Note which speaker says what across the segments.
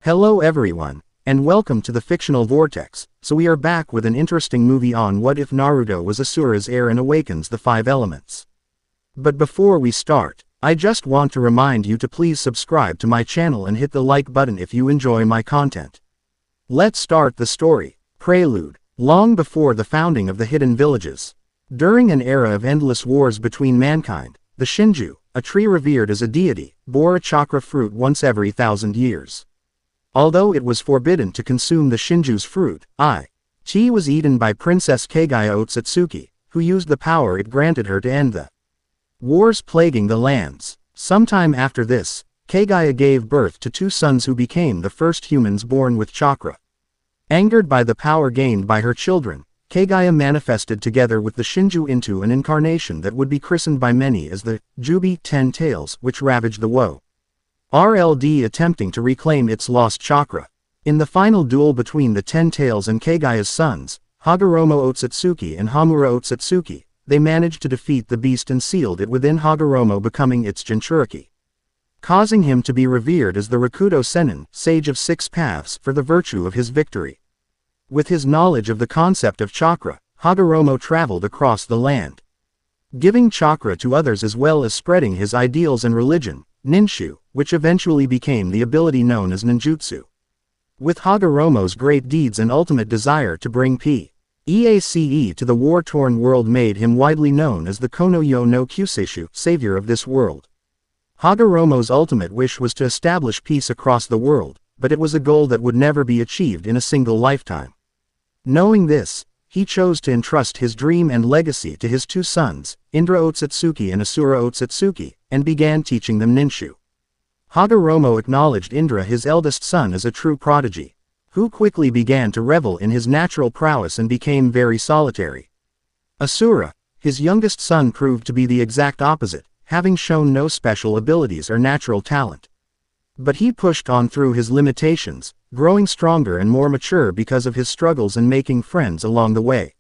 Speaker 1: Hello everyone, and welcome to the Fictional Vortex. So we are back with an interesting movie on what if Naruto was Asura's heir and awakens the 5 elements. But before we start, I just want to remind you to please subscribe to my channel and hit the like button if you enjoy my content. Let's start the story. Prelude. Long before the founding of the hidden villages. During an era of endless wars between mankind, the Shinju, a tree revered as a deity, bore a chakra fruit once every 1,000 years. Although it was forbidden to consume the Shinju's fruit, it was eaten by Princess Kagaya Otsutsuki, who used the power it granted her to end the wars plaguing the lands. Sometime after this, Kagaya gave birth to 2 sons who became the first humans born with chakra. Angered by the power gained by her children, Kagaya manifested together with the Shinju into an incarnation that would be christened by many as the Jubi 10 Tails, which ravaged the world, attempting to reclaim its lost chakra. In the final duel between the 10 Tails and Kagaya's sons, Hagoromo Otsutsuki and Hamura Otsutsuki, they managed to defeat the beast and sealed it within Hagoromo, becoming its Jinchuriki, causing him to be revered as the Rakuto Sennin, Sage of 6 Paths, for the virtue of his victory. With his knowledge of the concept of chakra, Hagoromo traveled across the land, giving chakra to others as well as spreading his ideals and religion, Ninshu, which eventually became the ability known as ninjutsu. With Hagoromo's great deeds and ultimate desire to bring peace to the war-torn world made him widely known as the Konoha no Kyuseishu, savior of this world. Hagoromo's ultimate wish was to establish peace across the world, but it was a goal that would never be achieved in a single lifetime. Knowing this, he chose to entrust his dream and legacy to his 2 sons, Indra Otsutsuki and Asura Otsutsuki, and began teaching them Ninshu. Hagoromo acknowledged Indra, his eldest son, as a true prodigy, who quickly began to revel in his natural prowess and became very solitary. Asura, his youngest son, proved to be the exact opposite, having shown no special abilities or natural talent. But he pushed on through his limitations, growing stronger and more mature because of his struggles and making friends along the way.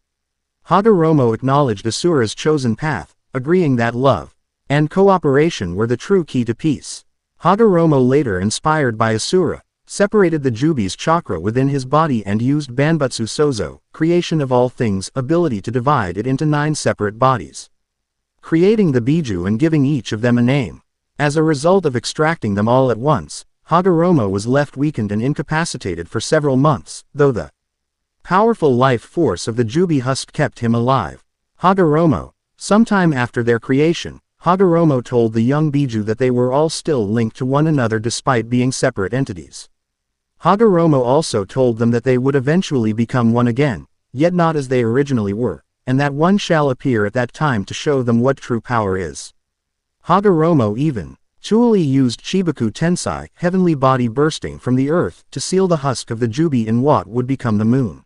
Speaker 1: Hagoromo acknowledged Asura's chosen path, agreeing that love and cooperation were the true key to peace. Hagoromo, later inspired by Asura, separated the Jubi's chakra within his body and used Banbutsu Sozo, creation of all things, ability to divide it into 9 separate bodies, creating the Biju and giving each of them a name. As a result of extracting them all at once, Hagoromo was left weakened and incapacitated for several months, though the powerful life force of the Jubi husk kept him alive. Sometime after their creation, Hagoromo told the young Biju that they were all still linked to one another despite being separate entities. Hagoromo also told them that they would eventually become one again, yet not as they originally were, and that one shall appear at that time to show them what true power is. Hagoromo even truly used Chibaku Tensai, heavenly body bursting from the earth, to seal the husk of the Jubi in what would become the moon.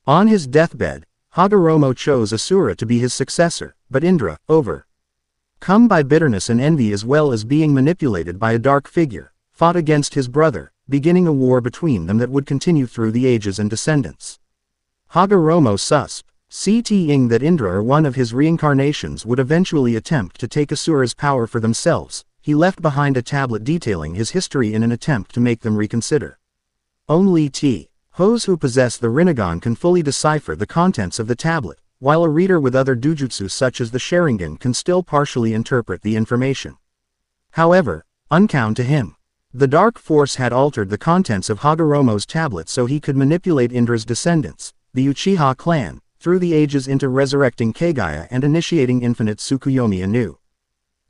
Speaker 1: On his deathbed, Hagoromo chose Asura to be his successor, but Indra, overcome by bitterness and envy as well as being manipulated by a dark figure, fought against his brother, beginning a war between them that would continue through the ages and descendants. Hagoromo seeing that Indra or one of his reincarnations would eventually attempt to take Asura's power for themselves, he left behind a tablet detailing his history in an attempt to make them reconsider. Only those who possess the Rinnegan can fully decipher the contents of the tablet, while a reader with other dojutsu such as the Sharingan can still partially interpret the information. However, unknown to him, the dark force had altered the contents of Hagoromo's tablet so he could manipulate Indra's descendants, the Uchiha clan, through the ages into resurrecting Kagaya and initiating infinite Tsukuyomi anew.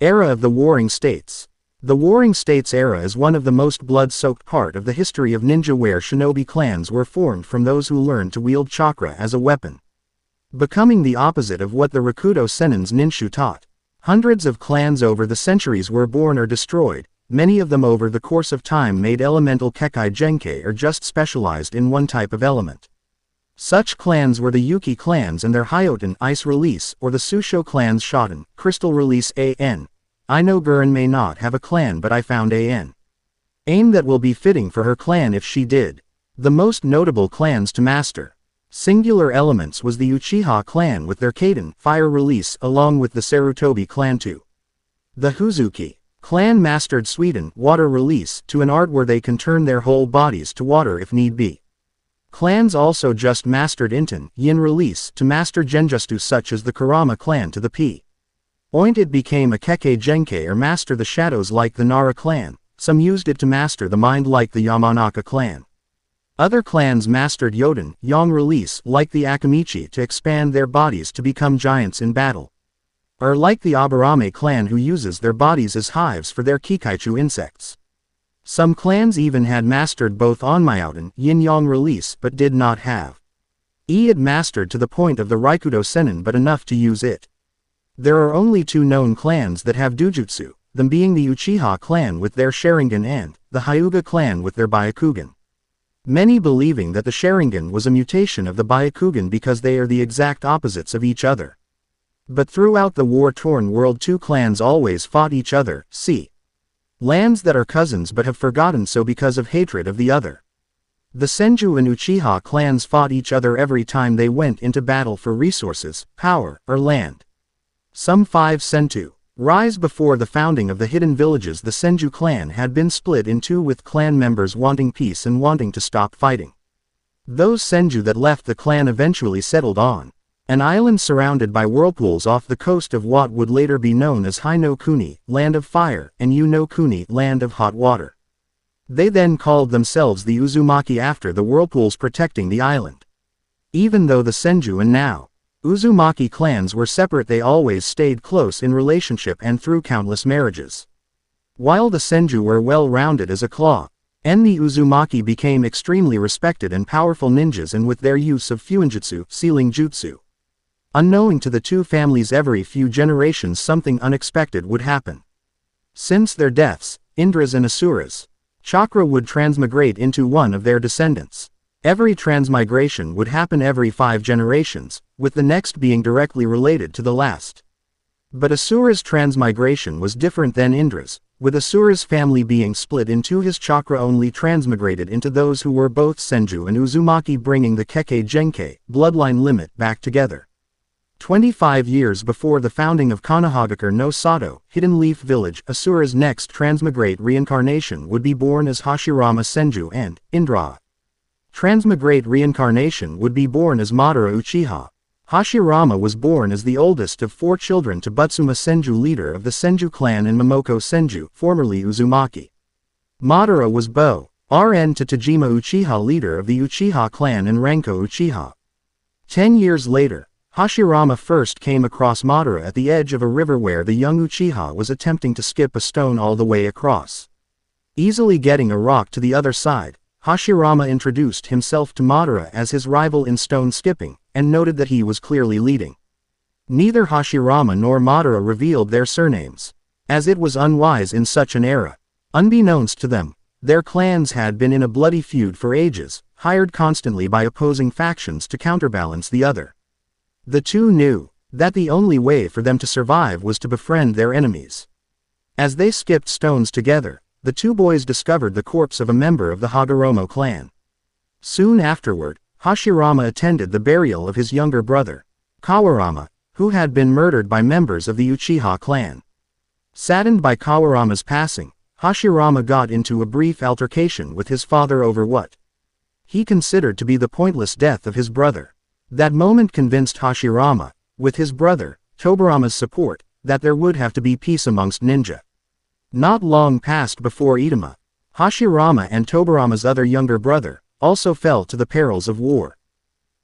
Speaker 1: Era of the Warring States. The Warring States era is one of the most blood-soaked part of the history of ninja, where shinobi clans were formed from those who learned to wield chakra as a weapon, becoming the opposite of what the Rakuto Sennin's Ninshu taught. Hundreds of clans over the centuries were born or destroyed, many of them over the course of time made elemental Kekkei Genkei or just specialized in one type of element. Such clans were the Yuki clans and their Hyoten Ice Release, or the Susho clans Shoten Crystal Release. I know Gurren may not have a clan, but I found a name that will be fitting for her clan if she did. The most notable clans to master singular elements was the Uchiha clan with their Kaden Fire Release, along with the Sarutobi clan too. The Huzuki Clan mastered Sweden, water release, to an art where they can turn their whole bodies to water if need be. Clans also just mastered Inten, yin release, to master genjutsu such as the Kurama clan to the P. Oint it became a Kekkei Genkai or master the shadows like the Nara clan, some used it to master the mind like the Yamanaka clan. Other clans mastered Yoden, yang release, like the Akamichi to expand their bodies to become giants in battle. Or like the Aburame clan who uses their bodies as hives for their Kikaichu insects. Some clans even had mastered both Onmyouden, yin-yang release, but did not have it mastered to the point of the Raikudo Sennin but enough to use it. There are only 2 known clans that have Dujutsu, them being the Uchiha clan with their Sharingan and the Hyuga clan with their Byakugan. Many believing that the Sharingan was a mutation of the Byakugan because they are the exact opposites of each other. But throughout the war-torn world 2 clans always fought each other, see lands that are cousins but have forgotten so because of hatred of the other. The Senju and Uchiha clans fought each other every time they went into battle for resources, power, or land. Some 5 Sentu rise before the founding of the hidden villages. The Senju clan had been split in 2 with clan members wanting peace and wanting to stop fighting. Those Senju that left the clan eventually settled on an island surrounded by whirlpools off the coast of what would later be known as Hai no Kuni, land of fire, and Yu no Kuni, land of hot water. They then called themselves the Uzumaki after the whirlpools protecting the island. Even though the Senju and now Uzumaki clans were separate, they always stayed close in relationship and through countless marriages. While the Senju were well-rounded as a claw, and the Uzumaki became extremely respected and powerful ninjas and with their use of Fuinjutsu, sealing jutsu. Unknowing to the 2 families, every few generations something unexpected would happen. Since their deaths, Indra's and Asura's chakra would transmigrate into one of their descendants. Every transmigration would happen every 5 generations, with the next being directly related to the last. But Asura's transmigration was different than Indra's, with Asura's family being split in 2. His chakra only transmigrated into those who were both Senju and Uzumaki, bringing the Kekkei Genkai bloodline limit back together. 25 years before the founding of Konohagakure no Sato, Hidden Leaf Village, Asura's next transmigrate reincarnation would be born as Hashirama Senju and Indra. Transmigrate reincarnation would be born as Madara Uchiha. Hashirama was born as the oldest of 4 children to Butsuma Senju, leader of the Senju clan, and Momoko Senju, formerly Uzumaki. Madara was Bo-RN to Tajima Uchiha, leader of the Uchiha clan, and Ranko Uchiha. 10 years later, Hashirama first came across Madara at the edge of a river where the young Uchiha was attempting to skip a stone all the way across. Easily getting a rock to the other side, Hashirama introduced himself to Madara as his rival in stone skipping, and noted that he was clearly leading. Neither Hashirama nor Madara revealed their surnames, as it was unwise in such an era. Unbeknownst to them, their clans had been in a bloody feud for ages, hired constantly by opposing factions to counterbalance the other. The 2 knew that the only way for them to survive was to befriend their enemies. As they skipped stones together, the 2 boys discovered the corpse of a member of the Hagoromo clan. Soon afterward, Hashirama attended the burial of his younger brother, Kawarama, who had been murdered by members of the Uchiha clan. Saddened by Kawarama's passing, Hashirama got into a brief altercation with his father over what he considered to be the pointless death of his brother. That moment convinced Hashirama, with his brother, Tobarama's support, that there would have to be peace amongst ninja. Not long passed before Itama, Hashirama and Tobarama's other younger brother, also fell to the perils of war.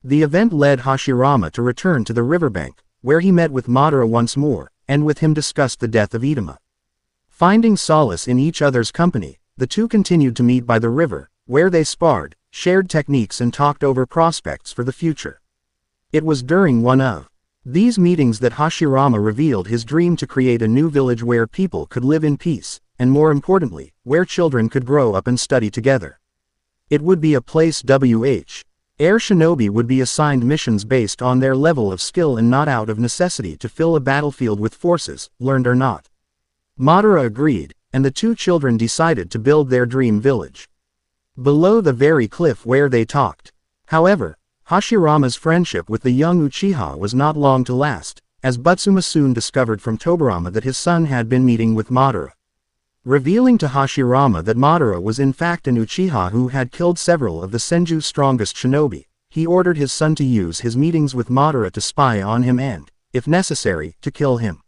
Speaker 1: The event led Hashirama to return to the riverbank, where he met with Madara once more, and with him discussed the death of Itama. Finding solace in each other's company, the 2 continued to meet by the river, where they sparred, shared techniques, and talked over prospects for the future. It was during one of these meetings that Hashirama revealed his dream to create a new village where people could live in peace, and more importantly, where children could grow up and study together. It would be a place Heir shinobi would be assigned missions based on their level of skill and not out of necessity to fill a battlefield with forces, learned or not. Madara agreed, and the 2 children decided to build their dream village below the very cliff where they talked. However, Hashirama's friendship with the young Uchiha was not long to last, as Butsuma soon discovered from Tobarama that his son had been meeting with Madara. Revealing to Hashirama that Madara was in fact an Uchiha who had killed several of the Senju's strongest shinobi, he ordered his son to use his meetings with Madara to spy on him and, if necessary, to kill him.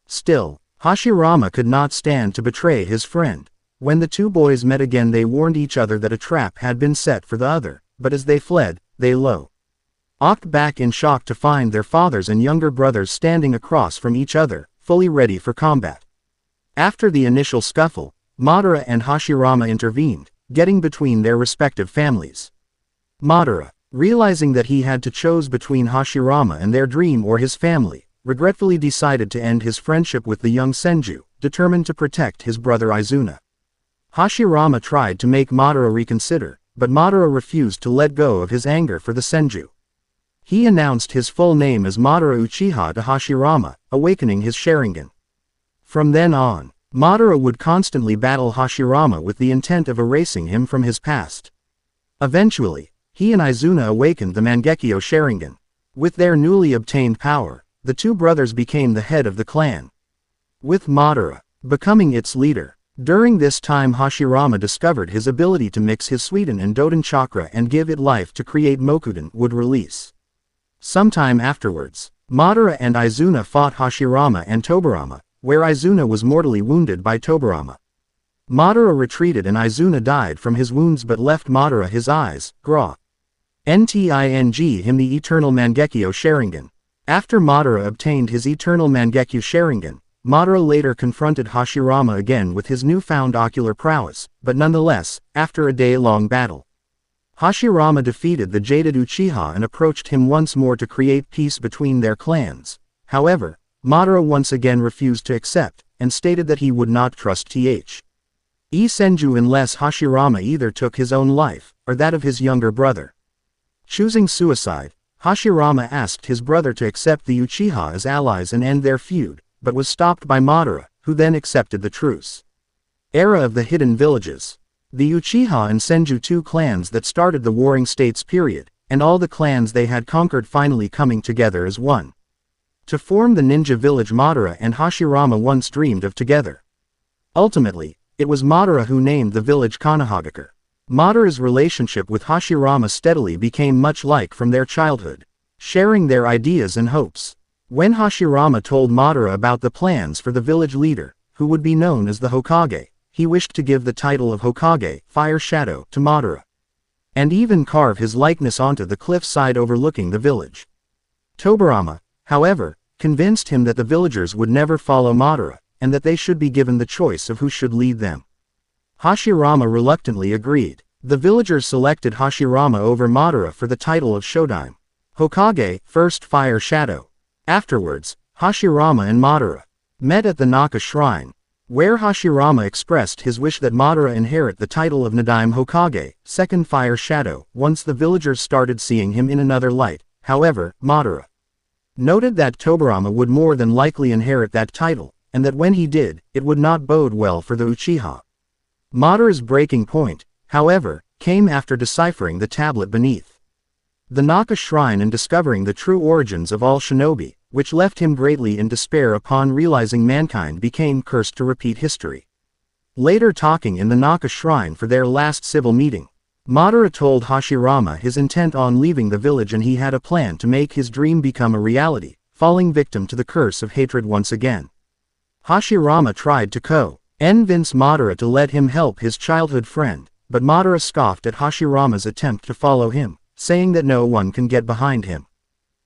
Speaker 1: Still, Hashirama could not stand to betray his friend. When the two boys met again, they warned each other that a trap had been set for the other, but as they fled, they looked back in shock to find their fathers and younger brothers standing across from each other, fully ready for combat. After the initial scuffle, Madara and Hashirama intervened, getting between their respective families. Madara, realizing that he had to choose between Hashirama and their dream or his family, regretfully decided to end his friendship with the young Senju, determined to protect his brother Izuna. Hashirama tried to make Madara reconsider, but Madara refused to let go of his anger for the Senju. He announced his full name as Madara Uchiha to Hashirama, awakening his Sharingan. From then on, Madara would constantly battle Hashirama with the intent of erasing him from his past. Eventually, he and Izuna awakened the Mangekyo Sharingan. With their newly obtained power, the two brothers became the head of the clan, with Madara becoming its leader. During this time, Hashirama discovered his ability to mix his Suiden and Doden chakra and give it life to create Mokuden would release. Sometime afterwards, Madara and Izuna fought Hashirama and Tobirama, where Izuna was mortally wounded by Tobirama. Madara retreated and Izuna died from his wounds but left Madara his eyes, him the eternal Mangekyo Sharingan. After Madara obtained his eternal Mangekyo Sharingan, Madara later confronted Hashirama again with his newfound ocular prowess, but nonetheless, after a day-long battle, Hashirama defeated the jaded Uchiha and approached him once more to create peace between their clans. However, Madara once again refused to accept, and stated that he would not trust Senju unless Hashirama either took his own life, or that of his younger brother. Choosing suicide, Hashirama asked his brother to accept the Uchiha as allies and end their feud, but was stopped by Madara, who then accepted the truce. Era of the Hidden Villages. The Uchiha and Senju, two clans that started the Warring States period, and all the clans they had conquered finally coming together as one, to form the ninja village Madara and Hashirama once dreamed of together. Ultimately, it was Madara who named the village Konohagakure. Madara's relationship with Hashirama steadily became much like from their childhood, sharing their ideas and hopes. When Hashirama told Madara about the plans for the village leader, who would be known as the Hokage, he wished to give the title of Hokage, Fire Shadow, to Madara, and even carve his likeness onto the cliffside overlooking the village. Tobirama, however, convinced him that the villagers would never follow Madara, and that they should be given the choice of who should lead them. Hashirama reluctantly agreed. The villagers selected Hashirama over Madara for the title of Shodaime Hokage, first Fire Shadow. Afterwards, Hashirama and Madara met at the Naka Shrine, where Hashirama expressed his wish that Madara inherit the title of Nadaime Hokage, second Fire Shadow, once the villagers started seeing him in another light. However, Madara noted that Tobirama would more than likely inherit that title, and that when he did, it would not bode well for the Uchiha. Madara's breaking point, however, came after deciphering the tablet beneath the Naka Shrine and discovering the true origins of all shinobi, which left him greatly in despair upon realizing mankind became cursed to repeat history. Later, talking in the Naka Shrine for their last civil meeting, Madara told Hashirama his intent on leaving the village and he had a plan to make his dream become a reality, falling victim to the curse of hatred once again. Hashirama tried to convince Madara to let him help his childhood friend, but Madara scoffed at Hashirama's attempt to follow him, saying that no one can get behind him.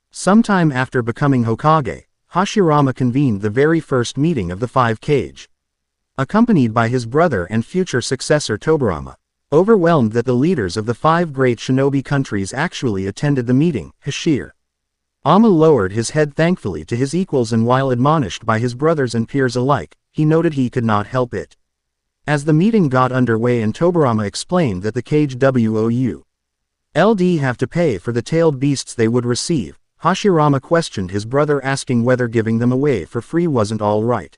Speaker 1: Sometime after becoming Hokage, Hashirama convened the very first meeting of the Five Kage, accompanied by his brother and future successor Tobirama. Overwhelmed that the leaders of the five great shinobi countries actually attended the meeting, Hashirama lowered his head thankfully to his equals, and while admonished by his brothers and peers alike, he noted he could not help it. As the meeting got underway and Tobirama explained that the Kage would have to pay for the tailed beasts they would receive, Hashirama questioned his brother, asking whether giving them away for free wasn't all right.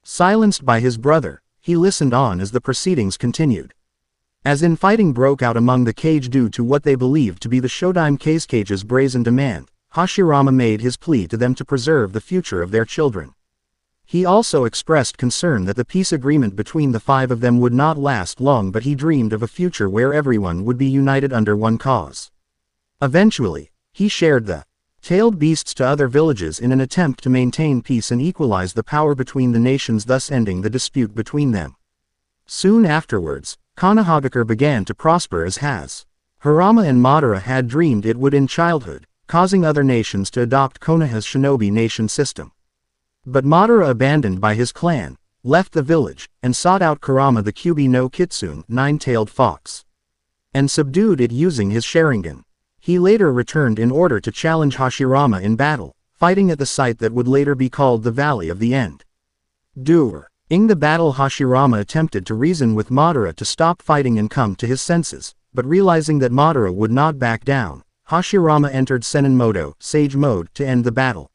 Speaker 1: Silenced by his brother, he listened on as the proceedings continued. As infighting broke out among the Kage due to what they believed to be the Shodaime Kage's brazen demand, Hashirama made his plea to them to preserve the future of their children. He also expressed concern that the peace agreement between the 5 of them would not last long, but he dreamed of a future where everyone would be united under one cause. Eventually, he shared the tailed beasts to other villages in an attempt to maintain peace and equalize the power between the nations, thus ending the dispute between them. Soon afterwards, Konoha began to prosper as Hashirama and Madara had dreamed it would in childhood, causing other nations to adopt Konoha's shinobi nation system. But Madara, abandoned by his clan, left the village, and sought out Kurama the Kyubi no Kitsune, 9-tailed fox, and subdued it using his Sharingan. He later returned in order to challenge Hashirama in battle, fighting at the site that would later be called the Valley of the End. During the battle, Hashirama attempted to reason with Madara to stop fighting and come to his senses, but realizing that Madara would not back down, Hashirama entered Sennin Modo, Sage Mode, to end the battle.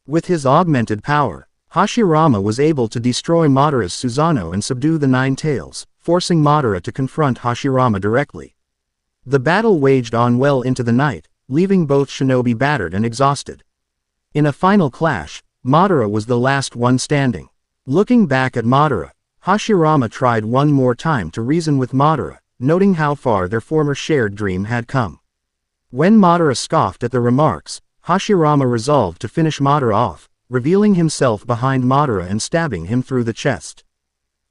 Speaker 1: With his augmented power, Hashirama was able to destroy Madara's Susanoo and subdue the 9 tails, forcing Madara to confront Hashirama directly. The battle waged on well into the night, leaving both shinobi battered and exhausted. In a final clash, Madara was the last one standing. Looking back at Madara, Hashirama tried one more time to reason with Madara, noting how far their former shared dream had come. When Madara scoffed at the remarks, Hashirama resolved to finish Madara off, revealing himself behind Madara and stabbing him through the chest.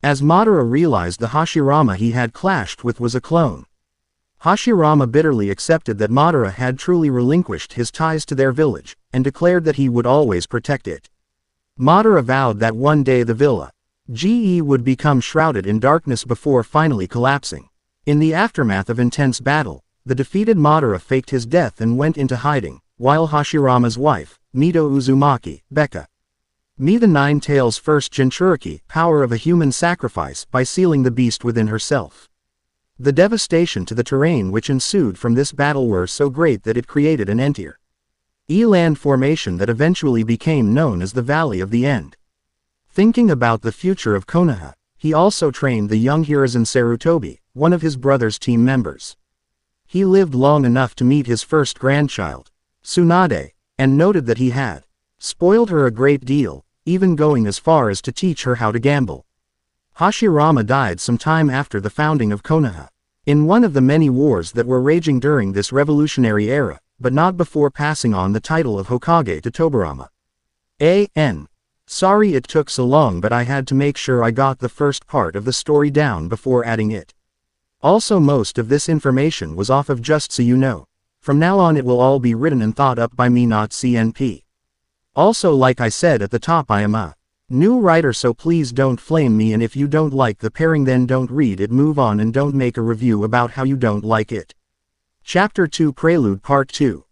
Speaker 1: As Madara realized the Hashirama he had clashed with was a clone, Hashirama bitterly accepted that Madara had truly relinquished his ties to their village, and declared that he would always protect it. Madara vowed that one day the village would become shrouded in darkness before finally collapsing. In the aftermath of intense battle, the defeated Madara faked his death and went into hiding, while Hashirama's wife, Mito Uzumaki, me the 9 tails first Jinchuriki, power of a human sacrifice, by sealing the beast within herself. The devastation to the terrain which ensued from this battle were so great that it created an entire land formation that eventually became known as the Valley of the End. Thinking about the future of Konoha, he also trained the young Hiruzen Sarutobi, one of his brother's team members. He lived long enough to meet his first grandchild, Tsunade, and noted that he had spoiled her a great deal, even going as far as to teach her how to gamble. Hashirama died some time after the founding of Konoha, in one of the many wars that were raging during this revolutionary era, but not before passing on the title of Hokage to Tobirama. Sorry it took so long, but I had to make sure I got the first part of the story down before adding it. Also, most of this information was off of just so you know. From now on it will all be written and thought up by me, not CNP. Also, like I said at the top, I am a new writer, so please don't flame me, and if you don't like the pairing then don't read it, move on, and don't make a review about how you don't like it. Chapter 2 Prelude Part 2.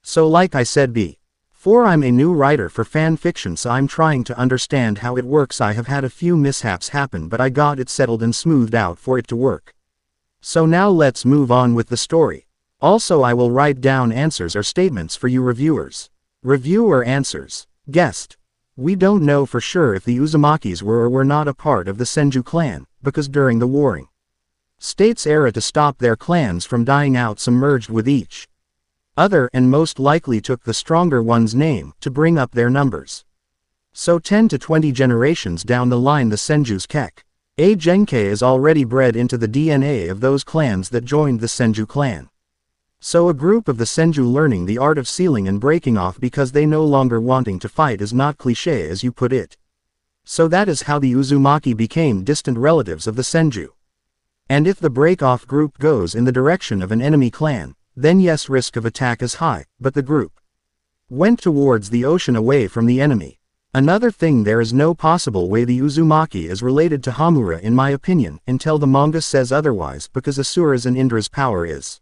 Speaker 1: So like I said before, I'm a new writer for fan fiction, so I'm trying to understand how it works. I have had a few mishaps happen, but I got it settled and smoothed out for it to work. So now let's move on with the story. Also, I will write down answers or statements for you reviewers. Reviewer answers. Guest. We don't know for sure if the Uzumakis were or were not a part of the Senju clan, because during the Warring States era, to stop their clans from dying out, some merged with each other and most likely took the stronger one's name to bring up their numbers. So 10 to 20 generations down the line, the Senju's Genkai is already bred into the DNA of those clans that joined the Senju clan. So a group of the Senju learning the art of sealing and breaking off because they no longer wanting to fight is not cliché as you put it. So that is how the Uzumaki became distant relatives of the Senju. And if the break-off group goes in the direction of an enemy clan, then yes, risk of attack is high, but the group went towards the ocean away from the enemy. Another thing, there is no possible way the Uzumaki is related to Hamura in my opinion, until the manga says otherwise, because Asura's and Indra's power is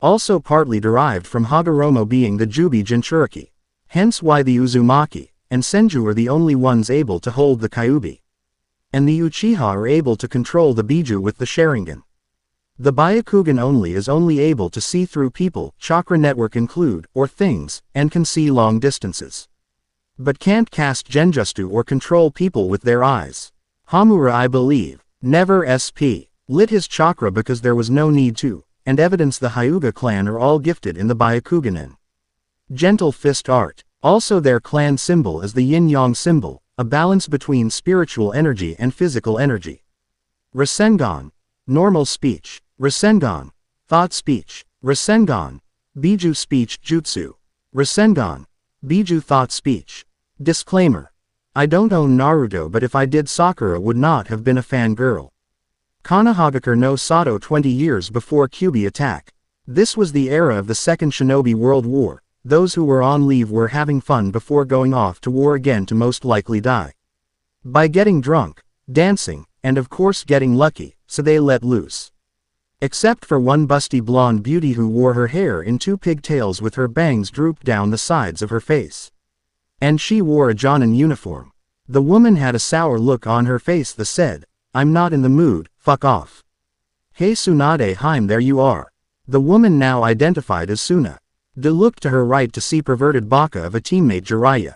Speaker 1: also partly derived from Hagoromo being the Jubi Jinchuriki. Hence why the Uzumaki and Senju are the only ones able to hold the Kyuubi, and the Uchiha are able to control the Biju with the Sharingan. The Byakugan only is only able to see through people, chakra network include, or things, and can see long distances, but can't cast genjutsu or control people with their eyes. Hamura, I believe, never lit his chakra because there was no need to, and evidence the Hyuga clan are all gifted in the Byakugan and Gentle Fist art. Also their clan symbol is the yin-yang symbol, a balance between spiritual energy and physical energy. Rasengan, normal speech. Rasengan, thought speech. Rasengan, Biju speech jutsu. Rasengan, Biju thought speech. Disclaimer. I don't own Naruto, but if I did, Sakura would not have been a fangirl. Konoha no Sato 20 years before Kyuubi attack. This was the era of the Second Shinobi World War. Those who were on leave were having fun before going off to war again to most likely die. By getting drunk, dancing, and of course getting lucky, so they let loose. Except for one busty blonde beauty who wore her hair in 2 pigtails with her bangs drooped down the sides of her face. And she wore a Jonin uniform. The woman had a sour look on her face that said, "I'm not in the mood, fuck off." Hey Tsunade, Heim, there you are. The woman, now identified as Suna, looked to her right to see perverted baka of a teammate Jiraiya.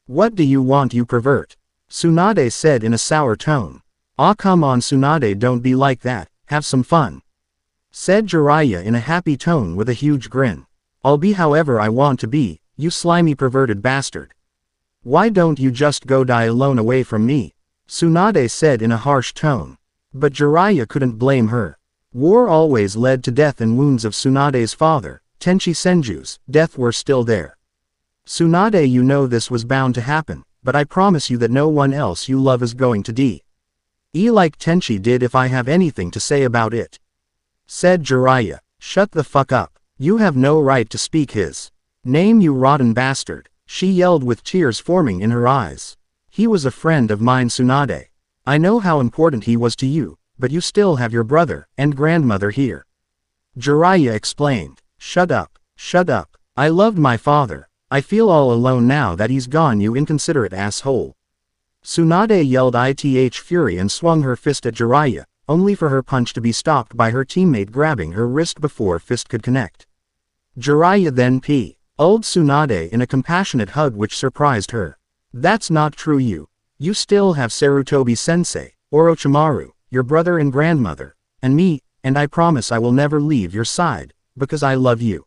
Speaker 1: "What do you want, you pervert?" Tsunade said in a sour tone. "Aw, come on Tsunade, don't be like that, have some fun," said Jiraiya in a happy tone with a huge grin. "I'll be however I want to be, you slimy perverted bastard. Why don't you just go die alone away from me?" Tsunade said in a harsh tone. But Jiraiya couldn't blame her. War always led to death, and wounds of Tsunade's father, Tenchi Senju's, death were still there. "Tsunade, you know this was bound to happen, but I promise you that no one else you love is going to die like Tenchi did if I have anything to say about it," said Jiraiya. "Shut the fuck up. You have no right to speak his name, you rotten bastard," she yelled with tears forming in her eyes. "He was a friend of mine, Tsunade. I know how important he was to you, but you still have your brother and grandmother here," Jiraiya explained. Shut up. Shut up. I loved my father. I feel all alone now that he's gone, you inconsiderate asshole." Tsunade yelled ith fury and swung her fist at Jiraiya, only for her punch to be stopped by her teammate grabbing her wrist before fist could connect. Jiraiya then pulled Tsunade in a compassionate hug which surprised her. "That's not true, you still have Sarutobi-sensei, Orochimaru, your brother and grandmother, and me, and I promise I will never leave your side, because I love you,"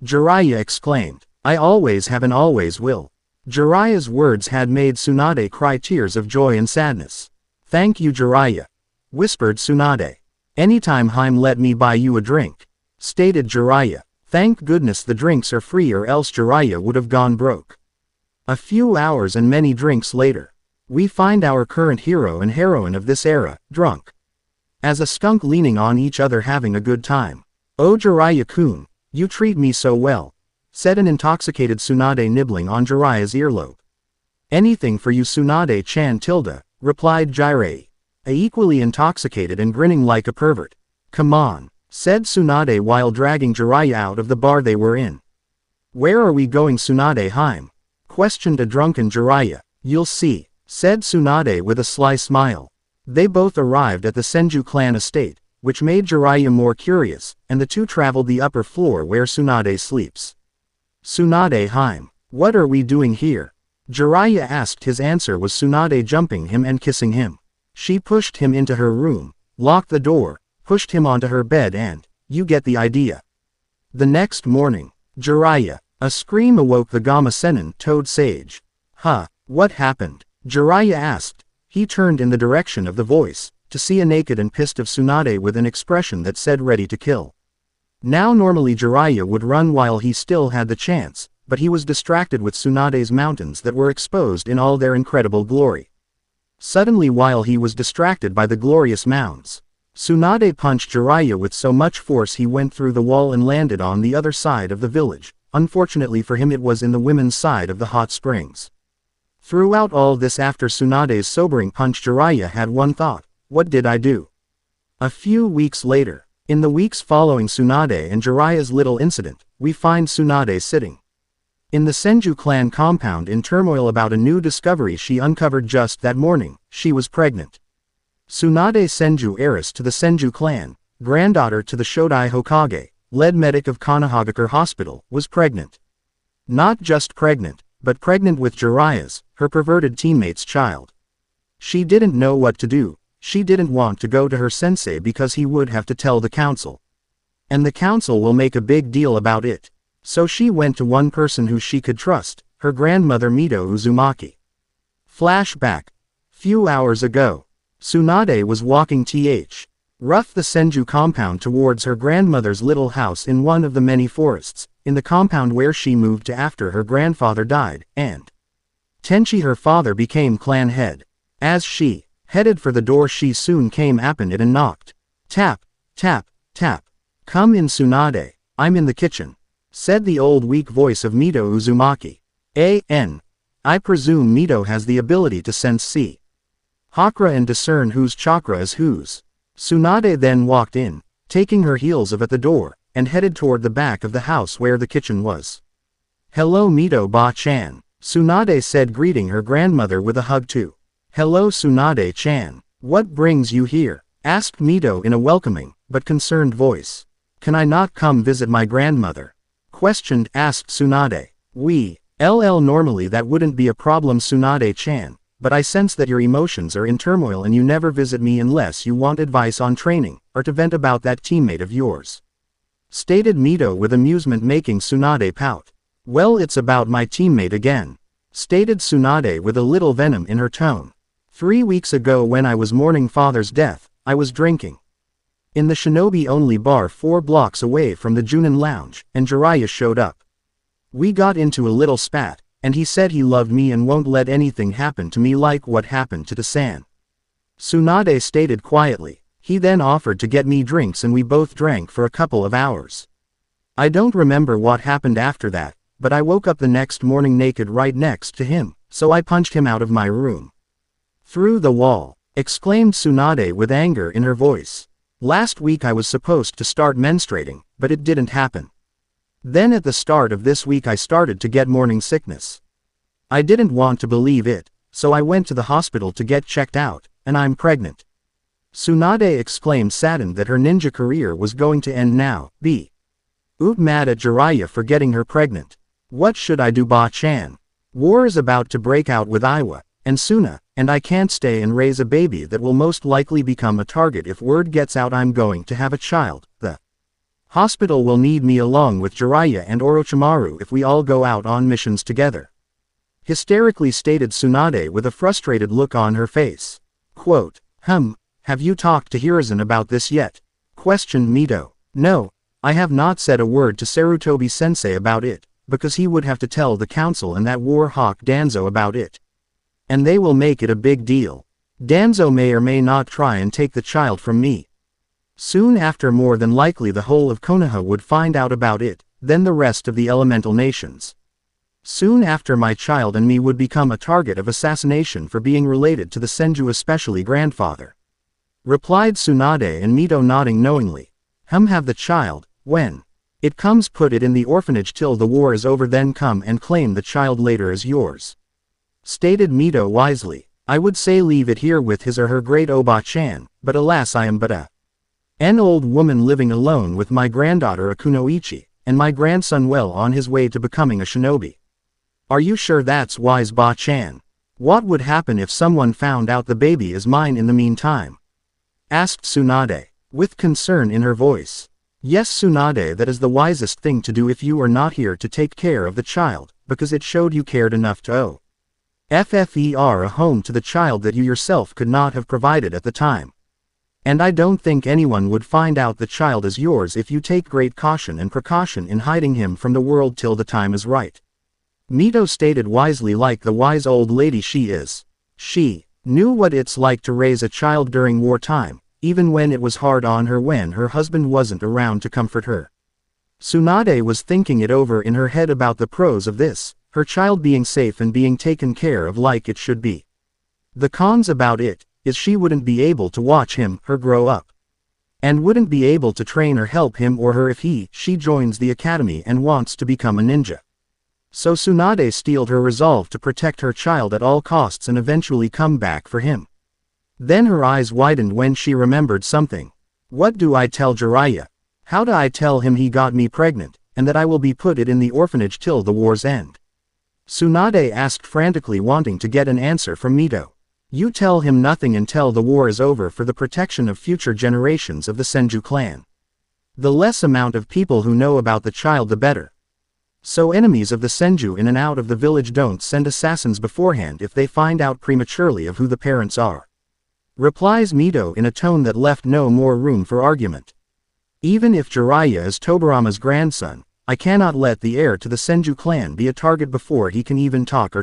Speaker 1: Jiraiya exclaimed. "I always have and always will." Jiraiya's words had made Tsunade cry tears of joy and sadness. "Thank you, Jiraiya," whispered Tsunade. "Anytime Heim, let me buy you a drink," stated Jiraiya. Thank goodness the drinks are free, or else Jiraiya would have gone broke. A few hours and many drinks later, we find our current hero and heroine of this era, drunk as a skunk, leaning on each other having a good time. "Oh Jiraiya-kun, you treat me so well," said an intoxicated Tsunade nibbling on Jiraiya's earlobe. "Anything for you Tsunade-chan tilde," replied Jiraiya, equally intoxicated and grinning like a pervert. "Come on," said Tsunade while dragging Jiraiya out of the bar they were in. "Where are we going Tsunade Heim?" questioned a drunken Jiraiya. "You'll see," said Tsunade with a sly smile. They both arrived at the Senju clan estate, which made Jiraiya more curious, and the two traveled the upper floor where Tsunade sleeps. "Tsunade Heim, what are we doing here?" Jiraiya asked. His answer was Tsunade jumping him and kissing him. She pushed him into her room, locked the door, pushed him onto her bed, and, you get the idea. The next morning, Jiraiya, a scream awoke the Gamma Sennin Toad Sage. "Huh, what happened?" Jiraiya asked. He turned in the direction of the voice, to see a naked and pissed of Tsunade with an expression that said ready to kill. Now normally Jiraiya would run while he still had the chance, but he was distracted with Tsunade's mountains that were exposed in all their incredible glory. Suddenly, while he was distracted by the glorious mounds, Tsunade punched Jiraiya with so much force he went through the wall and landed on the other side of the village. Unfortunately for him, it was in the women's side of the hot springs. Throughout all this, after Tsunade's sobering punch, Jiraiya had one thought: what did I do? A few weeks later, in the weeks following Tsunade and Jiraiya's little incident, we find Tsunade sitting in the Senju clan compound in turmoil about a new discovery she uncovered just that morning. She was pregnant. Tsunade, Senju heiress to the Senju clan, granddaughter to the Shodai Hokage, lead medic of Konoha Hospital, was pregnant. Not just pregnant, but pregnant with Jiraiya's, her perverted teammate's child. She didn't know what to do. She didn't want to go to her sensei because he would have to tell the council. And the council will make a big deal about it. So she went to one person who she could trust, her grandmother Mito Uzumaki. Flashback. Few hours ago. Tsunade was walking rough the Senju compound towards her grandmother's little house in one of the many forests, in the compound where she moved to after her grandfather died, and Tenchi her father became clan head. As she headed for the door she soon came upon it and knocked. Tap, tap, tap. Come in Tsunade, I'm in the kitchen, said the old weak voice of Mito Uzumaki. I presume Mito has the ability to sense chakra and discern whose chakra is whose. Tsunade then walked in, taking her heels off at the door, and headed toward the back of the house where the kitchen was. Hello Mito Ba-chan, Tsunade said, greeting her grandmother with a hug too. Hello Tsunade-chan. What brings you here? Asked Mito in a welcoming, but concerned voice. Can I not come visit my grandmother? Asked Tsunade. Normally that wouldn't be a problem Tsunade-chan, but I sense that your emotions are in turmoil and you never visit me unless you want advice on training, or to vent about that teammate of yours. Stated Mito with amusement, making Tsunade pout. Well, it's about my teammate again. Stated Tsunade with a little venom in her tone. 3 weeks ago when I was mourning father's death, I was drinking in the shinobi-only bar 4 blocks away from the Junin lounge, and Jiraiya showed up. We got into a little spat, and he said he loved me and won't let anything happen to me like what happened to Tasan. Tsunade stated quietly. He then offered to get me drinks and we both drank for a couple of hours. I don't remember what happened after that, but I woke up the next morning naked right next to him, so I punched him out of my room. Through the wall, exclaimed Tsunade with anger in her voice. Last week I was supposed to start menstruating, but it didn't happen. Then at the start of this week I started to get morning sickness. I didn't want to believe it, so I went to the hospital to get checked out, and I'm pregnant. Tsunade exclaimed, saddened that her ninja career was going to end now. Mad at Jiraiya for getting her pregnant. What should I do, Ba-chan? War is about to break out with Iwa and Suna, and I can't stay and raise a baby that will most likely become a target if word gets out I'm going to have a child. The hospital will need me along with Jiraiya and Orochimaru if we all go out on missions together. Hysterically stated Tsunade with a frustrated look on her face. Quote, have you talked to Hiruzen about this yet? Questioned Mito. No, I have not said a word to Sarutobi-sensei about it, because he would have to tell the council and that war hawk Danzo about it. And they will make it a big deal. Danzo may or may not try and take the child from me. Soon after, more than likely the whole of Konoha would find out about it, then the rest of the elemental nations. Soon after, my child and me would become a target of assassination for being related to the Senju, especially grandfather. Replied Tsunade, and Mito nodding knowingly. Have the child, when it comes put it in the orphanage till the war is over, then come and claim the child later as yours. Stated Mito wisely. I would say leave it here with his or her great Oba-chan, but alas I am but an old woman living alone with my granddaughter Akunoichi, and my grandson well on his way to becoming a shinobi. Are you sure that's wise, Ba-chan? What would happen if someone found out the baby is mine in the meantime? Asked Tsunade, with concern in her voice. Yes Tsunade, that is the wisest thing to do if you are not here to take care of the child, because it showed you cared enough to offer a home to the child that you yourself could not have provided at the time. And I don't think anyone would find out the child is yours if you take great caution and precaution in hiding him from the world till the time is right. Mito stated wisely, like the wise old lady she is. She knew what it's like to raise a child during wartime, even when it was hard on her when her husband wasn't around to comfort her. Tsunade was thinking it over in her head about the pros of this, her child being safe and being taken care of like it should be. The cons about it is she wouldn't be able to watch her grow up. And wouldn't be able to train or help him or her if she joins the academy and wants to become a ninja. So Tsunade steeled her resolve to protect her child at all costs and eventually come back for him. Then her eyes widened when she remembered something. What do I tell Jiraiya? How do I tell him he got me pregnant, and that I will be put in the orphanage till the war's end? Tsunade asked frantically, wanting to get an answer from Mito. You tell him nothing until the war is over for the protection of future generations of the Senju clan. The less amount of people who know about the child the better. So enemies of the Senju in and out of the village don't send assassins beforehand if they find out prematurely of who the parents are. Replies Mito in a tone that left no more room for argument. Even if Jiraiya is Tobirama's grandson, I cannot let the heir to the Senju clan be a target before he can even talk.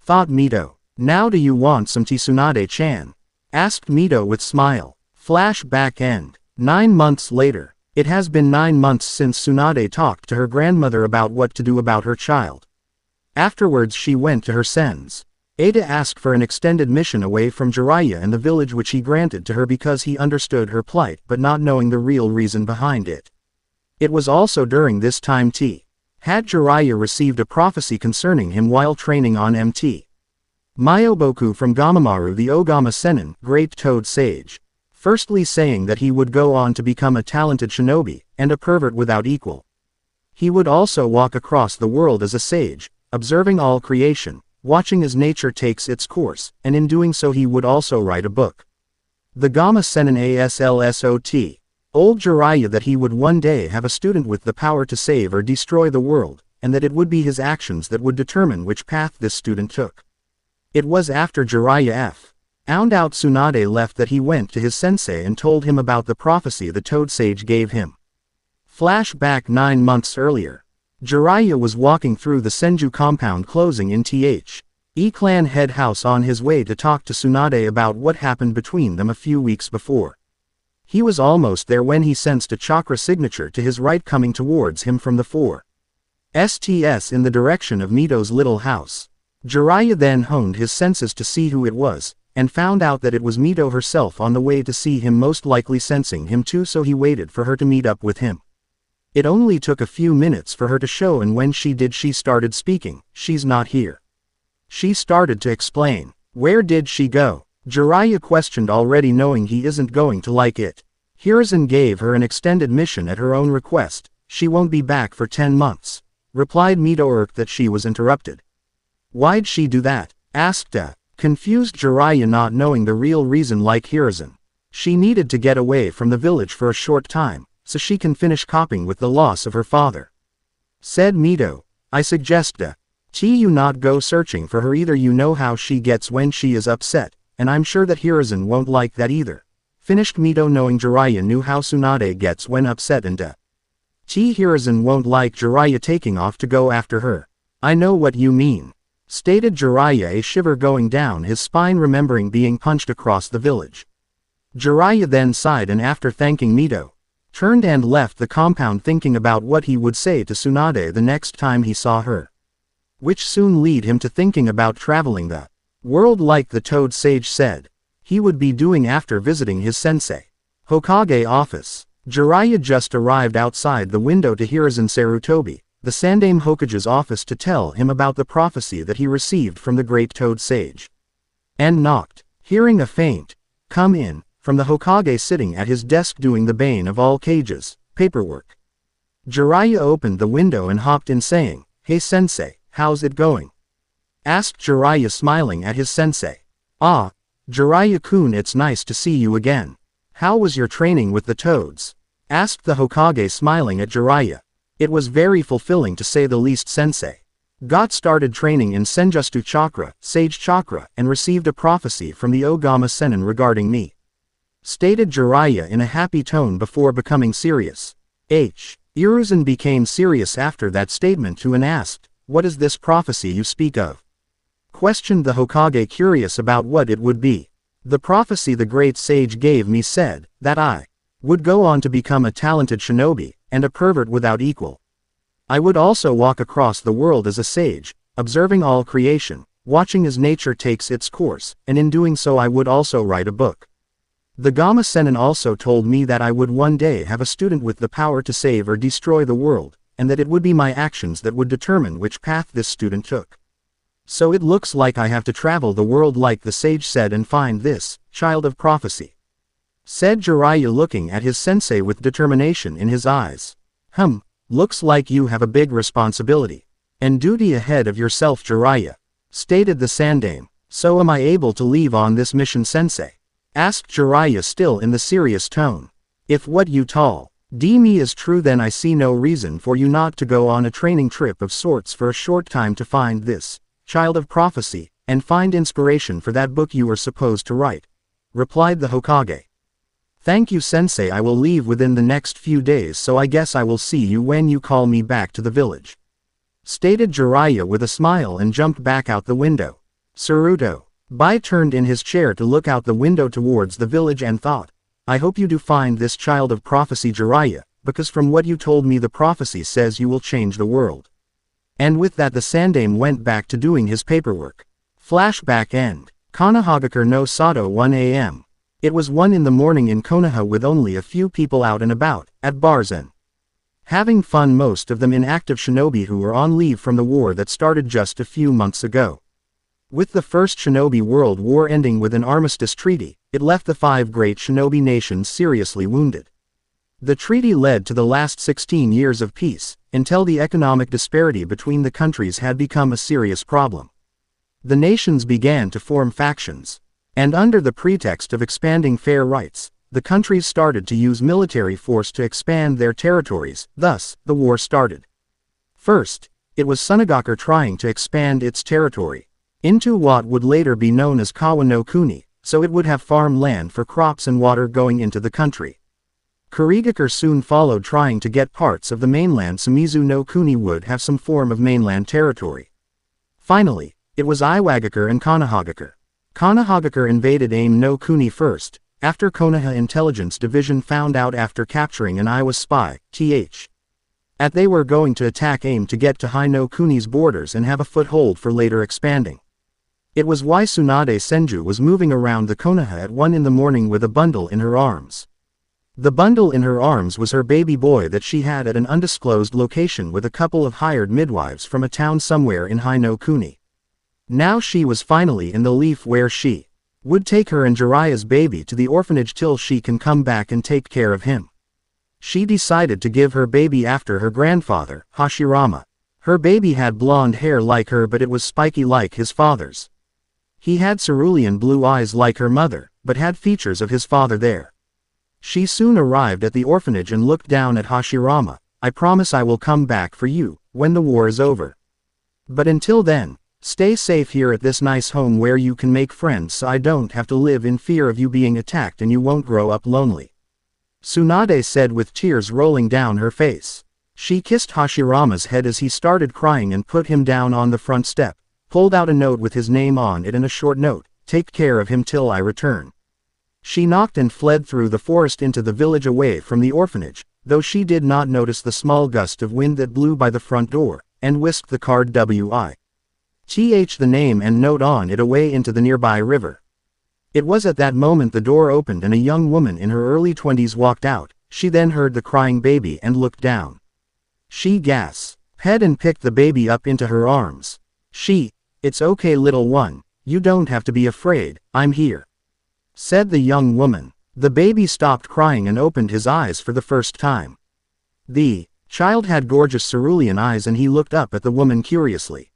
Speaker 1: Thought Mito. Now do you want some tea, Tsunade-chan? Asked Mito with smile. Flashback end. 9 months later. It has been 9 months since Tsunade talked to her grandmother about what to do about her child. Afterwards she went to her sens. Ada asked for an extended mission away from Jiraiya and the village, which he granted to her because he understood her plight but not knowing the real reason behind it. It was also during this time had Jiraiya received a prophecy concerning him while training on Mt. Myoboku from Gamamaru, the Ogama Sennin, Great Toad Sage. Firstly saying that he would go on to become a talented shinobi, and a pervert without equal. He would also walk across the world as a sage, observing all creation, watching as nature takes its course, and in doing so he would also write a book. The Gama Sennin Aslsot. Old Jiraiya that he would one day have a student with the power to save or destroy the world, and that it would be his actions that would determine which path this student took. It was after Jiraiya found out Tsunade left that he went to his sensei and told him about the prophecy the Toad Sage gave him. Flashback 9 months earlier. Jiraiya was walking through the Senju compound closing in E-clan head house on his way to talk to Tsunade about what happened between them a few weeks before. He was almost there when he sensed a chakra signature to his right coming towards him from the 4sts in the direction of Mito's little house. Jiraiya then honed his senses to see who it was, and found out that it was Mito herself on the way to see him, most likely sensing him too, so he waited for her to meet up with him. It only took a few minutes for her to show, and when she did she started speaking. She's not here. She started to explain. Where did she go? Jiraiya questioned, already knowing he isn't going to like it. Hiruzen gave her an extended mission at her own request. She won't be back for 10 months. Replied Mito, irked that she was interrupted. Why'd she do that? Asked confused Jiraiya, not knowing the real reason like Hiruzen. She needed to get away from the village for a short time, so she can finish coping with the loss of her father. Said Mito. I suggest you not go searching for her either. You know how she gets when she is upset, and I'm sure that Hiruzen won't like that either. Finished Mito, knowing Jiraiya knew how Tsunade gets when upset, and Hiruzen won't like Jiraiya taking off to go after her. I know what you mean. Stated Jiraiya, a shiver going down his spine remembering being punched across the village. Jiraiya then sighed, and after thanking Mito, turned and left the compound, thinking about what he would say to Tsunade the next time he saw her. Which soon led him to thinking about traveling the world like the Toad Sage said he would be doing after visiting his sensei. Hokage office. Jiraiya just arrived outside the window to Hiruzen Sarutobi, the Sandaime Hokage's office, to tell him about the prophecy that he received from the Great Toad Sage. And knocked. Hearing a faint "come in" from the Hokage sitting at his desk doing the bane of all cages, paperwork. Jiraiya opened the window and hopped in, saying, "Hey sensei, how's it going?" Asked Jiraiya, smiling at his sensei. "Ah, Jiraiya-kun, it's nice to see you again. How was your training with the toads?" Asked the Hokage, smiling at Jiraiya. "It was very fulfilling to say the least, sensei. Got started training in Senjutsu chakra, Sage chakra, and received a prophecy from the Ogama Sennin regarding me." Stated Jiraiya in a happy tone before becoming serious. Hiruzen became serious after that statement too and asked, "What is this prophecy you speak of?" Questioned the Hokage, curious about what it would be. "The prophecy the great sage gave me said that I would go on to become a talented shinobi, and a pervert without equal. I would also walk across the world as a sage, observing all creation, watching as nature takes its course, and in doing so I would also write a book. The Gama Sennin also told me that I would one day have a student with the power to save or destroy the world, and that it would be my actions that would determine which path this student took. So it looks like I have to travel the world like the sage said and find this child of prophecy." Said Jiraiya, looking at his sensei with determination in his eyes. Looks like you have a big responsibility and duty ahead of yourself, Jiraiya. Stated the Sandaime. "So am I able to leave on this mission, sensei?" Asked Jiraiya, still in the serious tone. "If what you Me is true, then I see no reason for you not to go on a training trip of sorts for a short time to find this child of prophecy, and find inspiration for that book you were supposed to write, replied the Hokage. Thank you sensei, I will leave within the next few days, so I guess I will see you when you call me back to the village, stated Jiraiya with a smile and jumped back out the window. Naruto. Bai turned in his chair to look out the window towards the village and thought, I hope you do find this child of prophecy Jiraiya, because from what you told me the prophecy says you will change the world. And with that the Sandaime went back to doing his paperwork. Flashback end. Konohagakure no Sato 1 a.m. It was 1 in the morning in Konoha with only a few people out and about, at bars and having fun, most of them inactive shinobi who were on leave from the war that started just a few months ago. With the First Shinobi World War ending with an armistice treaty, it left the 5 great shinobi nations seriously wounded. The treaty led to the last 16 years of peace, until the economic disparity between the countries had become a serious problem. The nations began to form factions, and under the pretext of expanding fair rights, the countries started to use military force to expand their territories. Thus, the war started. First, it was Tsunade trying to expand its territory into what would later be known as Kawa no Kuni, so it would have farm land for crops and water going into the country. Kurigakure soon followed, trying to get parts of the mainland Sumizu no Kuni would have some form of mainland territory. Finally, it was Iwagakure and Konohagakure. Konohagakure invaded Aim no Kuni first, after Konoha Intelligence Division found out after capturing an Iwa spy, that they were going to attack Aim to get to Hai no Kuni's borders and have a foothold for later expanding. It was why Tsunade Senju was moving around the Konoha at 1 in the morning with a bundle in her arms. The bundle in her arms was her baby boy that she had at an undisclosed location with a couple of hired midwives from a town somewhere in Hai no Kuni. Now she was finally in the leaf where she would take her and Jiraiya's baby to the orphanage till she can come back and take care of him. She decided to give her baby after her grandfather, Hashirama. Her baby had blonde hair like her, but it was spiky like his father's. He had cerulean blue eyes like her mother, but had features of his father there. She soon arrived at the orphanage and looked down at Hashirama. I promise I will come back for you, when the war is over. But until then, stay safe here at this nice home where you can make friends so I don't have to live in fear of you being attacked and you won't grow up lonely, Tsunade said with tears rolling down her face. She kissed Hashirama's head as he started crying and put him down on the front step, pulled out a note with his name on it and a short note, take care of him till I return. She knocked and fled through the forest into the village away from the orphanage, though she did not notice the small gust of wind that blew by the front door, and whisked the card WITH the name and note on it away into the nearby river. It was at that moment the door opened and a young woman in her early 20s walked out. She then heard the crying baby and looked down. She gasped and picked the baby up into her arms. It's okay little one, you don't have to be afraid, I'm here, said the young woman. The baby stopped crying and opened his eyes for the first time. The child had gorgeous cerulean eyes and he looked up at the woman curiously.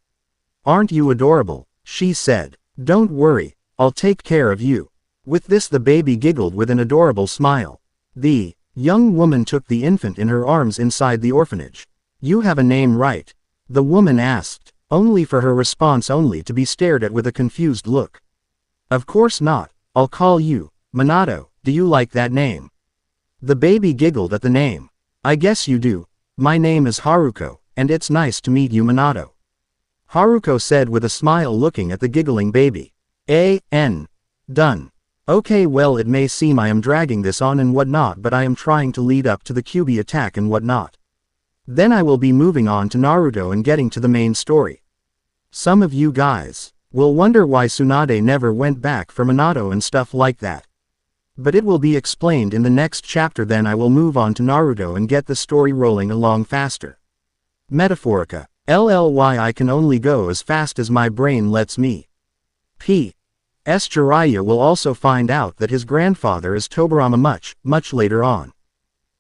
Speaker 1: Aren't you adorable? She said. Don't worry, I'll take care of you. With this the baby giggled with an adorable smile. The young woman took the infant in her arms inside the orphanage. You have a name, right? The woman asked, only for her response only to be stared at with a confused look. Of course not, I'll call you Minato. Do you like that name? The baby giggled at the name. I guess you do. My name is Haruko, and it's nice to meet you Minato, Haruko said with a smile looking at the giggling baby. Done. Okay, well, it may seem I am dragging this on and whatnot, but I am trying to lead up to the Kyuubi attack and whatnot. Then I will be moving on to Naruto and getting to the main story. Some of you guys will wonder why Tsunade never went back for Minato and stuff like that. But it will be explained in the next chapter. Then I will move on to Naruto and get the story rolling along faster. Metaphorica. LLY I can only go as fast as my brain lets me. Jiraiya will also find out that his grandfather is Tobirama much later on.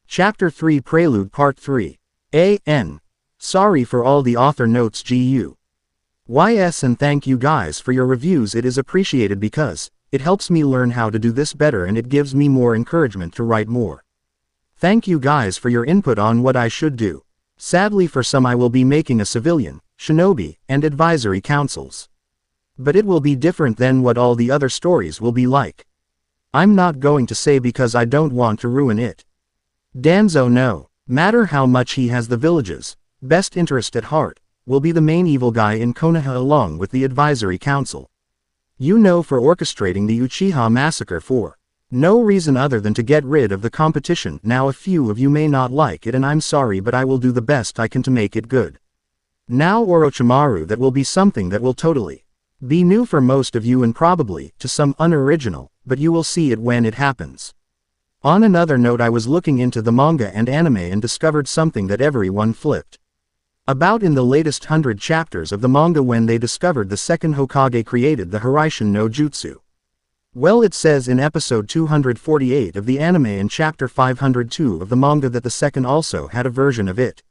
Speaker 1: Chapter 3 Prelude Part 3. Sorry for all the author notes GUYS and thank you guys for your reviews. It is appreciated because it helps me learn how to do this better and it gives me more encouragement to write more. Thank you guys for your input on what I should do. Sadly for some I will be making a civilian, shinobi, and advisory councils. But it will be different than what all the other stories will be like. I'm not going to say because I don't want to ruin it. Danzo no matter how much he has the village's best interest at heart, will be the main evil guy in Konoha along with the advisory council. You know, for orchestrating the Uchiha massacre for no reason other than to get rid of the competition. Now a few of you may not like it and I'm sorry, but I will do the best I can to make it good. Now Orochimaru, that will be something that will totally be new for most of you and probably to some unoriginal, but you will see it when it happens. On another note, I was looking into the manga and anime and discovered something that everyone flipped about in the latest 100 chapters of the manga when they discovered the second Hokage created the Hiraishin no Jutsu. Well, it says in episode 248 of the anime and chapter 502 of the manga that the second also had a version of it.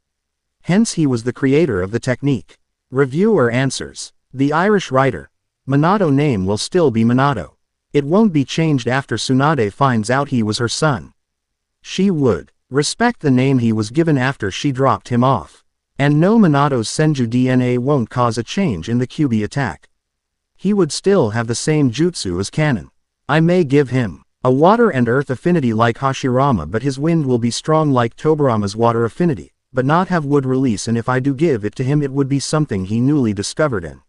Speaker 1: Hence he was the creator of the technique. Reviewer answers. The Irish writer Minato name will still be Minato. It won't be changed after Tsunade finds out he was her son. She would respect the name he was given after she dropped him off. And no, Minato's Senju DNA won't cause a change in the Kyuubi attack. He would still have the same jutsu as canon. I may give him a water and earth affinity like Hashirama, but his wind will be strong like Tobirama's water affinity, but not have wood release, and if I do give it to him it would be something he newly discovered and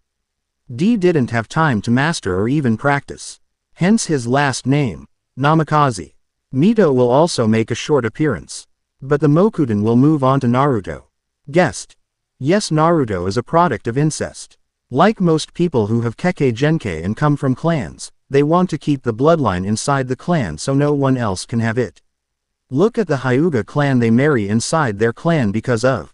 Speaker 1: didn't have time to master or even practice. Hence his last name, Namikaze. Mito will also make a short appearance. But the Mokuden will move on to Naruto. Guessed. Yes, Naruto is a product of incest. Like most people who have Kekkei Genkei and come from clans, they want to keep the bloodline inside the clan so no one else can have it. Look at the Hyuga clan, they marry inside their clan because of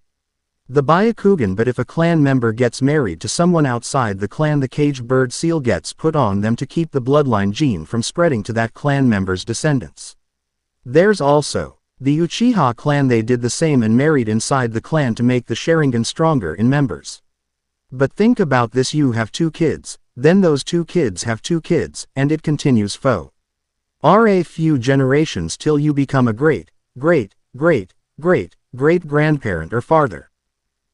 Speaker 1: the Byakugan, but if a clan member gets married to someone outside the clan, the caged bird seal gets put on them to keep the bloodline gene from spreading to that clan member's descendants. There's also the Uchiha clan, they did the same and married inside the clan to make the Sharingan stronger in members. But think about this, you have 2 kids, then those 2 kids have 2 kids, and it continues for a few generations till you become a great grandparent or farther.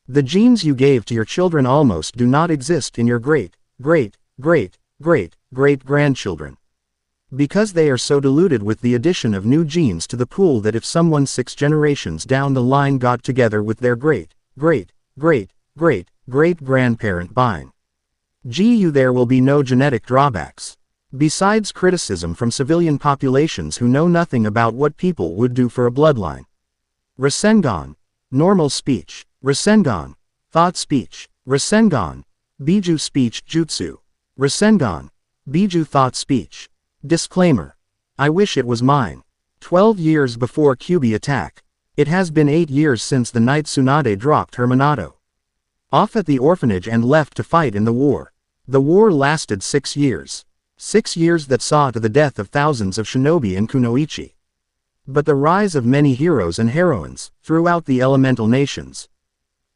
Speaker 1: The genes you gave to your children almost do not exist in your great grandchildren. Because they are so diluted with the addition of new genes to the pool that if someone 6 generations down the line got together with their great grandparent bine GU, there will be no genetic drawbacks. Besides criticism from civilian populations who know nothing about what people would do for a bloodline. Rasengan, normal speech. Rasengan, thought speech. Rasengan, Biju speech jutsu. Rasengan, Biju thought speech. Disclaimer. I wish it was mine. 12 years before Kyuubi attack. It has been 8 years since the night Tsunade dropped her Minato off at the orphanage and left to fight in the war. The war lasted 6 years. 6 years that saw to the death of thousands of shinobi and kunoichi. But the rise of many heroes and heroines throughout the elemental nations.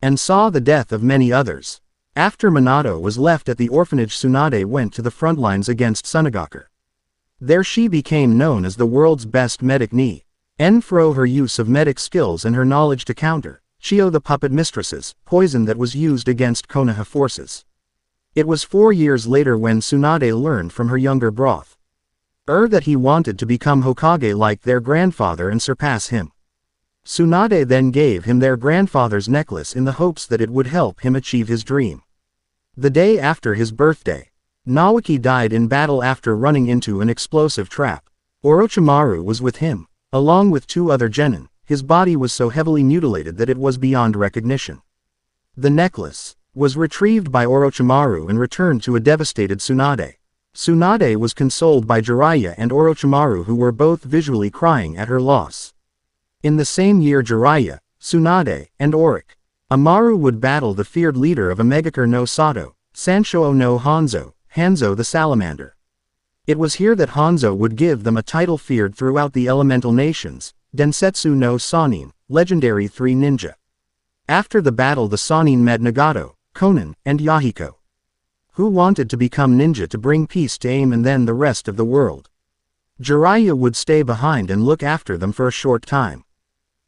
Speaker 1: And saw the death of many others. After Minato was left at the orphanage, Tsunade went to the front lines against Tsunagaku. There she became known as the world's best medic ni. For her use of medic skills and her knowledge to counter Chio the puppet mistress's poison that was used against Konoha forces. It was 4 years later when Tsunade learned from her younger brother that he wanted to become Hokage like their grandfather and surpass him. Tsunade then gave him their grandfather's necklace in the hopes that it would help him achieve his dream. The day after his birthday, Nawaki died in battle after running into an explosive trap. Orochimaru was with him, along with 2 other genin. His body was so heavily mutilated that it was beyond recognition. The necklace was retrieved by Orochimaru and returned to a devastated Tsunade. Tsunade was consoled by Jiraiya and Orochimaru, who were both visually crying at her loss. In the same year, Jiraiya, Tsunade, and Orochimaru would battle the feared leader of Omegakure no Sato, Sanshou no Hanzo the Salamander. It was here that Hanzo would give them a title feared throughout the elemental nations, Densetsu no Sannin, legendary 3 ninja. After the battle, the Sannin met Nagato, Konan, and Yahiko, who wanted to become ninja to bring peace to AIM and then the rest of the world. Jiraiya would stay behind and look after them for a short time.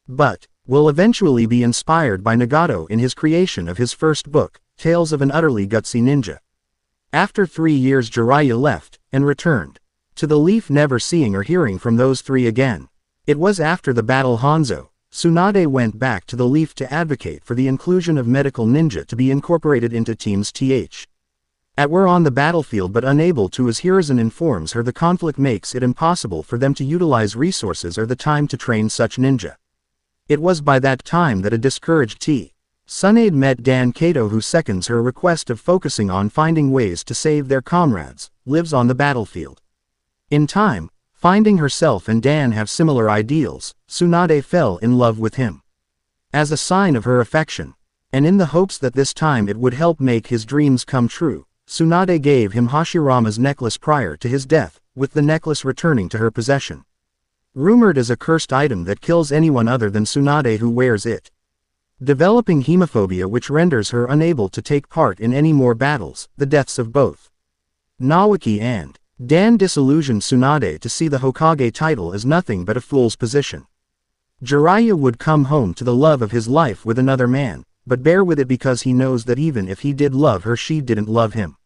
Speaker 1: but will eventually be inspired by Nagato in his creation of his first book, Tales of an Utterly Gutsy Ninja. After 3 years Jiraiya left, and returned to the Leaf, never seeing or hearing from those three again. It was after the battle Hanzo, Tsunade went back to the Leaf to advocate for the inclusion of medical ninja to be incorporated into teams th. At were on the battlefield but unable to, as Hiruzen informs her the conflict makes it impossible for them to utilize resources or the time to train such ninja. It was by that time that a discouraged Tsunade met Dan Kato, who seconds her request of focusing on finding ways to save their comrades, lives on the battlefield. In time, finding herself and Dan have similar ideals, Tsunade fell in love with him. As a sign of her affection, and in the hopes that this time it would help make his dreams come true, Tsunade gave him Hashirama's necklace prior to his death, with the necklace returning to her possession. Rumored as a cursed item that kills anyone other than Tsunade who wears it. Developing hemophobia, which renders her unable to take part in any more battles, the deaths of both Nawaki and Dan disillusioned Tsunade to see the Hokage title as nothing but a fool's position. Jiraiya would come home to the love of his life with another man, but bear with it because he knows that even if he did love her, she didn't love him.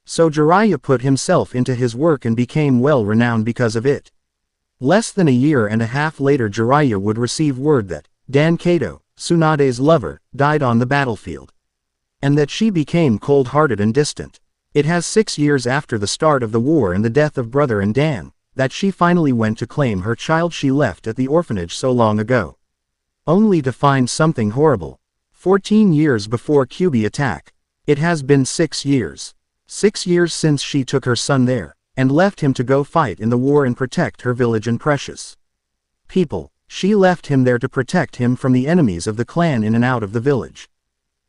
Speaker 1: So Jiraiya put himself into his work and became well renowned because of it. Less than a year and a half later Jiraiya would receive word that Dan Kato, Tsunade's lover, died on the battlefield. And that she became cold-hearted and distant. It has 6 years after the start of the war and the death of brother and Dan, that she finally went to claim her child she left at the orphanage so long ago. Only to find something horrible. 14 years before Kyuubi attack. It has been 6 years. 6 years since she took her son there, and left him to go fight in the war and protect her village and precious people. She left him there to protect him from the enemies of the clan in and out of the village.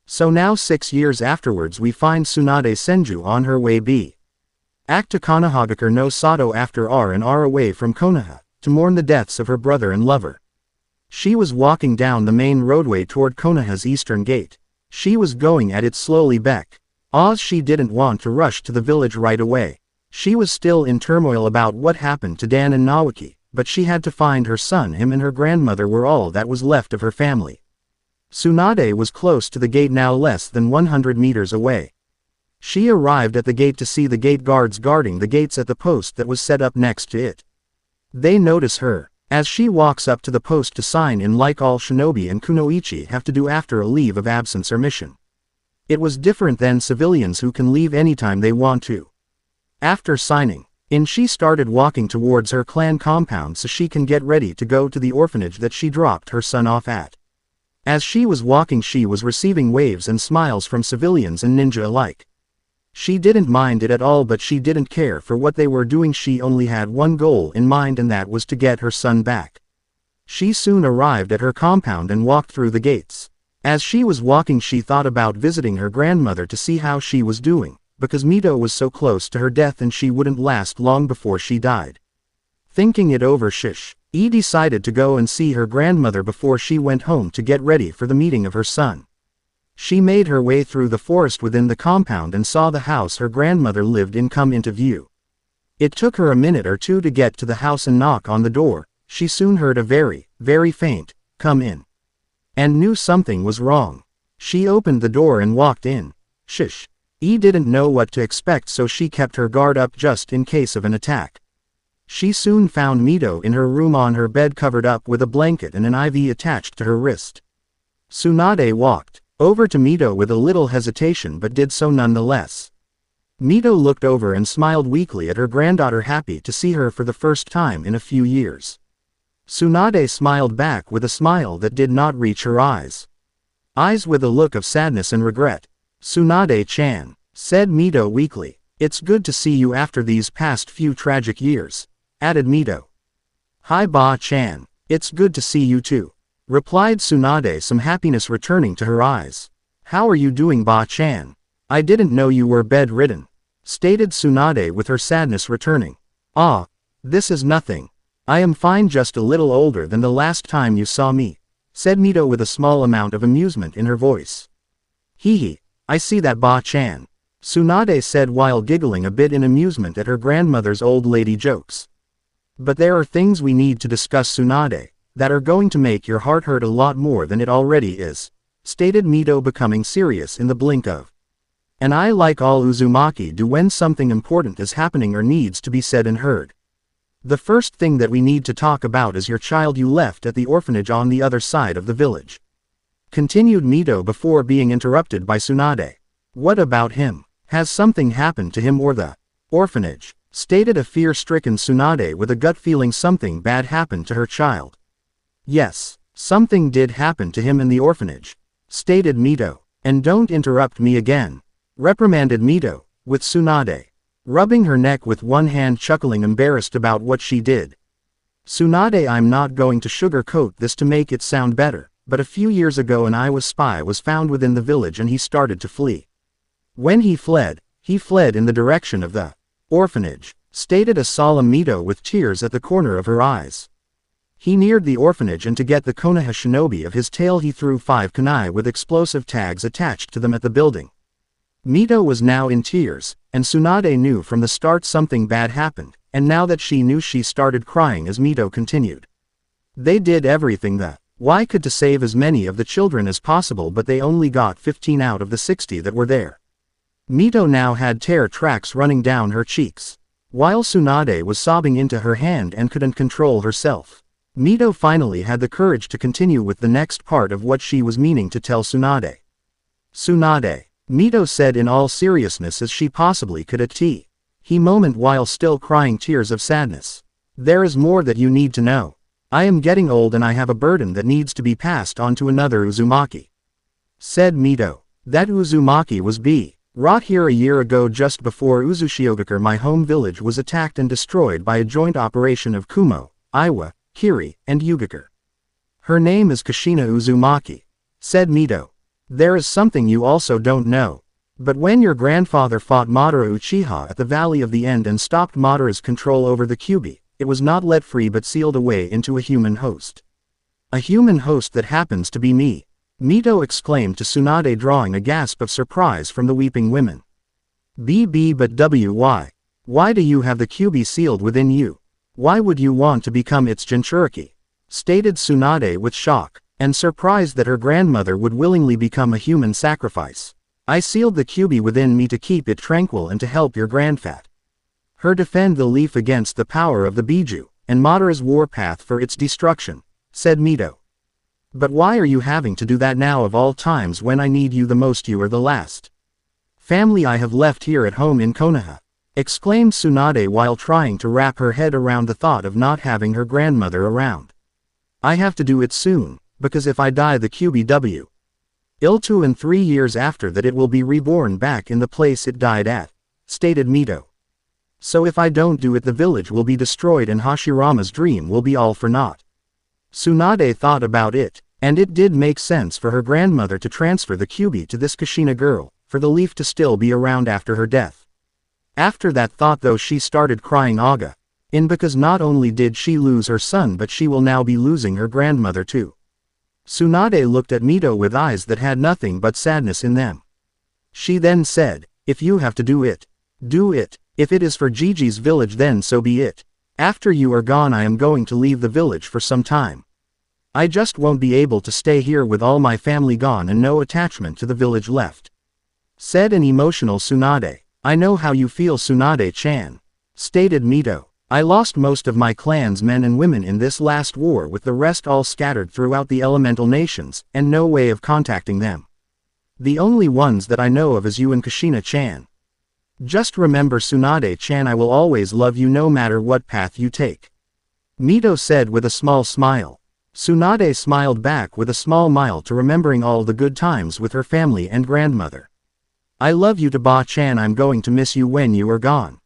Speaker 1: So now 6 years afterwards we find Tsunade Senju on her way back to Konohagakure no Sato after R&R away from Konoha, to mourn the deaths of her brother and lover. She was walking down the main roadway toward Konoha's eastern gate. She was going at it slowly because she didn't want to rush to the village right away. She was still in turmoil about what happened to Dan and Nawaki, but she had to find her son. Him and her grandmother were all that was left of her family. Tsunade was close to the gate now, less than 100 meters away. She arrived at the gate to see the gate guards guarding the gates at the post that was set up next to it. They notice her as she walks up to the post to sign in, like all shinobi and kunoichi have to do after a leave of absence or mission. It was different than civilians who can leave anytime they want to. After signing in, she started walking towards her clan compound so she can get ready to go to the orphanage that she dropped her son off at. As she was walking, she was receiving waves and smiles from civilians and ninja alike. She didn't mind it at all, but she didn't care for what they were doing. She only had one goal in mind, and that was to get her son back. She soon arrived at her compound and walked through the gates. As she was walking, she thought about visiting her grandmother to see how she was doing, because Mito was so close to her death and she wouldn't last long before she died. Thinking it over, she decided to go and see her grandmother before she went home to get ready for the meeting of her son. She made her way through the forest within the compound and saw the house her grandmother lived in come into view. It took her a minute or two to get to the house and knock on the door. She soon heard a very, very faint, "Come in," and knew something was wrong. She opened the door and walked in. Didn't know what to expect, so she kept her guard up just in case of an attack. She soon found Mito in her room on her bed, covered up with a blanket and an IV attached to her wrist. Tsunade walked over to Mito with a little hesitation, but did so nonetheless. Mito looked over and smiled weakly at her granddaughter, happy to see her for the first time in a few years. Tsunade smiled back with a smile that did not reach her eyes. With a look of sadness and regret. "Tsunade-chan," said Mito weakly, "it's good to see you after these past few tragic years," added Mito. "Hi Ba-chan, it's good to see you too," replied Tsunade, some happiness returning to her eyes. "How are you doing, Ba-chan? I didn't know you were bedridden," stated Tsunade with her sadness returning. This is nothing. I am fine, just a little older than the last time you saw me," said Mito with a small amount of amusement in her voice. "Hee, I see that, Ba-chan," Tsunade said while giggling a bit in amusement at her grandmother's old lady jokes. "But there are things we need to discuss, Tsunade. that are going to make your heart hurt a lot more than it already is, stated Mito, becoming serious in the blink of an eye, like all Uzumaki do when something important is happening or needs to be said and heard. The first thing that we need to talk about is your child you left at the orphanage on the other side of the village, continued Mito before being interrupted by Tsunade. What about him? Has something happened to him or the orphanage? Stated a fear-stricken Tsunade with a gut feeling something bad happened to her child. Yes, something did happen to him in the orphanage, stated Mito. And don't interrupt me again, reprimanded Mito, with Tsunade rubbing her neck with one hand, chuckling embarrassed about what she did. Tsunade, I'm not going to sugarcoat this to make it sound better, but a few years ago an Iwa spy was found within the village and he started to flee. When he fled in the direction of the orphanage, stated a solemn Mito with tears at the corner of her eyes. He neared the orphanage and to get the Konoha shinobi of his tail he threw 5 kunai with explosive tags attached to them at the building. Mito was now in tears, and Tsunade knew from the start something bad happened, and now that she knew she started crying as Mito continued. They did everything the Y could to save as many of the children as possible, but they only got 15 out of the 60 that were there. Mito now had tear tracks running down her cheeks, while Tsunade was sobbing into her hand and couldn't control herself. Mito finally had the courage to continue with the next part of what she was meaning to tell Tsunade. Tsunade, Mito said in all seriousness as she possibly could at he moment while still crying tears of sadness. There is more that you need to know. I am getting old and I have a burden that needs to be passed on to another Uzumaki, said Mito. That Uzumaki was brought here a year ago just before Uzushiogakure, my home village, was attacked and destroyed by a joint operation of Kumo, Iwa, Kiri, and Yugakure. Her name is Kushina Uzumaki, said Mito. There is something you also don't know. But when your grandfather fought Madara Uchiha at the Valley of the End and stopped Madara's control over the Kyuubi, it was not let free but sealed away into a human host. A human host that happens to be me, Mito exclaimed to Tsunade, drawing a gasp of surprise from the weeping women. But why do you have the Kyuubi sealed within you? Why would you want to become its Jinchuriki? Stated Tsunade with shock, and surprised that her grandmother would willingly become a human sacrifice. I sealed the Kyuubi within me to keep it tranquil and to help your grandfat her defend the leaf against the power of the Biju, and Madara's warpath for its destruction, said Mito. But why are you having to do that now of all times when I need you the most? You are the last family I have left here at home in Konoha, exclaimed Tsunade while trying to wrap her head around the thought of not having her grandmother around. I have to do it soon, because if I die the Kyuubi will 2 and 3 years after that it will be reborn back in the place it died at, stated Mito. So if I don't do it the village will be destroyed and Hashirama's dream will be all for naught. Tsunade thought about it, and it did make sense for her grandmother to transfer the Kyuubi to this Kushina girl, for the leaf to still be around after her death. After that thought though she started crying because not only did she lose her son but she will now be losing her grandmother too. Tsunade looked at Mito with eyes that had nothing but sadness in them. She then said, if you have to do it, do it. If it is for Gigi's village then so be it. After you are gone I am going to leave the village for some time. I just won't be able to stay here with all my family gone and no attachment to the village left, said an emotional Tsunade. I know how you feel Tsunade-chan, stated Mito. I lost most of my clan's men and women in this last war with the rest all scattered throughout the elemental nations, and no way of contacting them. The only ones that I know of is you and Kushina-chan. Just remember Tsunade-chan, I will always love you no matter what path you take, Mito said with a small smile. Tsunade smiled back with a small smile to remembering all the good times with her family and grandmother. I love you to Ba-chan, I'm going to miss you when you are gone.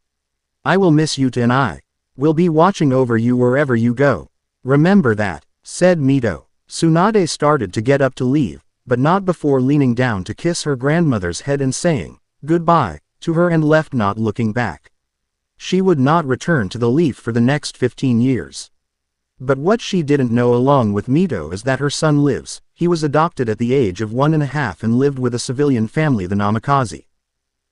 Speaker 1: I will miss you too and I will be watching over you wherever you go. Remember that, said Mito. Tsunade started to get up to leave, but not before leaning down to kiss her grandmother's head and saying goodbye to her and left not looking back. She would not return to the leaf for the next 15 years. But what she didn't know along with Mito is that her son lives. He was adopted at the age of 1.5 and lived with a civilian family, the Namikaze.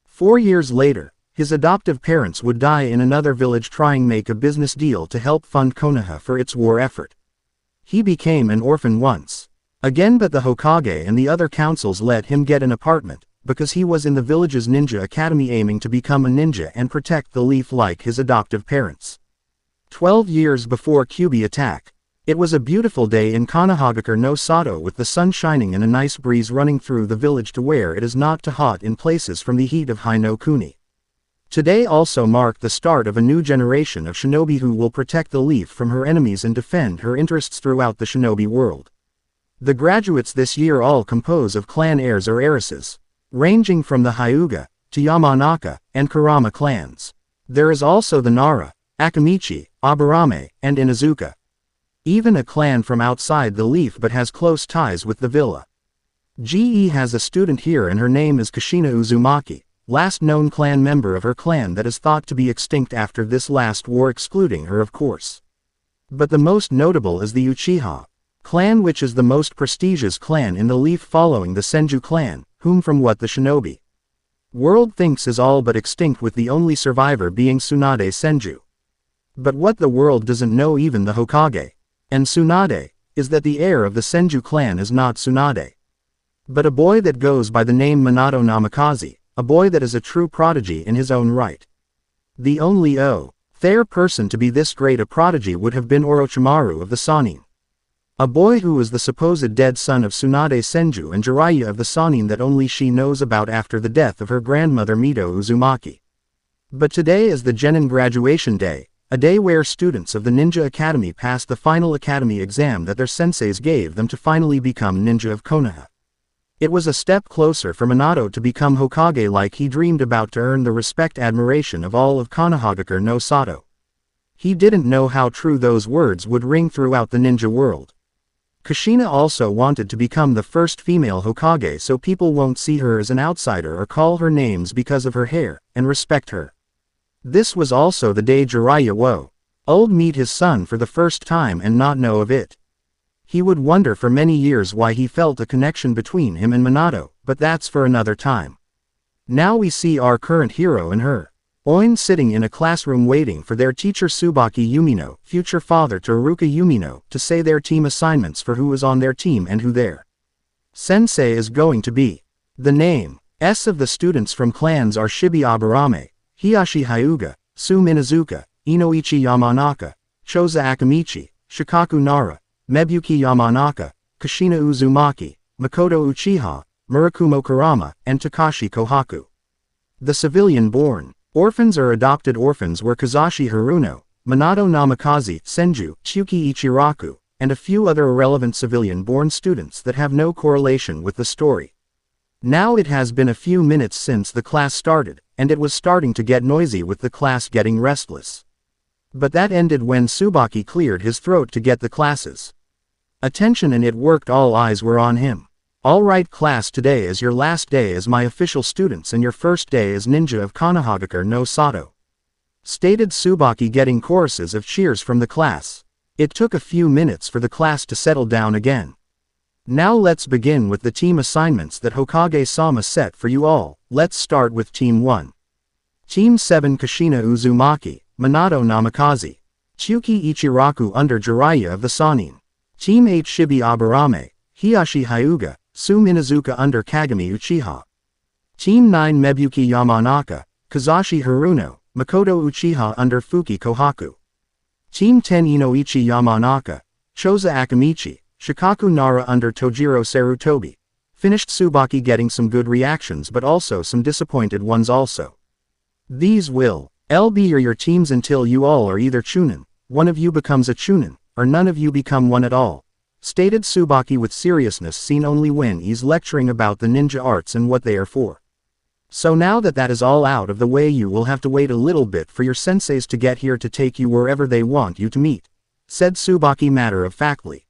Speaker 1: 4 years later, his adoptive parents would die in another village trying make a business deal to help fund Konoha for its war effort. He became an orphan once. Again, but the Hokage and the other councils let him get an apartment, because he was in the village's ninja academy aiming to become a ninja and protect the leaf like his adoptive parents. 12 years before Kyuubi attack. It was a beautiful day in Konoha no Sato with the sun shining and a nice breeze running through the village to where it is not too hot in places from the heat of High no Kuni. Today also marked the start of a new generation of shinobi who will protect the leaf from her enemies and defend her interests throughout the shinobi world. The graduates this year all compose of clan heirs or heiresses, ranging from the Hyuga to Yamanaka and Kurama clans. There is also the Nara, Akamichi, Aburame, and Inuzuka. Even a clan from outside the leaf but has close ties with the villa. GE has a student here and her name is Kushina Uzumaki, last known clan member of her clan that is thought to be extinct after this last war, excluding her of course. But the most notable is the Uchiha clan, which is the most prestigious clan in the leaf following the Senju clan, whom from what the shinobi world thinks is all but extinct, with the only survivor being Tsunade Senju. But what the world doesn't know, even the Hokage and Tsunade, is that the heir of the Senju clan is not Tsunade, but a boy that goes by the name Minato Namikaze, a boy that is a true prodigy in his own right. The only fair person to be this great a prodigy would have been Orochimaru of the Sannin, a boy who was the supposed dead son of Tsunade Senju and Jiraiya of the Sannin that only she knows about after the death of her grandmother Mito Uzumaki. But today is the Genin graduation day, a day where students of the Ninja Academy passed the final academy exam that their senseis gave them to finally become ninja of Konoha. It was a step closer for Minato to become Hokage like he dreamed about, to earn the respect admiration of all of Konoha no Sato. He didn't know how true those words would ring throughout the ninja world. Kushina also wanted to become the first female Hokage so people won't see her as an outsider or call her names because of her hair, and respect her. This was also the day Jiraiya would meet his son for the first time and not know of it. He would wonder for many years why he felt a connection between him and Minato, but that's for another time. Now we see our current hero and her Oin sitting in a classroom waiting for their teacher Tsubaki Yumino, future father to Iruka Yumino, to say their team assignments for who is on their team and who their sensei is going to be. The names of the students from clans are Shibi Aburame, Hiyashi Hyuga, Su Minazuka, Inoichi Yamanaka, Choza Akamichi, Shikaku Nara, Mebuki Yamanaka, Kushina Uzumaki, Makoto Uchiha, Murakumo Kurama, and Takashi Kohaku. The civilian-born orphans or adopted orphans were Kazashi Haruno, Minato Namikaze, Senju, Tsuki Ichiraku, and a few other irrelevant civilian-born students that have no correlation with the story. Now it has been a few minutes since the class started, and it was starting to get noisy with the class getting restless. But that ended when Tsubaki cleared his throat to get the class's attention, and it worked. All eyes were on him. Alright class, today is your last day as my official students and your first day as ninja of Konoha no Sato, stated Tsubaki, getting choruses of cheers from the class. It took a few minutes for the class to settle down again. Now let's begin with the team assignments that Hokage-sama set for you all. Let's start with Team 1. Team 7 Kushina Uzumaki, Minato Namikaze, Tsuki Ichiraku under Jiraiya of the Sannin. Team 8 Shibi Aburame, Hiyashi Hyuga, Su Minazuka under Kagami Uchiha. Team 9 Mebuki Yamanaka, Kazashi Haruno, Makoto Uchiha under Fuki Kohaku. Team 10 Inoichi Yamanaka, Choza Akamichi, Shikaku Nara under Tojiro Sarutobi. Finished Tsubaki, getting some good reactions but also some disappointed ones also. These will be your teams until you all are either Chunin, one of you becomes a Chunin, or none of you become one at all, stated Tsubaki with seriousness seen only when he's lecturing about the ninja arts and what they are for. So now that that is all out of the way, you will have to wait a little bit for your senseis to get here to take you wherever they want you to meet, said Tsubaki matter-of-factly.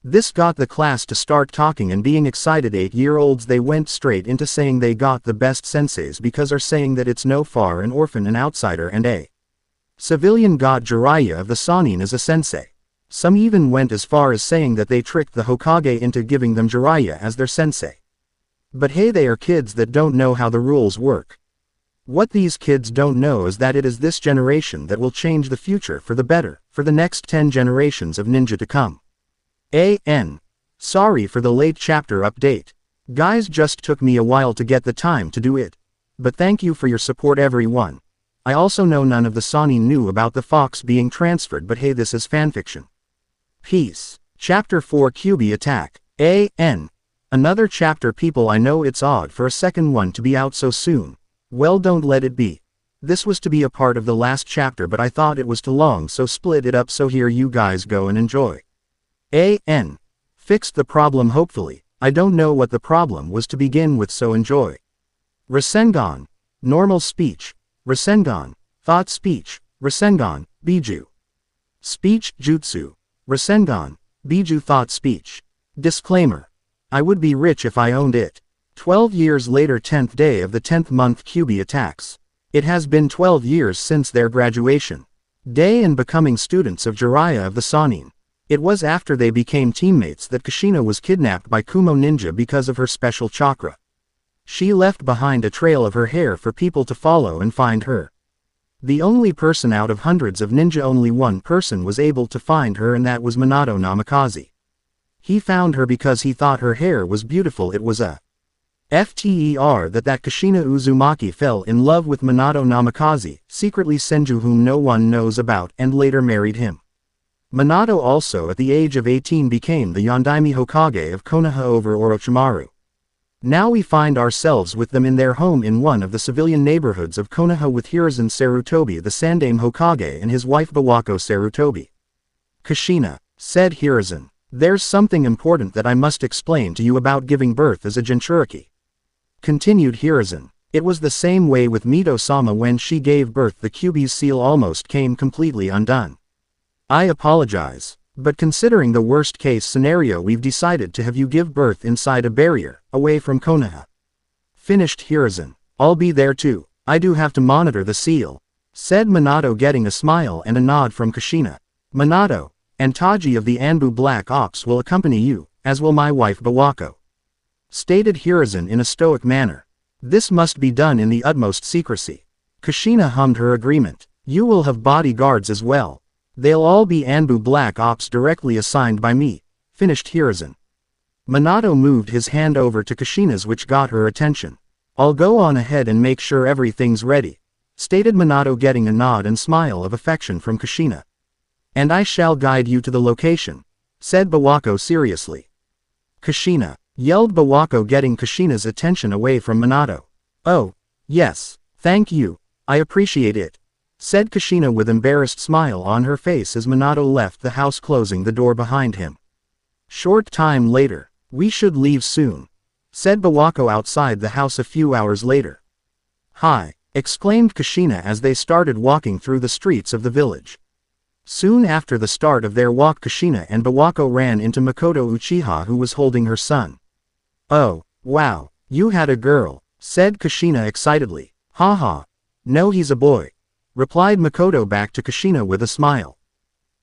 Speaker 1: This got the class to start talking and being excited. 8-year-olds, they went straight into saying they got the best senseis because are saying that it's no far an orphan, an outsider, and a civilian got Jiraiya of the Sannin as a sensei. Some even went as far as saying that they tricked the Hokage into giving them Jiraiya as their sensei. But hey, they are kids that don't know how the rules work. What these kids don't know is that it is this generation that will change the future for the better, for the next 10 generations of ninja to come. Sorry for the late chapter update. Guys, just took me a while to get the time to do it. But thank you for your support everyone. I also know none of the Sani knew about the fox being transferred, but hey, this is fanfiction. Peace. Chapter 4 QB Attack. Another chapter. People, I know it's odd for a second one to be out so soon. Well, don't let it be. This was to be a part of the last chapter, but I thought it was too long, so split it up, so here you guys go and enjoy. Fixed the problem hopefully. I don't know what the problem was to begin with, so enjoy. Rasengan. Normal speech. Rasengan. Thought speech. Rasengan. Biju. Speech Jutsu. Rasengan. Biju thought speech. Disclaimer. I would be rich if I owned it. 12 years later, 10th day of the 10th month, QB attacks. It has been 12 years since their graduation day and becoming students of Jiraiya of the Sannin. It was after they became teammates that Kushina was kidnapped by Kumo Ninja because of her special chakra. She left behind a trail of her hair for people to follow and find her. The only person out of hundreds of ninja, only one person was able to find her, and that was Minato Namikaze. He found her because he thought her hair was beautiful. It was a FTER that Kushina Uzumaki fell in love with Minato Namikaze, secretly Senju, whom no one knows about, and later married him. Minato also at the age of 18 became the Yondaime Hokage of Konoha over Orochimaru. Now we find ourselves with them in their home in one of the civilian neighborhoods of Konoha with Hiruzen Sarutobi, the Sandaime Hokage, and his wife Bawako Sarutobi. Kushina, said Hiruzen, there's something important that I must explain to you about giving birth as a Jinchuriki. Continued Hiruzen, it was the same way with Mito-sama when she gave birth. The QB's seal almost came completely undone. I apologize. But considering the worst case scenario, we've decided to have you give birth inside a barrier, away from Konoha. Finished Hiruzen. I'll be there too. I do have to monitor the seal, said Minato, getting a smile and a nod from Kushina. Minato, and Taji of the Anbu Black Ops will accompany you, as will my wife Bawako, stated Hiruzen in a stoic manner. This must be done in the utmost secrecy. Kushina hummed her agreement. You will have bodyguards as well. They'll all be Anbu Black Ops directly assigned by me, finished Hiruzen. Minato moved his hand over to Kushina's, which got her attention. I'll go on ahead and make sure everything's ready, stated Minato, getting a nod and smile of affection from Kushina. And I shall guide you to the location, said Bawako seriously. Kushina, yelled Bawako, getting Kushina's attention away from Minato. Oh, yes, thank you, I appreciate it, said Kushina with embarrassed smile on her face as Minato left the house, closing the door behind him. Short time later. We should leave soon, said Bawako outside the house a few hours later. Hi, exclaimed Kushina as they started walking through the streets of the village. Soon after the start of their walk, Kushina and Bawako ran into Makoto Uchiha, who was holding her son. Oh, wow, you had a girl, said Kushina excitedly. Haha. No, he's a boy, replied Makoto back to Kushina with a smile.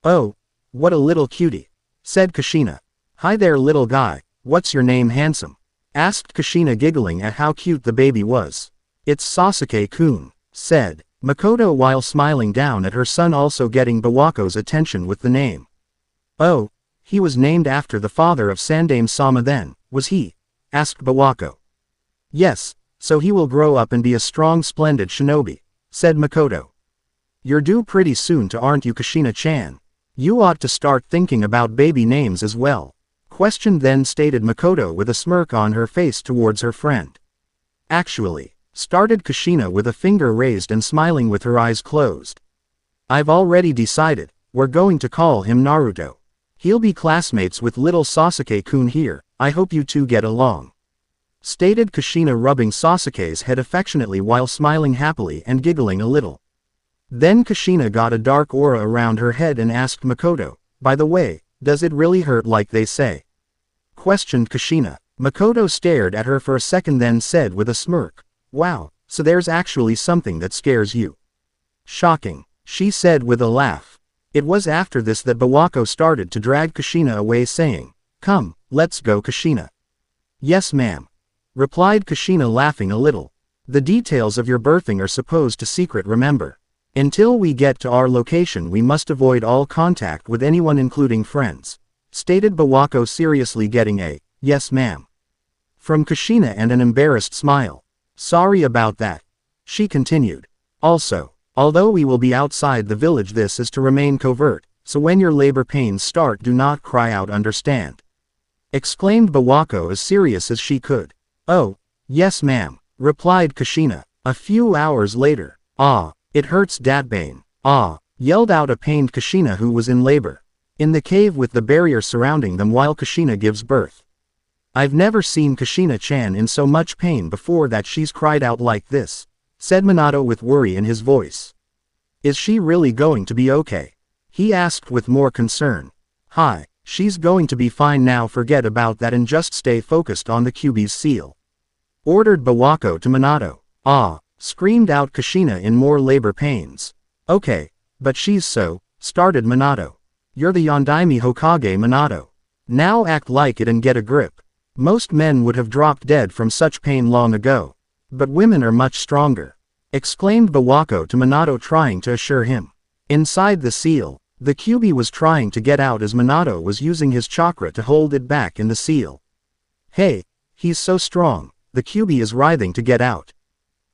Speaker 1: Oh, what a little cutie, said Kushina. Hi there, little guy, what's your name, handsome? Asked Kushina, giggling at how cute the baby was. It's Sasuke-kun, said Makoto while smiling down at her son, also getting Bawako's attention with the name. Oh, he was named after the father of Sandaime-sama then, was he? Asked Bawako. Yes, so he will grow up and be a strong, splendid shinobi, said Makoto. You're due pretty soon to, aren't you, Kushina-chan? You ought to start thinking about baby names as well, questioned then, stated Makoto with a smirk on her face towards her friend. Actually, started Kushina with a finger raised and smiling with her eyes closed. I've already decided, we're going to call him Naruto. He'll be classmates with little Sasuke-kun here, I hope you two get along, stated Kushina, rubbing Sasuke's head affectionately while smiling happily and giggling a little. Then Kushina got a dark aura around her head and asked Makoto, by the way, does it really hurt like they say? Questioned Kushina. Makoto stared at her for a second, then said with a smirk, wow, so there's actually something that scares you. Shocking, she said with a laugh. It was after this that Bawako started to drag Kushina away, saying, come, let's go, Kushina. Yes ma'am, replied Kushina, laughing a little. The details of your birthing are supposed to secret, remember. Until we get to our location we must avoid all contact with anyone, including friends, stated Bawako, seriously getting a, "Yes ma'am," from Kushina and an embarrassed smile. "Sorry about that," she continued. "Also, although we will be outside the village, this is to remain covert, so when your labor pains start, do not cry out, understand?" exclaimed Bawako, as serious as she could. "Oh, yes ma'am," replied Kushina. A few hours later. "Ah, it hurts Datbane. Ah," yelled out a pained Kushina who was in labor. In the cave with the barrier surrounding them while Kushina gives birth. "I've never seen Kushina-chan in so much pain before that she's cried out like this," said Minato with worry in his voice. "Is she really going to be okay?" he asked with more concern. "Hi, she's going to be fine now, forget about that and just stay focused on the Kyuubi's seal," ordered Bawako to Minato. "Ah," screamed out Kushina in more labor pains. "Okay, but she's so," started Minato. "You're the Yondaime Hokage, Minato. Now act like it and get a grip. Most men would have dropped dead from such pain long ago. But women are much stronger," exclaimed Bawako to Minato, trying to assure him. Inside the seal, the Kyuubi was trying to get out as Minato was using his chakra to hold it back in the seal. "Hey, he's so strong, the Kyuubi is writhing to get out,"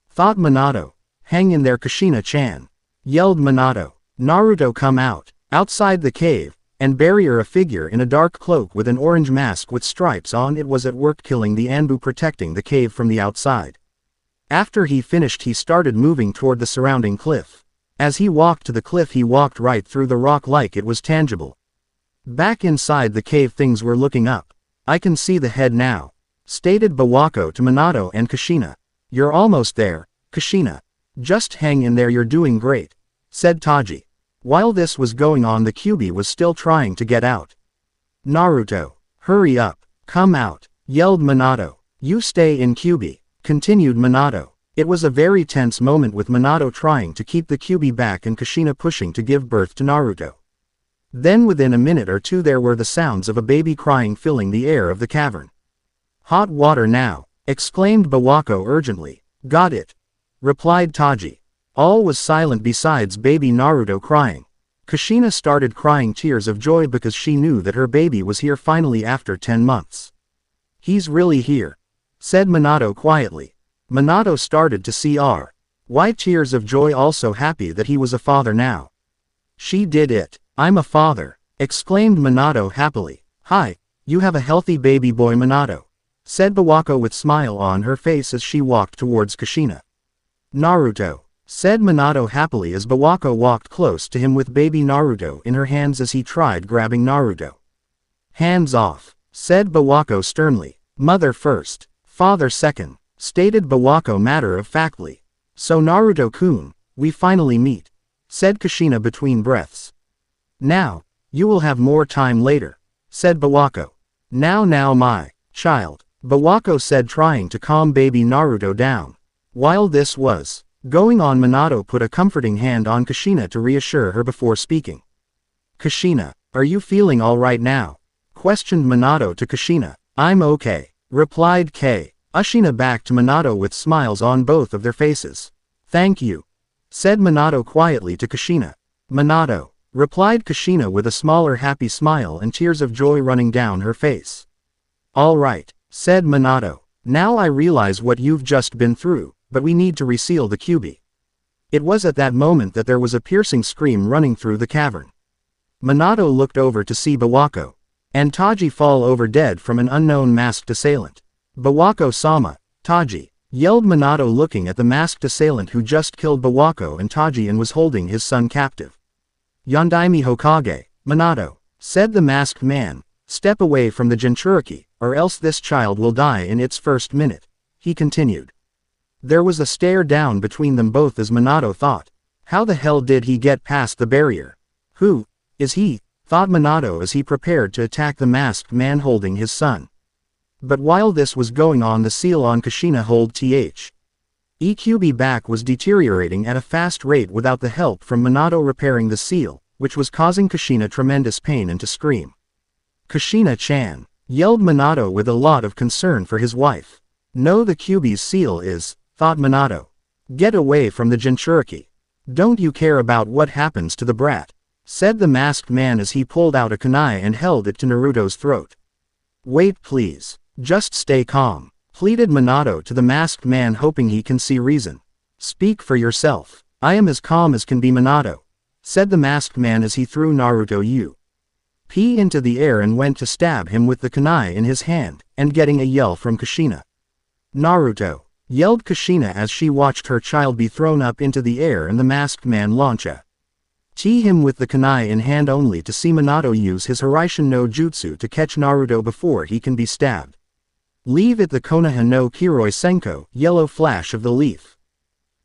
Speaker 1: thought Minato. "Hang in there, Kushina-chan," yelled Minato. "Naruto, come out." Outside the cave, and barrier, a figure in a dark cloak with an orange mask with stripes on it was at work killing the Anbu, protecting the cave from the outside. After he finished, he started moving toward the surrounding cliff. As he walked to the cliff, he walked right through the rock like it was tangible. Back inside the cave, things were looking up. "I can see the head now," stated Bawako to Minato and Kushina. "You're almost there, Kushina. Just hang in there, you're doing great," said Taji. While this was going on, the Kyuubi was still trying to get out. "Naruto, hurry up, come out," yelled Minato. "You stay in, Kyuubi," continued Minato. It was a very tense moment with Minato trying to keep the Kyuubi back and Kushina pushing to give birth to Naruto. Then within a minute or two there were the sounds of a baby crying filling the air of the cavern. "Hot water now," exclaimed Bawako urgently. "Got it," replied Taji. All was silent besides baby Naruto crying. Kushina started crying tears of joy because she knew that her baby was here finally after 10 months. "He's really here," said Minato quietly. Minato started to see why tears of joy, also happy that he was a father now. "She did it. I'm a father," exclaimed Minato happily. "Hi, you have a healthy baby boy, Minato," said Bawako with smile on her face as she walked towards Kushina. "Naruto," said Minato happily as Bawako walked close to him with baby Naruto in her hands as he tried grabbing Naruto. "Hands off," said Bawako sternly. "Mother first, father second," stated Bawako matter-of-factly. "So Naruto-kun, we finally meet," said Kushina between breaths. "Now, you will have more time later," said Bawako. Now my child," Bawako said, trying to calm baby Naruto down. While this was going on, Minato put a comforting hand on Kushina to reassure her before speaking. "Kushina, are you feeling all right now?" questioned Minato to Kushina. "I'm okay," replied Kushina back to Minato with smiles on both of their faces. "Thank you," said Minato quietly to Kushina. "Minato," replied Kushina with a smaller happy smile and tears of joy running down her face. "All right," said Minato. "Now I realize what you've just been through, but we need to reseal the Kyuubi." It was at that moment that there was a piercing scream running through the cavern. Minato looked over to see Bawako and Taji fall over dead from an unknown masked assailant. "Bawako-sama, Taji," yelled Minato, looking at the masked assailant who just killed Bawako and Taji and was holding his son captive. "Yondaime Hokage, Minato," said the masked man, "step away from the Jinchuriki, or else this child will die in its first minute," he continued. There was a stare down between them both as Minato thought, how the hell did he get past the barrier? Who is he? Thought Minato as he prepared to attack the masked man holding his son. But while this was going on, the seal on Kushina hold EQB back was deteriorating at a fast rate without the help from Minato repairing the seal, which was causing Kushina tremendous pain and to scream. "Kushina-chan," yelled Minato with a lot of concern for his wife. "No, the Kyuubi's seal is," thought Minato. "Get away from the Jinchuriki. Don't you care about what happens to the brat?" said the masked man as he pulled out a kunai and held it to Naruto's throat. Wait please. Just stay calm, pleaded Minato to the masked man, hoping he can see reason. Speak for yourself. I am as calm as can be, Minato, said the masked man as he threw Naruto into the air and went to stab him with the kunai in his hand, and getting a yell from Kushina. Naruto, yelled Kushina as she watched her child be thrown up into the air and the masked man launch him with the kunai in hand, only to see Minato use his Hiraishin no jutsu to catch Naruto before he can be stabbed. Leave it, the Konoha no Kiroi Senko, yellow flash of the leaf.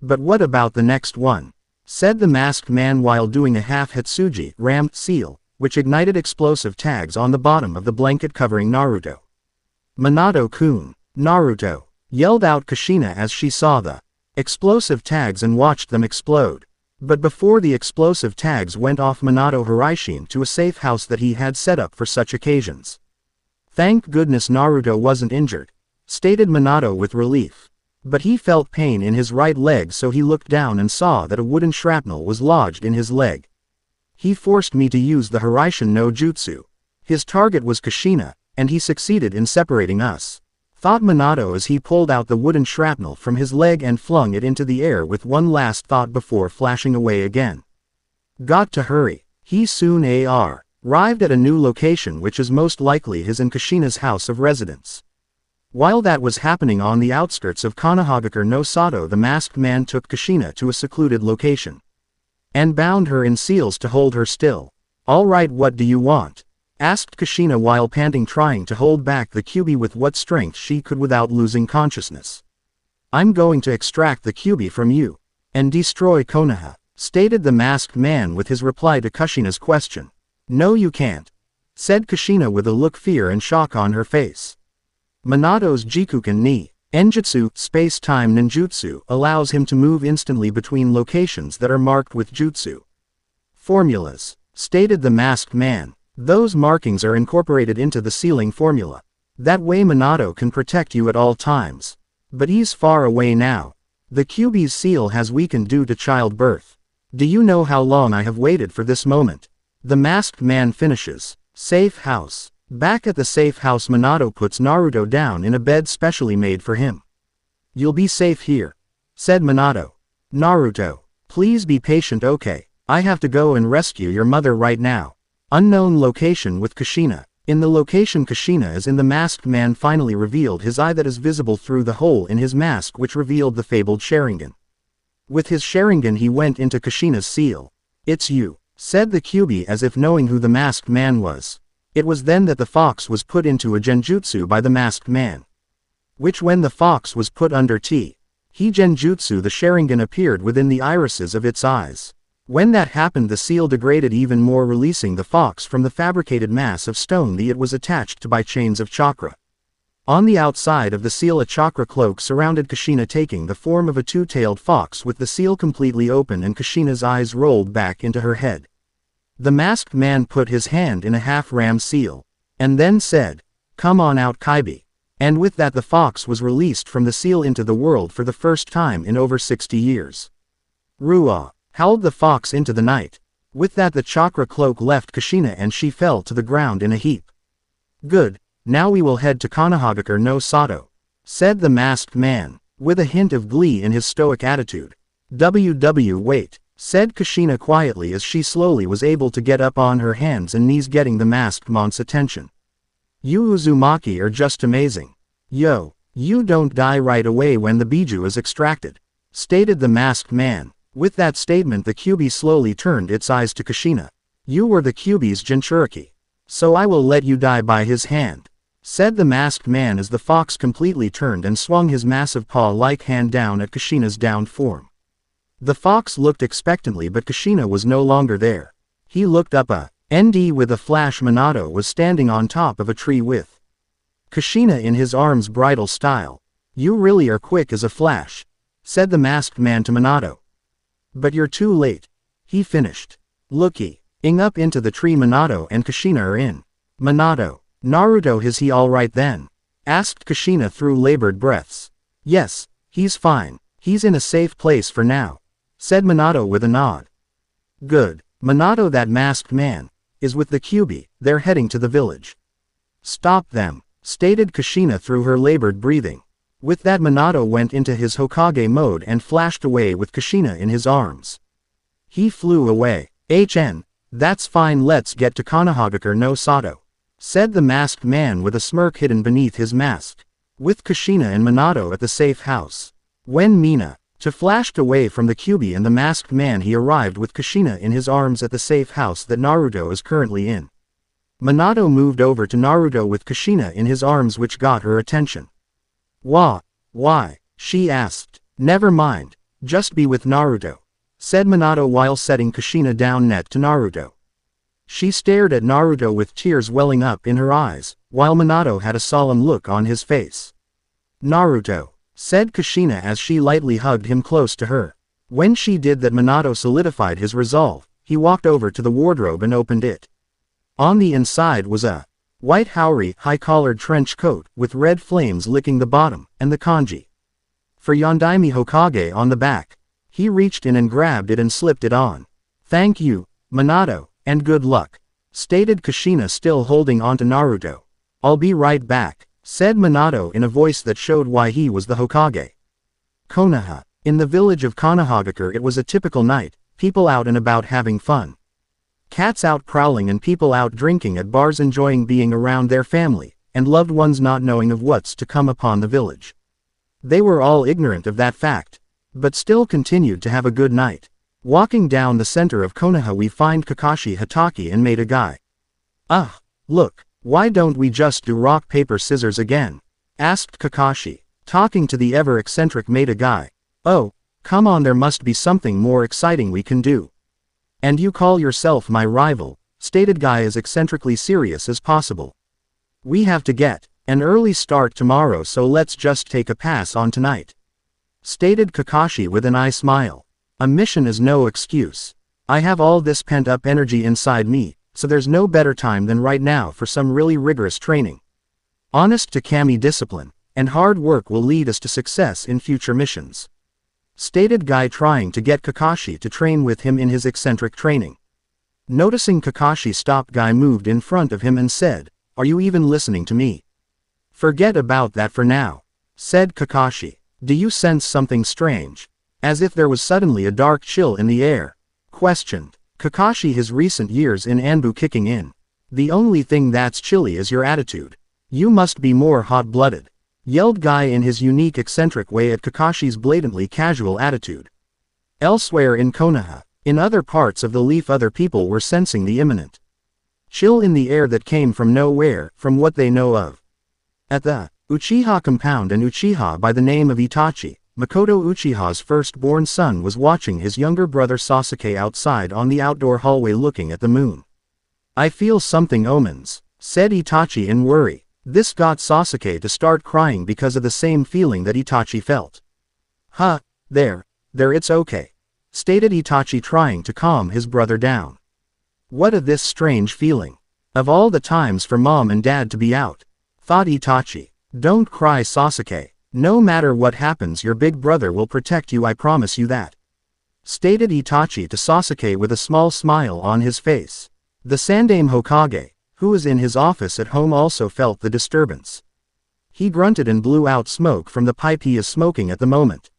Speaker 1: But what about the next one? Said the masked man while doing a half Hitsuji rammed seal, which ignited explosive tags on the bottom of the blanket covering Naruto. Minato-kun, Naruto, yelled out Kushina as she saw the explosive tags and watched them explode. But before the explosive tags went off, Minato Hiraishin to a safe house that he had set up for such occasions. Thank goodness Naruto wasn't injured, stated Minato with relief. But he felt pain in his right leg, so he looked down and saw that a wooden shrapnel was lodged in his leg. He forced me to use the Hiraishin no jutsu. His target was Kushina, and he succeeded in separating us, thought Minato as he pulled out the wooden shrapnel from his leg and flung it into the air with one last thought before flashing away again. Got to hurry. He soon arrived at a new location, which is most likely his and Kushina's house of residence. While that was happening on the outskirts of Konohagakure no Sato, the masked man took Kushina to a secluded location and bound her in seals to hold her still. All right, what do you want? Asked Kushina while panting, trying to hold back the Kyuubi with what strength she could without losing consciousness. I'm going to extract the Kyuubi from you and destroy Konoha, stated the masked man with his reply to Kushina's question. No you can't, said Kushina with a look fear and shock on her face. Minato's Jikuken ni Enjutsu, space-time ninjutsu, allows him to move instantly between locations that are marked with jutsu formulas, stated the masked man. Those markings are incorporated into the sealing formula. That way Minato can protect you at all times. But he's far away now. The Kyuubi's seal has weakened due to childbirth. Do you know how long I have waited for this moment? The masked man finishes. Safe house. Back at the safe house, Minato puts Naruto down in a bed specially made for him. You'll be safe here, said Minato. Naruto, please be patient, okay? I have to go and rescue your mother right now. Unknown location with Kushina. In the location Kushina is in, the masked man finally revealed his eye that is visible through the hole in his mask, which revealed the fabled Sharingan. With his Sharingan he went into Kushina's seal. It's you, said the Kyuubi as if knowing who the masked man was. It was then that the fox was put into a genjutsu by the masked man. Which when the fox was put under he genjutsu, the Sharingan appeared within the irises of its eyes. When that happened, the seal degraded even more, releasing the fox from the fabricated mass of stone that it was attached to by chains of chakra. On the outside of the seal a chakra cloak surrounded Kushina, taking the form of a two-tailed fox with the seal completely open and Kushina's eyes rolled back into her head. The masked man put his hand in a half-ram seal, and then said, "Come on out, Kaibi." And with that the fox was released from the seal into the world for the first time in over 60 years. Ruah, howled the fox into the night. With that the chakra cloak left Kushina and she fell to the ground in a heap. Good, now we will head to Konohagakure no Sato, said the masked man, with a hint of glee in his stoic attitude. Wait, said Kushina quietly as she slowly was able to get up on her hands and knees, getting the masked man's attention. You Uzumaki are just amazing. Yo, you don't die right away when the Biju is extracted, stated the masked man. With that statement the Kyuubi slowly turned its eyes to Kushina. You were the Kyuubi's Jinchuriki, so I will let you die by his hand, said the masked man as the fox completely turned and swung his massive paw-like hand down at Kushina's downed form. The fox looked expectantly, but Kushina was no longer there. He looked up with a flash. Minato was standing on top of a tree with Kushina in his arms, bridal style. You really are quick as a flash, said the masked man to Minato. But you're too late, he finished. Looking up into the tree, Minato and Kushina are in. Minato, Naruto, is he all right then? Asked Kushina through labored breaths. Yes, he's fine. He's in a safe place for now, said Minato with a nod. Good, Minato, that masked man, is with the Kyuubi, they're heading to the village. Stop them, stated Kushina through her labored breathing. With that, Minato went into his Hokage mode and flashed away with Kushina in his arms. He flew away. That's fine, let's get to Konohagakure no Sato, said the masked man with a smirk hidden beneath his mask. With Kushina and Minato at the safe house. When Minato flashed away from the Kyuubi and the masked man, he arrived with Kushina in his arms at the safe house that Naruto is currently in. Minato moved over to Naruto with Kushina in his arms, which got her attention. Why? She asked. Never mind, just be with Naruto, said Minato while setting Kushina down next to Naruto. She stared at Naruto with tears welling up in her eyes, while Minato had a solemn look on his face. Naruto, said Kushina as she lightly hugged him close to her. When she did that, Minato solidified his resolve. He walked over to the wardrobe and opened it. On the inside was a white Haori high-collared trench coat with red flames licking the bottom, and the kanji for Yondaime Hokage on the back. He reached in and grabbed it and slipped it on. Thank you, Minato, and good luck, stated Kushina still holding onto Naruto. I'll be right back, said Minato in a voice that showed why he was the Hokage. Konoha. In the village of Konohagakure, it was a typical night, people out and about having fun. Cats out prowling and people out drinking at bars, enjoying being around their family and loved ones, not knowing of what's to come upon the village. They were all ignorant of that fact, but still continued to have a good night. Walking down the center of Konoha, we find Kakashi, Hatake and Maida Guy. Look, why don't we just do rock paper scissors again? Asked Kakashi, talking to the ever eccentric Maida Guy. Oh, come on, there must be something more exciting we can do. And you call yourself my rival, stated Guy as eccentrically serious as possible. We have to get an early start tomorrow, so let's just take a pass on tonight, stated Kakashi with an eye smile. A mission is no excuse. I have all this pent-up energy inside me, so there's no better time than right now for some really rigorous training. Honest to Kami discipline and hard work will lead us to success in future missions, stated Guy, trying to get Kakashi to train with him in his eccentric training. Noticing Kakashi stop, Guy moved in front of him and said, "Are you even listening to me?" "Forget about that for now," said Kakashi. "Do you sense something strange? As if there was suddenly a dark chill in the air?" questioned Kakashi, his recent years in Anbu kicking in. "The only thing that's chilly is your attitude. You must be more hot-blooded," yelled Guy in his unique eccentric way at Kakashi's blatantly casual attitude. Elsewhere in Konoha, in other parts of the leaf, other people were sensing the imminent chill in the air that came from nowhere, from what they know of. At the Uchiha compound, an Uchiha by the name of Itachi, Makoto Uchiha's firstborn son, was watching his younger brother Sasuke outside on the outdoor hallway looking at the moon. "I feel something, omens," said Itachi in worry. This got Sasuke to start crying because of the same feeling that Itachi felt. There, it's okay," stated Itachi, trying to calm his brother down. "What a this strange feeling. Of all the times for mom and dad to be out," thought Itachi. "Don't cry, Sasuke. No matter what happens, your big brother will protect you, I promise you that," stated Itachi to Sasuke with a small smile on his face. The Sandaime Hokage, who was in his office at home, also felt the disturbance. He grunted and blew out smoke from the pipe he is smoking at the moment.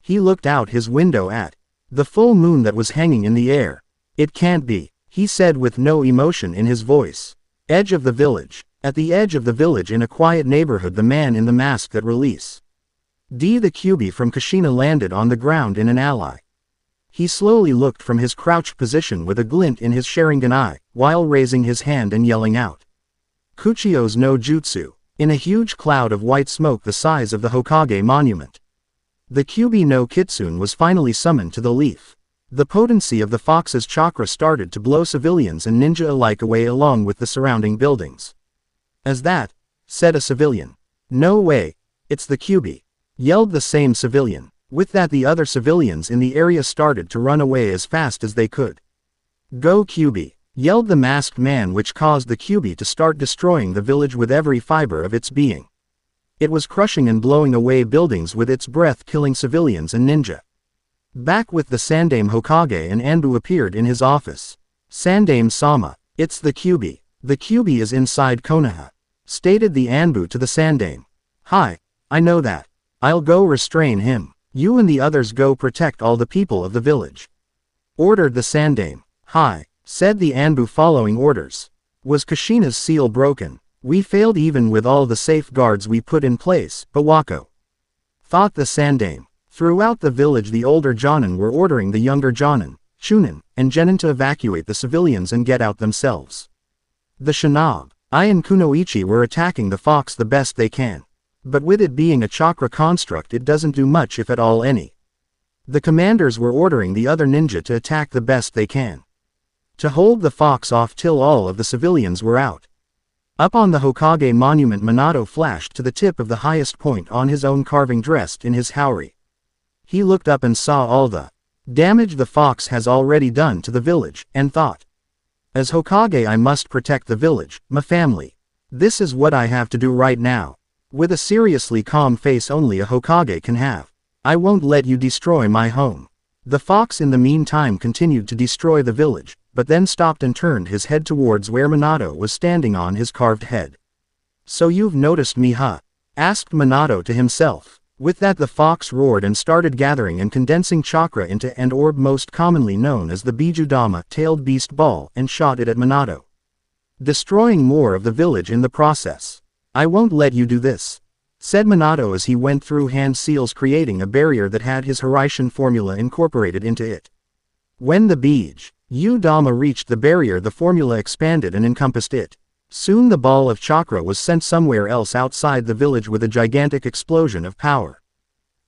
Speaker 1: He looked out his window at the full moon that was hanging in the air. "It can't be," he said with no emotion in his voice. Edge of the village. At the edge of the village, in a quiet neighborhood, the man in the mask that release the Kyuubi from Kushina landed on the ground in an ally. He slowly looked from his crouched position with a glint in his Sharingan eye, while raising his hand and yelling out, "Kuchio's no Jutsu," in a huge cloud of white smoke the size of the Hokage monument. The Kyuubi no Kitsune was finally summoned to the leaf. The potency of the fox's chakra started to blow civilians and ninja alike away, along with the surrounding buildings. "As that?" said a civilian. "No way, it's the Kyuubi," yelled the same civilian. With that, the other civilians in the area started to run away as fast as they could. "Go Kyuubi," yelled the masked man, which caused the Kyuubi to start destroying the village with every fiber of its being. It was crushing and blowing away buildings with its breath, killing civilians and ninja. Back with the Sandaime Hokage, and Anbu appeared in his office. Sandaime-sama, it's the Kyuubi. The Kyuubi is inside Konoha, stated the Anbu to the Sandaime. Hi, I know that. I'll go restrain him. You and the others go protect all the people of the village, ordered the Sandaime. Hi, said the Anbu following orders. Was Kushina's seal broken? We failed even with all the safeguards we put in place, Bawako, thought the Sandaime. Throughout the village the older Jonin were ordering the younger Jonin, Chunin, and Genin to evacuate the civilians and get out themselves. The Shinobi, Ai and Kunoichi were attacking the fox the best they can. But with it being a chakra construct it doesn't do much if at all any. The commanders were ordering the other ninja to attack the best they can, to hold the fox off till all of the civilians were out. Up on the Hokage monument Minato flashed to the tip of the highest point on his own carving dressed in his haori. He looked up and saw all the damage the fox has already done to the village, and thought, as Hokage I must protect the village, my family. This is what I have to do right now. With a seriously calm face only a Hokage can have. I won't let you destroy my home. The fox in the meantime continued to destroy the village, but then stopped and turned his head towards where Minato was standing on his carved head. So you've noticed me, huh? Asked Minato to himself. With that the fox roared and started gathering and condensing chakra into an orb most commonly known as the Bijudama tailed beast ball and shot it at Minato, destroying more of the village in the process. I won't let you do this, said Minato as he went through hand seals creating a barrier that had his Hiraishin formula incorporated into it. When the Bijudama reached the barrier the formula expanded and encompassed it. Soon the ball of chakra was sent somewhere else outside the village with a gigantic explosion of power.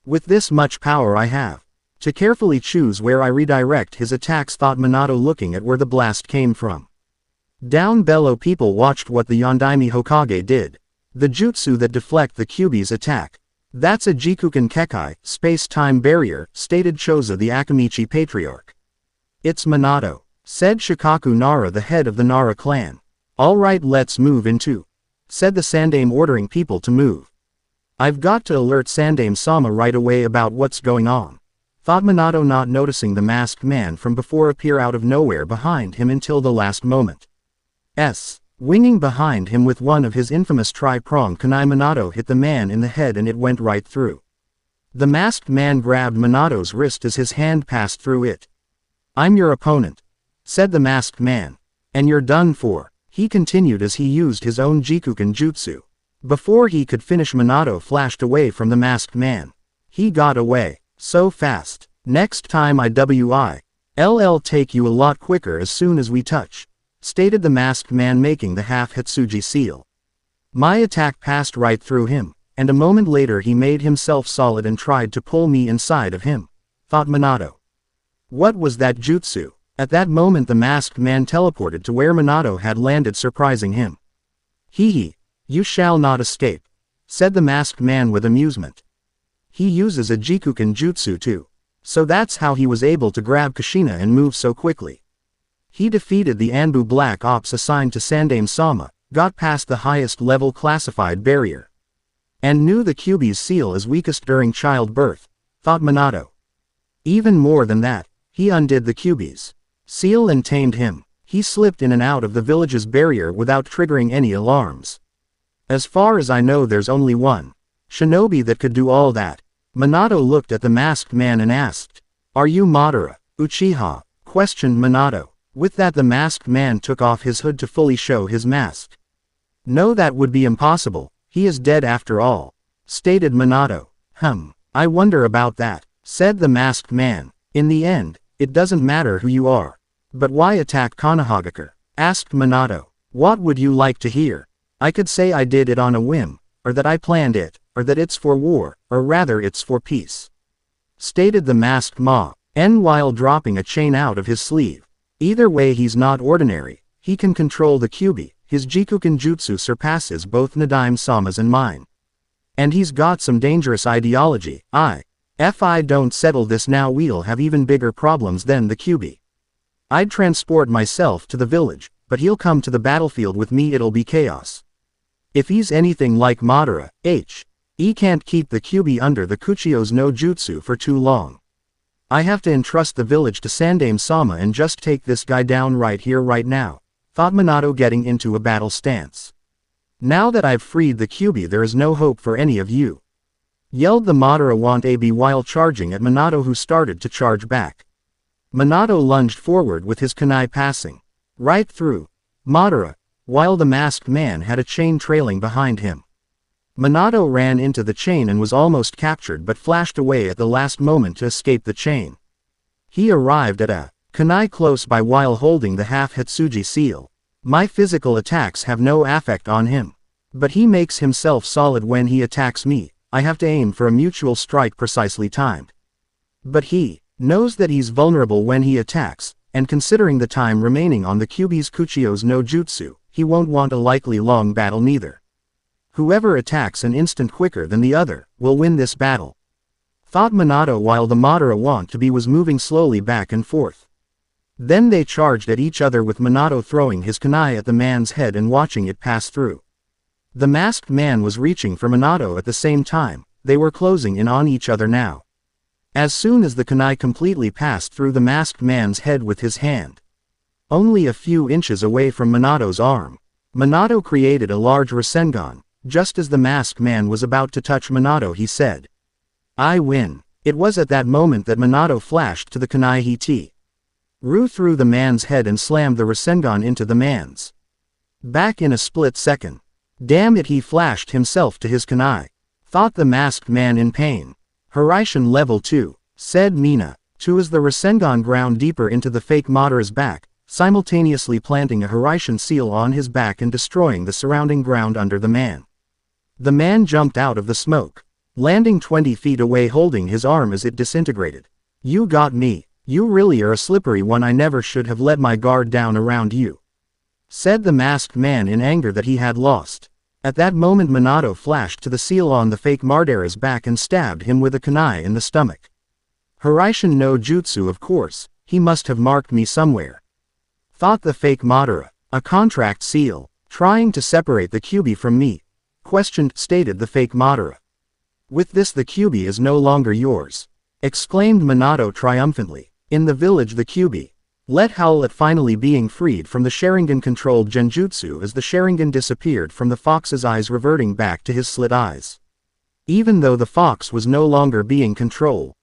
Speaker 1: With this much power I have to carefully choose where I redirect his attacks, thought Minato looking at where the blast came from. Down below people watched what the Yondaime Hokage did. The jutsu that deflect the Kyuubi's attack. That's a Jikuken Kekai, space-time barrier, stated Choza the Akamichi patriarch. It's Minato, said Shikaku Nara the head of the Nara clan. Alright, let's move into, said the Sandaime ordering people to move. I've got to alert Sandaime-sama right away about what's going on, thought Minato, not noticing the masked man from before appear out of nowhere behind him until the last moment. Winging behind him with one of his infamous tri-pronged kunai, Minato hit the man in the head and it went right through. The masked man grabbed Minato's wrist as his hand passed through it. I'm your opponent, said the masked man. And you're done for, he continued as he used his own Jikuken jutsu. Before he could finish, Minato flashed away from the masked man. He got away so fast. Next time I'll take you a lot quicker as soon as we touch, stated the masked man making the half Hitsuji seal. My attack passed right through him, and a moment later he made himself solid and tried to pull me inside of him, thought Minato. What was that jutsu? At that moment the masked man teleported to where Minato had landed, surprising him. Hee, you shall not escape, said the masked man with amusement. He uses a Jikuken jutsu too. So that's how he was able to grab Kushina and move so quickly. He defeated the Anbu Black Ops assigned to Sandaime-sama, got past the highest level classified barrier, and knew the Kyuubi's seal is weakest during childbirth, thought Minato. Even more than that, he undid the Kyuubi's seal and tamed him. He slipped in and out of the village's barrier without triggering any alarms. As far as I know there's only one shinobi that could do all that. Minato looked at the masked man and asked, "Are you Madara, Uchiha?" questioned Minato. With that the masked man took off his hood to fully show his mask. "No, that would be impossible, he is dead after all," stated Minato. I wonder about that," said the masked man. "In the end, it doesn't matter who you are. But why attack Konohagakure?" asked Minato. "What would you like to hear? I could say I did it on a whim, or that I planned it, or that it's for war, or rather it's for peace," stated the masked man while dropping a chain out of his sleeve. Either way he's not ordinary, he can control the Kyuubi, his Jikuken jutsu surpasses both Nadaime-sama's and mine. And he's got some dangerous ideology. If I don't settle this now we'll have even bigger problems than the Kyuubi. I'd transport myself to the village, but he'll come to the battlefield with me, it'll be chaos. If he's anything like Madara, he can't keep the Kyuubi under the Kuchio's no jutsu for too long. I have to entrust the village to Sandaime-sama and just take this guy down right here right now, thought Minato, getting into a battle stance. Now that I've freed the Kyuubi, there is no hope for any of you, yelled the Madara want AB while charging at Minato, who started to charge back. Minato lunged forward with his kunai, passing right through Madara, while the masked man had a chain trailing behind him. Minato ran into the chain and was almost captured, but flashed away at the last moment to escape the chain. He arrived at a kunai close by while holding the half-Hitsuji seal. My physical attacks have no effect on him, but he makes himself solid when he attacks me. I have to aim for a mutual strike precisely timed. But he knows that he's vulnerable when he attacks, and considering the time remaining on the Kyuubi's Kuchio's no jutsu, he won't want a likely long battle neither. Whoever attacks an instant quicker than the other will win this battle, thought Minato, while the Madara want-to-be was moving slowly back and forth. Then they charged at each other, with Minato throwing his kunai at the man's head and watching it pass through. The masked man was reaching for Minato at the same time. They were closing in on each other now. As soon as the kunai completely passed through the masked man's head with his hand, only a few inches away from Minato's arm, Minato created a large Rasengan. Just as the masked man was about to touch Minato, he said, "I win." It was at that moment that Minato flashed to the kunai hit Ru through the man's head and slammed the Rasengan into the man's back in a split second. Damn it, he flashed himself to his kunai, thought the masked man in pain. Hiraishin level 2, said Mina, too, as the Rasengan ground deeper into the fake Madara's back, simultaneously planting a Hiraishin seal on his back and destroying the surrounding ground under the man. The man jumped out of the smoke, landing 20 feet away, holding his arm as it disintegrated. "You got me. You really are a slippery one. I never should have let my guard down around you," said the masked man in anger that he had lost. At that moment Minato flashed to the seal on the fake Madara's back and stabbed him with a kunai in the stomach. Hiraishin no jutsu, of course, he must have marked me somewhere, thought the fake Madara. "A contract seal, trying to separate the Kyuubi from me?" stated the fake Madara. "With this the Kyuubi is no longer yours," exclaimed Minato triumphantly. In the village, the Kyuubi let howl at finally being freed from the Sharingan-controlled genjutsu as the Sharingan disappeared from the fox's eyes, reverting back to his slit eyes. Even though the fox was no longer being controlled,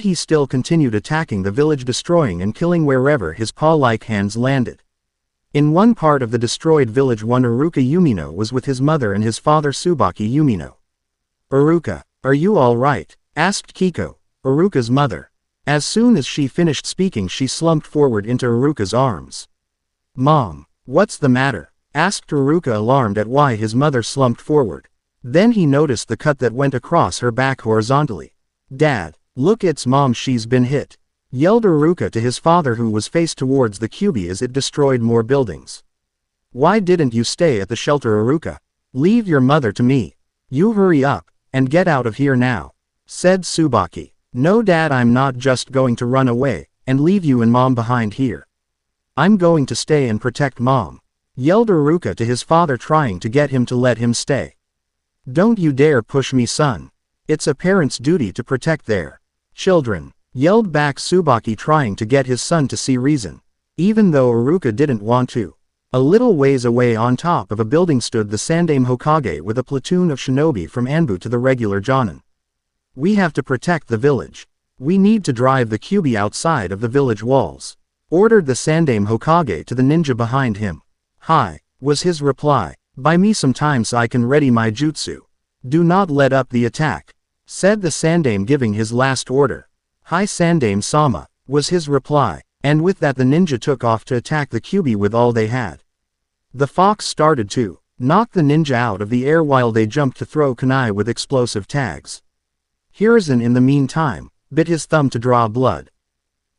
Speaker 1: he still continued attacking the village, destroying and killing wherever his paw-like hands landed. In one part of the destroyed village, one Iruka Yumino was with his mother and his father Tsubaki Yumino. "Iruka, are you all right?" asked Kiko, Iruka's mother. As soon as she finished speaking, she slumped forward into Iruka's arms. "Mom, what's the matter?" asked Iruka, alarmed at why his mother slumped forward. Then he noticed the cut that went across her back horizontally. "Dad, look, it's Mom, she's been hit," yelled Iruka to his father, who was faced towards the Kyuubi as it destroyed more buildings. "Why didn't you stay at the shelter, Iruka? Leave your mother to me. You hurry up, and get out of here now," said Tsubaki. "No Dad, I'm not just going to run away, and leave you and Mom behind here. I'm going to stay and protect Mom," yelled Iruka to his father, trying to get him to let him stay. "Don't you dare push me, son. It's a parent's duty to protect their children," yelled back Tsubaki, trying to get his son to see reason, even though Iruka didn't want to. A little ways away on top of a building stood the Sandaime Hokage with a platoon of shinobi from Anbu to the regular Jonin. "We have to protect the village. We need to drive the Kyuubi outside of the village walls," ordered the Sandaime Hokage to the ninja behind him. "Hi," was his reply. "Buy me some time so I can ready my jutsu. Do not let up the attack," said the Sandaime, giving his last order. "Hi Sandaime-sama," was his reply, and with that the ninja took off to attack the Kyuubi with all they had. The fox started to knock the ninja out of the air while they jumped to throw kunai with explosive tags. Hiruzen, in the meantime, bit his thumb to draw blood.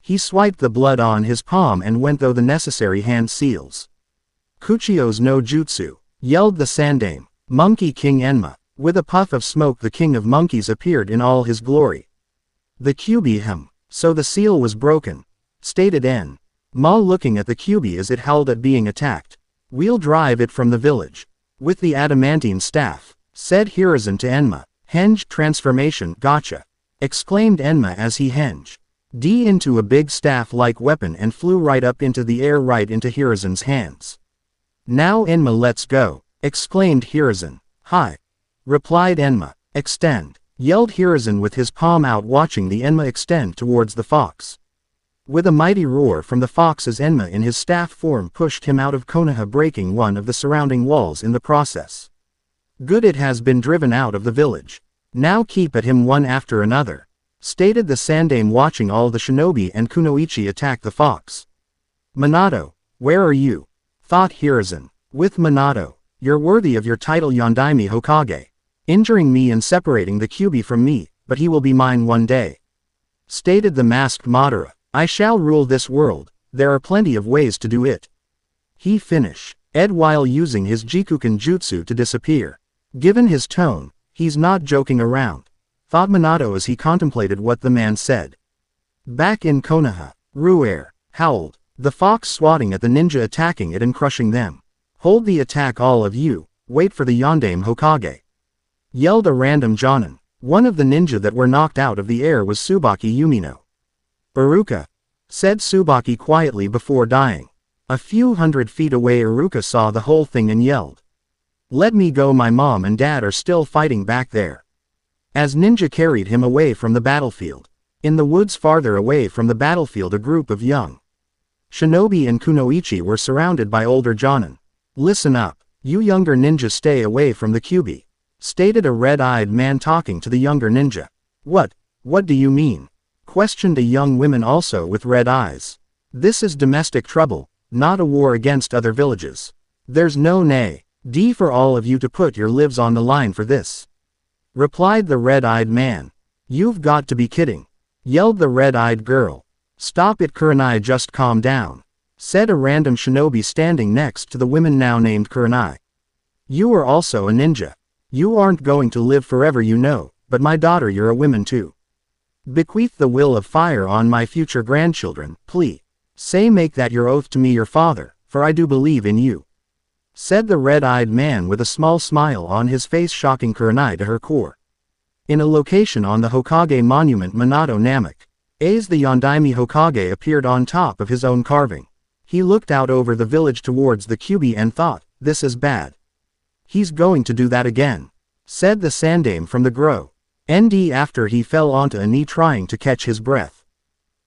Speaker 1: He swiped the blood on his palm and went through the necessary hand seals. "Kuchio's no jutsu," yelled the Sandaime. "Monkey King Enma." With a puff of smoke, the king of monkeys appeared in all his glory. The Kyuubi so the seal was broken, stated Enma, looking at the Kyuubi as it howled at being attacked. "We'll drive it from the village with the adamantine staff," said Hiruzen to Enma. "Henge transformation, gotcha," exclaimed Enma as he henge D into a big staff-like weapon and flew right up into the air right into Hiruzen's hands. Now Enma, let's go, exclaimed Hiruzen. Hi, replied Enma. Extend, yelled Hiruzen with his palm out, watching the Enma extend towards the fox. With a mighty roar from the fox as Enma in his staff form pushed him out of Konoha, breaking one of the surrounding walls in the process. Good, it has been driven out of the village. Now keep at him one after another, stated the Sandame, watching all the shinobi and kunoichi attack the fox. Minato, where are you? Thought Hiruzen. With Minato, you're worthy of your title Yondaime Hokage. Injuring me and separating the Kyuubi from me, but he will be mine one day. Stated the masked Madara. I shall rule this world, there are plenty of ways to do it. He finished Ed while using his Jikuken jutsu to disappear. Given his tone, he's not joking around, thought Minato as he contemplated what the man said. Back in Konoha, Ruer howled, the fox swatting at the ninja attacking it and crushing them. Hold the attack all of you, wait for the Yondaime Hokage. Yelled a random Jonin. One of the ninja that were knocked out of the air was Tsubaki Yumino. Iruka, said Tsubaki quietly before dying. A few hundred feet away Iruka saw the whole thing and yelled. Let me go, my mom and dad are still fighting back there. As ninja carried him away from the battlefield. In the woods farther away from the battlefield, a group of young shinobi and kunoichi were surrounded by older Jonin. Listen up, you younger ninja, stay away from the Kyuubi, stated a red-eyed man talking to the younger ninja. What do you mean? Questioned a young woman also with red eyes. This is domestic trouble, not a war against other villages. There's no nay, D for all of you to put your lives on the line for this. Replied the red-eyed man. You've got to be kidding, yelled the red-eyed girl. Stop it, Kurenai, just calm down, said a random shinobi standing next to the women now named Kurenai. You are also a ninja. You aren't going to live forever, you know, but my daughter, you're a woman too. Bequeath the will of fire on my future grandchildren, please. Say make that your oath to me, your father, for I do believe in you. Said the red-eyed man with a small smile on his face, shocking Kurenai to her core. In a location on the Hokage monument, Minato Namek, as the Yondaime Hokage, appeared on top of his own carving. He looked out over the village towards the Kyuubi and thought, this is bad. He's going to do that again, said the Sandame from the grove. ND after he fell onto a knee trying to catch his breath.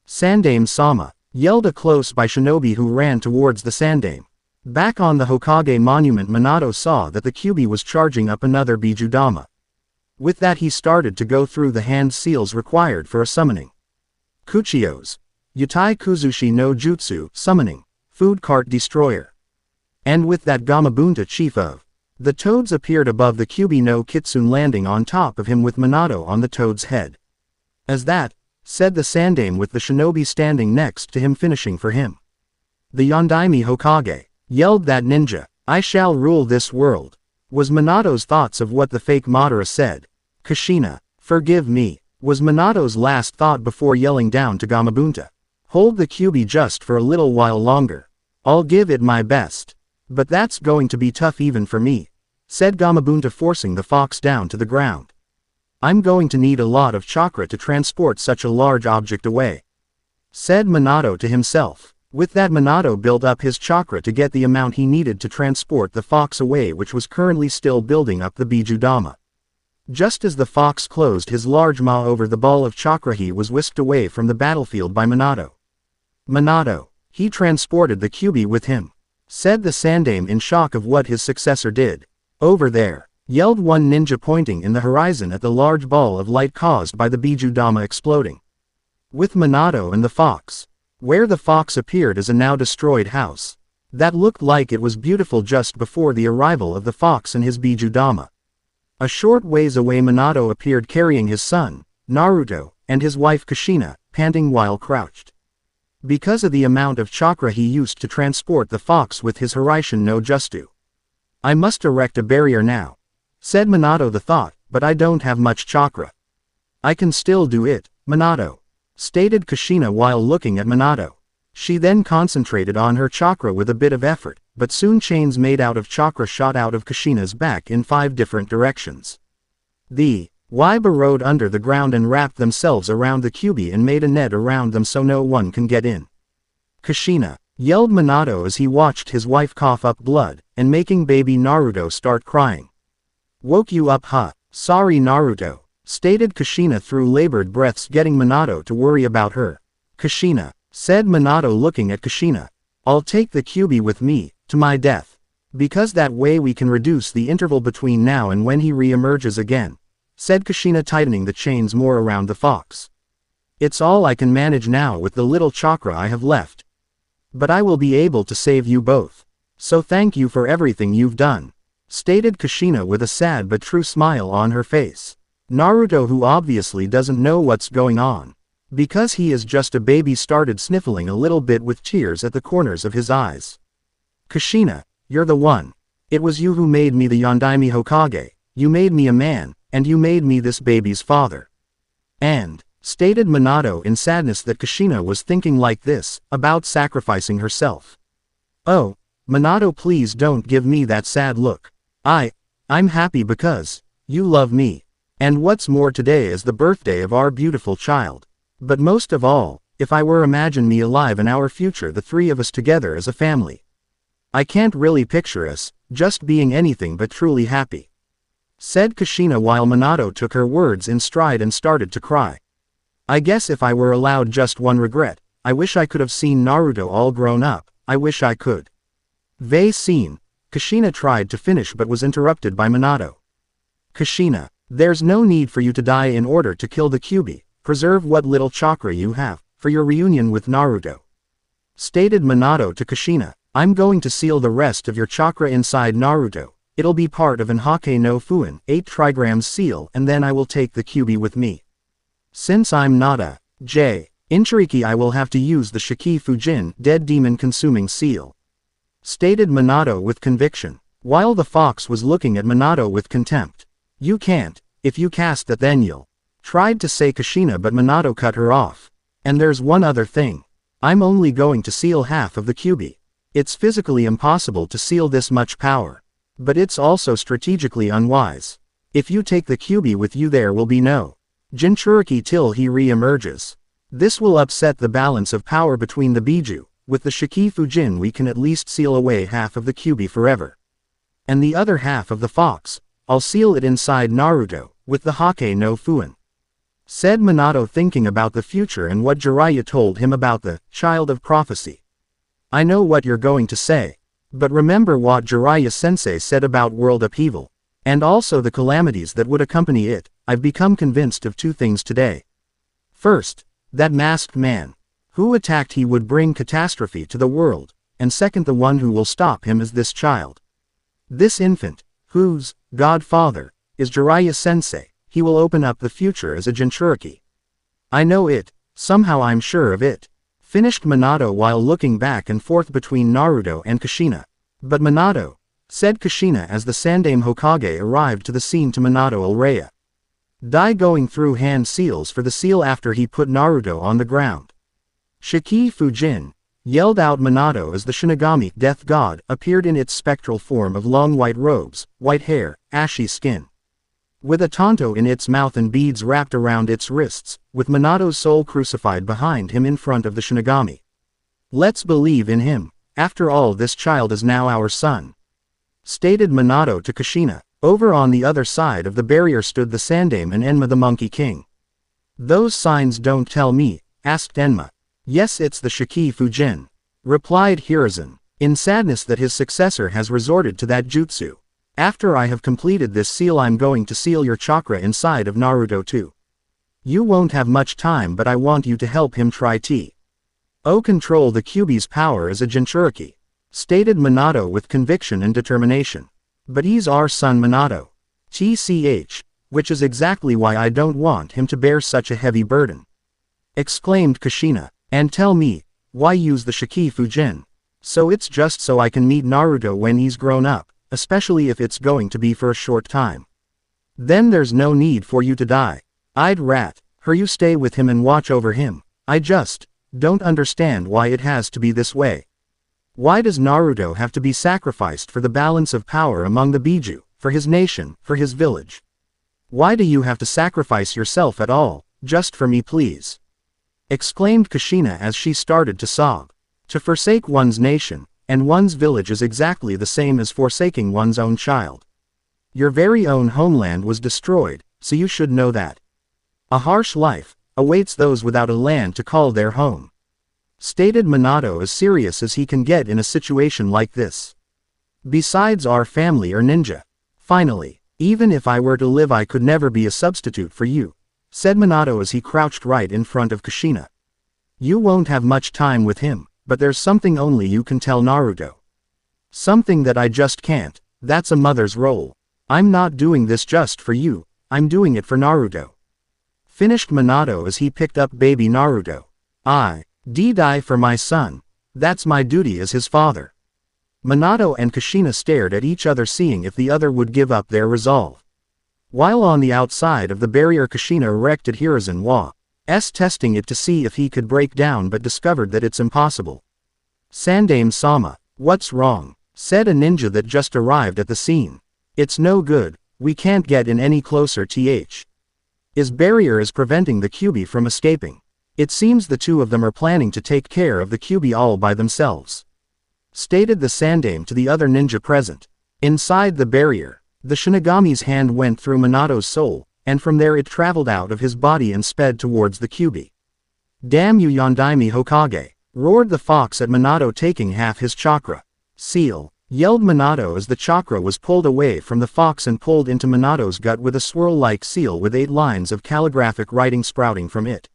Speaker 1: Sandame Sama, yelled a close by shinobi who ran towards the Sandame. Back on the Hokage monument, Minato saw that the Kyuubi was charging up another Bijudama. With that he started to go through the hand seals required for a summoning. Kuchios. Yutai Kuzushi no Jutsu, summoning. Food cart destroyer. And with that Gamabunta, chief of the toads, appeared above the Kyuubi no Kitsune, landing on top of him with Minato on the toad's head. As that, said the Sandame with the shinobi standing next to him finishing for him. The Yondaime Hokage, yelled that ninja, I shall rule this world, was Minato's thoughts of what the fake Madara said. Kushina, forgive me, was Minato's last thought before yelling down to Gamabunta. Hold the Kyuubi just for a little while longer. I'll give it my best. But that's going to be tough even for me, said Gamabunta, forcing the fox down to the ground. I'm going to need a lot of chakra to transport such a large object away, said Minato to himself. With that, Minato built up his chakra to get the amount he needed to transport the fox away, which was currently still building up the Bijudama. Just as the fox closed his large maw over the ball of chakra, he was whisked away from the battlefield by Minato. Minato, he transported the Kyuubi with him, said the Sandame in shock of what his successor did. Over there, yelled one ninja, pointing in the horizon at the large ball of light caused by the Bijudama exploding. With Minato and the fox, where the fox appeared as a now destroyed house that looked like it was beautiful just before the arrival of the fox and his Bijudama. A short ways away, Minato appeared carrying his son, Naruto, and his wife Kushina, panting while crouched. Because of the amount of chakra he used to transport the fox with his Hiraishin no Justu. I must erect a barrier now, said Minato the thought, but I don't have much chakra. I can still do it, Minato, stated Kushina while looking at Minato. She then concentrated on her chakra with a bit of effort, but soon chains made out of chakra shot out of Kushina's back in 5 different directions. The Why burrowed under the ground and wrapped themselves around the Kyuubi and made a net around them so no one can get in. Kushina, yelled Minato as he watched his wife cough up blood, and making baby Naruto start crying. Woke you up, huh? Sorry Naruto, stated Kushina through labored breaths, getting Minato to worry about her. Kushina, said Minato looking at Kushina. I'll take the Kyuubi with me, to my death. Because that way we can reduce the interval between now and when he re-emerges again, said Kushina, tightening the chains more around the fox. It's all I can manage now with the little chakra I have left. But I will be able to save you both. So thank you for everything you've done, stated Kushina with a sad but true smile on her face. Naruto, who obviously doesn't know what's going on, because he is just a baby, started sniffling a little bit with tears at the corners of his eyes. Kushina, you're the one. It was you who made me the Yondaime Hokage, you made me a man, and you made me this baby's father. And, stated Minato in sadness that Kushina was thinking like this, about sacrificing herself. Oh, Minato, please don't give me that sad look. I'm happy because you love me. And what's more, today is the birthday of our beautiful child. But most of all, if I were imagine me alive in our future, the three of us together as a family. I can't really picture us, just being anything but truly happy, said Kushina while Minato took her words in stride and started to cry. I guess if I were allowed just one regret, I wish I could have seen Naruto all grown up, I wish I could. Scene. Kushina tried to finish but was interrupted by Minato. Kushina, there's no need for you to die in order to kill the Kyuubi, preserve what little chakra you have, for your reunion with Naruto, stated Minato to Kushina. I'm going to seal the rest of your chakra inside Naruto, it'll be part of an Hake no Fuin, 8 trigrams seal, and then I will take the Kyuubi with me. Since I'm not a Inchiriki, I will have to use the Shiki Fujin, dead demon consuming seal, stated Minato with conviction, while the fox was looking at Minato with contempt. You can't, if you cast that then you'll, tried to say Kushina, but Minato cut her off. And there's one other thing. I'm only going to seal half of the Kyuubi. It's physically impossible to seal this much power. But it's also strategically unwise. If you take the Kyuubi with you, there will be no Jinchuriki till he re-emerges. This will upset the balance of power between the Biju. With the Shiki Fujin we can at least seal away half of the Kyuubi forever. And the other half of the fox, I'll seal it inside Naruto, with the Hake no Fuin, said Minato, thinking about the future and what Jiraiya told him about the child of prophecy. I know what you're going to say. But remember what Jiraiya-sensei said about world upheaval, and also the calamities that would accompany it. I've become convinced of 2 things today. First, that masked man who attacked, he would bring catastrophe to the world, and second, the one who will stop him is this child. This infant, whose godfather is Jiraiya-sensei, he will open up the future as a Jinchuriki. I know it, somehow I'm sure of it, finished Minato while looking back and forth between Naruto and Kushina. But Minato, said Kushina as the Sandaime Hokage arrived to the scene to Minato Ulreya. Dai going through hand seals for the seal after he put Naruto on the ground. Shiki Fujin, yelled out Minato as the Shinigami, death god, appeared in its spectral form of long white robes, white hair, ashy skin, with a tanto in its mouth and beads wrapped around its wrists, with Minato's soul crucified behind him in front of the Shinigami. Let's believe in him. After all, this child is now our son, stated Minato to Kushina. Over on the other side of the barrier stood the Sandaime and Enma the Monkey King. Those signs don't tell me, asked Enma. Yes, it's the Shiki Fujin, replied Hiruzen, in sadness that his successor has resorted to that jutsu. After I have completed this seal, I'm going to seal your chakra inside of Naruto too. You won't have much time, but I want you to help him try control the Kyuubi's power as a Jinchuriki, stated Minato with conviction and determination. But he's our son Minato. Which is exactly why I don't want him to bear such a heavy burden, exclaimed Kushina. And tell me, why use the Shiki Fujin? So it's just so I can meet Naruto when he's grown up, especially if it's going to be for a short time. Then there's no need for you to die. I'd rather you stay with him and watch over him. I just don't understand why it has to be this way. Why does Naruto have to be sacrificed for the balance of power among the Biju, for his nation, for his village? Why do you have to sacrifice yourself at all, just for me please? Exclaimed Kushina as she started to sob. To forsake one's nation, and one's village is exactly the same as forsaking one's own child. Your very own homeland was destroyed, so you should know that. A harsh life awaits those without a land to call their home. Stated Minato as serious as he can get in a situation like this. Besides, our family are ninja. Finally, even if I were to live I could never be a substitute for you, said Minato as he crouched right in front of Kushina. You won't have much time with him, but there's something only you can tell Naruto. Something that I just can't, that's a mother's role. I'm not doing this just for you, I'm doing it for Naruto. Finished Minato as he picked up baby Naruto. I die for my son. That's my duty as his father. Minato and Kushina stared at each other, seeing if the other would give up their resolve. While on the outside of the barrier, Kushina erected Hiruzen Wa's, testing it to see if he could break down, but discovered that it's impossible. Sandame-sama, what's wrong? Said a ninja that just arrived at the scene. It's no good, we can't get in any closer. His barrier is preventing the Kyuubi from escaping. It seems the two of them are planning to take care of the Kyuubi all by themselves. Stated the Sandame to the other ninja present. Inside the barrier, the Shinigami's hand went through Minato's soul, and from there it traveled out of his body and sped towards the Kyuubi. Damn you Yondaime Hokage! Roared the fox at Minato, taking half his chakra. Seal! Yelled Minato as the chakra was pulled away from the fox and pulled into Minato's gut with a swirl-like seal with 8 lines of calligraphic writing sprouting from it.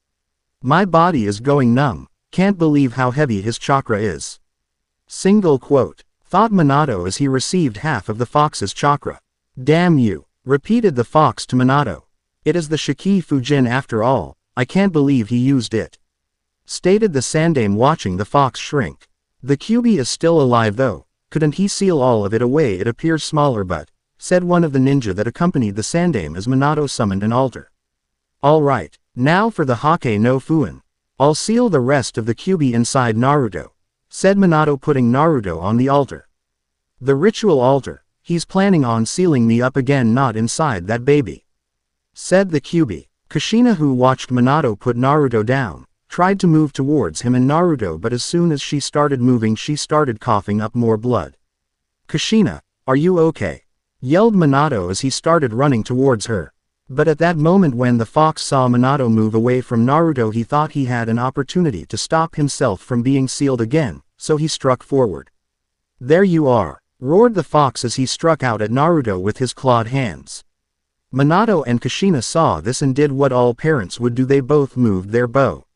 Speaker 1: My body is going numb, can't believe how heavy his chakra is. Single quote, thought Minato as he received half of the fox's chakra. Damn you, repeated the fox to Minato. It is the Shiki Fujin after all, I can't believe he used it. Stated the Sandame, watching the fox shrink. The Kyuubi is still alive though. Couldn't he seal all of it away? It appears smaller, but, said one of the ninja that accompanied the Sandame as Minato summoned an altar. Alright, now for the Hake no Fuin. I'll seal the rest of the Kyuubi inside Naruto, said Minato, putting Naruto on the altar. The ritual altar, he's planning on sealing me up again, not inside that baby, said the Kyuubi. Kushina, who watched Minato put Naruto down, tried to move towards him and Naruto, but as soon as she started moving she started coughing up more blood. Kushina, are you okay? Yelled Minato as he started running towards her. But at that moment when the fox saw Minato move away from Naruto, he thought he had an opportunity to stop himself from being sealed again, so he struck forward. There you are, roared the fox as he struck out at Naruto with his clawed hands. Minato and Kushina saw this and did what all parents would do, they both moved their bow.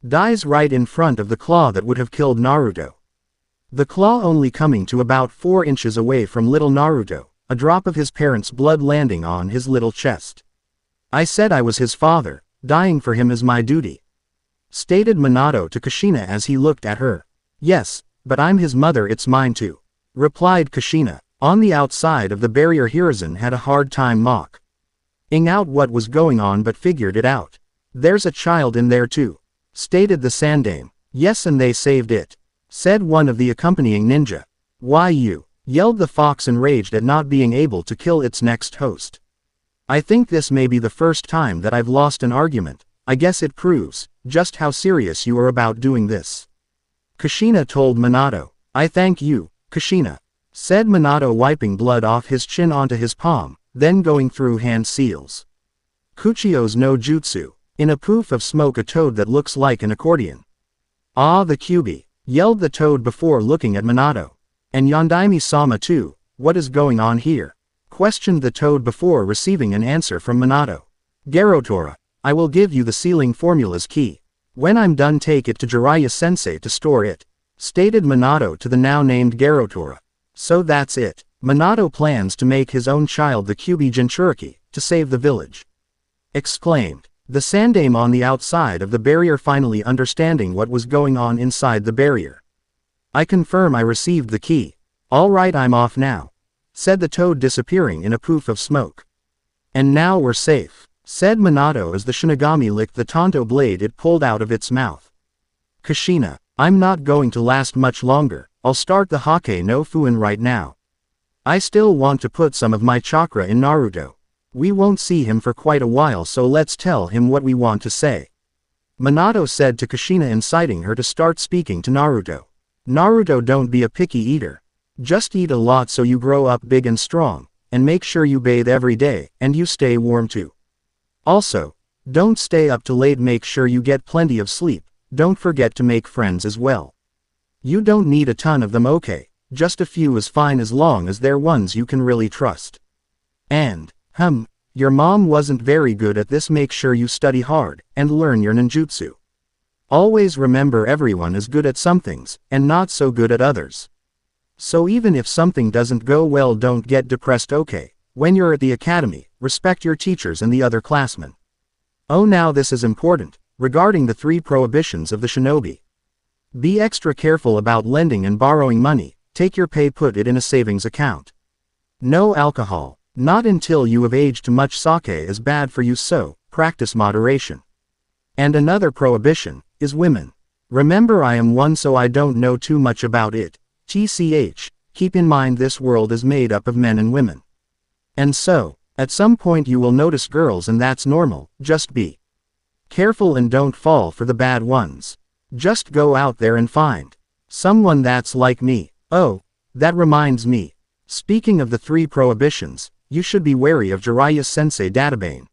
Speaker 1: Dies right in front of the claw that would have killed Naruto. The claw only coming to about 4 inches away from little Naruto, a drop of his parents' blood landing on his little chest. I said I was his father, dying for him is my duty, stated Minato to Kushina as he looked at her. Yes, but I'm his mother, it's mine too, replied Kushina. On the outside of the barrier, Hiruzen had a hard time mocking out what was going on, but figured it out. There's a child in there too, stated the Sandame. Yes, and they saved it, said one of the accompanying ninja. Why you? Yelled the fox, enraged at not being able to kill its next host. I think this may be the first time that I've lost an argument. I guess it proves just how serious you are about doing this, Kushina told Minato. I thank you, Kushina, said Minato, wiping blood off his chin onto his palm, then going through hand seals. Kuchio's no jutsu. In a poof of smoke, a toad that looks like an accordion. Ah, the Kyuubi, yelled the toad before looking at Minato. And Yondaime-sama too, what is going on here? Questioned the toad before receiving an answer from Minato. Garotora, I will give you the sealing formula's key. When I'm done, take it to Jiraiya-sensei to store it, stated Minato to the now named Garotora. So that's it. Minato plans to make his own child the Kyuubi Jinchuriki, to save the village, exclaimed the Sandame on the outside of the barrier, finally understanding what was going on inside the barrier. I confirm I received the key. All right, I'm off now, said the toad, disappearing in a poof of smoke. And now we're safe, said Minato as the Shinigami licked the Tonto blade it pulled out of its mouth. Kushina, I'm not going to last much longer, I'll start the Hake no Fuin right now. I still want to put some of my chakra in Naruto. We won't see him for quite a while, so let's tell him what we want to say. Minato said to Kushina, inciting her to start speaking to Naruto. Naruto, don't be a picky eater. Just eat a lot so you grow up big and strong, and make sure you bathe every day, and you stay warm too. Also, don't stay up too late, make sure you get plenty of sleep, don't forget to make friends as well. You don't need a ton of them, okay, just a few is fine as long as they're ones you can really trust. And, your mom wasn't very good at this, make sure you study hard, and learn your ninjutsu. Always remember everyone is good at some things, and not so good at others. So even if something doesn't go well, don't get depressed, okay? When you're at the academy, respect your teachers and the other classmen. Oh, now this is important, regarding the 3 prohibitions of the shinobi. Be extra careful about lending and borrowing money, take your pay, put it in a savings account. No alcohol, not until you have aged too much, sake is bad for you, so practice moderation. And another prohibition is women. Remember, I am one, so I don't know too much about it. TCH, keep in mind this world is made up of men and women. And so, at some point you will notice girls, and that's normal, just be careful and don't fall for the bad ones. Just go out there and find someone that's like me. Oh, that reminds me. Speaking of the 3 prohibitions, you should be wary of Jiraiya-sensei Databane,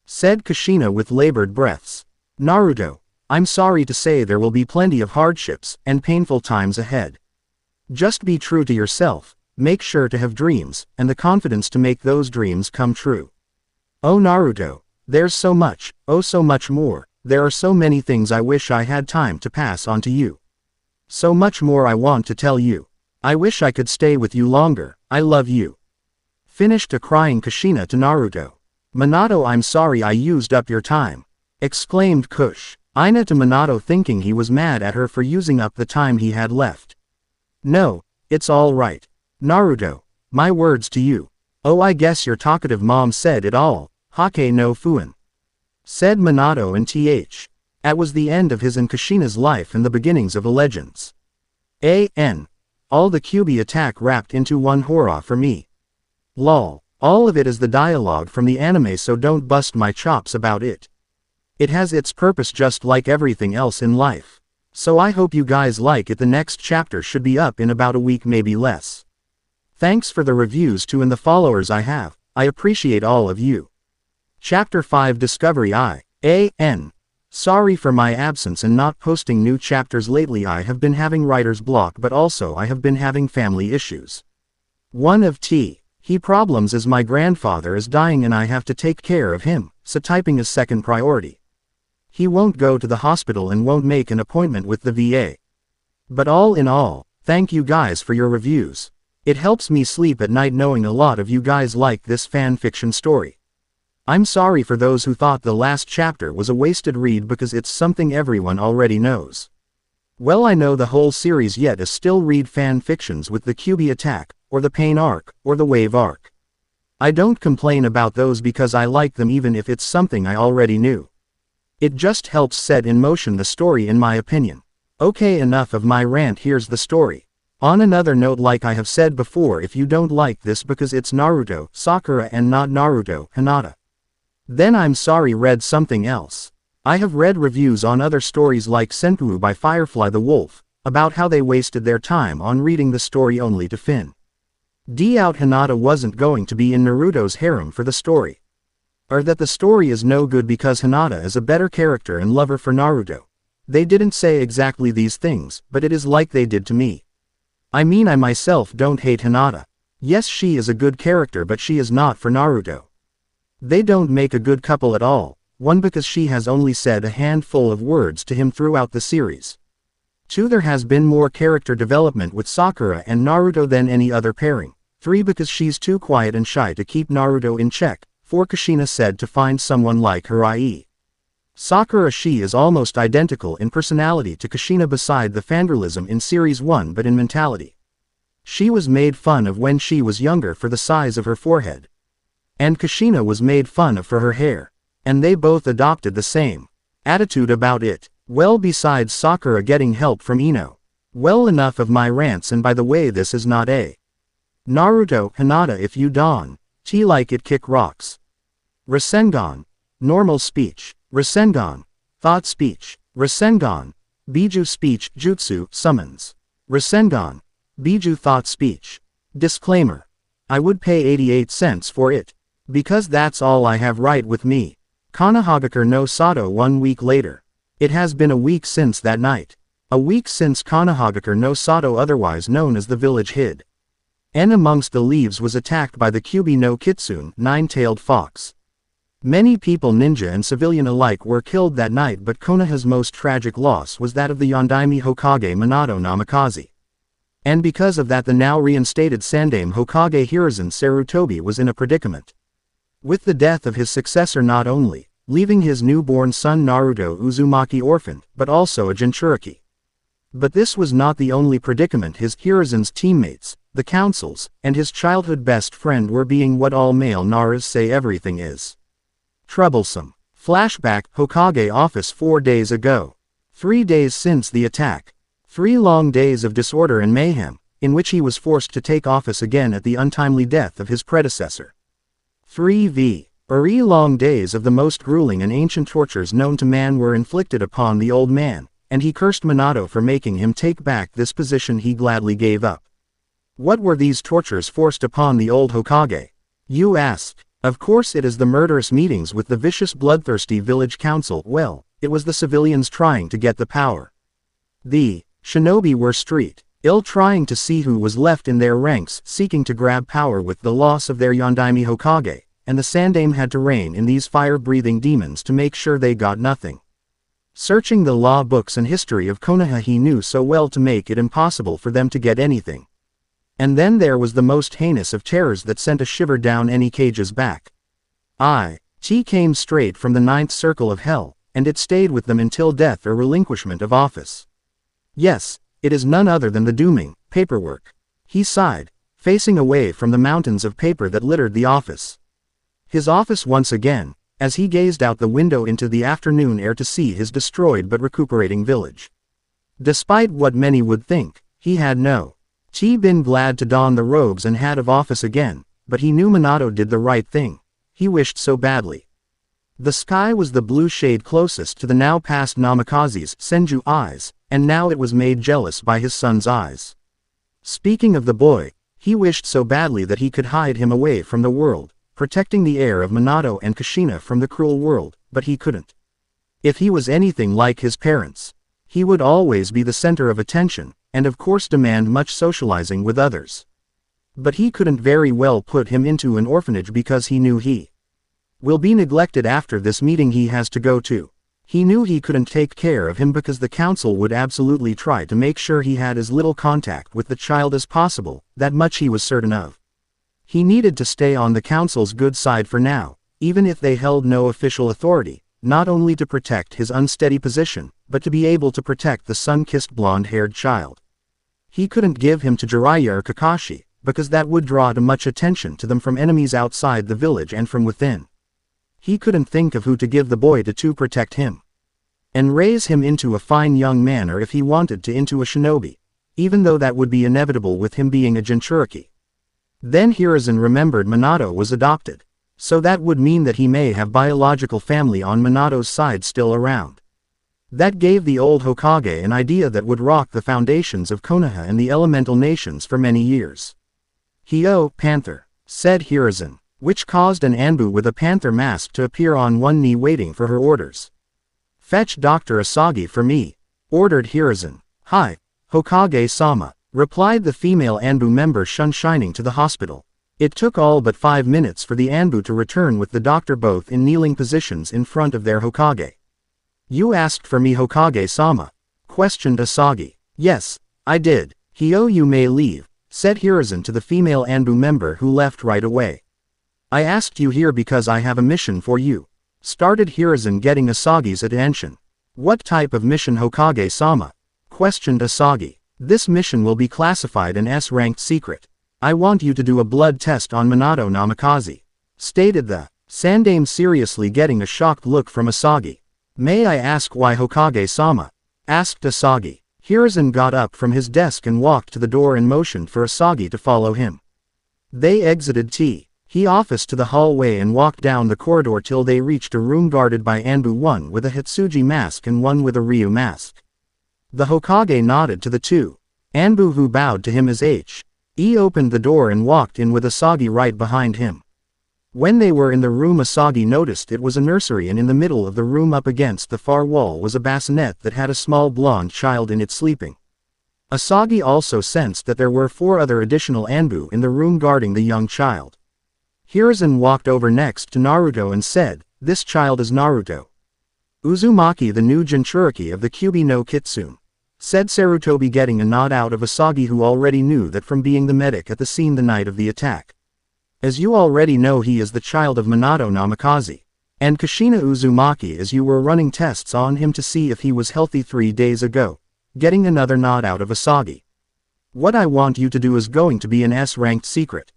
Speaker 1: said Kushina with labored breaths. Naruto, I'm sorry to say there will be plenty of hardships and painful times ahead. Just be true to yourself, make sure to have dreams, and the confidence to make those dreams come true. Oh Naruto, there's so much, oh so much more, there are so many things I wish I had time to pass on to you. So much more I want to tell you. I wish I could stay with you longer, I love you. Finished a crying Kushina to Naruto. Minato, I'm sorry I used up your time, exclaimed Kushina to Minato, thinking he was mad at her for using up the time he had left. No, it's all right. Naruto, my words to you. Oh, I guess your talkative mom said it all, Hake no Fuin, said Minato, and that was the end of his and Kushina's life and the beginnings of the legends. All the Kyuubi attack wrapped into one hurrah for me. Lol, all of it is the dialogue from the anime, so don't bust my chops about it. It has its purpose just like everything else in life. So I hope you guys like it. The next chapter should be up in about a week, maybe less. Thanks for the reviews too and the followers I have, I appreciate all of you. Chapter 5 Discovery Sorry for my absence and not posting new chapters lately. I have been having writer's block, but also I have been having family issues. One of key problems is my grandfather is dying and I have to take care of him, so typing is second priority. He won't go to the hospital and won't make an appointment with the VA. But all in all, thank you guys for your reviews. It helps me sleep at night knowing a lot of you guys like this fan fiction story. I'm sorry for those who thought the last chapter was a wasted read because it's something everyone already knows. Well, I know the whole series yet is still read fan fictions with the Kyuubi attack, or the Pain arc, or the Wave arc. I don't complain about those because I like them even if it's something I already knew. It just helps set in motion the story in my opinion. Okay, enough of my rant, here's the story. On another note, like I have said before, if you don't like this because it's Naruto, Sakura and not Naruto, Hinata, then I'm sorry, read something else. I have read reviews on other stories like Senpu by Firefly the Wolf, about how they wasted their time on reading the story only to find out Hinata wasn't going to be in Naruto's harem for the story. Or that the story is no good because Hinata is a better character and lover for Naruto. They didn't say exactly these things, but it is like they did to me. I mean, I myself don't hate Hinata. Yes, she is a good character, but she is not for Naruto. They don't make a good couple at all. One, because she has only said a handful of words to him throughout the series. 2, there has been more character development with Sakura and Naruto than any other pairing. 3, because she's too quiet and shy to keep Naruto in check. 4, Kushina said to find someone like her, i.e. Sakura. She is almost identical in personality to Kushina beside the fangirlism in Series 1, but in mentality. She was made fun of when she was younger for the size of her forehead. And Kushina was made fun of for her hair. And they both adopted the same attitude about it. Well, besides Sakura getting help from Ino. Well, enough of my rants, and by the way, this is not a Naruto, Hinata. If you don't like it, kick rocks. Rasengan. Normal speech. Rasengan. Thought speech. Rasengan. Biju speech jutsu summons. Rasengan. Biju thought speech. Disclaimer. I would pay 88 cents for it. Because that's all I have right with me. Konohagakure no Sato 1 week later. It has been a week since that night. A week since Konohagakure no Sato, otherwise known as the village hid. And amongst the leaves was attacked by the Kyubi no Kitsune, 9-tailed fox. Many people, ninja and civilian alike, were killed that night, but Konoha's most tragic loss was that of the Yondaime Hokage Minato Namikaze. And because of that, the now reinstated Sandaime Hokage Hiruzen Sarutobi was in a predicament. With the death of his successor, not only leaving his newborn son Naruto Uzumaki orphaned, but also a Jinchuriki. But this was not the only predicament his Hiruzen's teammates, the councils, and his childhood best friend were being. What all male Naras say everything is troublesome. Flashback, Hokage office 4 days ago. 3 days since the attack. 3 long days of disorder and mayhem, in which he was forced to take office again at the untimely death of his predecessor. 3 long days of the most grueling and ancient tortures known to man were inflicted upon the old man, and he cursed Minato for making him take back this position he gladly gave up. What were these tortures forced upon the old Hokage? You ask. Of course it is the murderous meetings with the vicious bloodthirsty village council. Well, it was the civilians trying to get the power. The shinobi were street ill, trying to see who was left in their ranks, seeking to grab power with the loss of their Yondaime Hokage, and the Sandaime had to rein in these fire-breathing demons to make sure they got nothing. Searching the law books and history of Konoha, he knew so well to make it impossible for them to get anything. And then there was the most heinous of terrors that sent a shiver down any cage's back. It came straight from the 9th circle of hell, and it stayed with them until death or relinquishment of office. Yes, it is none other than the dooming paperwork. He sighed, facing away from the mountains of paper that littered the office. His office once again, as he gazed out the window into the afternoon air to see his destroyed but recuperating village. Despite what many would think, he had been glad to don the robes and hat of office again, but he knew Minato did the right thing. He wished so badly. The sky was the blue shade closest to the now past Namikaze's Senju eyes, and now it was made jealous by his son's eyes. Speaking of the boy, he wished so badly that he could hide him away from the world, protecting the heir of Minato and Kushina from the cruel world, but he couldn't. If he was anything like his parents, he would always be the center of attention, and of course demand much socializing with others. But he couldn't very well put him into an orphanage because he knew he will be neglected after this meeting he has to go to. He knew he couldn't take care of him because the council would absolutely try to make sure he had as little contact with the child as possible, that much he was certain of. He needed to stay on the council's good side for now, even if they held no official authority, not only to protect his unsteady position, but to be able to protect the sun-kissed blonde-haired child. He couldn't give him to Jiraiya or Kakashi, because that would draw too much attention to them from enemies outside the village and from within. He couldn't think of who to give the boy to protect him and raise him into a fine young man, or if he wanted to into a shinobi, even though that would be inevitable with him being a Jinchuriki. Then Hiruzen remembered Minato was adopted, so that would mean that he may have biological family on Minato's side still around. That gave the old Hokage an idea that would rock the foundations of Konoha and the elemental nations for many years. "Hio, panther," said Hiruzen, which caused an Anbu with a panther mask to appear on one knee waiting for her orders. "Fetch Dr. Asagi for me," ordered Hiruzen. "Hi, Hokage-sama," replied the female Anbu member shining to the hospital. It took all but 5 minutes for the Anbu to return with the doctor both in kneeling positions in front of their Hokage. "You asked for me, Hokage-sama?" questioned Asagi. "Yes, I did. Hio, you may leave," said Hiruzen to the female Anbu member, who left right away. "I asked you here because I have a mission for you," started Hiruzen, getting Asagi's attention. "What type of mission, Hokage-sama?" questioned Asagi. "This mission will be classified an S-ranked secret. I want you to do a blood test on Minato Namikaze," stated the Sandaime, seriously, getting a shocked look from Asagi. "May I ask why, Hokage-sama?" asked Asagi. Hiruzen got up from his desk and walked to the door and motioned for Asagi to follow him. They exited He officed to the hallway and walked down the corridor till they reached a room guarded by Anbu, one with a Hitsuji mask and one with a Ryu mask. The Hokage nodded to the two Anbu, who bowed to him as He opened the door and walked in with Asagi right behind him. When they were in the room, Asagi noticed it was a nursery, and in the middle of the room up against the far wall was a bassinet that had a small blonde child in it sleeping. Asagi also sensed that there were 4 other additional Anbu in the room guarding the young child. Hiruzen walked over next to Naruto and said, "This child is Naruto. Uzumaki, the new Jinchuriki of the Kyuubi no Kitsune," said Sarutobi, getting a nod out of Asagi, who already knew that from being the medic at the scene the night of the attack. "As you already know, he is the child of Minato Namikaze and Kushina Uzumaki, as you were running tests on him to see if he was healthy 3 days ago," getting another nod out of Asagi. "What I want you to do is going to be an S-ranked secret.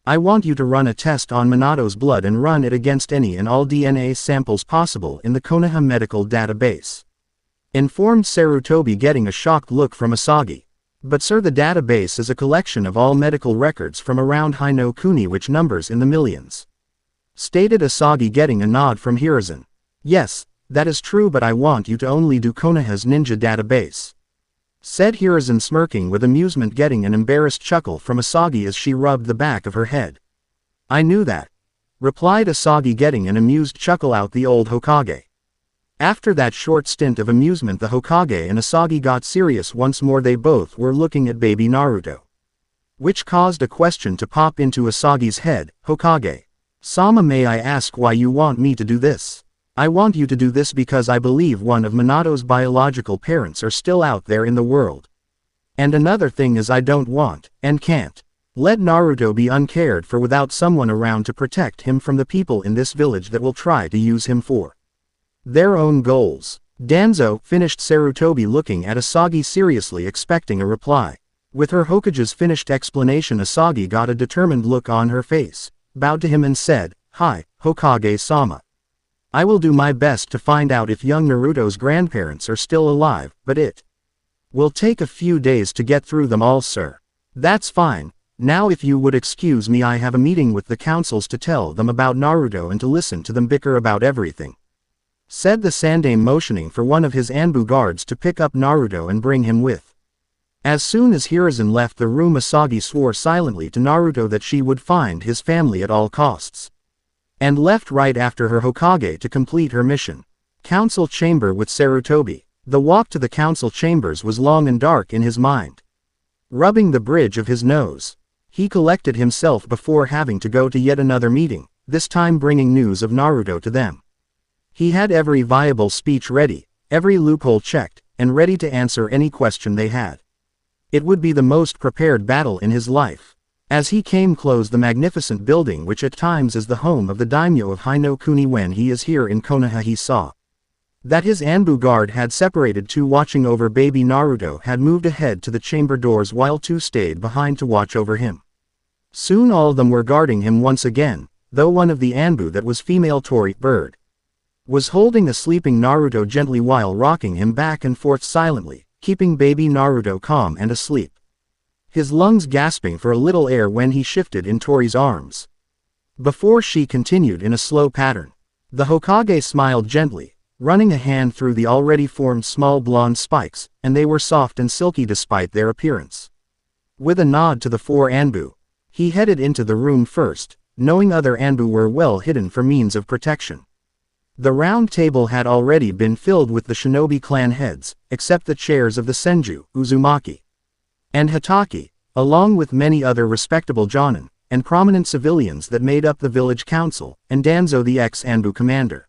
Speaker 1: I want you to run a test on Minato's blood and run it against any and all DNA samples possible in the Konoha medical database," informed Sarutobi, getting a shocked look from Asagi. "But sir, the database is a collection of all medical records from around Hino Kuni, which numbers in the millions," stated Asagi, getting a nod from Hiruzen. "Yes, that is true, but I want you to only do Konoha's ninja database," said Hiruzen, smirking with amusement, getting an embarrassed chuckle from Asagi as she rubbed the back of her head. "I knew that," replied Asagi, getting an amused chuckle out the old Hokage. After that short stint of amusement, the Hokage and Asagi got serious once more. They both were looking at baby Naruto, which caused a question to pop into Asagi's head. "Hokage-sama, may I ask why you want me to do this?" "I want you to do this because I believe one of Minato's biological parents are still out there in the world. And another thing is, I don't want, and can't, let Naruto be uncared for without someone around to protect him from the people in this village that will try to use him for their own goals." "Danzo," finished Sarutobi, looking at Asagi seriously, expecting a reply. With her Hokage's finished explanation, Asagi got a determined look on her face, bowed to him and said, "Hi, Hokage-sama. I will do my best to find out if young Naruto's grandparents are still alive, but it will take a few days to get through them all, sir." "That's fine. Now if you would excuse me, I have a meeting with the councils to tell them about Naruto and to listen to them bicker about everything," said the Sandaime, motioning for one of his Anbu guards to pick up Naruto and bring him with. As soon as Hiruzen left the room, Asagi swore silently to Naruto that she would find his family at all costs, and left right after her Hokage to complete her mission. Council chamber with Sarutobi. The walk to the council chambers was long and dark in his mind. Rubbing the bridge of his nose, he collected himself before having to go to yet another meeting, this time bringing news of Naruto to them. He had every viable speech ready, every loophole checked, and ready to answer any question they had. It would be the most prepared battle in his life. As he came close the magnificent building, which at times is the home of the daimyo of Hino Kuni when he is here in Konoha, he saw that his Anbu guard had separated. 2 watching over baby Naruto had moved ahead to the chamber doors while 2 stayed behind to watch over him. Soon all of them were guarding him once again, though one of the Anbu, that was female Tori Bird, was holding the sleeping Naruto gently while rocking him back and forth silently, keeping baby Naruto calm and asleep, his lungs gasping for a little air when he shifted in Tori's arms. Before she continued in a slow pattern, the Hokage smiled gently, running a hand through the already formed small blonde spikes, and they were soft and silky despite their appearance. With a nod to the 4 Anbu, he headed into the room first, knowing other Anbu were well hidden for means of protection. The round table had already been filled with the shinobi clan heads, except the chairs of the Senju, Uzumaki, and Hatake, along with many other respectable jonin, and prominent civilians that made up the village council, and Danzo, the ex-Anbu commander.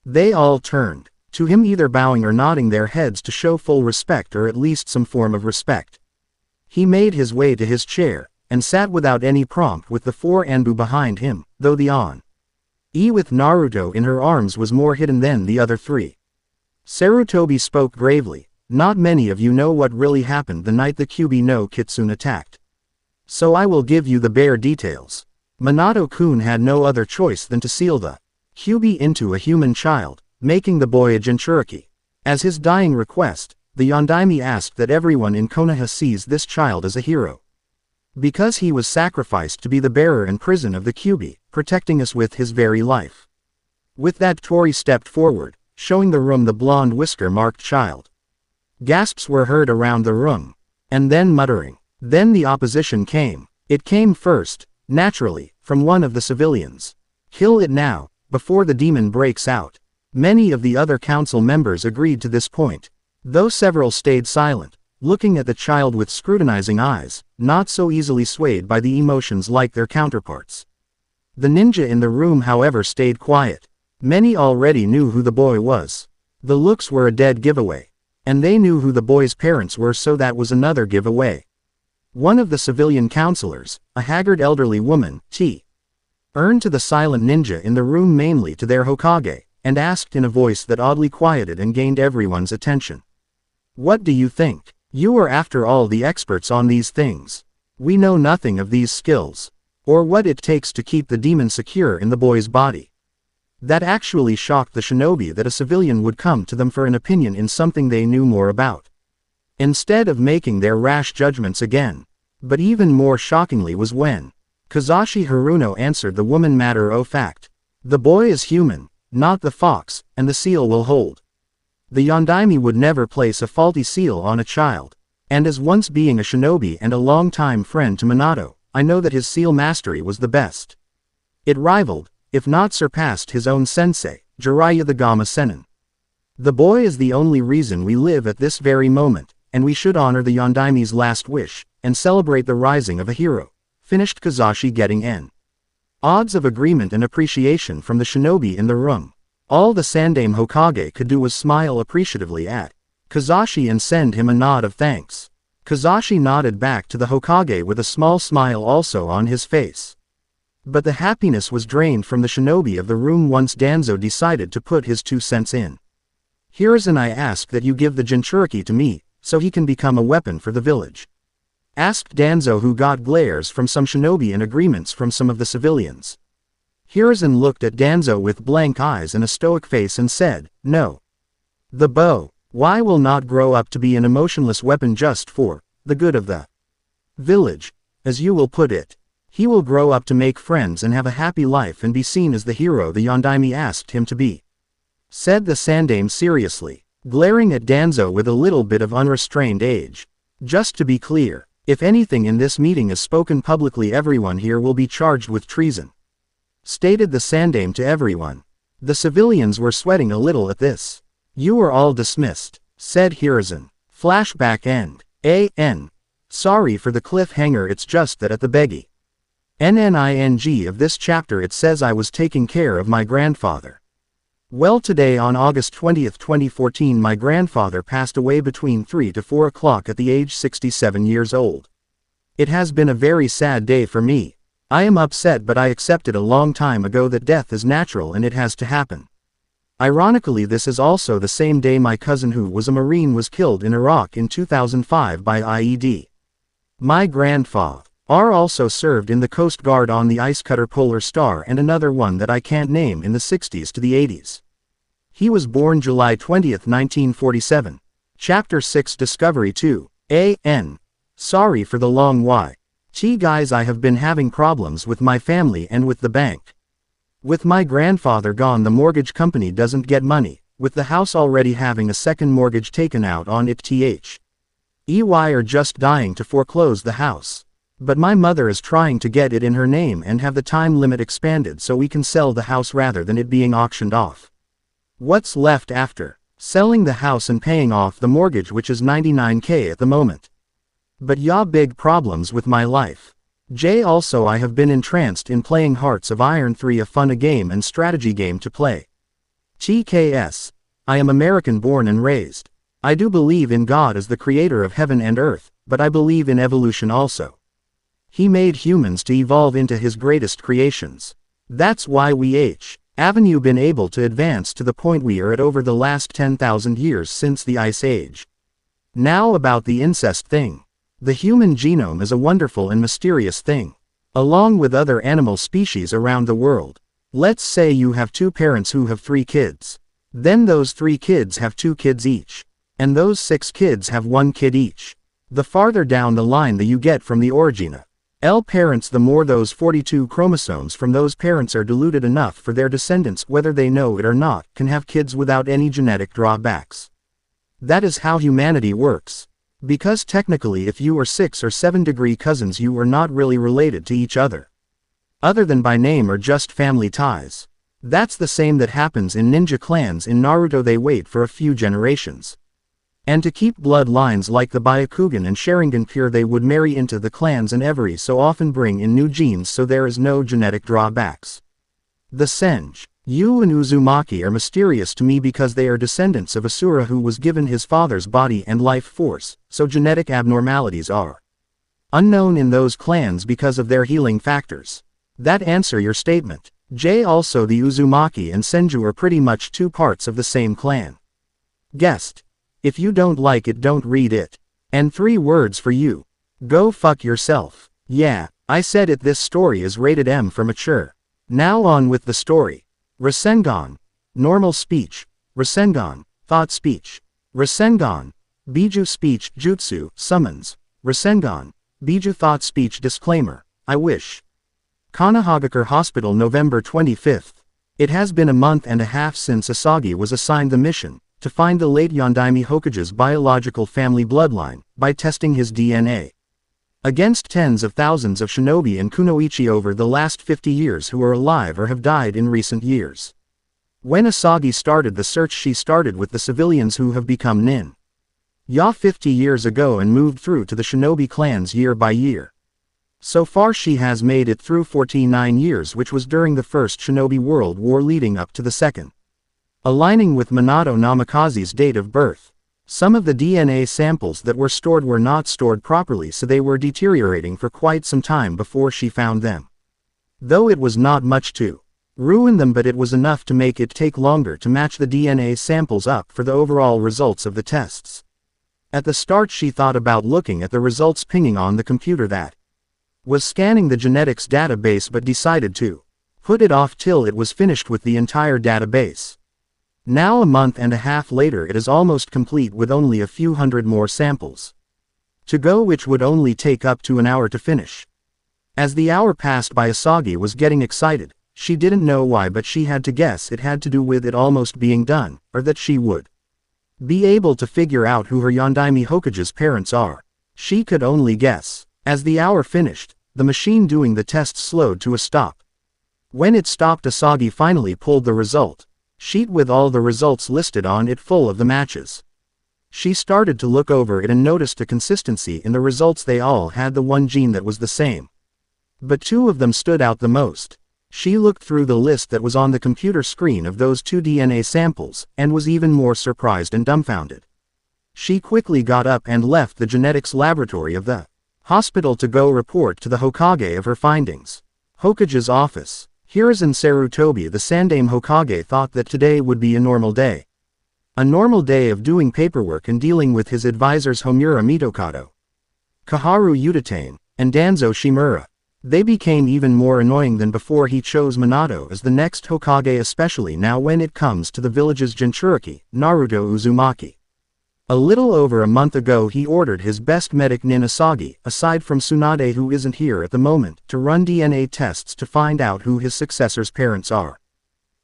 Speaker 1: They all turned to him, either bowing or nodding their heads to show full respect or at least some form of respect. He made his way to his chair, and sat without any prompt with the 4 Anbu behind him, though the on-e with Naruto in her arms was more hidden than the other 3. Sarutobi spoke gravely. "Not many of you know what really happened the night the Kyuubi no Kitsune attacked. So I will give you the bare details. Minato-kun had no other choice than to seal the Kyuubi into a human child, making the boy a Jinchuriki. As his dying request, the Yondaime asked that everyone in Konoha sees this child as a hero. Because he was sacrificed to be the bearer in prison of the Kyuubi, protecting us with his very life. With that Tori stepped forward, showing the room the blonde whisker-marked child. Gasps were heard around the room. And then muttering. Then the opposition came. It came first, naturally, from one of the civilians. Kill it now, before the demon breaks out. Many of the other council members agreed to this point, though several stayed silent, looking at the child with scrutinizing eyes, not so easily swayed by the emotions like their counterparts. The ninja in the room, however, stayed quiet. Many already knew who the boy was. The looks were a dead giveaway. And they knew who the boy's parents were, so that was another giveaway. One of the civilian counselors, a haggard elderly woman, turned to the silent ninja in the room, mainly to their Hokage, and asked in a voice that oddly quieted and gained everyone's attention. What do you think? You are after all the experts on these things. We know nothing of these skills, or what it takes to keep the demon secure in the boy's body. That actually shocked the shinobi that a civilian would come to them for an opinion in something they knew more about, instead of making their rash judgments again. But even more shockingly was when Kazashi Haruno answered the woman matter-of-fact. The boy is human, not the fox, and the seal will hold. The Yondaime would never place a faulty seal on a child. And as once being a shinobi and a long-time friend to Minato, I know that his seal mastery was the best. It rivaled, if not surpassed, his own sensei, Jiraiya the Gamma Sennin. The boy is the only reason we live at this very moment, and we should honor the Yondaime's last wish, and celebrate the rising of a hero, finished Kazashi, getting odds of agreement and appreciation from the shinobi in the room. All the Sandaime Hokage could do was smile appreciatively at Kazashi and send him a nod of thanks. Kazashi nodded back to the Hokage with a small smile also on his face. But the happiness was drained from the shinobi of the room once Danzo decided to put his 2 cents in. Hiruzen, I ask that you give the Jinchuriki to me, so he can become a weapon for the village. Asked Danzo, who got glares from some shinobi and agreements from some of the civilians. Hiruzen looked at Danzo with blank eyes and a stoic face and said, no. The bow, why will not grow up to be an emotionless weapon just for the good of the village, as you will put it. He will grow up to make friends and have a happy life and be seen as the hero the Yondaime asked him to be. Said the Sandaime seriously, glaring at Danzo with a little bit of unrestrained age. Just to be clear, if anything in this meeting is spoken publicly, everyone here will be charged with treason. Stated the Sandaime to everyone. The civilians were sweating a little at this. You are all dismissed, said Hiruzen. Flashback end. Sorry for the cliffhanger, it's just that at the NNING of this chapter it says I was taking care of my grandfather. Well, today on August 20th, 2014, my grandfather passed away between 3 to 4 o'clock at the age 67 years old. It has been a very sad day for me. I am upset, but I accepted a long time ago that death is natural and it has to happen. Ironically, this is also the same day my cousin, who was a Marine, was killed in Iraq in 2005 by IED. My grandfather also served in the Coast Guard on the Ice Cutter Polar Star and another one that I can't name in the 60s to the 80s. He was born July 20th, 1947. Chapter 6, Discovery 2. Sorry for the long why. Guys, I have been having problems with my family and with the bank. With my grandfather gone, the mortgage company doesn't get money, with the house already having a second mortgage taken out on it. EY are just dying to foreclose the house. But my mother is trying to get it in her name and have the time limit expanded so we can sell the house rather than it being auctioned off. What's left after selling the house and paying off the mortgage, which is $99K at the moment. But big problems with my life. Also, I have been entranced in playing Hearts of Iron 3, a fun game and strategy game to play. TKS. I am American born and raised. I do believe in God as the creator of heaven and earth, but I believe in evolution also. He made humans to evolve into his greatest creations. That's why we Avenue been able to advance to the point we are at over the last 10,000 years since the Ice Age. Now about the incest thing. The human genome is a wonderful and mysterious thing. Along with other animal species around the world. Let's say you have 2 parents who have 3 kids. Then those 3 kids have 2 kids each. And those 6 kids have 1 kid each. The farther down the line that you get from the origin, L parents, the more those 42 chromosomes from those parents are diluted enough for their descendants, whether they know it or not, can have kids without any genetic drawbacks. That is how humanity works. Because technically if you are 6 or 7 degree cousins, you are not really related to each other. Other than by name or just family ties. That's the same that happens in ninja clans. In Naruto they wait for a few generations. And to keep bloodlines like the Byakugan and Sharingan pure, they would marry into the clans and every so often bring in new genes, so there is no genetic drawbacks. The Senj, Yu and Uzumaki are mysterious to me because they are descendants of Asura, who was given his father's body and life force, so genetic abnormalities are unknown in those clans because of their healing factors. That answer your statement. J. Also the Uzumaki and Senju are pretty much two parts of the same clan. Guessed. If you don't like it, don't read it. And 3 words for you. Go fuck yourself. Yeah, I said it. This story is rated M for mature. Now on with the story. Rasengan. Normal speech. Rasengan. Thought speech. Rasengan. Biju speech. Jutsu. Summons. Rasengan. Biju thought speech. Disclaimer. I wish. Konoha Hospital, November 25th. It has been a month and a half since Asagi was assigned the mission to find the late Yondaime Hokage's biological family bloodline by testing his DNA against tens of thousands of shinobi and kunoichi over the last 50 years who are alive or have died in recent years. When Asagi started the search, she started with the civilians who have become nin ya 50 years ago and moved through to the shinobi clans year by year. So far she has made it through 49 years, which was during the First Shinobi World War leading up to the Second. Aligning with Minato Namikaze's date of birth. Some of the DNA samples that were stored were not stored properly, so they were deteriorating for quite some time before she found them. Though it was not much to ruin them, but it was enough to make it take longer to match the DNA samples up for the overall results of the tests. At the start she thought about looking at the results pinging on the computer that was scanning the genetics database, but decided to put it off till it was finished with the entire database. Now a month and a half later it is almost complete with only a few hundred more samples to go, which would only take up to an hour to finish. As the hour passed by, Asagi was getting excited. She didn't know why, but she had to guess it had to do with it almost being done, or that she would be able to figure out who her Yondaime Hokage's parents are. She could only guess. As the hour finished, the machine doing the tests slowed to a stop. When it stopped, Asagi finally pulled the result sheet with all the results listed on it, full of the matches. She started to look over it and noticed a consistency in the results. They all had the one gene that was the same, but 2 of them stood out the most. She looked through the list that was on the computer screen of those 2 DNA samples, and was even more surprised and dumbfounded. She quickly got up and left the genetics laboratory of the hospital to go report to the Hokage of her findings. Hokage's office. Hiruzen Sarutobi, the Sandaime Hokage, thought that today would be a normal day. A normal day of doing paperwork and dealing with his advisors Homura Mitokado, Kaharu Utatane, and Danzo Shimura. They became even more annoying than before. He chose Minato as the next Hokage, especially now when it comes to the village's Jinchuriki, Naruto Uzumaki. A little over a month ago he ordered his best medic Nin Asagi, aside from Tsunade who isn't here at the moment, to run DNA tests to find out who his successor's parents are.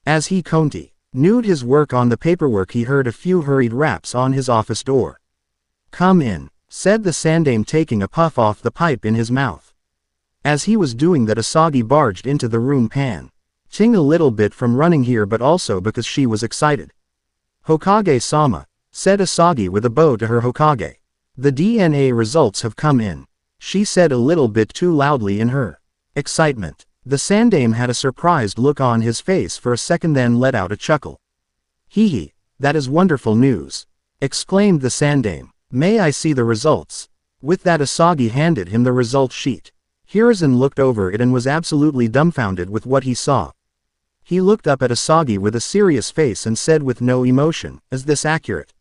Speaker 1: As he continued his work on the paperwork, he heard a few hurried raps on his office door. "Come in," said the Sandaime, taking a puff off the pipe in his mouth. As he was doing that, Asagi barged into the room, panting a little bit from running here but also because she was excited. "Hokage-sama," said Asagi with a bow to her Hokage. "The DNA results have come in," she said a little bit too loudly in her excitement. The Sandaime had a surprised look on his face for a second, then let out a chuckle. "Hee hee, that is wonderful news," exclaimed the Sandaime. "May I see the results?" With that, Asagi handed him the result sheet. Hiruzen looked over it and was absolutely dumbfounded with what he saw. He looked up at Asagi with a serious face and said with no emotion, "Is this accurate?"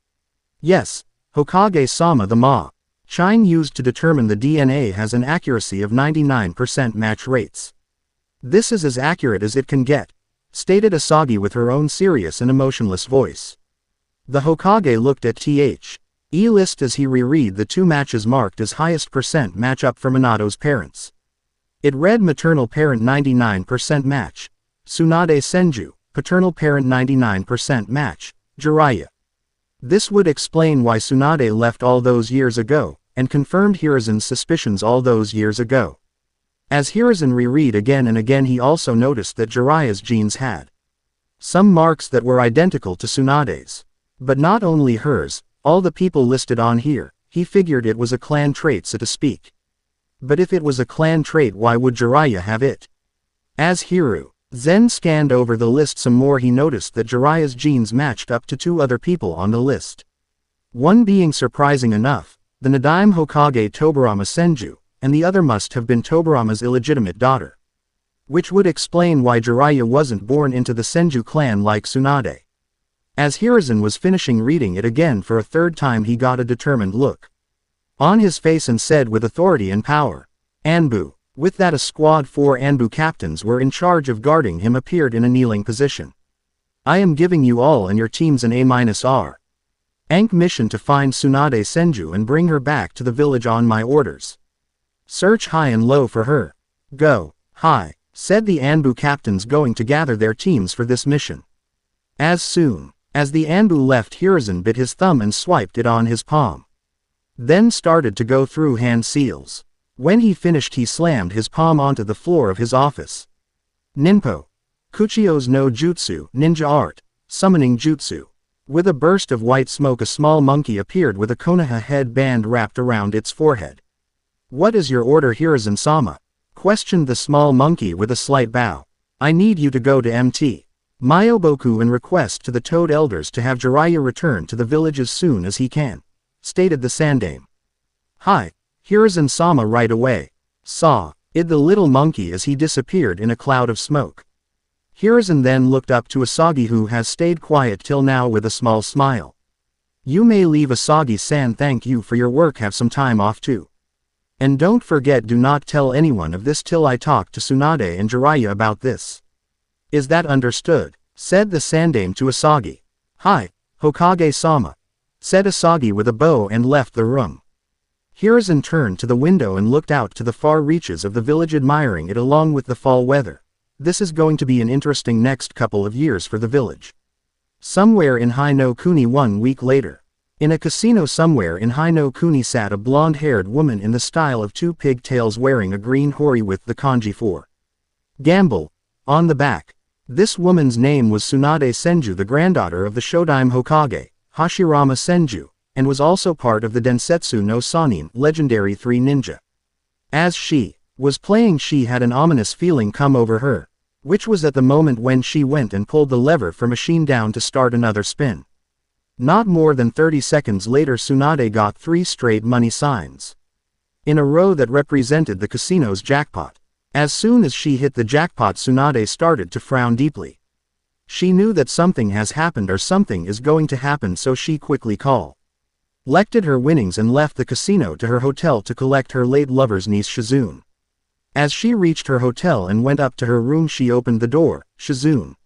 Speaker 1: "Yes, Hokage-sama. The machine used to determine the DNA has an accuracy of 99% match rates. This is as accurate as it can get," stated Asagi with her own serious and emotionless voice. The Hokage looked at the list as he reread the 2 matches marked as highest percent match up for Minato's parents. It read maternal parent 99% match. Tsunade Senju, paternal parent 99% match, Jiraiya. This would explain why Tsunade left all those years ago, and confirmed Hiruzen's suspicions all those years ago. As Hiruzen reread again and again, he also noticed that Jiraiya's genes had some marks that were identical to Tsunade's. But not only hers, all the people listed on here, he figured it was a clan trait, so to speak. But if it was a clan trait, why would Jiraiya have it? As Hiruzen scanned over the list some more, he noticed that Jiraiya's genes matched up to 2 other people on the list. One being surprising enough, the Nadaime Hokage Tobirama Senju, and the other must have been Tobirama's illegitimate daughter. Which would explain why Jiraiya wasn't born into the Senju clan like Tsunade. As Hiruzen was finishing reading it again for a 3rd time, he got a determined look on his face and said with authority and power, "Anbu." With that, a squad 4 Anbu captains were in charge of guarding him appeared in a kneeling position. "I am giving you all and your teams an A-R. Ank mission to find Tsunade Senju and bring her back to the village on my orders. Search high and low for her." "Go, high," said the Anbu captains, going to gather their teams for this mission. As soon as the Anbu left, Hiruzen bit his thumb and swiped it on his palm. Then started to go through hand seals. When he finished, he slammed his palm onto the floor of his office. Ninpo. Kuchio's no Jutsu, ninja art, summoning jutsu. With a burst of white smoke, a small monkey appeared with a Konoha headband wrapped around its forehead. "What is your order, Hiruzen-sama?" questioned the small monkey with a slight bow. "I need you to go to Mt. Myoboku and request to the Toad Elders to have Jiraiya return to the village as soon as he can," stated the Sandaime. "Hi, Hiruzen-sama, right away," saw it the little monkey as he disappeared in a cloud of smoke. Hiruzen then looked up to Asagi, who has stayed quiet till now, with a small smile. "You may leave, Asagi-san. Thank you for your work. Have some time off too. And don't forget, do not tell anyone of this till I talk to Tsunade and Jiraiya about this. Is that understood?" said the Sandaime to Asagi. "Hi, Hokage-sama," said Asagi with a bow and left the room. Hiruzen turned to the window and looked out to the far reaches of the village, admiring it along with the fall weather. This is going to be an interesting next couple of years for the village. Somewhere in High no Kuni 1 week later. In a casino somewhere in High no Kuni sat a blonde-haired woman in the style of 2 pigtails, wearing a green hori with the kanji for gamble on the back. This woman's name was Tsunade Senju, the granddaughter of the Shodaime Hokage, Hashirama Senju, and was also part of the Densetsu no Sannin, legendary 3 ninja. As she was playing, she had an ominous feeling come over her, which was at the moment when she went and pulled the lever for machine down to start another spin. Not more than 30 seconds later, Tsunade got 3 straight money signs in a row that represented the casino's jackpot. As soon as she hit the jackpot, Tsunade started to frown deeply. She knew that something has happened or something is going to happen, so she quickly collected her winnings and left the casino to her hotel to collect her late lover's niece Shizune. As she reached her hotel and went up to her room, she opened the door. "Shizune!"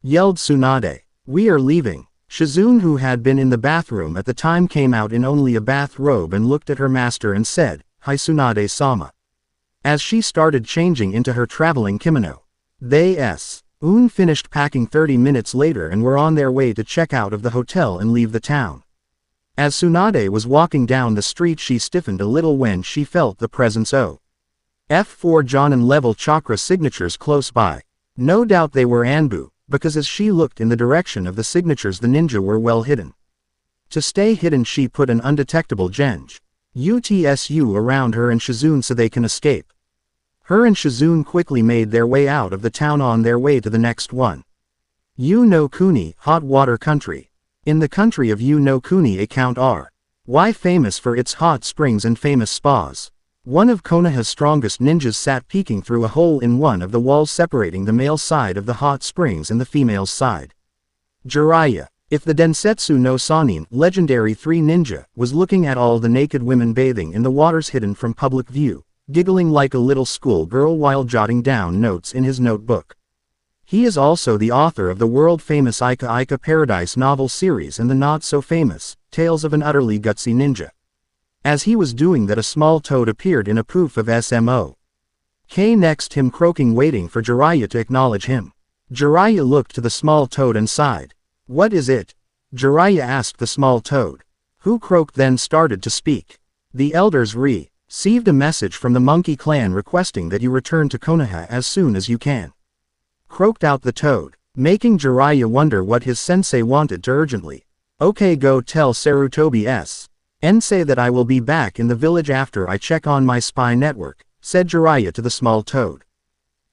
Speaker 1: yelled Tsunade. "We are leaving." Shizune, who had been in the bathroom at the time, came out in only a bathrobe and looked at her master and said, "Hi, Tsunade-sama." As she started changing into her traveling kimono. They finished packing 30 minutes later and were on their way to check out of the hotel and leave the town. As Tsunade was walking down the street, she stiffened a little when she felt the presence of F4 Jonin level chakra signatures close by. No doubt they were Anbu, because as she looked in the direction of the signatures, the ninja were well hidden. To stay hidden, she put an undetectable UTSU around her and Shizune so they can escape. Her and Shizune quickly made their way out of the town on their way to the next one. No Kuni, hot water country. In the country of no Kuni, a Count R.Y, famous for its hot springs and famous spas. One of Konoha's strongest ninjas sat peeking through a hole in one of the walls separating the male side of the hot springs and the female's side. Jiraiya. If the Densetsu no Sannin, legendary 3 ninja, was looking at all the naked women bathing in the waters hidden from public view, giggling like a little schoolgirl while jotting down notes in his notebook. He is also the author of the world-famous Ika Ika Paradise novel series and the not-so-famous Tales of an Utterly Gutsy Ninja. As he was doing that, a small toad appeared in a poof of SMO. K next him croaking waiting for Jiraiya to acknowledge him. Jiraiya looked to the small toad and sighed. What is it? Jiraiya asked the small toad. Who croaked then started to speak. The elders received a message from the monkey clan requesting that you return to Konoha as soon as you can. Croaked out the toad, making Jiraiya wonder what his sensei wanted to urgently. Okay, go tell Sarutobi's sensei that I will be back in the village after I check on my spy network, said Jiraiya to the small toad.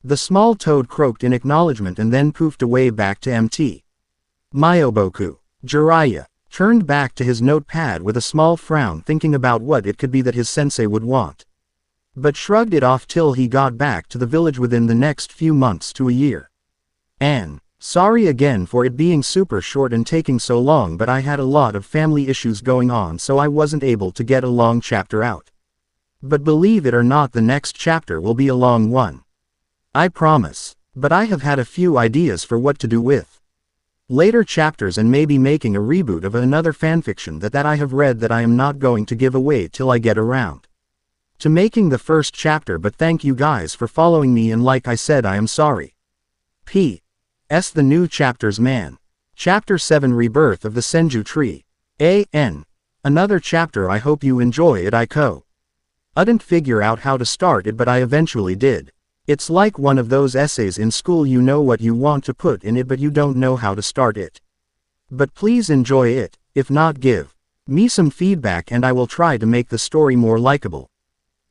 Speaker 1: The small toad croaked in acknowledgement and then poofed away back to Mt. Myoboku. Jiraiya turned back to his notepad with a small frown thinking about what it could be that his sensei would want. But shrugged it off till he got back to the village within the next few months to a year. Sorry again for it being super short and taking so long, but I had a lot of family issues going on so I wasn't able to get a long chapter out. But believe it or not, the next chapter will be a long one. I promise. But I have had a few ideas for what to do with later chapters and maybe making a reboot of another fanfiction that I have read that I am not going to give away till I get around to making the first chapter, but thank you guys for following me, and like I said, I am sorry. P.S. The new chapters, man. Chapter 7, Rebirth of the Senju Tree. Another chapter. I hope you enjoy it. I didn't figure out how to start it, but I eventually did. It's like one of those essays in school, you know what you want to put in it but you don't know how to start it. But please enjoy it, if not give me some feedback and I will try to make the story more likable.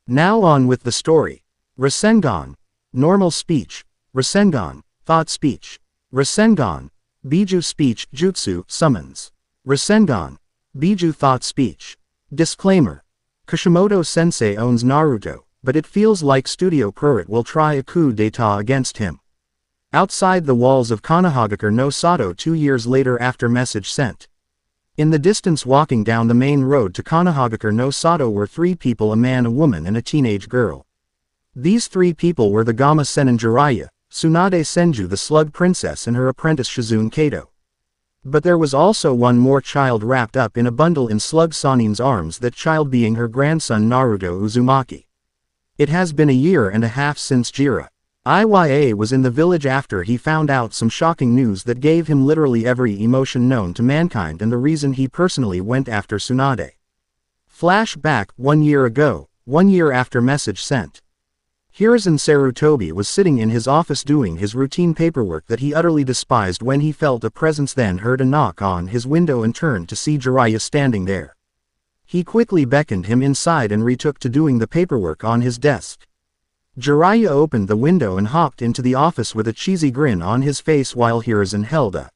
Speaker 1: Now on with the story. Rasengan. Normal speech. Rasengan. Thought speech. Rasengan. Biju speech. Jutsu. Summons. Rasengan. Biju thought speech. Disclaimer. Kishimoto sensei owns Naruto, but it feels like Studio Pierrot will try a coup d'etat against him. Outside the walls of Konohagakure no Sato 2 years later after message sent. In the distance walking down the main road to Konohagakure no Sato were 3 people, a man, a woman and a teenage girl. These 3 people were the Gama Sennin Jiraiya, Tsunade Senju the Slug Princess and her apprentice Shizune Kato. But there was also one more child wrapped up in a bundle in Slug Sanin's arms, that child being her grandson Naruto Uzumaki. It has been a year and a half since Jiraiya was in the village after he found out some shocking news that gave him literally every emotion known to mankind and the reason he personally went after Tsunade. Flashback 1 year ago, 1 year after message sent. Hiruzen Sarutobi was sitting in his office doing his routine paperwork that he utterly despised when he felt a presence, then heard a knock on his window and turned to see Jiraiya standing there. He quickly beckoned him inside and retook to doing the paperwork on his desk. Jiraiya opened the window and hopped into the office with a cheesy grin on his face while Hiruzen held a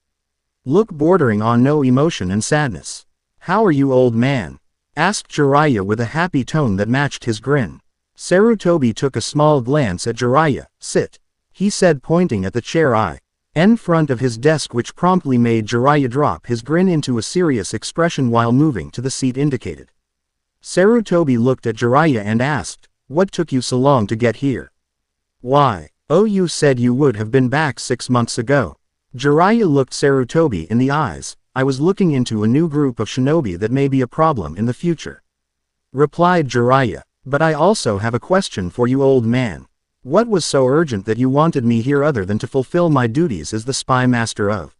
Speaker 1: look bordering on no emotion and sadness. "How are you, old man?" asked Jiraiya with a happy tone that matched his grin. Sarutobi took a small glance at Jiraiya. "Sit," he said, pointing at the chair in front of his desk, which promptly made Jiraiya drop his grin into a serious expression while moving to the seat indicated. Sarutobi looked at Jiraiya and asked, "What took you so long to get here?" "Why, oh, you said you would have been back 6 months ago." Jiraiya looked Sarutobi in the eyes. "I was looking into a new group of shinobi that may be a problem in the future," replied Jiraiya. "But I also have a question for you, old man. What was so urgent that you wanted me here other than to fulfill my duties as the spy master of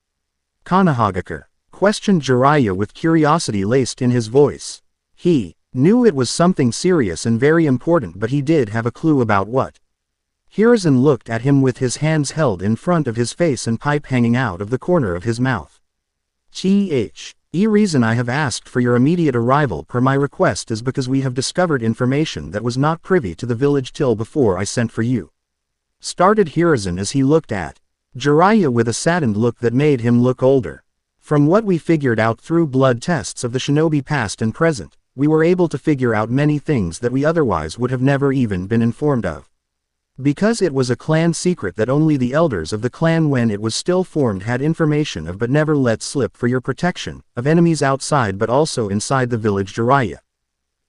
Speaker 1: Konohagakure?" questioned Jiraiya with curiosity laced in his voice. He knew it was something serious and very important, but he did have a clue about what. Hiruzen looked at him with his hands held in front of his face and pipe hanging out of the corner of his mouth. The reason I have asked for your immediate arrival per my request is because we have discovered information that was not privy to the village till before I sent for you," started Hiruzen as he looked at Jiraiya with a saddened look that made him look older. "From what we figured out through blood tests of the shinobi past and present, we were able to figure out many things that we otherwise would have never even been informed of. Because it was a clan secret that only the elders of the clan when it was still formed had information of but never let slip for your protection, of enemies outside but also inside the village." Jiraiya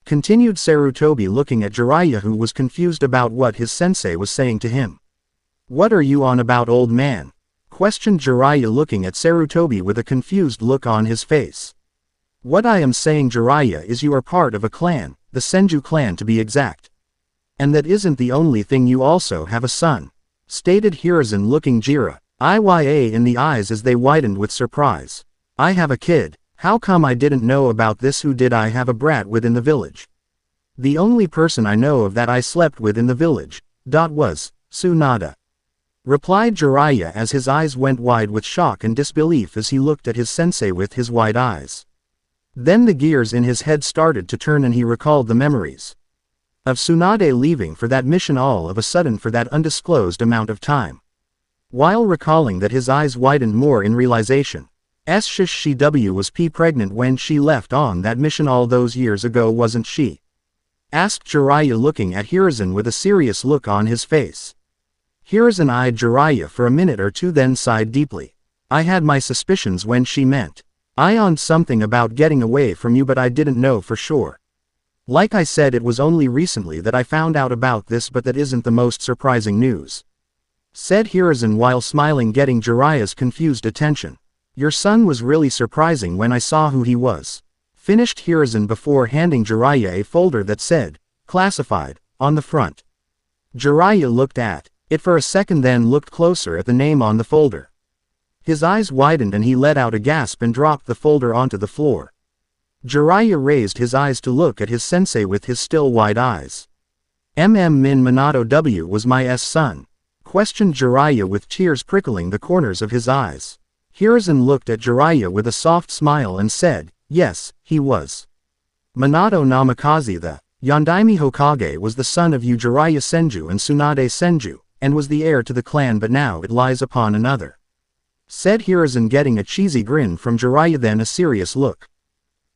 Speaker 1: continued, Sarutobi looking at Jiraiya, who was confused about what his sensei was saying to him. "What are you on about, old man?" questioned Jiraiya looking at Sarutobi with a confused look on his face. "What I am saying, Jiraiya, is you are part of a clan, the Senju clan to be exact. And that isn't the only thing, you also have a son," stated Hiruzen, looking Jiraiya in the eyes as they widened with surprise. "I have a kid. How come I didn't know about this? Who did I have a brat with in the village? The only person I know of that I slept with in the village, was Tsunade," replied Jiraiya as his eyes went wide with shock and disbelief as he looked at his sensei with his wide eyes. Then the gears in his head started to turn and he recalled the memories of Tsunade leaving for that mission all of a sudden for that undisclosed amount of time. While recalling that, his eyes widened more in realization. She was pregnant when she left on that mission all those years ago, wasn't she? Asked Jiraiya, looking at Hiruzen with a serious look on his face. Hiruzen eyed Jiraiya for a minute or two, then sighed deeply. "I had my suspicions when she meant I on something about getting away from you, but I didn't know for sure. Like I said, it was only recently that I found out about this, but that isn't the most surprising news," said Hiruzen while smiling, getting Jiraiya's confused attention. "Your son was really surprising when I saw who he was," finished Hiruzen before handing Jiraiya a folder that said, "Classified," on the front. Jiraiya looked at it for a second, then looked closer at the name on the folder. His eyes widened and he let out a gasp and dropped the folder onto the floor. Jiraiya raised his eyes to look at his sensei with his still wide eyes. Minato was my son?" questioned Jiraiya with tears prickling the corners of his eyes. Hiruzen looked at Jiraiya with a soft smile and said, "Yes, he was. Minato Namikaze, the Yondaime Hokage, was the son of Jiraiya Senju and Tsunade Senju, and was the heir to the clan, but now it lies upon another," said Hiruzen, getting a cheesy grin from Jiraiya, then a serious look.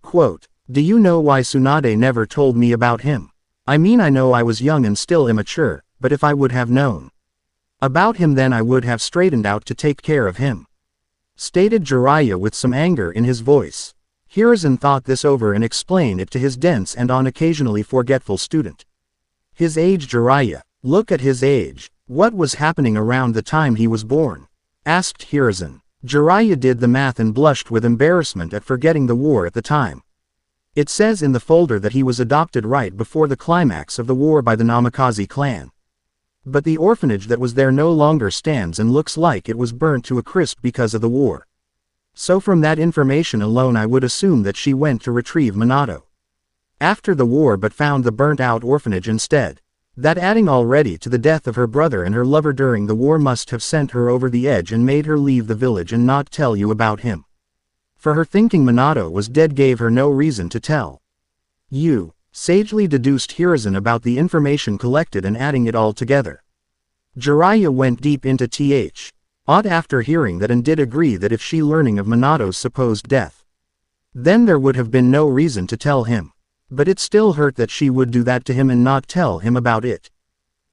Speaker 1: Quote, "Do you know why Tsunade never told me about him? I mean, I know I was young and still immature, but if I would have known about him, then I would have straightened out to take care of him," stated Jiraiya with some anger in his voice. Hiruzen thought this over and explained it to his dense and on occasionally forgetful student. "His age, Jiraiya. Look at his age. What was happening around the time he was born?" asked Hiruzen. Jiraiya did the math and blushed with embarrassment at forgetting the war at the time. "It says in the folder that he was adopted right before the climax of the war by the Namikaze clan. But the orphanage that was there no longer stands and looks like it was burnt to a crisp because of the war. So from that information alone I would assume that she went to retrieve Minato after the war but found the burnt-out orphanage instead. That, adding already to the death of her brother and her lover during the war, must have sent her over the edge and made her leave the village and not tell you about him. For her thinking Minato was dead gave her no reason to tell you," sagely deduced Hiruzen about the information collected and adding it all together. Jiraiya went deep into thought after hearing that and did agree that if she learning of Minato's supposed death, then there would have been no reason to tell him. But it still hurt that she would do that to him and not tell him about it.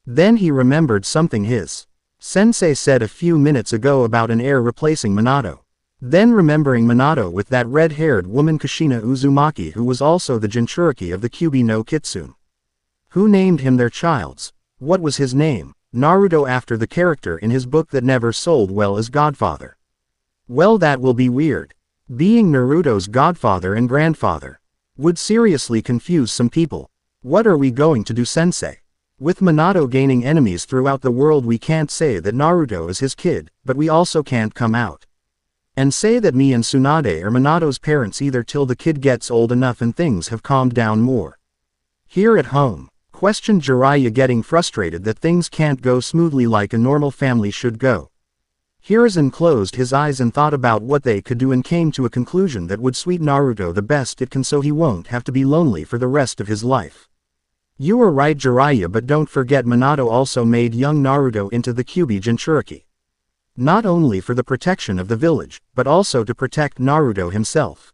Speaker 1: Then he remembered something his sensei said a few minutes ago about an heir replacing Minato. Then remembering Minato with that red-haired woman Kushina Uzumaki, who was also the Jinchuriki of the Kyuubi no Kitsune. Who named him their child's? What was his name? Naruto, after the character in his book that never sold well as godfather. Well, that will be weird. Being Naruto's godfather and grandfather would seriously confuse some people. What are we going to do, sensei? With Minato gaining enemies throughout the world, we can't say that Naruto is his kid, but we also can't come out and say that me and Tsunade are Minato's parents either till the kid gets old enough and things have calmed down more. Here at home, questioned Jiraiya, getting frustrated that things can't go smoothly like a normal family should go. Hiruzen closed his eyes and thought about what they could do and came to a conclusion that would suit Naruto the best it can, so he won't have to be lonely for the rest of his life. You are right, Jiraiya, but don't forget Minato also made young Naruto into the Kyuubi Jinchuriki. Not only for the protection of the village, but also to protect Naruto himself.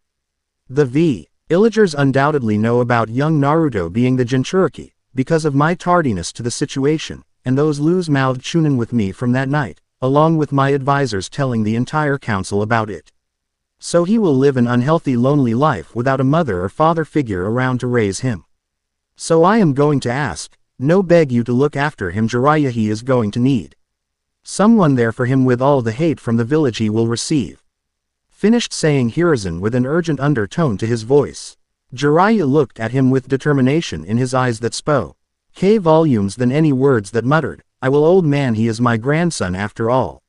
Speaker 1: The villagers undoubtedly know about young Naruto being the Jinchuriki, because of my tardiness to the situation, and those loose-mouthed chunin with me from that night, along with my advisors telling the entire council about it. So he will live an unhealthy, lonely life without a mother or father figure around to raise him. So I am going to ask, no, beg you to look after him, Jiraiya. He is going to need someone there for him with all the hate from the village he will receive. Finished saying Hiruzen with an urgent undertone to his voice. Jiraiya looked at him with determination in his eyes that spoke K volumes than any words that muttered, "I will old man, he is my grandson after all,"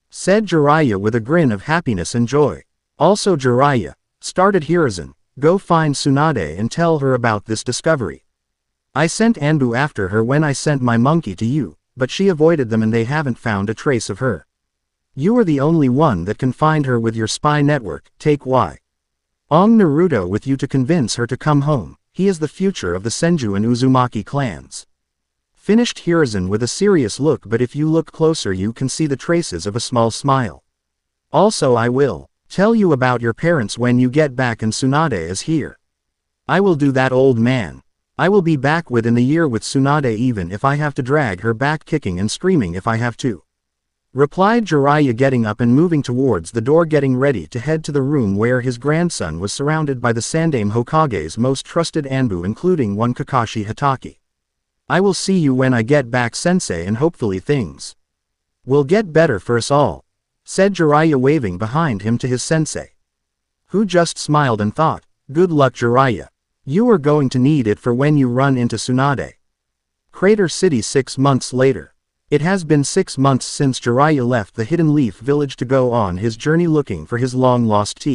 Speaker 1: said Jiraiya with a grin of happiness and joy. Also Jiraiya, started Hiruzen, go find Tsunade and tell her about this discovery. I sent Anbu after her when I sent my monkey to you, but she avoided them and they haven't found a trace of her. You are the only one that can find her with your spy network, take Naruto with you to convince her to come home, he is the future of the Senju and Uzumaki clans. Finished Hiruzen with a serious look, but if you look closer you can see the traces of a small smile. Also I will tell you about your parents when you get back and Tsunade is here. I will do that, old man. I will be back within the year with Tsunade, even if I have to drag her back kicking and screaming if I have to, replied Jiraiya, getting up and moving towards the door, getting ready to head to the room where his grandson was surrounded by the Sandaime Hokage's most trusted Anbu, including one Kakashi Hatake. I will see you when I get back, sensei, and hopefully things will get better for us all, said Jiraiya, waving behind him to his sensei, who just smiled and thought, good luck Jiraiya. You are going to need it for when you run into Tsunade. Crater City 6 months later. It has been 6 months since Jiraiya left the Hidden Leaf Village to go on his journey looking for his long-lost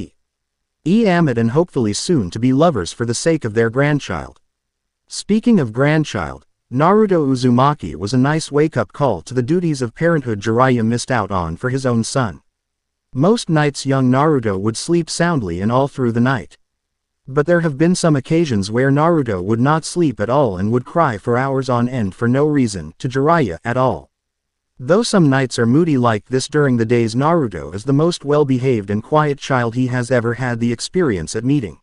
Speaker 1: Amit and hopefully soon to be lovers for the sake of their grandchild. Speaking of grandchild, Naruto Uzumaki was a nice wake-up call to the duties of parenthood Jiraiya missed out on for his own son. Most nights young Naruto would sleep soundly and all through the night. But there have been some occasions where Naruto would not sleep at all and would cry for hours on end for no reason to Jiraiya at all. Though some nights are moody like this during the days, Naruto is the most well-behaved and quiet child he has ever had the experience at meeting.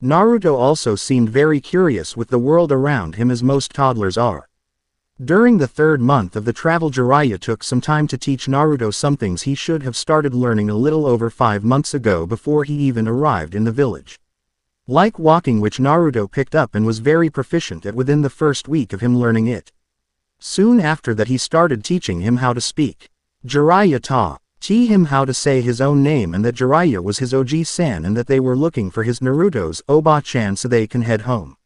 Speaker 1: Naruto also seemed very curious with the world around him, as most toddlers are. During the 3rd month of the travel, Jiraiya took some time to teach Naruto some things he should have started learning a little over 5 months ago before he even arrived in the village. Like walking, which Naruto picked up and was very proficient at within the first week of him learning it. Soon after that he started teaching him how to speak. Jiraiya taught him how to say his own name, and that Jiraiya was his Oji-san and that they were looking for his Naruto's Oba-chan so they can head home.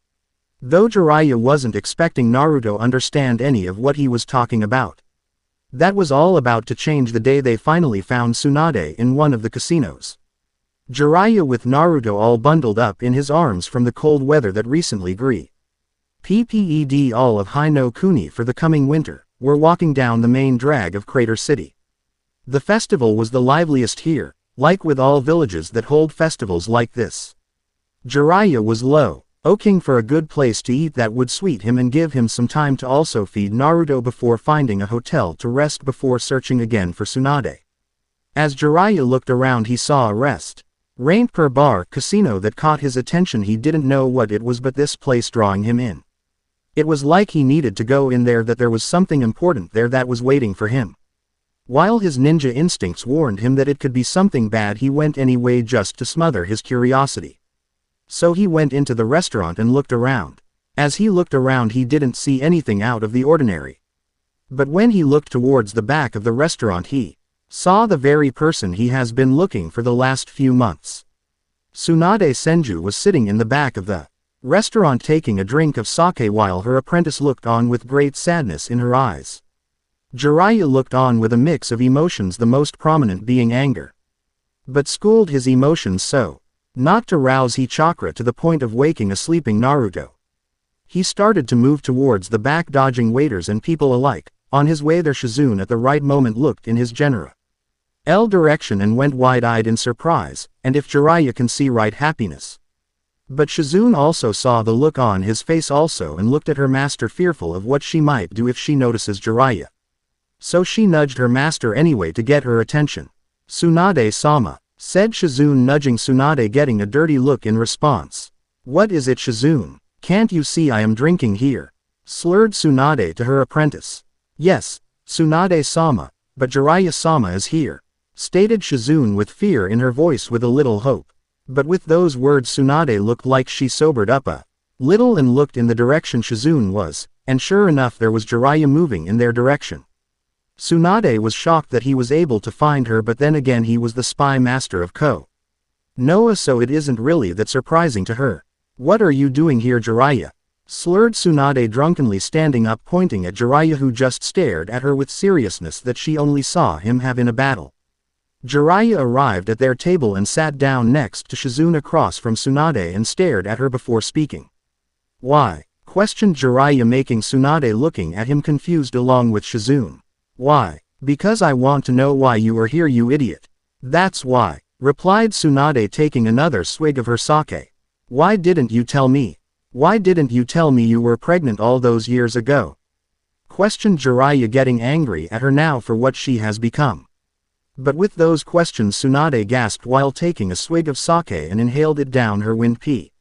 Speaker 1: Though Jiraiya wasn't expecting Naruto understand any of what he was talking about. That was all about to change the day they finally found Tsunade in one of the casinos. Jiraiya with Naruto all bundled up in his arms from the cold weather that recently grew. PPED all of High no Kuni for the coming winter, were walking down the main drag of Crater City. The festival was the liveliest here, like with all villages that hold festivals like this. Jiraiya was looking for a good place to eat that would suit him and give him some time to also feed Naruto before finding a hotel to rest before searching again for Tsunade. As Jiraiya looked around he saw a rent per bar casino that caught his attention. He didn't know what it was, but this place drawing him in. It was like he needed to go in there, that there was something important there that was waiting for him. While his ninja instincts warned him that it could be something bad, he went anyway just to smother his curiosity. So he went into the restaurant and looked around. As he looked around he didn't see anything out of the ordinary. But when he looked towards the back of the restaurant he saw the very person he has been looking for the last few months. Tsunade Senju was sitting in the back of the restaurant taking a drink of sake while her apprentice looked on with great sadness in her eyes. Jiraiya looked on with a mix of emotions, the most prominent being anger. But schooled his emotions so not to rouse his chakra to the point of waking a sleeping Naruto. He started to move towards the back, dodging waiters and people alike. On his way there, Shizune at the right moment looked in his general direction and went wide-eyed in surprise, and if Jiraiya can see right, happiness. But Shizune also saw the look on his face also and looked at her master, fearful of what she might do if she notices Jiraiya. So she nudged her master anyway to get her attention. "Tsunade-sama," said Shizune, nudging Tsunade, getting a dirty look in response. "What is it, Shizune? Can't you see I am drinking here?" slurred Tsunade to her apprentice. "Yes, Tsunade-sama, but Jiraiya-sama is here," stated Shizune with fear in her voice with a little hope. But with those words Tsunade looked like she sobered up a little and looked in the direction Shizune was, and sure enough there was Jiraiya moving in their direction. Tsunade was shocked that he was able to find her, but then again he was the spy master of Konoha, so it isn't really that surprising to her. "What are you doing here, Jiraiya?" slurred Tsunade, drunkenly standing up, pointing at Jiraiya, who just stared at her with seriousness that she only saw him have in a battle. Jiraiya arrived at their table and sat down next to Shizune across from Tsunade and stared at her before speaking. "Why?" questioned Jiraiya, making Tsunade looking at him confused along with Shizune. "Why? Because I want to know why you are here, you idiot." "That's why," replied Tsunade, taking another swig of her sake. "Why didn't you tell me? Why didn't you tell me you were pregnant all those years ago?" questioned Jiraiya, getting angry at her now for what she has become. But with those questions, Tsunade gasped while taking a swig of sake and inhaled it down her windpipe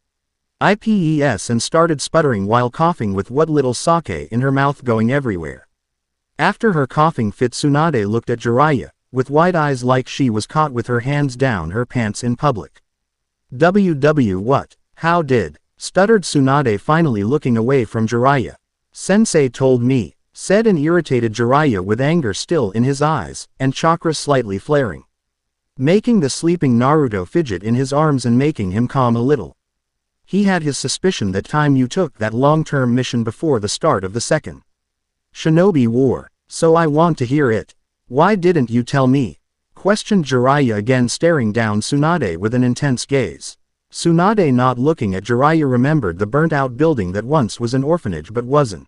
Speaker 1: and started sputtering while coughing, with what little sake in her mouth going everywhere. After her coughing fit, Tsunade looked at Jiraiya, with wide eyes like she was caught with her hands down her pants in public. What? How did? Stuttered Tsunade, finally looking away from Jiraiya. "Sensei told me," said an irritated Jiraiya with anger still in his eyes, and chakra slightly flaring, making the sleeping Naruto fidget in his arms and making him calm a little. He had his suspicion that time you took that long-term mission before the start of the second Shinobi War. "So I want to hear it. Why didn't you tell me?" questioned Jiraiya, again staring down Tsunade with an intense gaze. Tsunade, not looking at Jiraiya, remembered the burnt-out building that once was an orphanage but wasn't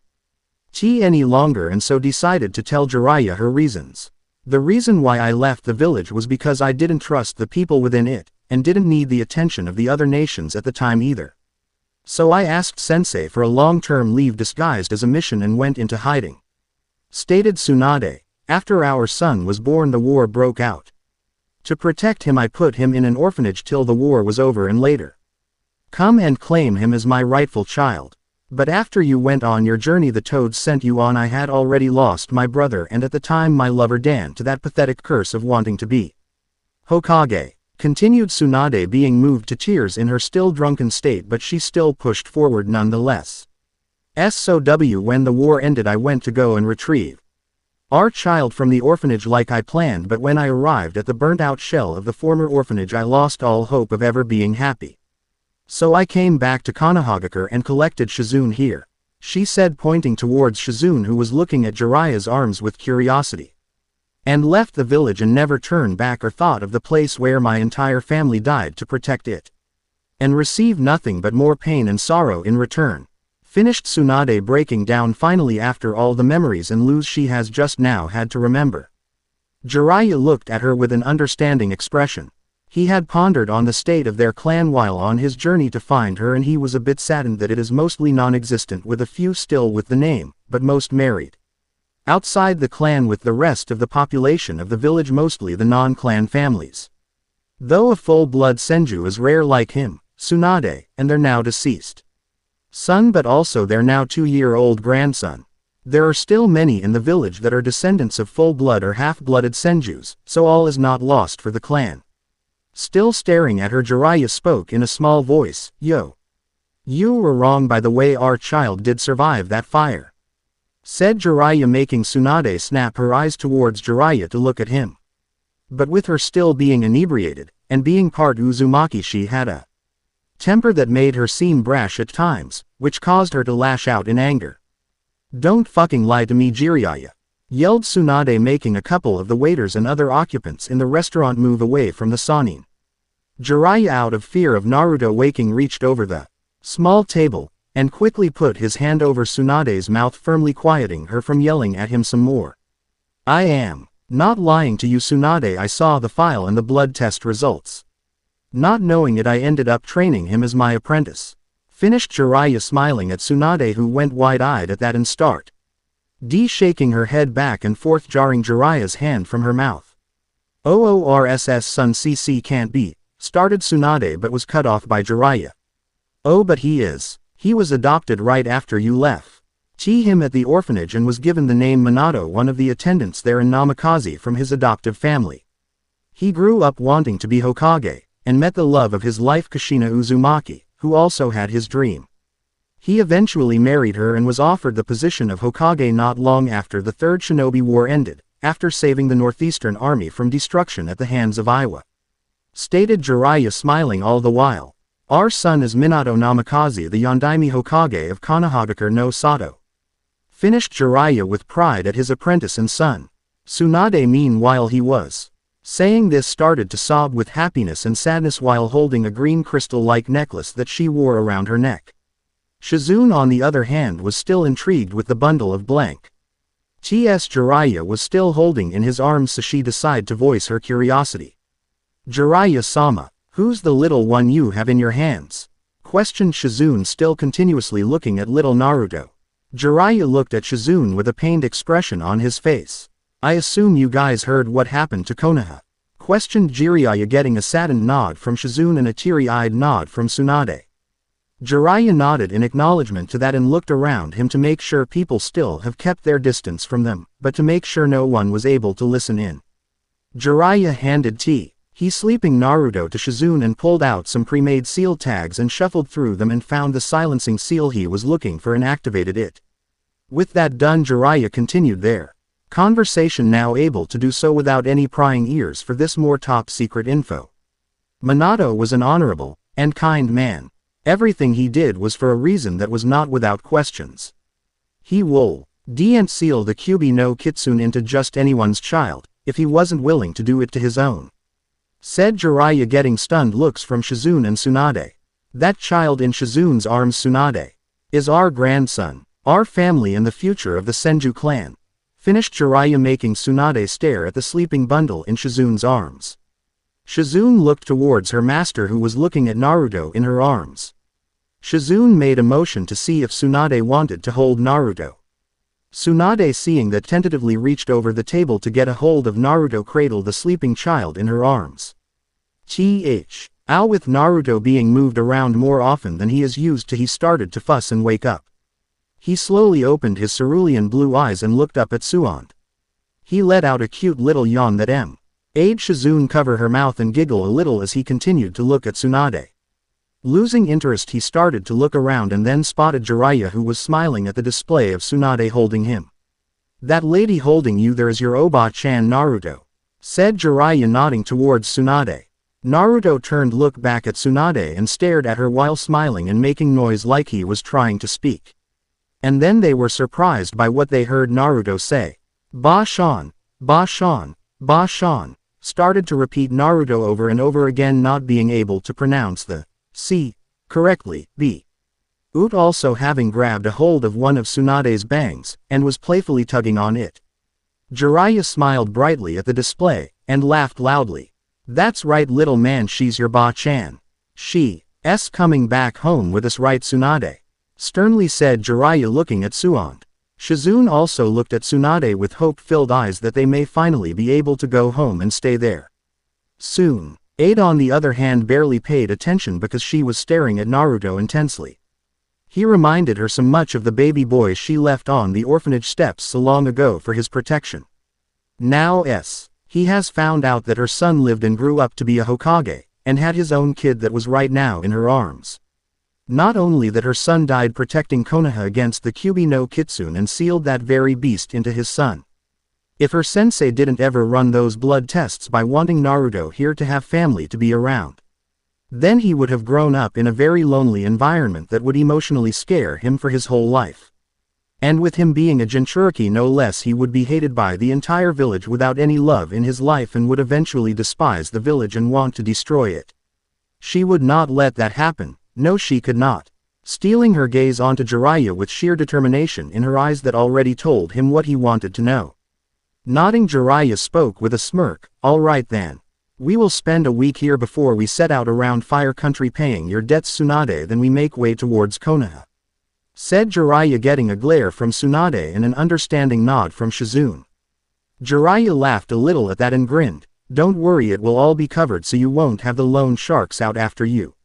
Speaker 1: any longer, and so decided to tell Jiraiya her reasons. "The reason why I left the village was because I didn't trust the people within it, and didn't need the attention of the other nations at the time either. So I asked Sensei for a long-term leave disguised as a mission and went into hiding," stated Tsunade. "After our son was born, the war broke out. To protect him, I put him in an orphanage till the war was over and later come and claim him as my rightful child. But after you went on your journey the toads sent you on, I had already lost my brother and at the time my lover Dan to that pathetic curse of wanting to be Hokage," continued Tsunade, being moved to tears in her still drunken state, but she still pushed forward nonetheless. "So when the war ended, I went to go and retrieve our child from the orphanage like I planned, but when I arrived at the burnt-out shell of the former orphanage, I lost all hope of ever being happy. So I came back to Konoha and collected Shizune here," she said, pointing towards Shizune, who was looking at Jiraiya's arms with curiosity. "And left the village and never turned back or thought of the place where my entire family died to protect it. And received nothing but more pain and sorrow in return," finished Tsunade, breaking down finally after all the memories and lose she has just now had to remember. Jiraiya looked at her with an understanding expression. He had pondered on the state of their clan while on his journey to find her, and he was a bit saddened that it is mostly non-existent, with a few still with the name, but most married outside the clan, with the rest of the population of the village mostly the non-clan families. Though a full-blood senju is rare like him, Tsunade, and their now deceased son, but also their now 2-year-old grandson. There are still many in the village that are descendants of full-blood or half-blooded senjus, so all is not lost for the clan. Still staring at her, Jiraiya spoke in a small voice, "Yo. You were wrong, by the way, our child did survive that fire," said Jiraiya, making Tsunade snap her eyes towards Jiraiya to look at him. But with her still being inebriated, and being part Uzumaki, she had a temper that made her seem brash at times, which caused her to lash out in anger. "Don't fucking lie to me, Jiraiya," yelled Tsunade, making a couple of the waiters and other occupants in the restaurant move away from the Sanin. Jiraiya, out of fear of Naruto waking, reached over the small table, and quickly put his hand over Tsunade's mouth, firmly quieting her from yelling at him some more. "I am not lying to you, Tsunade. I saw the file and the blood test results. Not knowing it, I ended up training him as my apprentice," finished Jiraiya, smiling at Tsunade, who went wide-eyed at that and shaking her head back and forth, jarring Jiraiya's hand from her mouth. "OORSS son, CC can't be," started Tsunade, but was cut off by Jiraiya. "Oh, but he was adopted right after you left him at the orphanage and was given the name Minato, one of the attendants there in Namikaze, from his adoptive family. He grew up wanting to be Hokage, and met the love of his life, Kushina Uzumaki, who also had his dream. He eventually married her and was offered the position of Hokage not long after the Third Shinobi War ended, after saving the Northeastern Army from destruction at the hands of Iwa," stated Jiraiya, smiling all the while. Our son is Minato Namikaze, the Yondaime Hokage of Konohagakure no Sato. Finished Jiraiya with pride at his apprentice and son. Tsunade meanwhile he was saying this started to sob with happiness and sadness while holding a green crystal-like necklace that she wore around her neck. Shizune on the other hand was still intrigued with the bundle of blank. Jiraiya was still holding in his arms, so she decided to voice her curiosity. Jiraiya-sama, who's the little one you have in your hands? Questioned Shizune, still continuously looking at little Naruto. Jiraiya looked at Shizune with a pained expression on his face. I assume you guys heard what happened to Konoha? Questioned Jiraiya, getting a saddened nod from Shizune and a teary-eyed nod from Tsunade. Jiraiya nodded in acknowledgement to that and looked around him to make sure people still have kept their distance from them, but to make sure no one was able to listen in. Jiraiya handed he sleeping Naruto to Shizune and pulled out some pre-made seal tags and shuffled through them and found the silencing seal he was looking for and activated it. With that done, Jiraiya continued their conversation, now able to do so without any prying ears for this more top-secret info. Minato was an honorable and kind man. Everything he did was for a reason that was not without questions. He didn't seal the Kyuubi no Kitsune into just anyone's child, if he wasn't willing to do it to his own. Said Jiraiya, getting stunned looks from Shizune and Tsunade. That child in Shizune's arms, Tsunade, is our grandson, our family and the future of the Senju clan. Finished Jiraiya, making Tsunade stare at the sleeping bundle in Shizune's arms. Shizune looked towards her master, who was looking at Naruto in her arms. Shizune made a motion to see if Tsunade wanted to hold Naruto. Tsunade, seeing that, tentatively reached over the table to get a hold of Naruto, cradled the sleeping child in her arms. With Naruto being moved around more often than he is used to, he started to fuss and wake up. He slowly opened his cerulean blue eyes and looked up at Tsunade. He let out a cute little yawn that made Shizune cover her mouth and giggle a little as he continued to look at Tsunade. Losing interest, he started to look around and then spotted Jiraiya, who was smiling at the display of Tsunade holding him. That lady holding you there is your Oba-chan, Naruto, said Jiraiya, nodding towards Tsunade. Naruto turned, looked back at Tsunade and stared at her while smiling and making noise like he was trying to speak. And then they were surprised by what they heard Naruto say. Ba-shan, Ba-shan, Ba-shan, started to repeat Naruto over and over again, not being able to pronounce the C correctly. Ut also having grabbed a hold of one of Tsunade's bangs, and was playfully tugging on it. Jiraiya smiled brightly at the display, and laughed loudly. That's right, little man, she's your Ba-chan. She's coming back home with us, right, Tsunade? Sternly said Jiraiya, looking at Tsunade. Shizune also looked at Tsunade with hope-filled eyes that they may finally be able to go home and stay there soon. Ada, on the other hand, barely paid attention because she was staring at Naruto intensely. He reminded her so much of the baby boy she left on the orphanage steps so long ago for his protection. Now he has found out that her son lived and grew up to be a Hokage, and had his own kid that was right now in her arms. Not only that, her son died protecting Konoha against the Kyuubi no Kitsune and sealed that very beast into his son. If her sensei didn't ever run those blood tests by wanting Naruto here to have family to be around, then he would have grown up in a very lonely environment that would emotionally scare him for his whole life. And with him being a Jinchuriki no less, he would be hated by the entire village without any love in his life and would eventually despise the village and want to destroy it. She would not let that happen, no she could not. Stealing her gaze onto Jiraiya with sheer determination in her eyes that already told him what he wanted to know. Nodding, Jiraiya spoke with a smirk. All right then. We will spend a week here before we set out around Fire Country paying your debts, Tsunade, then we make way towards Konoha. Said Jiraiya, getting a glare from Tsunade and an understanding nod from Shizune. Jiraiya laughed a little at that and grinned. Don't worry, it will all be covered so you won't have the loan sharks out after you.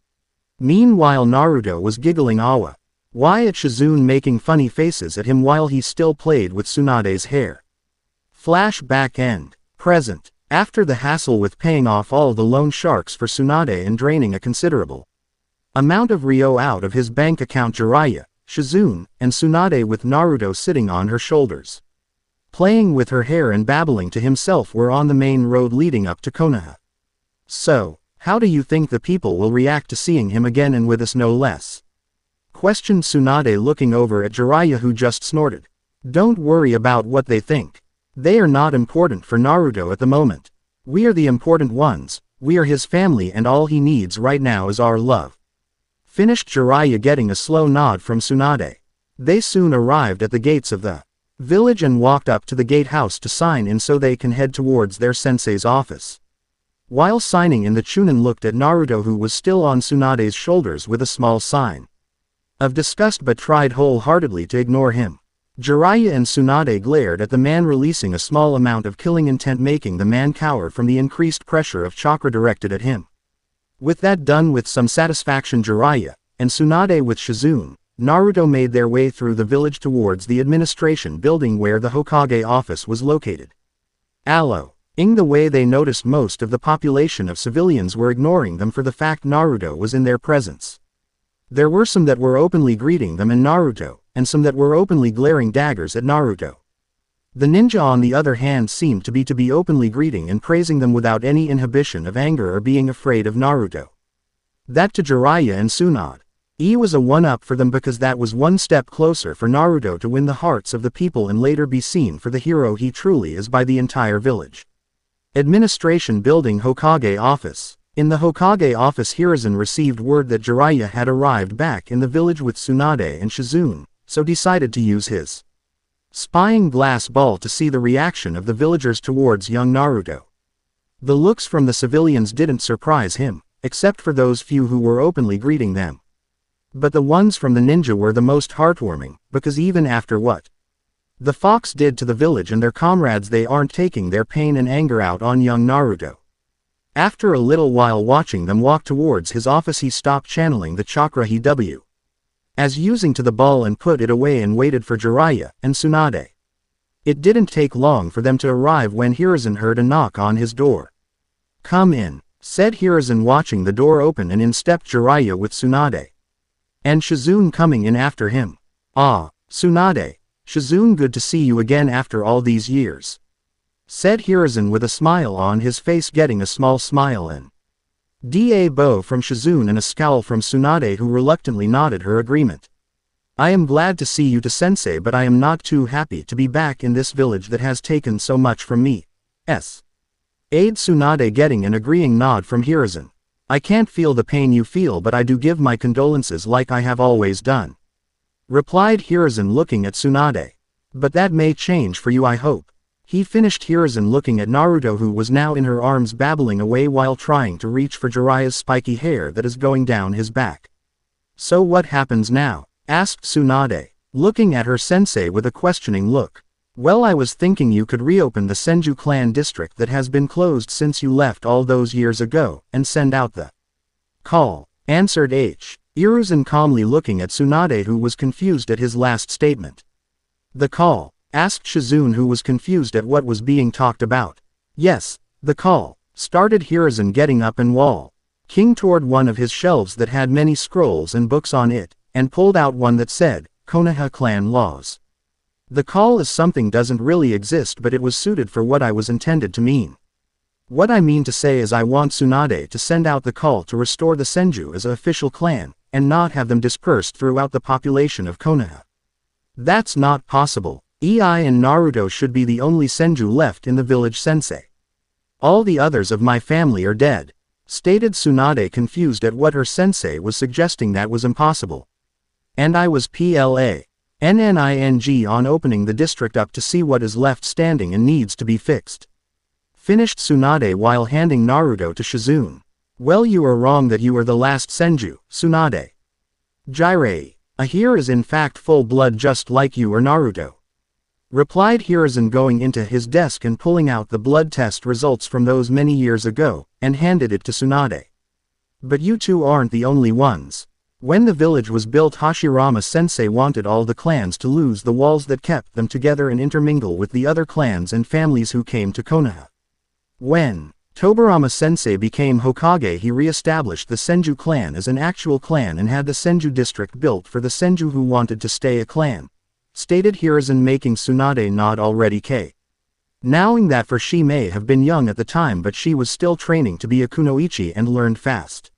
Speaker 1: Meanwhile, Naruto was giggling why at Shizune, making funny faces at him while he still played with Tsunade's hair. Flashback end. Present. After the hassle with paying off all the loan sharks for Tsunade and draining a considerable amount of Ryo out of his bank account, Jiraiya, Shizune, and Tsunade, with Naruto sitting on her shoulders, playing with her hair and babbling to himself, were on the main road leading up to Konoha. So, How do you think the people will react to seeing him again and with us no less? Questioned Tsunade, looking over at Jiraiya, who just snorted. Don't worry about what they think. They are not important for Naruto at the moment. We are the important ones, we are his family, and all he needs right now is our love. Finished Jiraiya, getting a slow nod from Tsunade. They soon arrived at the gates of the village and walked up to the gatehouse to sign in so they can head towards their sensei's office. While signing in, the Chunin looked at Naruto, who was still on Tsunade's shoulders, with a small sign of disgust, but tried wholeheartedly to ignore him. Jiraiya and Tsunade glared at the man, releasing a small amount of killing intent, making the man cower from the increased pressure of chakra directed at him. With that done with some satisfaction, Jiraiya and Tsunade with Shizune, Naruto made their way through the village towards the administration building where the Hokage office was located. In the way, they noticed most of the population of civilians were ignoring them for the fact Naruto was in their presence. There were some that were openly greeting them and Naruto, and some that were openly glaring daggers at Naruto. The ninja, on the other hand, seemed to be openly greeting and praising them without any inhibition of anger or being afraid of Naruto. That to Jiraiya and Tsunade was a one-up for them, because that was one step closer for Naruto to win the hearts of the people and later be seen for the hero he truly is by the entire village. Administration building, Hokage office. In the Hokage office, Hiruzen received word that Jiraiya had arrived back in the village with Tsunade and Shizune, so decided to use his spying glass ball to see the reaction of the villagers towards young Naruto. The looks from the civilians didn't surprise him, except for those few who were openly greeting them. But the ones from the ninja were the most heartwarming, because even after what the fox did to the village and their comrades, they aren't taking their pain and anger out on young Naruto. After a little while watching them walk towards his office, he stopped channeling the chakra he as using to the ball and put it away and waited for Jiraiya and Tsunade. It didn't take long for them to arrive when Hiruzen heard a knock on his door. Come in, said Hiruzen, watching the door open, and in stepped Jiraiya with Tsunade and Shizune coming in after him. Ah, Tsunade, Shizune, good to see you again after all these years, said Hiruzen with a smile on his face, getting a small smile and bow from Shizune and a scowl from Tsunade, who reluctantly nodded her agreement. I am glad to see you to sensei, but I am not too happy to be back in this village that has taken so much from me. Aid Tsunade, getting an agreeing nod from Hiruzen. I can't feel the pain you feel, but I do give my condolences like I have always done, replied Hiruzen, looking at Tsunade. But that may change for you, I hope. He finished, Hiruzen looking at Naruto, who was now in her arms, babbling away while trying to reach for Jiraiya's spiky hair that is going down his back. So what happens now? Asked Tsunade, looking at her sensei with a questioning look. Well, I was thinking you could reopen the Senju clan district that has been closed since you left all those years ago, and send out the call, answered Hiruzen calmly, looking at Tsunade, who was confused at his last statement. The call? Asked Shizune, who was confused at what was being talked about. Yes, the call, started Hiruzen, getting up and walking toward one of his shelves that had many scrolls and books on it, and pulled out one that said, Konoha clan laws. The call is something doesn't really exist, but it was suited for what I was intended to mean. What I mean to say is I want Tsunade to send out the call to restore the Senju as an official clan, and not have them dispersed throughout the population of Konoha. That's not possible. I and Naruto should be the only Senju left in the village, sensei. All the others of my family are dead, stated Tsunade, confused at what her sensei was suggesting. That was impossible. And I was PLANNING on opening the district up to see what is left standing and needs to be fixed, finished Tsunade while handing Naruto to Shizune. Well, you are wrong that you are the last Senju, Tsunade. Jiraiya here is in fact full blood, just like you or Naruto, replied Hiruzen, going into his desk and pulling out the blood test results from those many years ago, and handed it to Tsunade. But you two aren't the only ones. When the village was built, Hashirama-sensei wanted all the clans to lose the walls that kept them together and intermingle with the other clans and families who came to Konoha. When Tobirama-sensei became Hokage, he re-established the Senju clan as an actual clan and had the Senju district built for the Senju who wanted to stay a clan, stated Hiruzen, making Tsunade nod. Already knowing that for she may have been young at the time but she was still training to be a kunoichi and learned fast.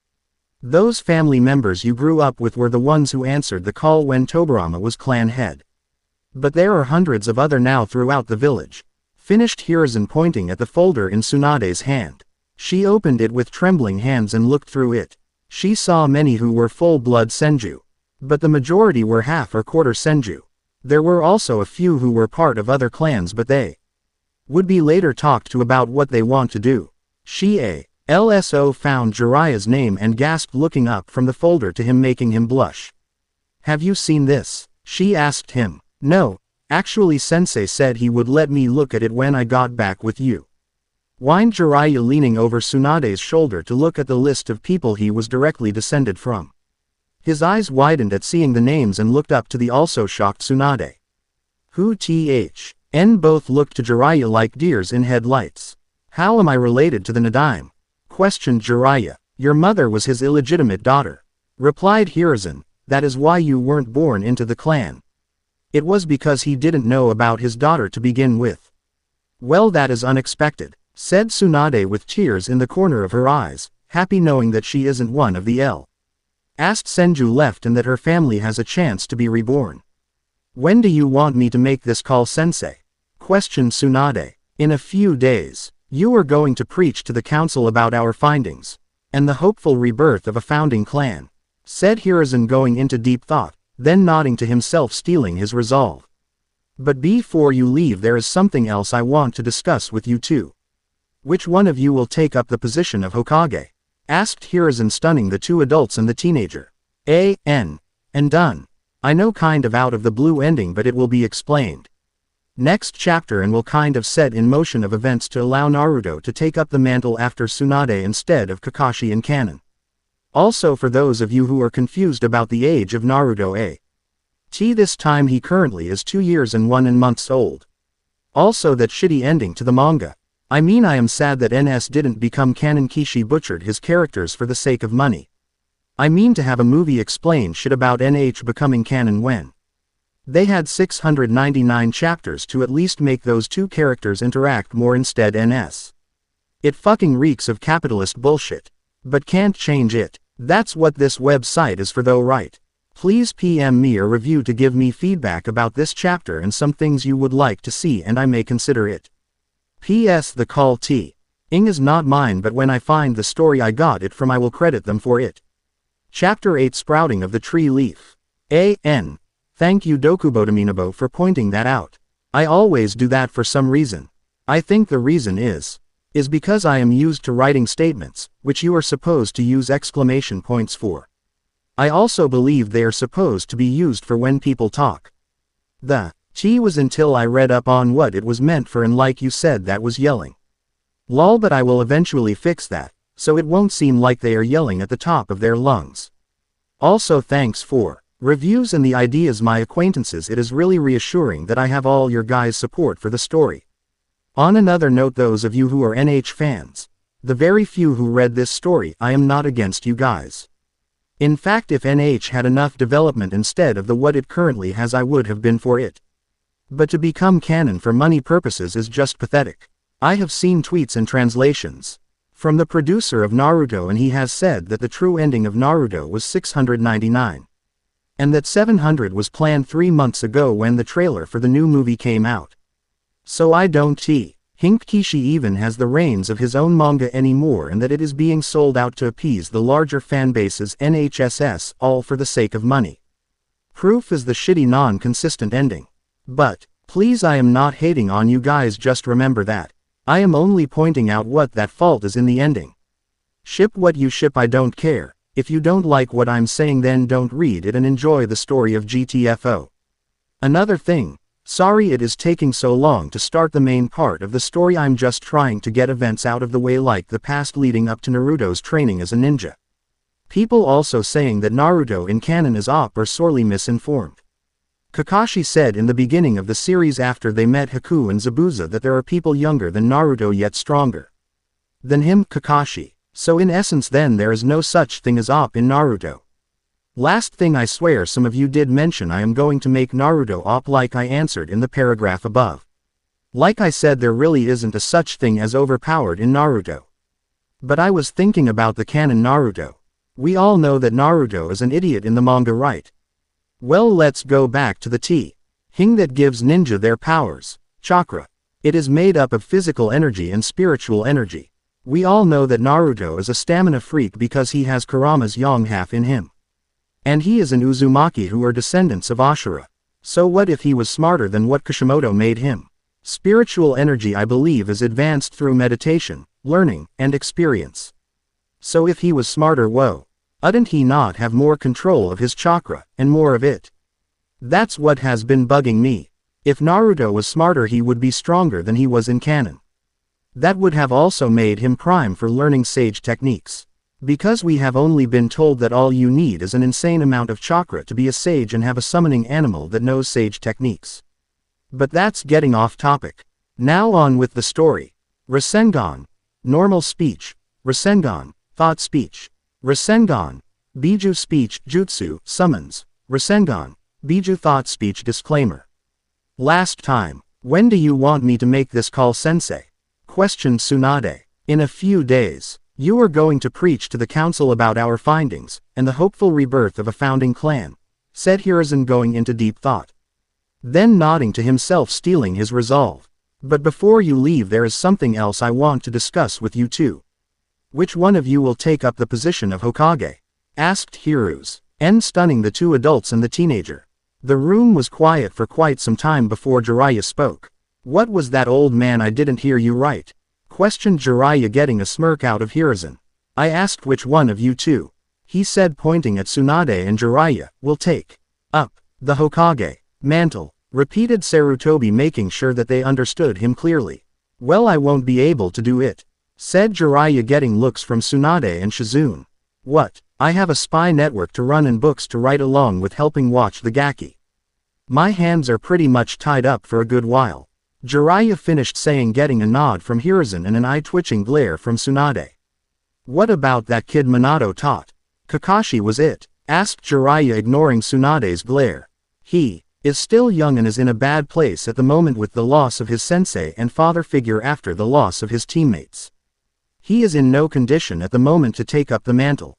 Speaker 1: Those family members you grew up with were the ones who answered the call when Tobirama was clan head. But there are hundreds of other now throughout the village. Finished Hiruzen, pointing at the folder in Tsunade's hand. She opened it with trembling hands and looked through it. She saw many who were full-blood senju. But the majority were half or quarter senju. There were also a few who were part of other clans, but they would be later talked to about what they want to do. She LSO found Jiraiya's name and gasped, looking up from the folder to him, making him blush. Have you seen this? She asked him. No, actually Sensei said he would let me look at it when I got back with you. Whined Jiraiya, leaning over Tsunade's shoulder to look at the list of people he was directly descended from. His eyes widened at seeing the names and looked up to the also shocked Tsunade. Who THN both looked to Jiraiya like deers in headlights. How am I related to the Nadaime? Questioned Jiraiya. Your mother was his illegitimate daughter. Replied Hiruzen. That is why you weren't born into the clan. It was because he didn't know about his daughter to begin with. Well, that is unexpected, said Tsunade with tears in the corner of her eyes, happy knowing that she isn't one of the asked senju left and that her family has a chance to be reborn. When do you want me to make this call, Sensei? Questioned Tsunade. In a few days. You are going to preach to the council about our findings and the hopeful rebirth of a founding clan, said Hiruzen, going into deep thought, then nodding to himself, steeling his resolve. But before you leave, there is something else I want to discuss with you too. Which one of you will take up the position of Hokage? Asked Hiruzen, stunning the two adults and the teenager. And done. I know, kind of out of the blue ending, but it will be explained next chapter and will kind of set in motion of events to allow Naruto to take up the mantle after Tsunade instead of Kakashi in canon. Also, for those of you who are confused about the age of Naruto, this time he currently is 2 years and 1 months old. Also, that shitty ending to the manga. I mean, I am sad that NS didn't become canon. Kishi butchered his characters for the sake of money. I mean, to have a movie explain shit about NH becoming canon when they had 699 chapters to at least make those two characters interact more. Instead, NS. It fucking reeks of capitalist bullshit. But can't change it. That's what this website is for though, right? Please PM me a review to give me feedback about this chapter and some things you would like to see, and I may consider it. P.S. The call ing is not mine, but when I find the story I got it from, I will credit them for it. Chapter 8, Sprouting of the Tree Leaf. A.N. Thank you Dokubotominabo for pointing that out. I always do that for some reason. I think the reason is because I am used to writing statements, which you are supposed to use exclamation points for. I also believe they are supposed to be used for when people talk. The T was until I read up on what it was meant for, and like you said, that was yelling. Lol, but I will eventually fix that, so it won't seem like they are yelling at the top of their lungs. Also, thanks for reviews and the ideas, my acquaintances. It is really reassuring that I have all your guys' support for the story. On another note, those of you who are NH fans, the very few who read this story, I am not against you guys. In fact, if NH had enough development instead of the what it currently has, I would have been for it. But to become canon for money purposes is just pathetic. I have seen tweets and translations from the producer of Naruto, and he has said that the true ending of Naruto was 699. And that 700 was planned 3 months ago when the trailer for the new movie came out. So I don't think Kishi even has the reins of his own manga anymore, and that it is being sold out to appease the larger fan bases, NHSS, all for the sake of money. Proof is the shitty non-consistent ending. But, please, I am not hating on you guys, just remember that. I am only pointing out what that fault is in the ending. Ship what you ship, I don't care. If you don't like what I'm saying, then don't read it and enjoy the story of GTFO. Another thing, sorry it is taking so long to start the main part of the story. I'm just trying to get events out of the way, like the past leading up to Naruto's training as a ninja. People also saying that Naruto in canon is OP are sorely misinformed. Kakashi said in the beginning of the series after they met Haku and Zabuza that there are people younger than Naruto yet stronger than him, Kakashi. So in essence then there is no such thing as OP in Naruto. Last thing, I swear some of you did mention I am going to make Naruto OP like I answered in the paragraph above. Like I said, there really isn't a such thing as overpowered in Naruto. But I was thinking about the canon Naruto. We all know that Naruto is an idiot in the manga, right? Well, let's go back to the thing that gives ninja their powers, chakra. It is made up of physical energy and spiritual energy. We all know that Naruto is a stamina freak because he has Kurama's yang half in him. And he is an Uzumaki who are descendants of Asura. So what if he was smarter than what Kishimoto made him? Spiritual energy, I believe, is advanced through meditation, learning, and experience. So if he was smarter, wouldn't he not have more control of his chakra, and more of it? That's what has been bugging me. If Naruto was smarter, he would be stronger than he was in canon. That would have also made him prime for learning sage techniques. Because we have only been told that all you need is an insane amount of chakra to be a sage and have a summoning animal that knows sage techniques. But that's getting off topic. Now on with the story. Rasengan. Normal speech. Rasengan. Thought speech. Rasengan. Biju speech. Jutsu. Summons. Rasengan. Biju thought speech. Disclaimer. Last time. When do you want me to make this call, sensei? Questioned Tsunade. In a few days. You are going to preach to the council about our findings, and the hopeful rebirth of a founding clan, said Hiruzen, going into deep thought. Then nodding to himself, stealing his resolve. But before you leave, there is something else I want to discuss with you too. Which one of you will take up the position of Hokage? Asked Hiruzen, stunning the two adults and the teenager. The room was quiet for quite some time before Jiraiya spoke. What was that, old man? I didn't hear you right. Questioned Jiraiya, getting a smirk out of Hiruzen. I asked which one of you two. He said, pointing at Tsunade and Jiraiya, will take up the Hokage mantle, repeated Sarutobi, making sure that they understood him clearly. Well, I won't be able to do it, said Jiraiya, getting looks from Tsunade and Shizune. What? I have a spy network to run and books to write, along with helping watch the Gaki. My hands are pretty much tied up for a good while. Jiraiya finished saying, getting a nod from Hiruzen and an eye-twitching glare from Tsunade. What about that kid Minato taught? Kakashi was it? Asked Jiraiya, ignoring Tsunade's glare. He is still young and is in a bad place at the moment with the loss of his sensei and father figure after the loss of his teammates. He is in no condition at the moment to take up the mantle.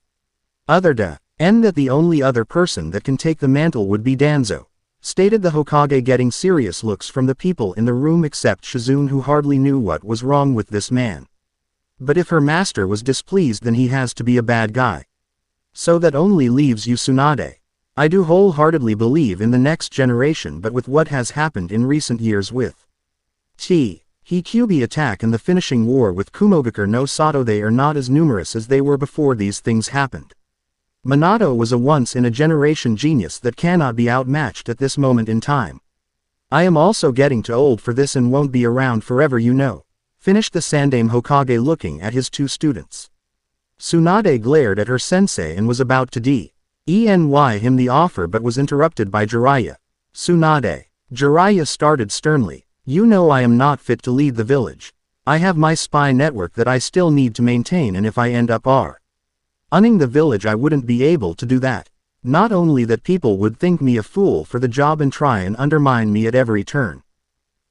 Speaker 1: And that the only other person that can take the mantle would be Danzo, stated the Hokage, getting serious looks from the people in the room except Shizune, who hardly knew what was wrong with this man. But if her master was displeased, then he has to be a bad guy. So that only leaves you, Tsunade. I do wholeheartedly believe in the next generation, but with what has happened in recent years with Hikubi attack and the finishing war with Kumogakure no Sato, they are not as numerous as they were before these things happened. Minato was a once-in-a-generation genius that cannot be outmatched at this moment in time. I am also getting too old for this and won't be around forever, you know, finished the Sandaime Hokage, looking at his two students. Tsunade glared at her sensei and was about to deny him the offer, but was interrupted by Jiraiya. Tsunade. Jiraiya started sternly. You know I am not fit to lead the village. I have my spy network that I still need to maintain, and if I end up running the village, I wouldn't be able to do that. Not only that, people would think me a fool for the job and try and undermine me at every turn.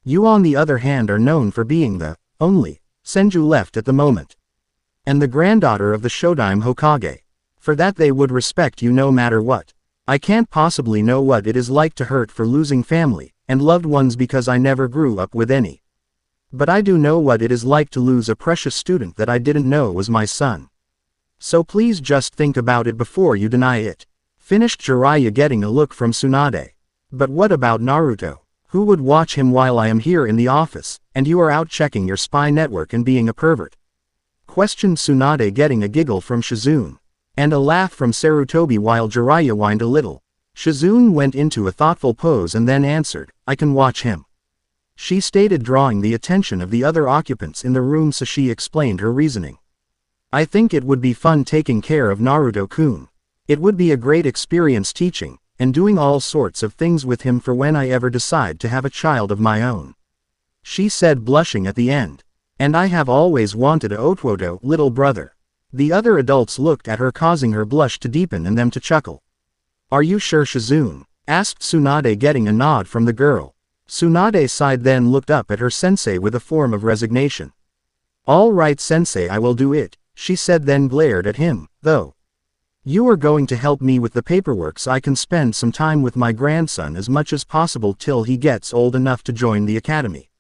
Speaker 1: You, on the other hand, are known for being the only Senju left at the moment, and the granddaughter of the Shodaime Hokage. For that they would respect you no matter what. I can't possibly know what it is like to hurt for losing family and loved ones because I never grew up with any. But I do know what it is like to lose a precious student that I didn't know was my son. So please just think about it before you deny it. Finished Jiraiya, getting a look from Tsunade. But what about Naruto? Who would watch him while I am here in the office, and you are out checking your spy network and being a pervert? Questioned Tsunade, getting a giggle from Shizune, and a laugh from Sarutobi while Jiraiya whined a little. Shizune went into a thoughtful pose and then answered, I can watch him, she stated, drawing the attention of the other occupants in the room, so she explained her reasoning. I think it would be fun taking care of Naruto-kun. It would be a great experience teaching and doing all sorts of things with him for when I ever decide to have a child of my own, she said, blushing at the end. And I have always wanted a Otwodo little brother. The other adults looked at her, causing her blush to deepen and them to chuckle. Are you sure, Shizune? Asked Tsunade, getting a nod from the girl. Tsunade sighed, then looked up at her sensei with a form of resignation. "All right sensei, I will do it," she said, then glared at him. "Though you are going to help me with the paperwork so I can spend some time with my grandson as much as possible till he gets old enough to join the academy,"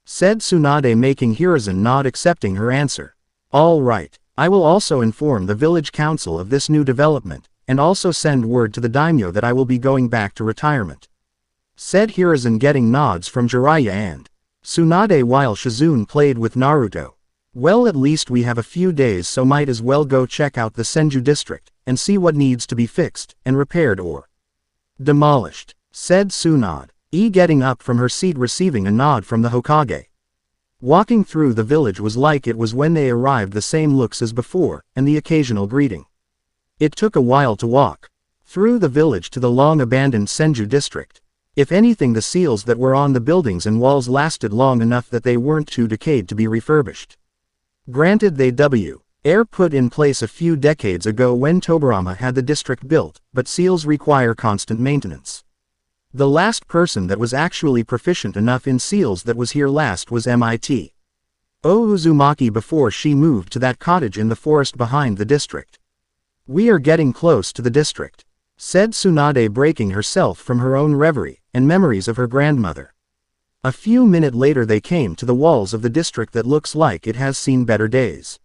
Speaker 1: said Tsunade, making Hiruzen nod, accepting her answer. "All right. I will also inform the village council of this new development, and also send word to the daimyo that I will be going back to retirement," said Hiruzen, getting nods from Jiraiya and Tsunade while Shizune played with Naruto. "Well, at least we have a few days, so might as well go check out the Senju district, and see what needs to be fixed, and repaired or demolished," said Tsunade, getting up from her seat, receiving a nod from the Hokage. Walking through the village was like it was when they arrived, the same looks as before, and the occasional greeting. It took a while to walk through the village to the long-abandoned Senju district. If anything, the seals that were on the buildings and walls lasted long enough that they weren't too decayed to be refurbished. Granted, they Heir put in place a few decades ago when Tobirama had the district built, but seals require constant maintenance. The last person that was actually proficient enough in seals that was here last was Mit. Uzumaki before she moved to that cottage in the forest behind the district. "We are getting close to the district," said Tsunade, breaking herself from her own reverie and memories of her grandmother. A few minutes later they came to the walls of the district that looks like it has seen better days.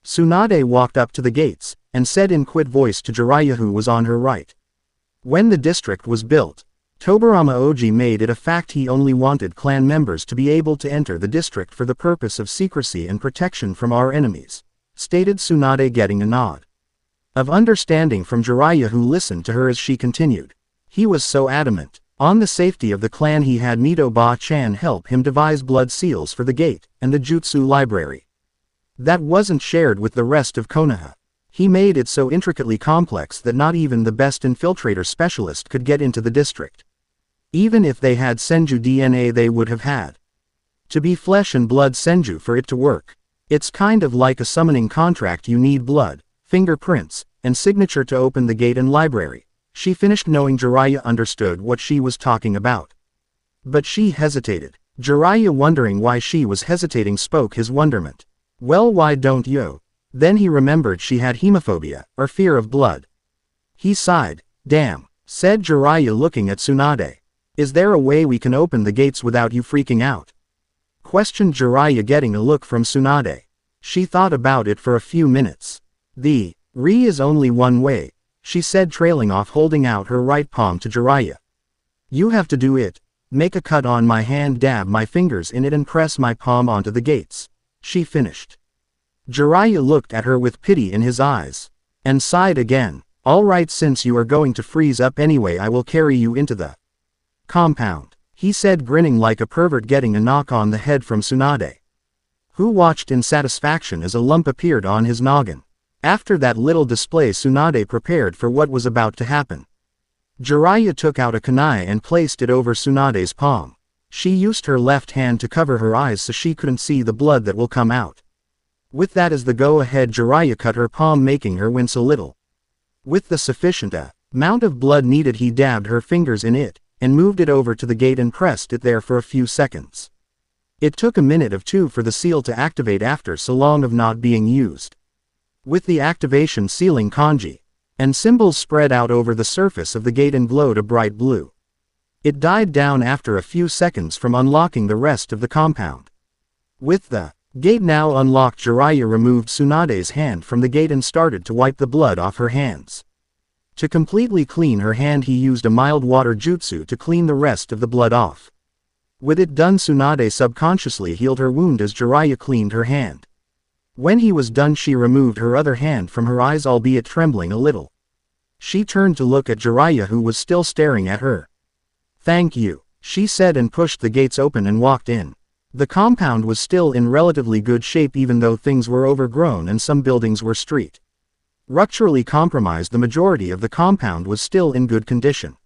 Speaker 1: Tsunade walked up to the gates, and said in quiet voice to Jiraiya, who was on her right. When the district was built, Tobirama Oji made it a fact he only wanted clan members to be able to enter the district for the purpose of secrecy and protection from our enemies, stated Tsunade, getting a nod of understanding from Jiraiya, who listened to her as she continued. He was so adamant on the safety of the clan he had Nito Ba-chan help him devise blood seals for the gate and the jutsu library. That wasn't shared with the rest of Konoha. He made it so intricately complex that not even the best infiltrator specialist could get into the district. Even if they had Senju DNA, they would have had to be flesh and blood Senju for it to work. It's kind of like a summoning contract. You need blood, fingerprints, and signature to open the gate and library. She finished, knowing Jiraiya understood what she was talking about. But she hesitated. Jiraiya, wondering why she was hesitating, spoke his wonderment. "Well, why don't you?" Then he remembered she had hemophobia, or fear of blood. He sighed. "Damn," said Jiraiya, looking at Tsunade. "Is there a way we can open the gates without you freaking out?" questioned Jiraiya, getting a look from Tsunade. She thought about it for a few minutes. "The is only one way," she said, trailing off, holding out her right palm to Jiraiya. "You have to do it. Make a cut on my hand, dab my fingers in it, and press my palm onto the gates," she finished. Jiraiya looked at her with pity in his eyes, and sighed again. "All right, since you are going to freeze up anyway, I will carry you into the compound," he said, grinning like a pervert, getting a knock on the head from Tsunade, who watched in satisfaction as a lump appeared on his noggin. After that little display, Tsunade prepared for what was about to happen. Jiraiya took out a kunai and placed it over Tsunade's palm. She used her left hand to cover her eyes so she couldn't see the blood that will come out. With that as the go-ahead, Jiraiya cut her palm, making her wince a little. With the sufficient amount of blood needed, he dabbed her fingers in it, and moved it over to the gate and pressed it there for a few seconds. It took a minute or two for the seal to activate after so long of not being used. With the activation, sealing kanji and symbols spread out over the surface of the gate and glowed a bright blue. It died down after a few seconds from unlocking the rest of the compound. With the gate now unlocked, Jiraiya removed Tsunade's hand from the gate and started to wipe the blood off her hands. To completely clean her hand, he used a mild water jutsu to clean the rest of the blood off. With it done, Tsunade subconsciously healed her wound as Jiraiya cleaned her hand. When he was done, she removed her other hand from her eyes, albeit trembling a little. She turned to look at Jiraiya, who was still staring at her. "Thank you," she said, and pushed the gates open and walked in. The compound was still in relatively good shape, even though things were overgrown and some buildings were structurally compromised. The majority of the compound was still in good condition,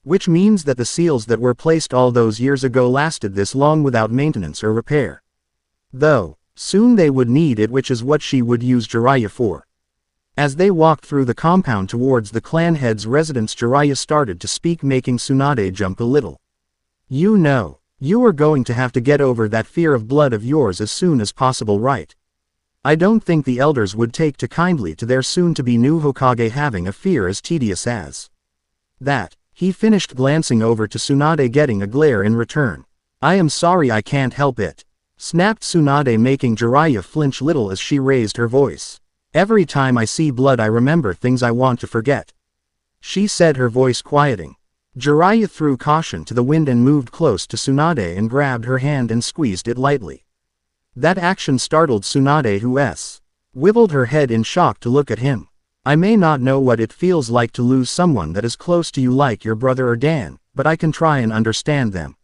Speaker 1: which means that the seals that were placed all those years ago lasted this long without maintenance or repair. Though soon they would need it, which is what she would use Jiraiya for. As they walked through the compound towards the clan head's residence, Jiraiya started to speak, making Tsunade jump a little. You know, you are going to have to get over that fear of blood of yours as soon as possible, right? I don't think the elders would take too kindly to their soon-to-be new Hokage having a fear as tedious as that. He finished, glancing over to Tsunade, getting a glare in return. I am sorry, I can't help it, snapped Tsunade, making Jiraiya flinch little as she raised her voice. Every time I see blood I remember things I want to forget, she said, her voice quieting. Jiraiya threw caution to the wind and moved close to Tsunade and grabbed her hand and squeezed it lightly. That action startled Tsunade, who wibbled her head in shock to look at him. I may not know what it feels like to lose someone that is close to you like your brother or Dan, but I can try and understand them.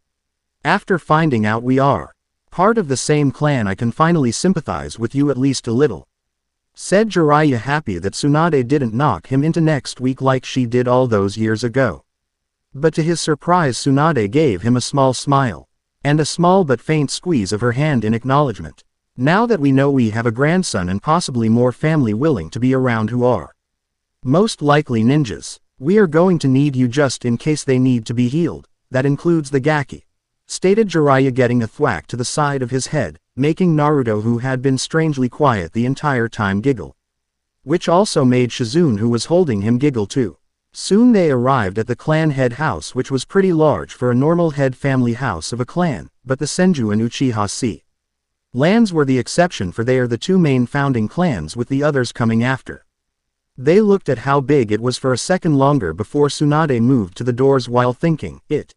Speaker 1: After finding out we are part of the same clan, I can finally sympathize with you at least a little, said Jiraiya, happy that Tsunade didn't knock him into next week like she did all those years ago. But to his surprise, Tsunade gave him a small smile and a small but faint squeeze of her hand in acknowledgement. Now that we know we have a grandson and possibly more family willing to be around who are most likely ninjas, we are going to need you just in case they need to be healed. That includes the Gaki, stated Jiraiya, getting a thwack to the side of his head, making Naruto, who had been strangely quiet the entire time, giggle. Which also made Shizune, who was holding him, giggle too. Soon they arrived at the clan head house, which was pretty large for a normal head family house of a clan, but the Senju and Uchiha lands were the exception, for they are the two main founding clans, with the others coming after. They looked at how big it was for a second longer before Tsunade moved to the doors while thinking, it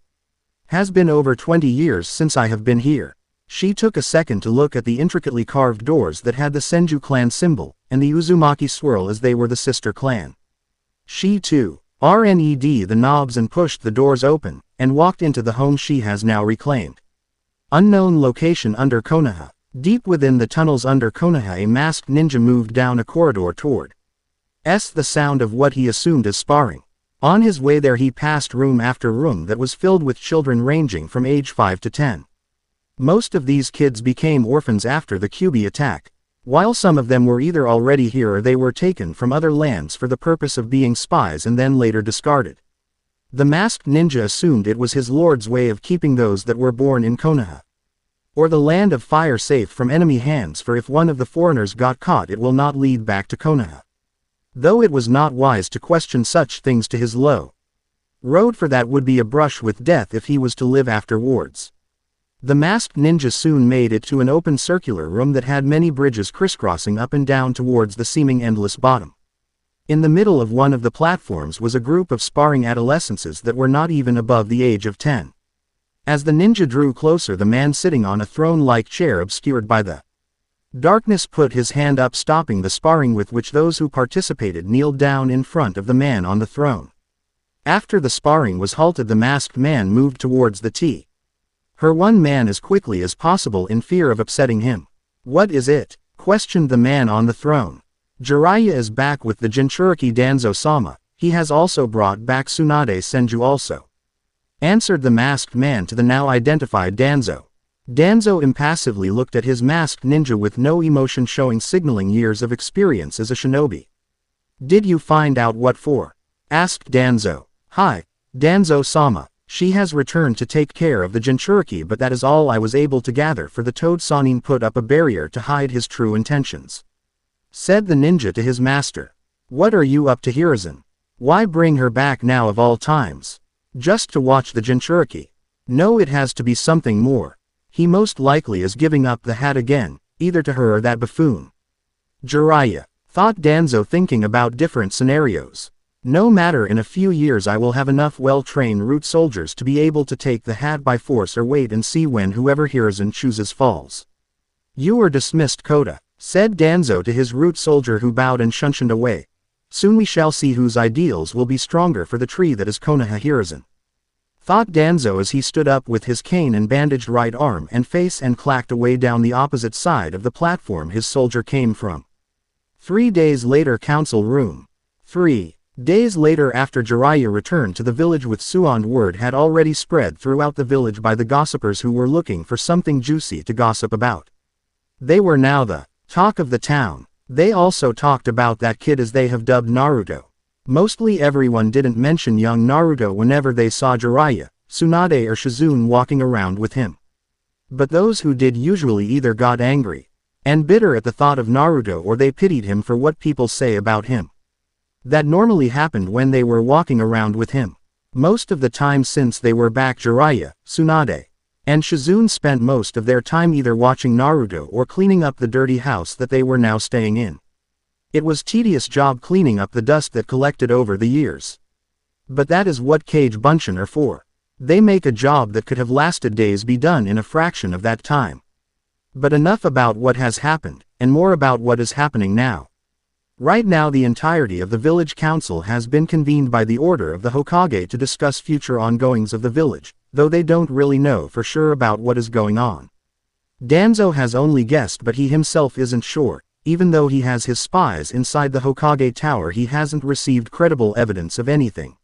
Speaker 1: has been over 20 years since I have been here. She took a second to look at the intricately carved doors that had the Senju clan symbol, and the Uzumaki swirl as they were the sister clan. She too RNED the knobs and pushed the doors open, and walked into the home she has now reclaimed. Unknown location under Konoha. Deep within the tunnels under Konoha, a masked ninja moved down a corridor toward the sound of what he assumed as sparring. On his way there he passed room after room that was filled with children ranging from age 5 to 10. Most of these kids became orphans after the Kyuubi attack, while some of them were either already here or they were taken from other lands for the purpose of being spies and then later discarded. The masked ninja assumed it was his lord's way of keeping those that were born in Konoha or the land of fire safe from enemy hands, for if one of the foreigners got caught it will not lead back to Konoha. Though it was not wise to question such things to his low road, for that would be a brush with death if he was to live afterwards. The masked ninja soon made it to an open circular room that had many bridges crisscrossing up and down towards the seeming endless bottom. In the middle of one of the platforms was a group of sparring adolescences that were not even above the age of 10. As the ninja drew closer, the man sitting on a throne-like chair obscured by the darkness put his hand up, stopping the sparring, with which those who participated kneeled down in front of the man on the throne. After the sparring was halted, the masked man moved towards the her one man as quickly as possible in fear of upsetting him. What is it? Questioned the man on the throne. Jiraiya is back with the Jinchuriki Danzo-sama. He has also brought back Tsunade Senju also, answered the masked man to the now identified Danzo. Danzo impassively looked at his masked ninja with no emotion showing, signaling years of experience as a shinobi. Did you find out what for? Asked Danzo. Hi, Danzo-sama. She has returned to take care of the Jinchuriki, but that is all I was able to gather, for the Toad Sanin put up a barrier to hide his true intentions, said the ninja to his master. What are you up to, Hiruzen? Why bring her back now of all times? Just to watch the Jinchuriki? No, it has to be something more. He most likely is giving up the hat again, either to her or that buffoon. Jiraiya, thought Danzo, thinking about different scenarios. No matter, in a few years I will have enough well-trained root soldiers to be able to take the hat by force, or wait and see when whoever Hiruzen chooses falls. You are dismissed, Kota, said Danzo to his root soldier, who bowed and shunted away. Soon we shall see whose ideals will be stronger for the tree that is Konoha. Hiruzen, thought Danzo as he stood up with his cane and bandaged right arm and face and clacked away down the opposite side of the platform his soldier came from. 3 days later, council room. 3 days later, after Jiraiya returned to the village with Suand, word had already spread throughout the village by the gossipers who were looking for something juicy to gossip about. They were now the talk of the town. They also talked about that kid, as they have dubbed Naruto. Mostly everyone didn't mention young Naruto whenever they saw Jiraiya, Tsunade or Shizune walking around with him. But those who did usually either got angry and bitter at the thought of Naruto, or they pitied him for what people say about him. That normally happened when they were walking around with him. Most of the time, since they were back, Jiraiya, Tsunade, and Shizune spent most of their time either watching Naruto or cleaning up the dirty house that they were now staying in. It was tedious job cleaning up the dust that collected over the years. But that is what Kage Bunshin are for. They make a job that could have lasted days be done in a fraction of that time. But enough about what has happened, and more about what is happening now. Right now the entirety of the village council has been convened by the order of the Hokage to discuss future ongoings of the village, though they don't really know for sure about what is going on. Danzo has only guessed, but he himself isn't sure. Even though he has his spies inside the Hokage tower, he hasn't received credible evidence of anything.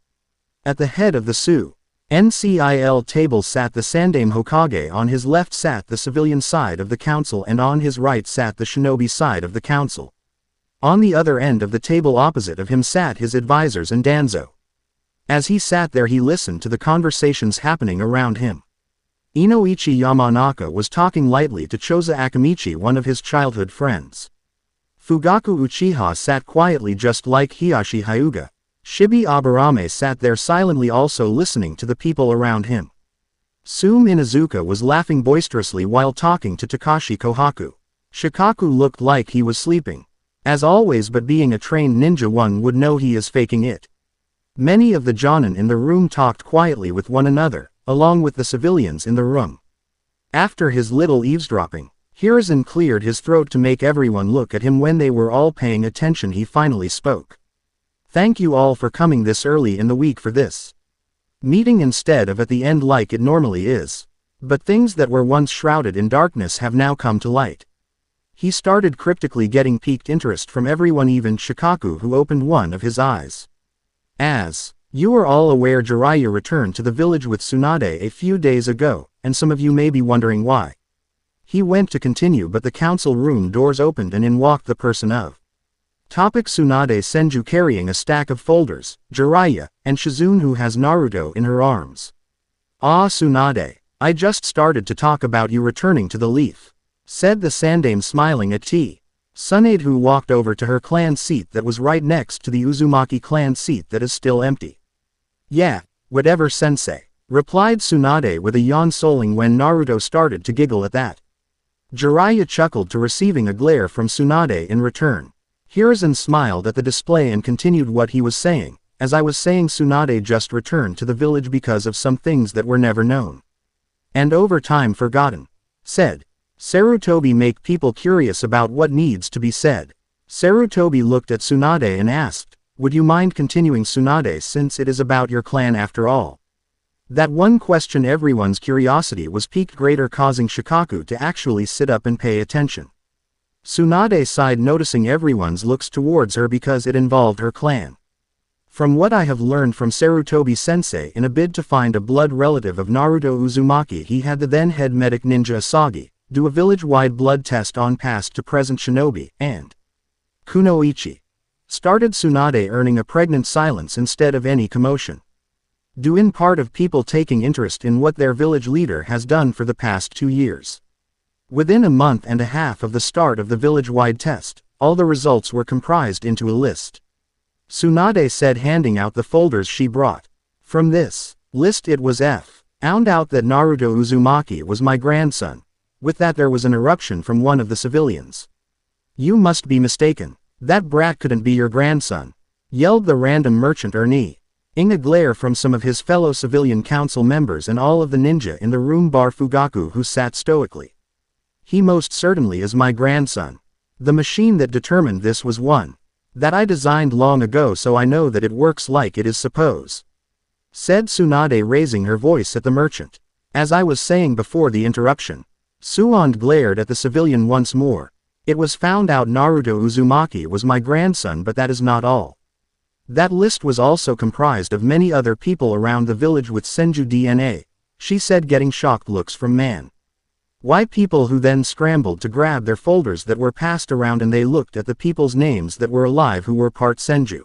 Speaker 1: At the head of the NCIL table sat the Sandaime Hokage, on his left sat the civilian side of the council, and on his right sat the shinobi side of the council. On the other end of the table opposite of him sat his advisors and Danzo. As he sat there, he listened to the conversations happening around him. Inoichi Yamanaka was talking lightly to Choza Akamichi, one of his childhood friends. Fugaku Uchiha sat quietly just like Hiyashi Hyuga. Shibi Aburame sat there silently, also listening to the people around him. Sume Inuzuka was laughing boisterously while talking to Takashi Kohaku. Shikaku looked like he was sleeping. As always, but being a trained ninja, one would know he is faking it. Many of the jonin in the room talked quietly with one another, along with the civilians in the room. After his little eavesdropping, Hiruzen cleared his throat to make everyone look at him. When they were all paying attention, he finally spoke. Thank you all for coming this early in the week for this meeting instead of at the end like it normally is. But things that were once shrouded in darkness have now come to light. He started cryptically, getting piqued interest from everyone, even Shikaku, who opened one of his eyes. As you are all aware, Jiraiya returned to the village with Tsunade a few days ago, and some of you may be wondering why. He went to continue, but the council room doors opened and in walked the person of Tsunade Senju, carrying a stack of folders, Jiraiya, and Shizune, who has Naruto in her arms. Ah, Tsunade, I just started to talk about you returning to the Leaf, said the Sandaime, smiling at Tsunade, who walked over to her clan seat that was right next to the Uzumaki clan seat that is still empty. Yeah, whatever sensei, replied Tsunade with a yawn, soling when Naruto started to giggle at that. Jiraiya chuckled to receiving a glare from Tsunade in return. Hiruzen smiled at the display and continued what he was saying. As I was saying, Tsunade just returned to the village because of some things that were never known and over time forgotten. Said Sarutobi, make people curious about what needs to be said. Sarutobi looked at Tsunade and asked, would you mind continuing, Tsunade, since it is about your clan after all? That one question everyone's curiosity was piqued greater, causing Shikaku to actually sit up and pay attention. Tsunade sighed, noticing everyone's looks towards her because it involved her clan. From what I have learned from Sarutobi-sensei, in a bid to find a blood relative of Naruto Uzumaki, he had the then head medic ninja Asagi do a village-wide blood test on past to present shinobi, and Kunoichi started Tsunade, earning a pregnant silence instead of any commotion. Due in part of people taking interest in what their village leader has done for the past 2 years. Within a month and a half of the start of the village-wide test, all the results were comprised into a list. Tsunade said, handing out the folders she brought. From this list it was found out that Naruto Uzumaki was my grandson. With that there was an eruption from one of the civilians. You must be mistaken. That brat couldn't be your grandson, yelled the random merchant Ernie. In a glare from some of his fellow civilian council members and all of the ninja in the room bar Fugaku, who sat stoically. He most certainly is my grandson. The machine that determined this was one that I designed long ago, so I know that it works like it is supposed, said Tsunade, raising her voice at the merchant. As I was saying before the interruption, Tsunade glared at the civilian once more. It was found out Naruto Uzumaki was my grandson, but that is not all. That list was also comprised of many other people around the village with Senju DNA, she said, getting shocked looks from man. Why, people who then scrambled to grab their folders that were passed around, and they looked at the people's names that were alive who were part Senju.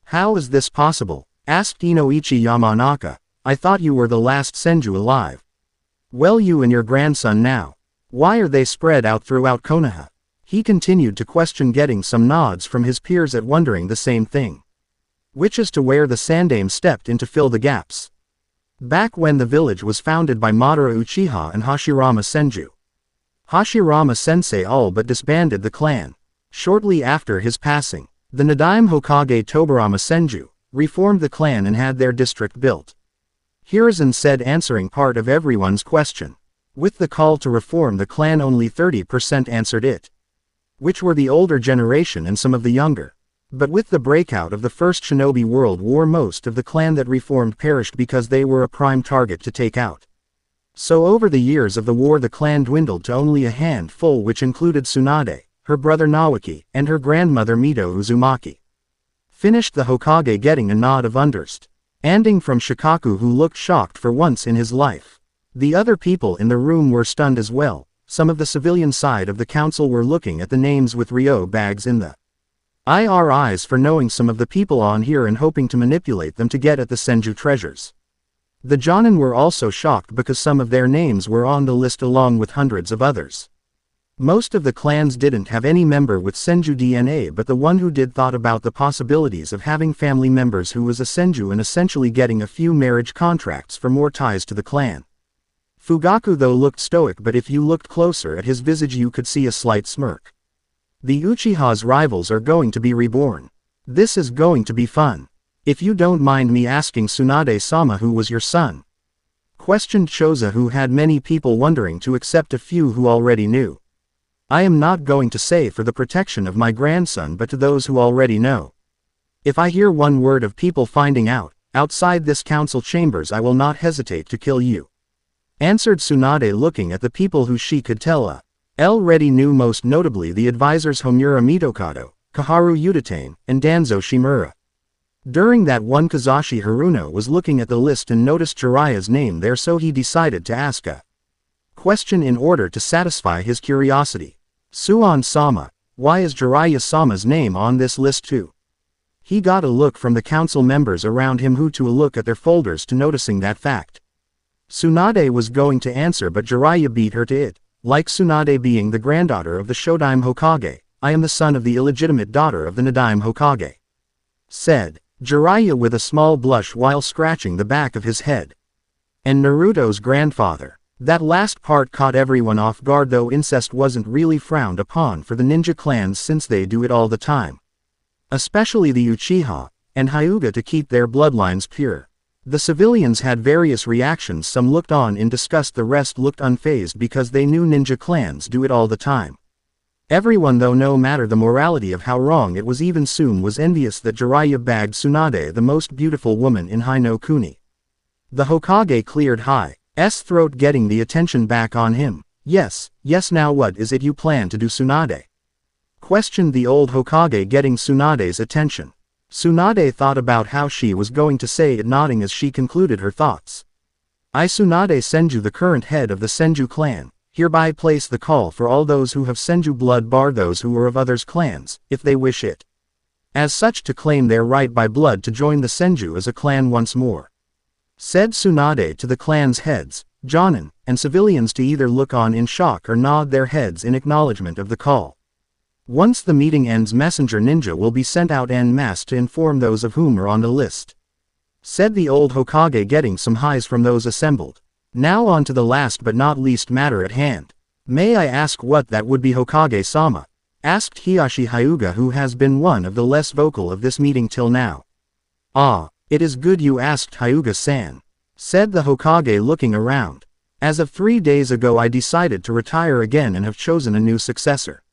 Speaker 1: How is this possible? Asked Inoichi Yamanaka. I thought you were the last Senju alive. Well, you and your grandson now. Why are they spread out throughout Konoha? He continued to question, getting some nods from his peers at wondering the same thing. Which is to where the Sandaime stepped in to fill the gaps. Back when the village was founded by Madara Uchiha and Hashirama Senju. Hashirama Sensei all but disbanded the clan. Shortly after his passing, the Nadaime Hokage Tobarama Senju reformed the clan and had their district built. Hiruzen said, answering part of everyone's question. With the call to reform the clan, only 30% answered it. Which were the older generation and some of the younger. But with the breakout of the First Shinobi World War, most of the clan that reformed perished because they were a prime target to take out. So over the years of the war, the clan dwindled to only a handful, which included Tsunade, her brother Nawaki, and her grandmother Mito Uzumaki. Finished the Hokage, getting a nod of understanding from Shikaku, who looked shocked for once in his life. The other people in the room were stunned as well. Some of the civilian side of the council were looking at the names with Ryo bags in the IRIs for knowing some of the people on here and hoping to manipulate them to get at the Senju treasures. The Jonin were also shocked because some of their names were on the list along with hundreds of others. Most of the clans didn't have any member with Senju DNA, but the one who did thought about the possibilities of having family members who was a Senju and essentially getting a few marriage contracts for more ties to the clan. Fugaku though looked stoic, but if you looked closer at his visage you could see a slight smirk. The Uchiha's rivals are going to be reborn. This is going to be fun. If you don't mind me asking, Tsunade-sama, who was your son? Questioned Choza, who had many people wondering to except a few who already knew. I am not going to say for the protection of my grandson, but to those who already know. If I hear one word of people finding out, outside this council chambers, I will not hesitate to kill you. Answered Tsunade, looking at the people who she could tell already knew, most notably the advisors Homura Mitokado, Kaharu Udatane, and Danzo Shimura. During that one, Kazashi Haruno was looking at the list and noticed Jiraiya's name there, so he decided to ask a question in order to satisfy his curiosity. Suan-sama, why is Jiraiya-sama's name on this list too? He got a look from the council members around him, who to a look at their folders to noticing that fact. Tsunade was going to answer, but Jiraiya beat her to it. Like Tsunade being the granddaughter of the Shodaime Hokage, I am the son of the illegitimate daughter of the Nadaime Hokage. Said Jiraiya with a small blush while scratching the back of his head. And Naruto's grandfather. That last part caught everyone off guard, though incest wasn't really frowned upon for the ninja clans since they do it all the time. Especially the Uchiha and Hyuga, to keep their bloodlines pure. The civilians had various reactions. Some looked on in disgust, the rest looked unfazed because they knew ninja clans do it all the time. Everyone though, no matter the morality of how wrong it was, even Sum was envious that Jiraiya bagged Tsunade, the most beautiful woman in Hai no Kuni. The Hokage cleared Hai's throat, getting the attention back on him. Yes, now what is it you plan to do, Tsunade? Questioned the old Hokage, getting Tsunade's attention. Tsunade thought about how she was going to say it, nodding as she concluded her thoughts. I, Tsunade Senju, the current head of the Senju clan, hereby place the call for all those who have Senju blood, bar those who are of others' clans, if they wish it. As such, to claim their right by blood to join the Senju as a clan once more. Said Tsunade to the clan's heads, Jonin, and civilians to either look on in shock or nod their heads in acknowledgement of the call. Once the meeting ends, messenger ninja will be sent out en masse to inform those of whom are on the list. Said the old Hokage, getting some highs from those assembled. Now on to the last but not least matter at hand. May I ask what that would be, Hokage-sama? Asked Hiashi Hyuga, who has been one of the less vocal of this meeting till now. Ah, it is good you asked, Hyuga-san. Said the Hokage, looking around. As of 3 days ago I decided to retire again and have chosen a new successor.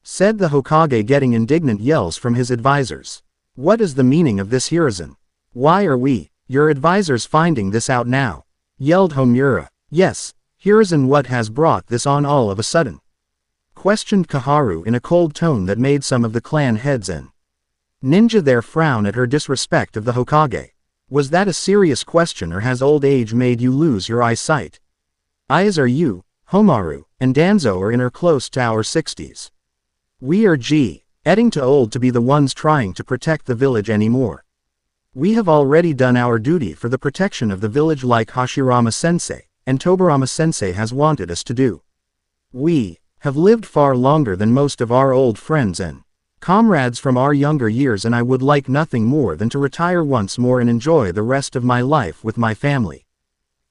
Speaker 1: Said the Hokage, getting indignant yells from his advisors. What is the meaning of this, Hiruzen? Why are we, your advisors, finding this out now? Yelled Homura. Yes, Hiruzen, what has brought this on all of a sudden? Questioned Kaharu in a cold tone that made some of the clan heads and ninja there frown at her disrespect of the Hokage. Was that a serious question, or has old age made you lose your eyesight? Eyes are you, Homaru, and Danzo are in or close to our 60s. We are getting too old to be the ones trying to protect the village anymore. We have already done our duty for the protection of the village like Hashirama-sensei, and Tobirama-sensei has wanted us to do. We have lived far longer than most of our old friends and comrades from our younger years, and I would like nothing more than to retire once more and enjoy the rest of my life with my family,"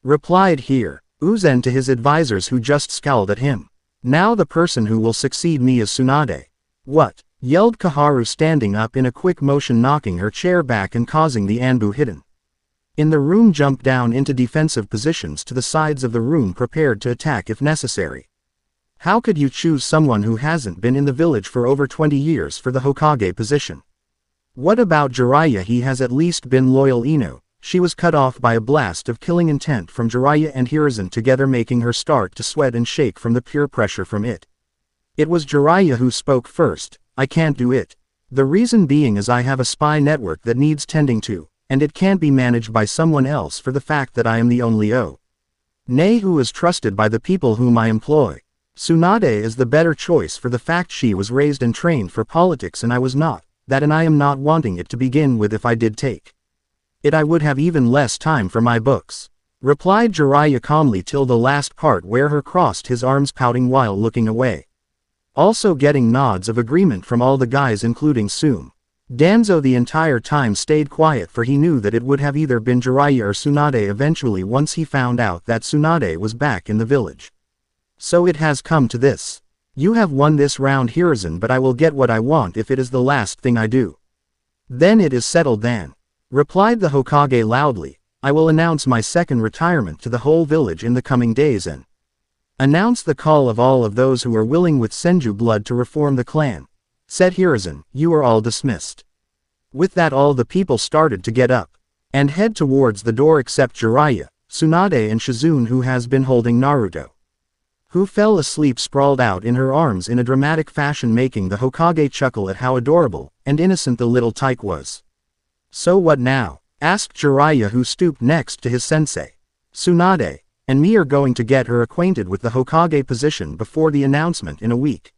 Speaker 1: replied Heir Uzen to his advisors, who just scowled at him. "Now the person who will succeed me is Tsunade." "What?" yelled Kaharu, standing up in a quick motion, knocking her chair back and causing the Anbu hidden in the room jump down into defensive positions to the sides of the room, prepared to attack if necessary. "How could you choose someone who hasn't been in the village for over 20 years for the Hokage position? What about Jiraiya? He has at least been loyal." She was cut off by a blast of killing intent from Jiraiya and Hiruzen together, making her start to sweat and shake from the pure pressure from it. It was Jiraiya who spoke first. "I can't do it. The reason being is I have a spy network that needs tending to, and it can't be managed by someone else for the fact that I am the only Nay who is trusted by the people whom I employ. Tsunade is the better choice for the fact she was raised and trained for politics and I was not, and I am not wanting it to begin with. If I did take it, I would have even less time for my books," replied Jiraiya calmly till the last part where he crossed his arms, pouting while looking away. Also getting nods of agreement from all the guys including Sum. Danzo the entire time stayed quiet, for he knew that it would have either been Jiraiya or Tsunade eventually once he found out that Tsunade was back in the village. "So it has come to this. You have won this round, Hiruzen, but I will get what I want if it is the last thing I do." "Then it is settled then," replied the Hokage loudly. "I will announce my second retirement to the whole village in the coming days and announce the call of all of those who are willing with Senju blood to reform the clan," said Hiruzen. "You are all dismissed." With that, all the people started to get up and head towards the door except Jiraiya, Tsunade and Shizune, who has been holding Naruto, who fell asleep sprawled out in her arms in a dramatic fashion, making the Hokage chuckle at how adorable and innocent the little tyke was. "So what now?" asked Jiraiya, who stooped next to his sensei. "Tsunade and me are going to get her acquainted with the Hokage position before the announcement in a week.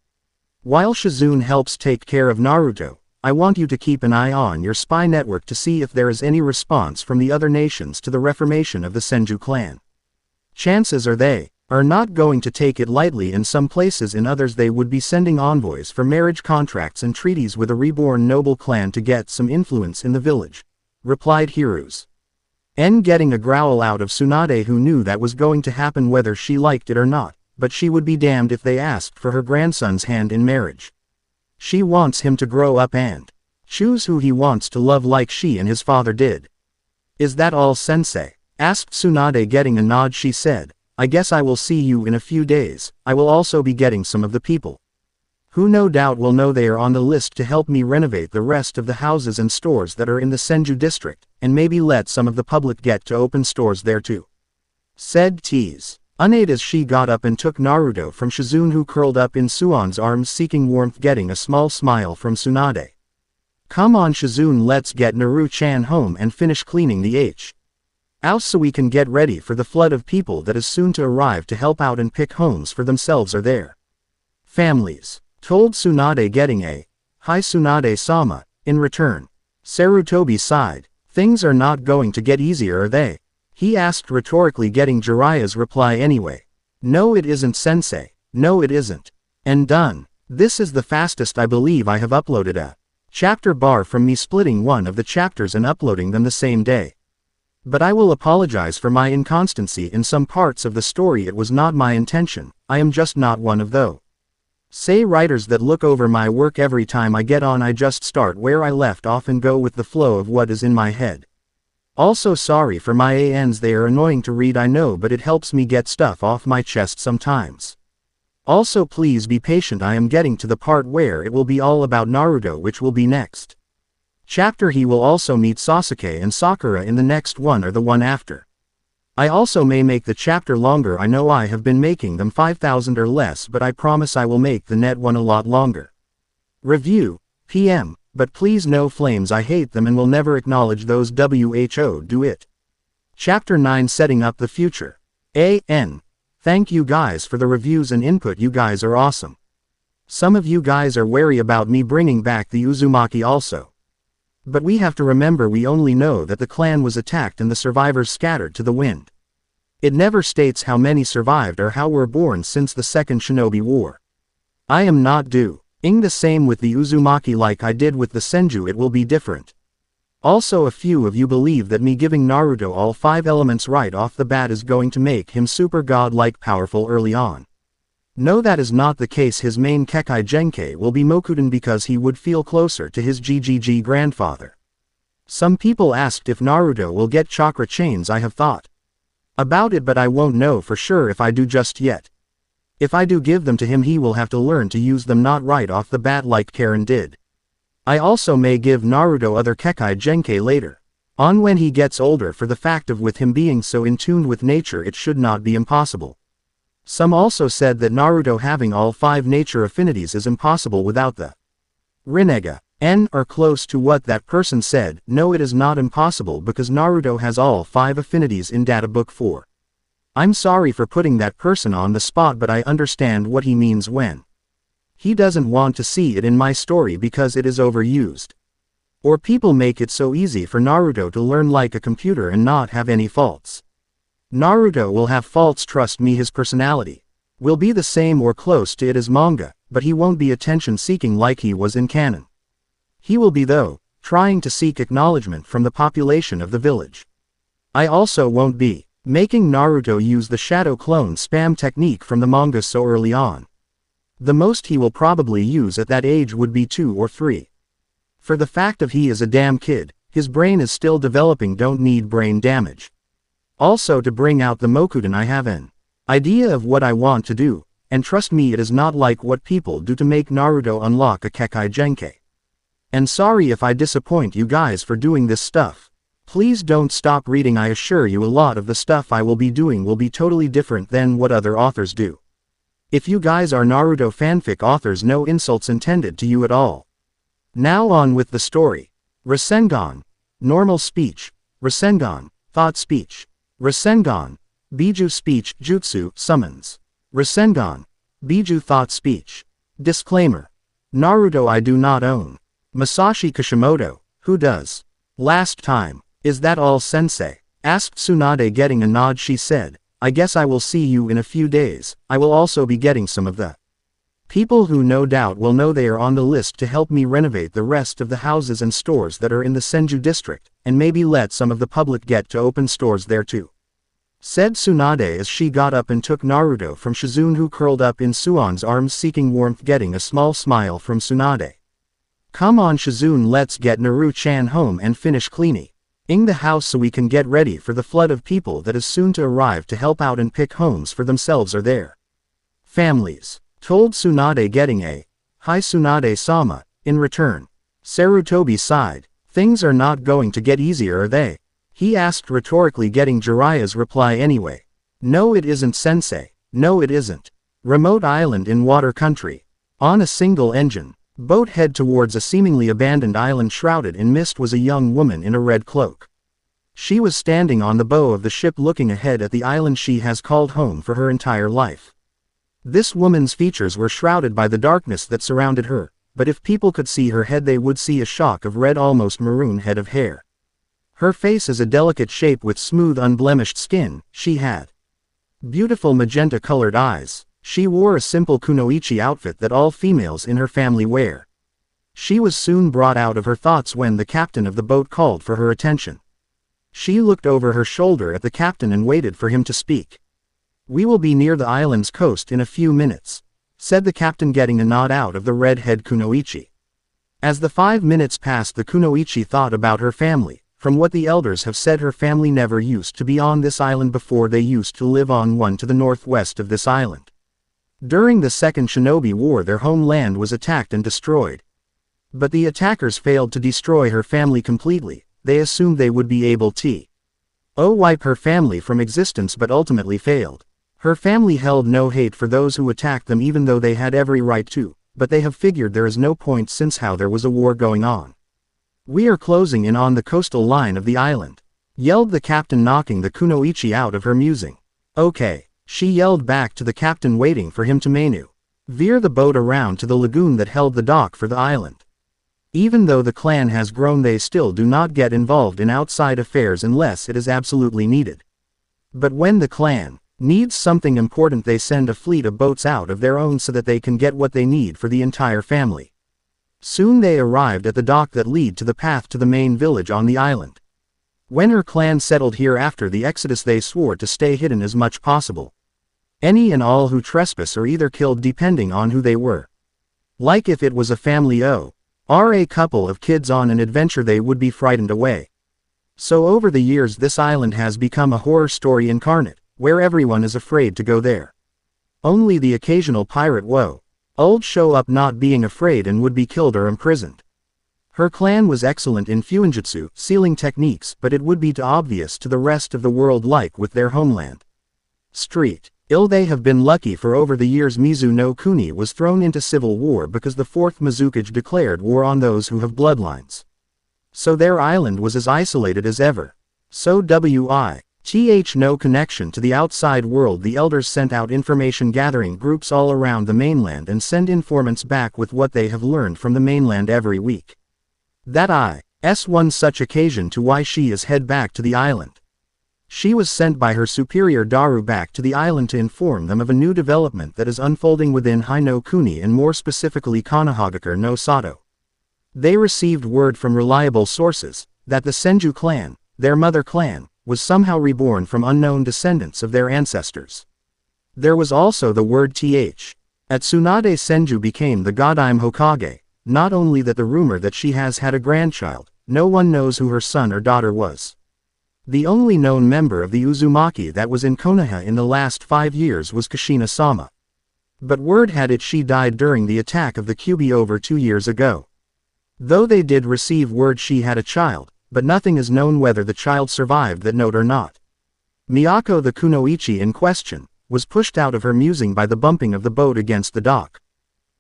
Speaker 1: While Shizune helps take care of Naruto, I want you to keep an eye on your spy network to see if there is any response from the other nations to the reformation of the Senju clan. Chances are they are not going to take it lightly. In some places, in others they would be sending envoys for marriage contracts and treaties with a reborn noble clan to get some influence in the village," replied Hiruzen, getting a growl out of Tsunade, who knew that was going to happen whether she liked it or not, but she would be damned if they asked for her grandson's hand in marriage. She wants him to grow up and choose who he wants to love like she and his father did. "Is that all, sensei?" asked Tsunade, getting a nod. She said, "I guess I will see you in a few days. I will also be getting some of the people who no doubt will know they are on the list to help me renovate the rest of the houses and stores that are in the Senju district, and maybe let some of the public get to open stores there too," said Tsunade as she got up and took Naruto from Shizune, who curled up in Suon's arms seeking warmth, getting a small smile from Tsunade. "Come on Shizune, let's get Naru-chan home and finish cleaning the house so we can get ready for the flood of people that is soon to arrive to help out and pick homes for themselves or their families," told Tsunade, getting a "Hi Tsunade-sama" in return. Sarutobi sighed. "Things are not going to get easier, are they?" he asked rhetorically, getting Jiraiya's reply anyway. "No it isn't, sensei. No it isn't. And done. This is the fastest I believe I have uploaded a chapter, bar from me splitting one of the chapters and uploading them the same day. But I will apologize for my inconstancy in some parts of the story. It was not my intention. I am just not one of those writers that look over my work every time I get on. I just start where I left off and go with the flow of what is in my head. Also sorry for my ANs, they are annoying to read, I know, but it helps me get stuff off my chest sometimes. Also please be patient, I am getting to the part where it will be all about Naruto, which will be next chapter. He will also meet Sasuke and Sakura in the next one or the one after. I also may make the chapter longer. I know I have been making them 5,000 or less, but I promise I will make the net one a lot longer. Review, PM, but please no flames, I hate them and will never acknowledge those who do it. Chapter 9, Setting Up the Future. Thank you guys for the reviews and input, you guys are awesome. Some of you guys are wary about me bringing back the Uzumaki also. But we have to remember we only know that the clan was attacked and the survivors scattered to the wind. It never states how many survived or how were born since the Second Shinobi War. I am not doing the same with the Uzumaki like I did with the Senju. It will be different. Also, a few of you believe that me giving Naruto all 5 elements right off the bat is going to make him super god-like powerful early on. No, that is not the case. His main Kekkei Genkai will be Mokuden because he would feel closer to his GGG grandfather. Some people asked if Naruto will get chakra chains. I have thought about it, but I won't know for sure if I do just yet. If I do give them to him, he will have to learn to use them not right off the bat like Karen did. I also may give Naruto other Kekkei Genkai later on when he gets older, for the fact of with him being so in tune with nature it should not be impossible. Some also said that Naruto having all 5 nature affinities is impossible without the Rinnegan, or close to what that person said. No, it is not impossible because Naruto has all 5 affinities in Data Book 4. I'm sorry for putting that person on the spot, but I understand what he means when he doesn't want to see it in my story because it is overused. Or people make it so easy for Naruto to learn like a computer and not have any faults. Naruto will have faults, trust me. His personality will be the same or close to it as manga, but he won't be attention-seeking like he was in canon. He will be, though, trying to seek acknowledgement from the population of the village. I also won't be making Naruto use the shadow clone spam technique from the manga so early on. The most he will probably use at that age would be 2 or 3. For the fact of he is a damn kid, his brain is still developing, don't need brain damage. Also, to bring out the Mokuden, I have an idea of what I want to do, and trust me, it is not like what people do to make Naruto unlock a Kekkei Genkai. And sorry if I disappoint you guys for doing this stuff. Please don't stop reading. I assure you a lot of the stuff I will be doing will be totally different than what other authors do. If you guys are Naruto fanfic authors, no insults intended to you at all. Now on with the story. Rasengan, normal speech. Rasengan, thought speech. Rasengan, Biju speech, jutsu, summons. Rasengan, Biju thought speech. Disclaimer. Naruto I do not own. Masashi Kishimoto, who does? Last time. Is that all, sensei? Asked Tsunade, getting a nod. She said, I guess I will see you in a few days. I will also be getting some of the people who no doubt will know they are on the list to help me renovate the rest of the houses and stores that are in the Senju district, and maybe let some of the public get to open stores there too. Said Tsunade as she got up and took Naruto from Shizune, who curled up in Suon's arms seeking warmth, getting a small smile from Tsunade. Come on Shizune, let's get Naru-chan home and finish cleaning the house so we can get ready for the flood of people that is soon to arrive to help out and pick homes for themselves or their families. Told Tsunade, getting a hi Tsunade-sama in return. Sarutobi sighed. Things are not going to get easier, are they? He asked rhetorically, getting Jiraiya's reply anyway. No it isn't, sensei. No it isn't. Remote island in water country. On a single engine boat head towards a seemingly abandoned island shrouded in mist was a young woman in a red cloak. She was standing on the bow of the ship looking ahead at the island she has called home for her entire life. This woman's features were shrouded by the darkness that surrounded her, but if people could see her head they would see a shock of red, almost maroon head of hair. Her face is a delicate shape with smooth unblemished skin. She had beautiful magenta-colored eyes. She wore a simple kunoichi outfit that all females in her family wear. She was soon brought out of her thoughts when the captain of the boat called for her attention. She looked over her shoulder at the captain and waited for him to speak. We will be near the island's coast in a few minutes, said the captain, getting a nod out of the red-head kunoichi. As the 5 minutes passed, the kunoichi thought about her family. From what the elders have said, her family never used to be on this island before. They used to live on one to the northwest of this island. During the Second Shinobi War their homeland was attacked and destroyed. But the attackers failed to destroy her family completely. They assumed they would be able to wipe her family from existence, but ultimately failed. Her family held no hate for those who attacked them, even though they had every right to, but they have figured there is no point since how there was a war going on. We are closing in on the coastal line of the island, yelled the captain, knocking the kunoichi out of her musing. Okay. She yelled back to the captain, waiting for him to veer the boat around to the lagoon that held the dock for the island. Even though the clan has grown, they still do not get involved in outside affairs unless it is absolutely needed. But when the clan needs something important, they send a fleet of boats out of their own so that they can get what they need for the entire family. Soon they arrived at the dock that lead to the path to the main village on the island. When her clan settled here after the exodus, they swore to stay hidden as much possible. Any and all who trespass are either killed depending on who they were. Like if it was a family or a couple of kids on an adventure, they would be frightened away. So over the years this island has become a horror story incarnate, where everyone is afraid to go there. Only the occasional pirate would show up not being afraid and would be killed or imprisoned. Her clan was excellent in fuinjutsu, sealing techniques, but it would be too obvious to the rest of the world, like with their homeland. They have been lucky for over the years. Mizu no Kuni was thrown into civil war because the 4th Mizukage declared war on those who have bloodlines. So their island was as isolated as ever. So with no connection to the outside world, the elders sent out information gathering groups all around the mainland and send informants back with what they have learned from the mainland every week. That is one such occasion to why she is head back to the island. She was sent by her superior Daru back to the island to inform them of a new development that is unfolding within Hai no Kuni, and more specifically Konohagakure no Sato. They received word from reliable sources that the Senju clan, their mother clan, was somehow reborn from unknown descendants of their ancestors. There was also the word at Tsunade Senju became the Godime Hokage, not only that the rumor that she has had a grandchild, no one knows who her son or daughter was. The only known member of the Uzumaki that was in Konoha in the last 5 years was Kushina-sama. But word had it she died during the attack of the Kyuubi over 2 years ago. Though they did receive word she had a child, but nothing is known whether the child survived that note or not. Miyako, the kunoichi in question, was pushed out of her musing by the bumping of the boat against the dock.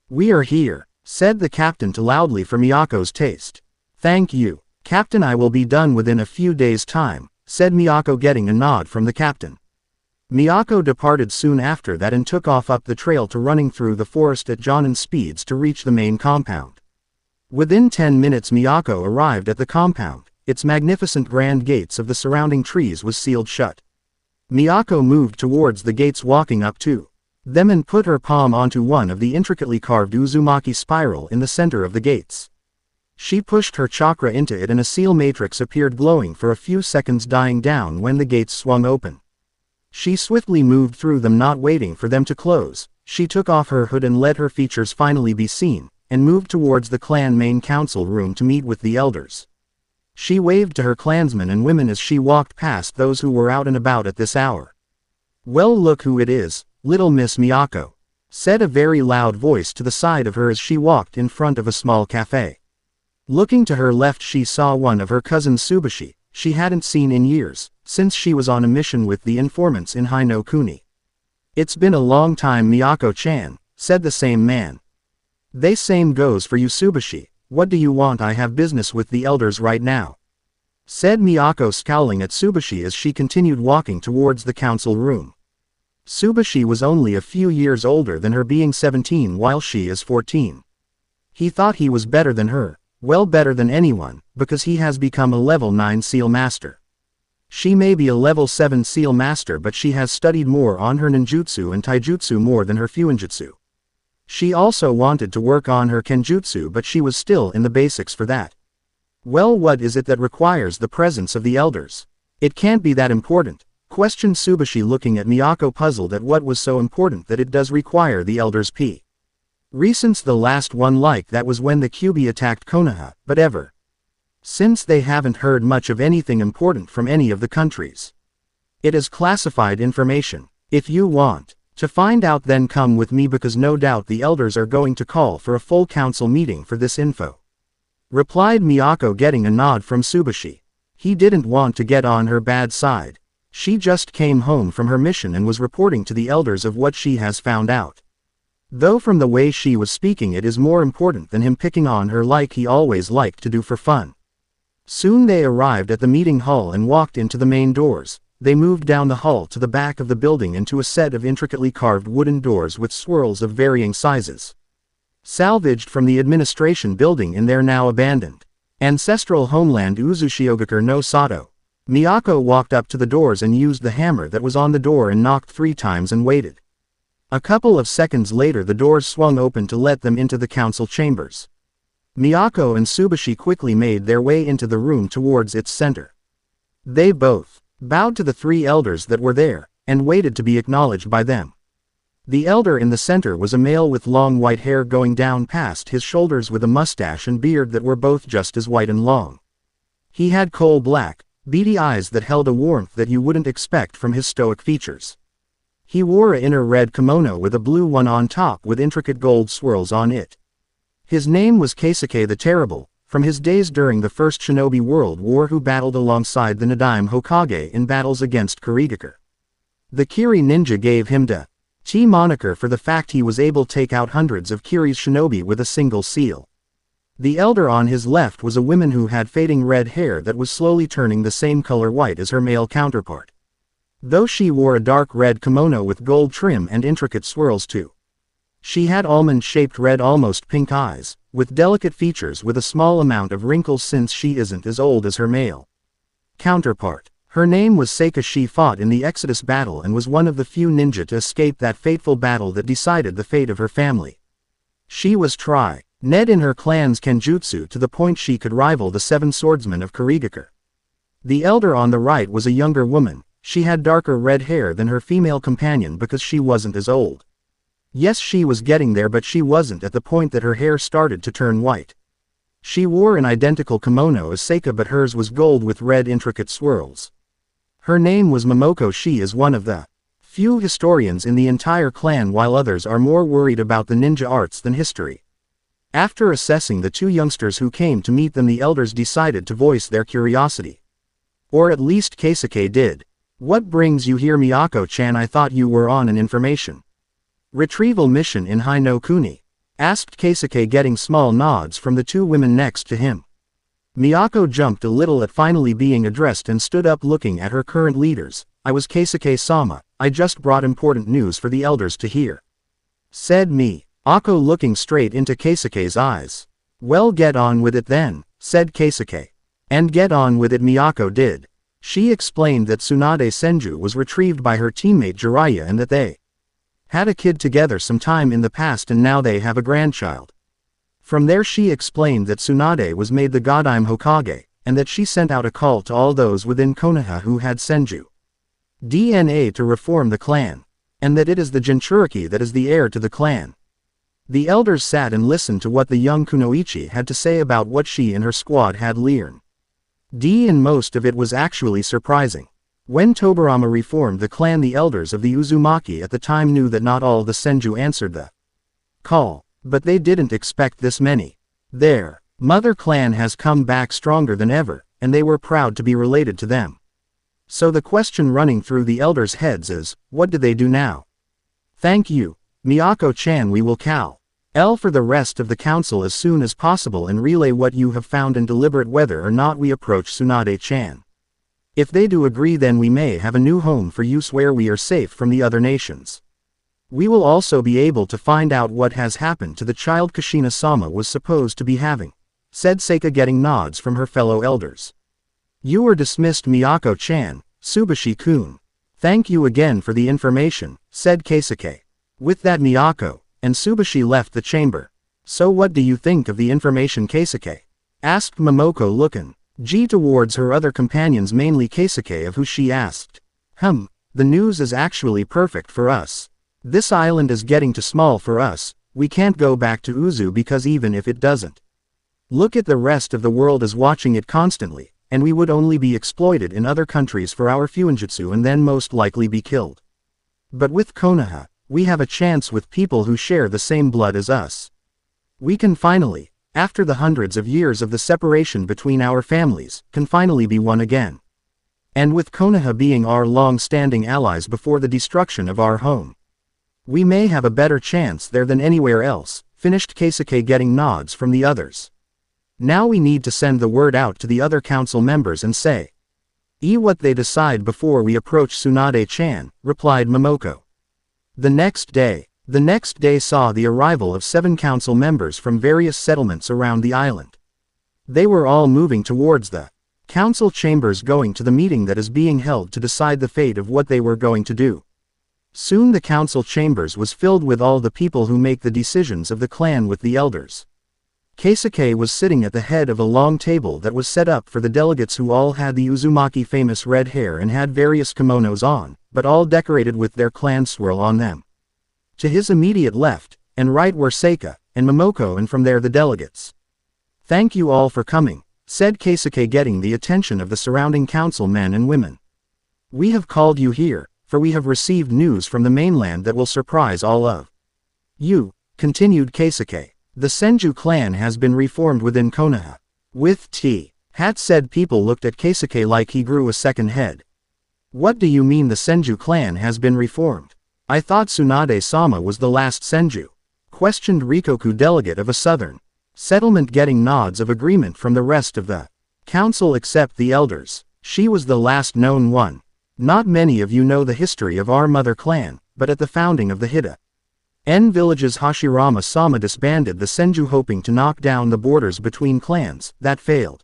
Speaker 1: "We are here," said the captain too loudly for Miyako's taste. "Thank you, Captain, I will be done within a few days' time," said Miyako, getting a nod from the captain. Miyako departed soon after that and took off up the trail to running through the forest at Jonin speeds to reach the main compound. Within 10 minutes Miyako arrived at the compound. Its magnificent grand gates of the surrounding trees was sealed shut. Miyako moved towards the gates, walking up to them and put her palm onto one of the intricately carved Uzumaki spiral in the center of the gates. She pushed her chakra into it and a seal matrix appeared, glowing for a few seconds, dying down when the gates swung open. She swiftly moved through them, not waiting for them to close. She took off her hood and let her features finally be seen, and moved towards the clan main council room to meet with the elders. She waved to her clansmen and women as she walked past those who were out and about at this hour. "Well, look who it is, little Miss Miyako," said a very loud voice to the side of her as she walked in front of a small cafe. Looking to her left, she saw one of her cousins, Tsubashi, she hadn't seen in years, since she was on a mission with the informants in Hai no Kuni. "It's been a long time, Miyako-chan," said the same man. "The same goes for you, Tsubashi. What do you want?" "I have business with the elders right now," said Miyako, scowling at Tsubashi as she continued walking towards the council room. Tsubashi was only a few years older than her, being 17 while she is 14. He thought he was better than her, well, better than anyone, because he has become a level 9 seal master. She may be a level 7 seal master, but she has studied more on her ninjutsu and taijutsu more than her fuinjutsu. She also wanted to work on her kenjutsu, but she was still in the basics for that. "Well, what is it that requires the presence of the elders?" "It can't be that important," questioned Tsubashi, looking at Miyako, puzzled at what was so important that it does require the elders. Since the last one like that was when the Kyuubi attacked Konoha, but ever since they haven't heard much of anything important from any of the countries. It is classified information. If you want to find out, then come with me, because no doubt the elders are going to call for a full council meeting for this info," replied Miyako, getting a nod from Tsubashi. He didn't want to get on her bad side. She just came home from her mission and was reporting to the elders of what she has found out. Though from the way she was speaking, it is more important than him picking on her like he always liked to do for fun. Soon they arrived at the meeting hall and walked into the main doors. They moved down the hall to the back of the building into a set of intricately carved wooden doors with swirls of varying sizes. salvaged from the administration building in their now abandoned ancestral homeland Uzushiogakure no Sato. Miyako walked up to the doors and used the hammer that was on the door and knocked 3 times and waited. A couple of seconds later the doors swung open to let them into the council chambers. Miyako and Tsubashi quickly made their way into the room towards its center. They both bowed to the 3 elders that were there, and waited to be acknowledged by them. The elder in the center was a male with long white hair going down past his shoulders with a mustache and beard that were both just as white and long. He had coal-black, beady eyes that held a warmth that you wouldn't expect from his stoic features. He wore an inner red kimono with a blue one on top with intricate gold swirls on it. His name was Keisuke the Terrible, from his days during the First Shinobi World War, who battled alongside the Nadaime Hokage in battles against Kurigakure. The Kiri ninja gave him the T moniker for the fact he was able to take out hundreds of Kiri's shinobi with a single seal. The elder on his left was a woman who had fading red hair that was slowly turning the same color white as her male counterpart. Though she wore a dark red kimono with gold trim and intricate swirls too. She had almond-shaped red almost pink eyes, with delicate features with a small amount of wrinkles since she isn't as old as her male counterpart. Her name was Seika. She fought in the Exodus battle and was one of the few ninja to escape that fateful battle that decided the fate of her family. She was Ned in her clan's kenjutsu to the point she could rival the 7 swordsmen of Kurigakure. The elder on the right was a younger woman. She had darker red hair than her female companion because she wasn't as old. Yes, she was getting there, but she wasn't at the point that her hair started to turn white. She wore an identical kimono as Seika, but hers was gold with red intricate swirls. Her name was Momoko. She is one of the few historians in the entire clan, while others are more worried about the ninja arts than history. After assessing the 2 youngsters who came to meet them, the elders decided to voice their curiosity. Or at least Keisuke did. What brings you here, Miyako-chan? I thought you were on an information retrieval mission in Hai no Kuni, asked Keisuke, getting small nods from the 2 women next to him. Miyako jumped a little at finally being addressed and stood up looking at her current leaders. I was Keisuke-sama, I just brought important news for the elders to hear, said Miyako, looking straight into Keisuke's eyes. Well, get on with it then, said Keisuke. And get on with it Miyako did. She explained that Tsunade Senju was retrieved by her teammate Jiraiya and that they had a kid together some time in the past and now they have a grandchild. From there she explained that Tsunade was made the Nadaime Hokage, and that she sent out a call to all those within Konoha who had Senju DNA to reform the clan, and that it is the Jinchuriki that is the heir to the clan. The elders sat and listened to what the young Kunoichi had to say about what she and her squad had learned. And most of it was actually surprising. When Tobirama reformed the clan, the elders of the Uzumaki at the time knew that not all the Senju answered the call. But they didn't expect this many. Their mother clan has come back stronger than ever, and they were proud to be related to them. So the question running through the elders' heads is, what do they do now? Thank you, Miyako-chan. We will call for the rest of the council as soon as possible and relay what you have found and deliberate whether or not we approach Tsunade-chan. If they do agree, then we may have a new home for use where we are safe from the other nations. We will also be able to find out what has happened to the child Kushina-sama was supposed to be having, said Seika, getting nods from her fellow elders. You are dismissed, Miyako-chan. Tsubashi-kun. Thank you again for the information, said Keisuke. With that, Miyako and Tsubashi left the chamber. So what do you think of the information, Keisuke? Asked Momoko, looking towards her other companions, mainly Keisuke, of who she asked. The news is actually perfect for us. This island is getting too small for us. We can't go back to Uzu because even if it doesn't look at, the rest of the world is watching it constantly, and we would only be exploited in other countries for our fuinjutsu and then most likely be killed. But with Konoha, we have a chance with people who share the same blood as us. We can finally, after the hundreds of years of the separation between our families, can finally be one again. And with Konoha being our long-standing allies before the destruction of our home, we may have a better chance there than anywhere else, finished Keisuke, getting nods from the others. Now we need to send the word out to the other council members and say what they decide before we approach Tsunade-chan, replied Momoko. The next day, The next day saw the arrival of 7 council members from various settlements around the island. They were all moving towards the council chambers, going to the meeting that is being held to decide the fate of what they were going to do. Soon the council chambers was filled with all the people who make the decisions of the clan with the elders. Keisuke was sitting at the head of a long table that was set up for the delegates, who all had the Uzumaki famous red hair and had various kimonos on, but all decorated with their clan swirl on them. To his immediate left and right were Seika and Momoko, and from there the delegates. "Thank you all for coming," said Keisuke, getting the attention of the surrounding council men and women. "We have called you here, for we have received news from the mainland that will surprise all of you," continued Keisuke. "The Senju clan has been reformed within Konoha." With Hat said people looked at Keisuke like he grew a second head. "What do you mean the Senju clan has been reformed? I thought Tsunade-sama was the last Senju?" questioned Rikoku, delegate of a southern settlement, getting nods of agreement from the rest of the council except the elders. "She was the last known one. Not many of you know the history of our mother clan, but at the founding of the Hida-en villages, Hashirama-sama disbanded the Senju, hoping to knock down the borders between clans. That failed.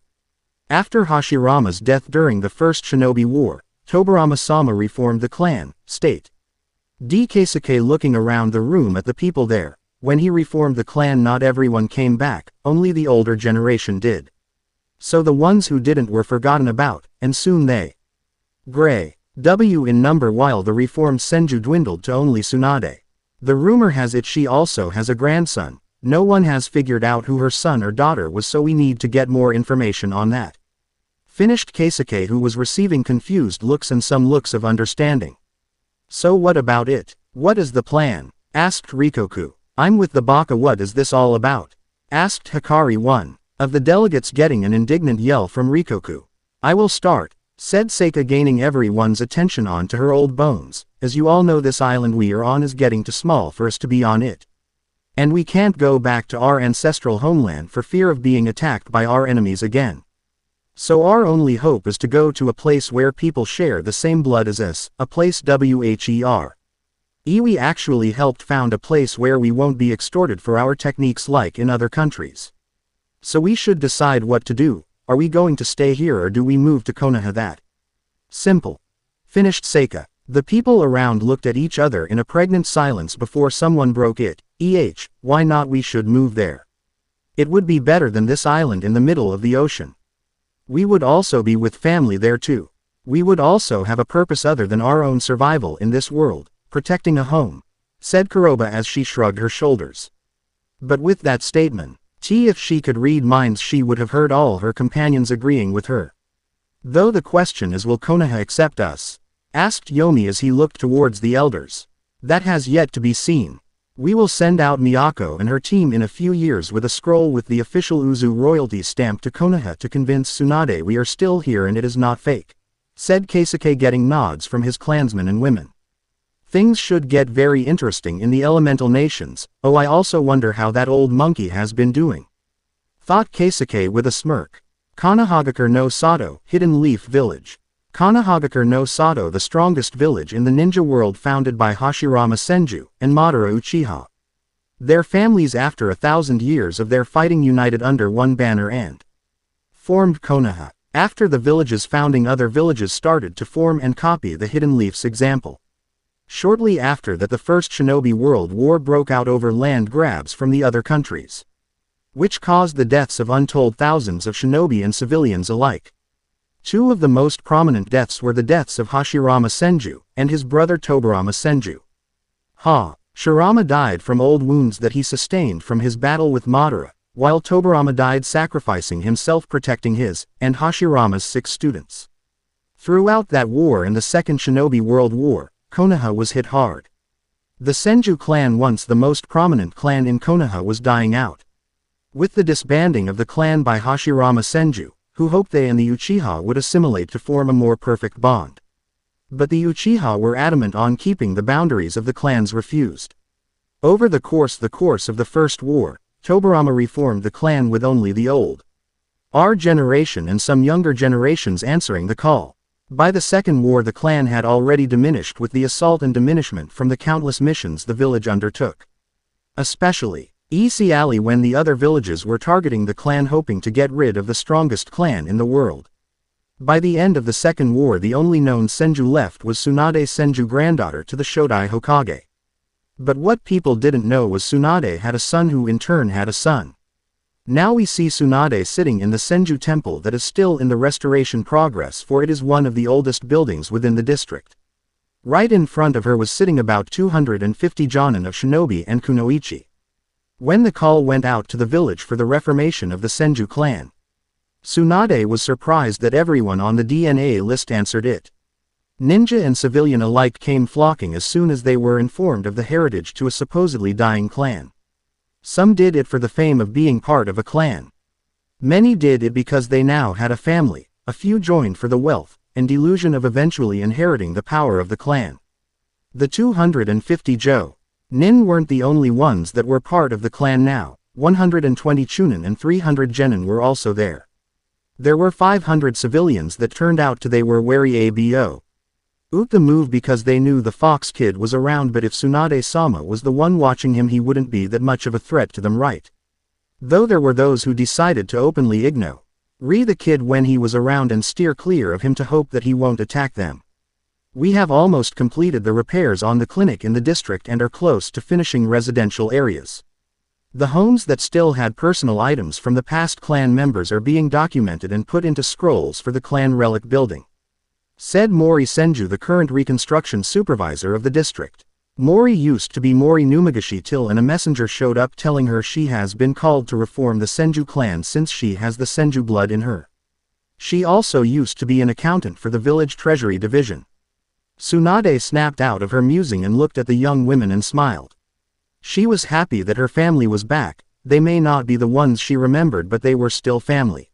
Speaker 1: After Hashirama's death during the First Shinobi War, Tobirama-sama reformed the clan, state Keisuke, looking around the room at the people there. When he reformed the clan, not everyone came back, only the older generation did. So the ones who didn't were forgotten about, and soon they grew in number while the reformed Senju dwindled to only Tsunade. The rumor has it she also has a grandson. No one has figured out who her son or daughter was, so we need to get more information on that," finished Keisuke, who was receiving confused looks and some looks of understanding. "So what about it? What is the plan?" asked Rikoku. "I'm with the Baka. What is this all about?" asked Hikari, one of the delegates, getting an indignant yell from Rikoku. "I will start," said Seika, gaining everyone's attention on to her old bones. "As you all know, this island we are on is getting too small for us to be on it. And we can't go back to our ancestral homeland for fear of being attacked by our enemies again. So our only hope is to go to a place where people share the same blood as us, a place where we actually helped found a place where we won't be extorted for our techniques like in other countries. So we should decide what to do. Are we going to stay here or do we move to Konoha? That simple," finished Seika. The people around looked at each other in a pregnant silence before someone broke it. Why not? We should move there. It would be better than this island in the middle of the ocean. We would also be with family there too. We would also have a purpose other than our own survival in this world, protecting a home," said Kuroba as she shrugged her shoulders. But with that statement, if she could read minds, she would have heard all her companions agreeing with her. "Though the question is, will Konoha accept us?" asked Yomi as he looked towards the elders. "That has yet to be seen. We will send out Miyako and her team in a few years with a scroll with the official Uzu royalty stamp to Konoha to convince Tsunade we are still here and it is not fake," said Keisuke, getting nods from his clansmen and women. "Things should get very interesting in the elemental nations. Oh, I also wonder how that old monkey has been doing," thought Keisuke with a smirk. Konohagakure no Sato, Hidden Leaf Village. Konohagakure no Sato, the strongest village in the ninja world, founded by Hashirama Senju and Madara Uchiha. Their families, after 1,000 years of their fighting, united under one banner and formed Konoha. After the village's founding, other villages started to form and copy the Hidden Leaf's example. Shortly after that, the First Shinobi World War broke out over land grabs from the other countries, which caused the deaths of untold thousands of shinobi and civilians alike. Two of the most prominent deaths were the deaths of Hashirama Senju and his brother Tobirama Senju. Hashirama died from old wounds that he sustained from his battle with Madara, while Tobirama died sacrificing himself protecting his and Hashirama's 6 students. Throughout that war and the Second Shinobi World War, Konoha was hit hard. The Senju clan, once the most prominent clan in Konoha, was dying out. With the disbanding of the clan by Hashirama Senju, who hoped they and the Uchiha would assimilate to form a more perfect bond. But the Uchiha were adamant on keeping the boundaries of the clans refused. Over the course of the First War, Tobirama reformed the clan with only the old our generation and some younger generations answering the call. By the Second War the clan had already diminished with the assault and diminishment from the countless missions the village undertook. Especially, Easy Alley when the other villages were targeting the clan hoping to get rid of the strongest clan in the world. By the end of the Second War the only known Senju left was Tsunade Senju, granddaughter to the Shodai Hokage. But what people didn't know was Tsunade had a son who in turn had a son. Now we see Tsunade sitting in the Senju temple that is still in the restoration progress, for it is one of the oldest buildings within the district. Right in front of her was sitting about 250 jonin of shinobi and kunoichi. When the call went out to the village for the reformation of the Senju clan, Tsunade was surprised that everyone on the DNA list answered it. Ninja and civilian alike came flocking as soon as they were informed of the heritage to a supposedly dying clan. Some did it for the fame of being part of a clan. Many did it because they now had a family, a few joined for the wealth and delusion of eventually inheriting the power of the clan. The 250 Nin weren't the only ones that were part of the clan now. 120 chunin and 300 genin were also there. There were 500 civilians that turned out to they were wary abo. The move because they knew the fox kid was around, but if Tsunade-sama was the one watching him he wouldn't be that much of a threat to them, right? Though there were those who decided to openly ignore the kid when he was around and steer clear of him to hope that he won't attack them. We have almost completed the repairs on the clinic in the district and are close to finishing residential areas. The homes that still had personal items from the past clan members are being documented and put into scrolls for the clan relic building. Said Mori Senju, the current reconstruction supervisor of the district. Mori used to be Mori Numagashi till a messenger showed up telling her she has been called to reform the Senju clan since she has the Senju blood in her. She also used to be an accountant for the village treasury division. Tsunade snapped out of her musing and looked at the young women and smiled. She was happy that her family was back. They may not be the ones she remembered, but they were still family.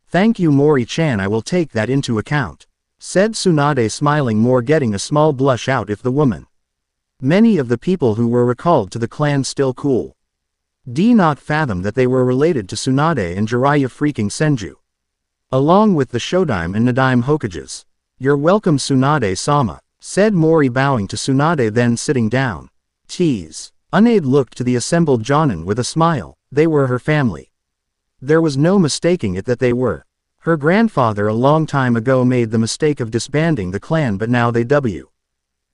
Speaker 1: Thank you, Mori-chan, I will take that into account, said Tsunade, smiling more, getting a small blush out if the woman. Many of the people who were recalled to the clan still cool. D not fathom that they were related to Tsunade and Jiraiya freaking Senju. Along with the Shodaime and Nadaime Hokages. You're welcome, Tsunade-sama, said Mori, bowing to Tsunade, then sitting down. Tease. Tsunade looked to the assembled jonin with a smile. They were her family. There was no mistaking it that they were. Her grandfather a long time ago made the mistake of disbanding the clan, but now they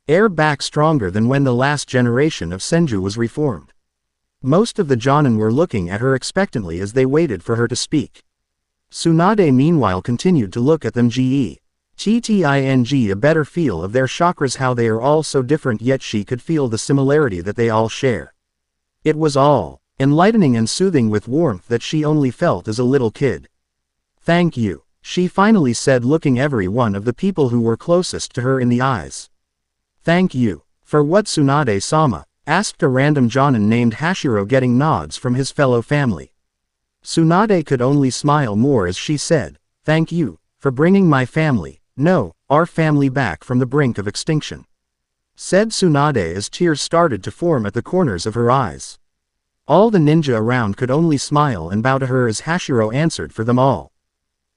Speaker 1: Heir back stronger than when the last generation of Senju was reformed. Most of the jonin were looking at her expectantly as they waited for her to speak. Tsunade meanwhile continued to look at them. A better feel of their chakras, how they are all so different yet she could feel the similarity that they all share. It was all enlightening and soothing with warmth that she only felt as a little kid. Thank you, she finally said, looking every one of the people who were closest to her in the eyes. Thank you. For what, Tsunade-sama? Asked a random jonin named Hashiro, getting nods from his fellow family. Tsunade could only smile more as she said, thank you, for bringing my family, no, our family back from the brink of extinction. Said Tsunade as tears started to form at the corners of her eyes. All the ninja around could only smile and bow to her as Hashiro answered for them all.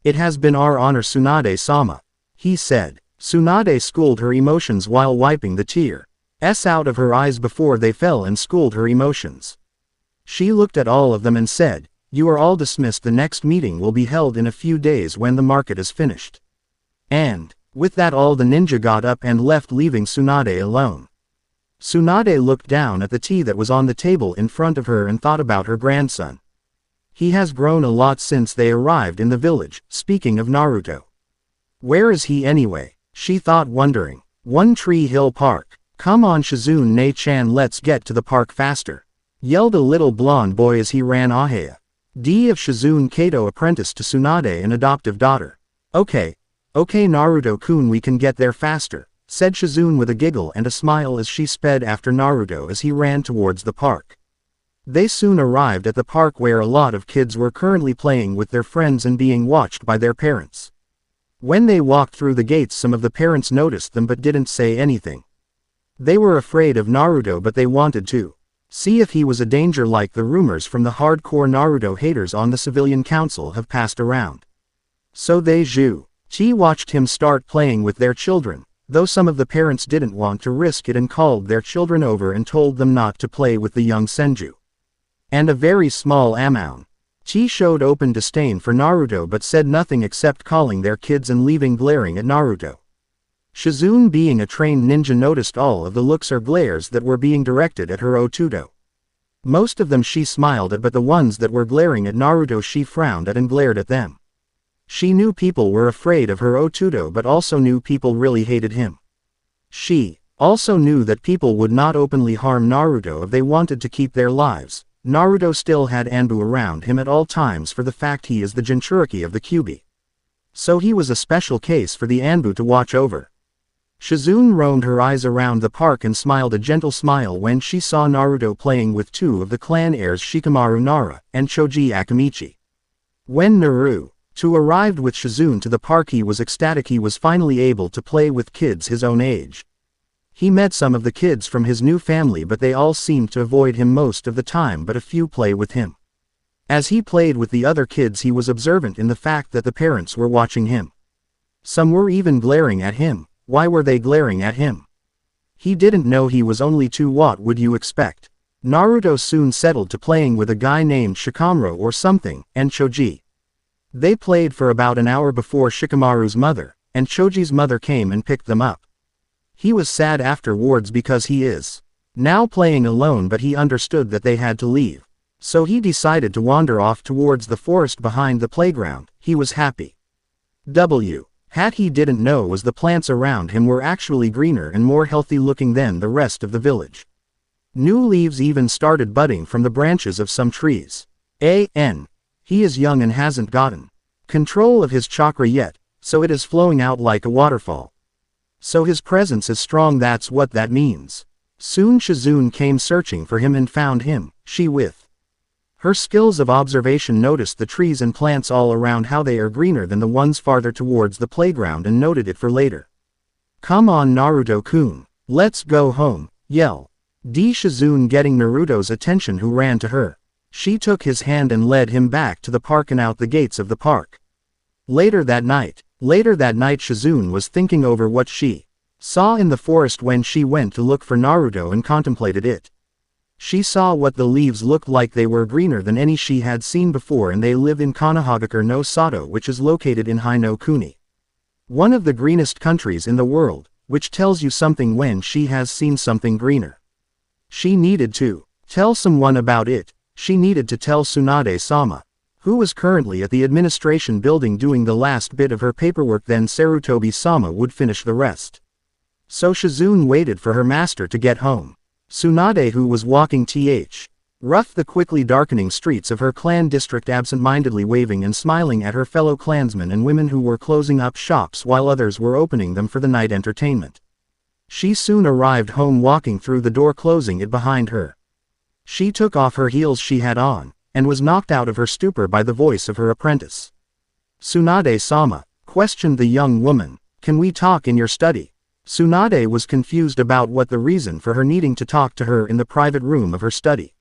Speaker 1: It has been our honor, Tsunade-sama, he said. Tsunade schooled her emotions while wiping the tears out of her eyes before they fell, and schooled her emotions. She looked at all of them and said, you are all dismissed. The next meeting will be held in a few days when the market is finished. And, with that all the ninja got up and left, leaving Tsunade alone. Tsunade looked down at the tea that was on the table in front of her and thought about her grandson. He has grown a lot since they arrived in the village. Speaking of Naruto. Where is he anyway? She thought, wondering. One Tree Hill Park. Come on Shizune-chan, let's get to the park faster, yelled a little blonde boy as he ran. Ahaya. D of Shizune Kato, apprentice to Tsunade and adoptive daughter. Okay Naruto-kun, we can get there faster, said Shizune with a giggle and a smile as she sped after Naruto as he ran towards the park. They soon arrived at the park where a lot of kids were currently playing with their friends and being watched by their parents. When they walked through the gates, some of the parents noticed them but didn't say anything. They were afraid of Naruto, but they wanted to see if he was a danger, like the rumors from the hardcore Naruto haters on the civilian council have passed around. So they Chi watched him start playing with their children, though some of the parents didn't want to risk it and called their children over and told them not to play with the young Senju. And a very small Amaun. Chi showed open disdain for Naruto but said nothing except calling their kids and leaving glaring at Naruto. Shizune, being a trained ninja, noticed all of the looks or glares that were being directed at her Otuto. Most of them she smiled at, but the ones that were glaring at Naruto she frowned at and glared at them. She knew people were afraid of her Otuto but also knew people really hated him. She also knew that people would not openly harm Naruto if they wanted to keep their lives. Naruto still had Anbu around him at all times for the fact he is the Jinchuriki of the Kyuubi. So he was a special case for the Anbu to watch over. Shizune roamed her eyes around the park and smiled a gentle smile when she saw Naruto playing with two of the clan heirs, Shikamaru Nara and Choji Akamichi. When Naruto arrived with Shizune to the park, he was ecstatic. He was finally able to play with kids his own age. He met some of the kids from his new family, but they all seemed to avoid him most of the time, but a few play with him. As he played with the other kids, he was observant in the fact that the parents were watching him. Some were even glaring at him. Why were they glaring at him? He didn't know he was only 2. What would you expect? Naruto soon settled to playing with a guy named Shikamaru or something, and Choji. They played for about an hour before Shikamaru's mother and Choji's mother came and picked them up. He was sad afterwards because he is now playing alone, but he understood that they had to leave. So he decided to wander off towards the forest behind the playground. He was happy. What he didn't know was the plants around him were actually greener and more healthy looking than the rest of the village. New leaves even started budding from the branches of some trees. He is young and hasn't gotten control of his chakra yet, so it is flowing out like a waterfall. So his presence is strong, that's what that means. Soon Shizune came searching for him and found him. She, with her skills of observation, noticed the trees and plants all around, how they are greener than the ones farther towards the playground, and noted it for later. Come on Naruto-kun, let's go home, yell Shizune, getting Naruto's attention, who ran to her. She took his hand and led him back to the park and out the gates of the park. Later that night, Shizune was thinking over what she saw in the forest when she went to look for Naruto and contemplated it. She saw what the leaves looked like. They were greener than any she had seen before, and they live in Konoha no Sato, which is located in Hai no Kuni, one of the greenest countries in the world, which tells you something when she has seen something greener. She needed to tell someone about it. She needed to tell Tsunade-sama, who was currently at the administration building doing the last bit of her paperwork. Then Sarutobi-sama would finish the rest. So Shizune waited for her master to get home. Tsunade, who was walking rough the quickly darkening streets of her clan district, absent-mindedly waving and smiling at her fellow clansmen and women who were closing up shops while others were opening them for the night entertainment. She soon arrived home, walking through the door, closing it behind her. She took off her heels she had on, and was knocked out of her stupor by the voice of her apprentice. Tsunade-sama, questioned the young woman, can we talk in your study? Tsunade was confused about what the reason for her needing to talk to her in the private room of her study.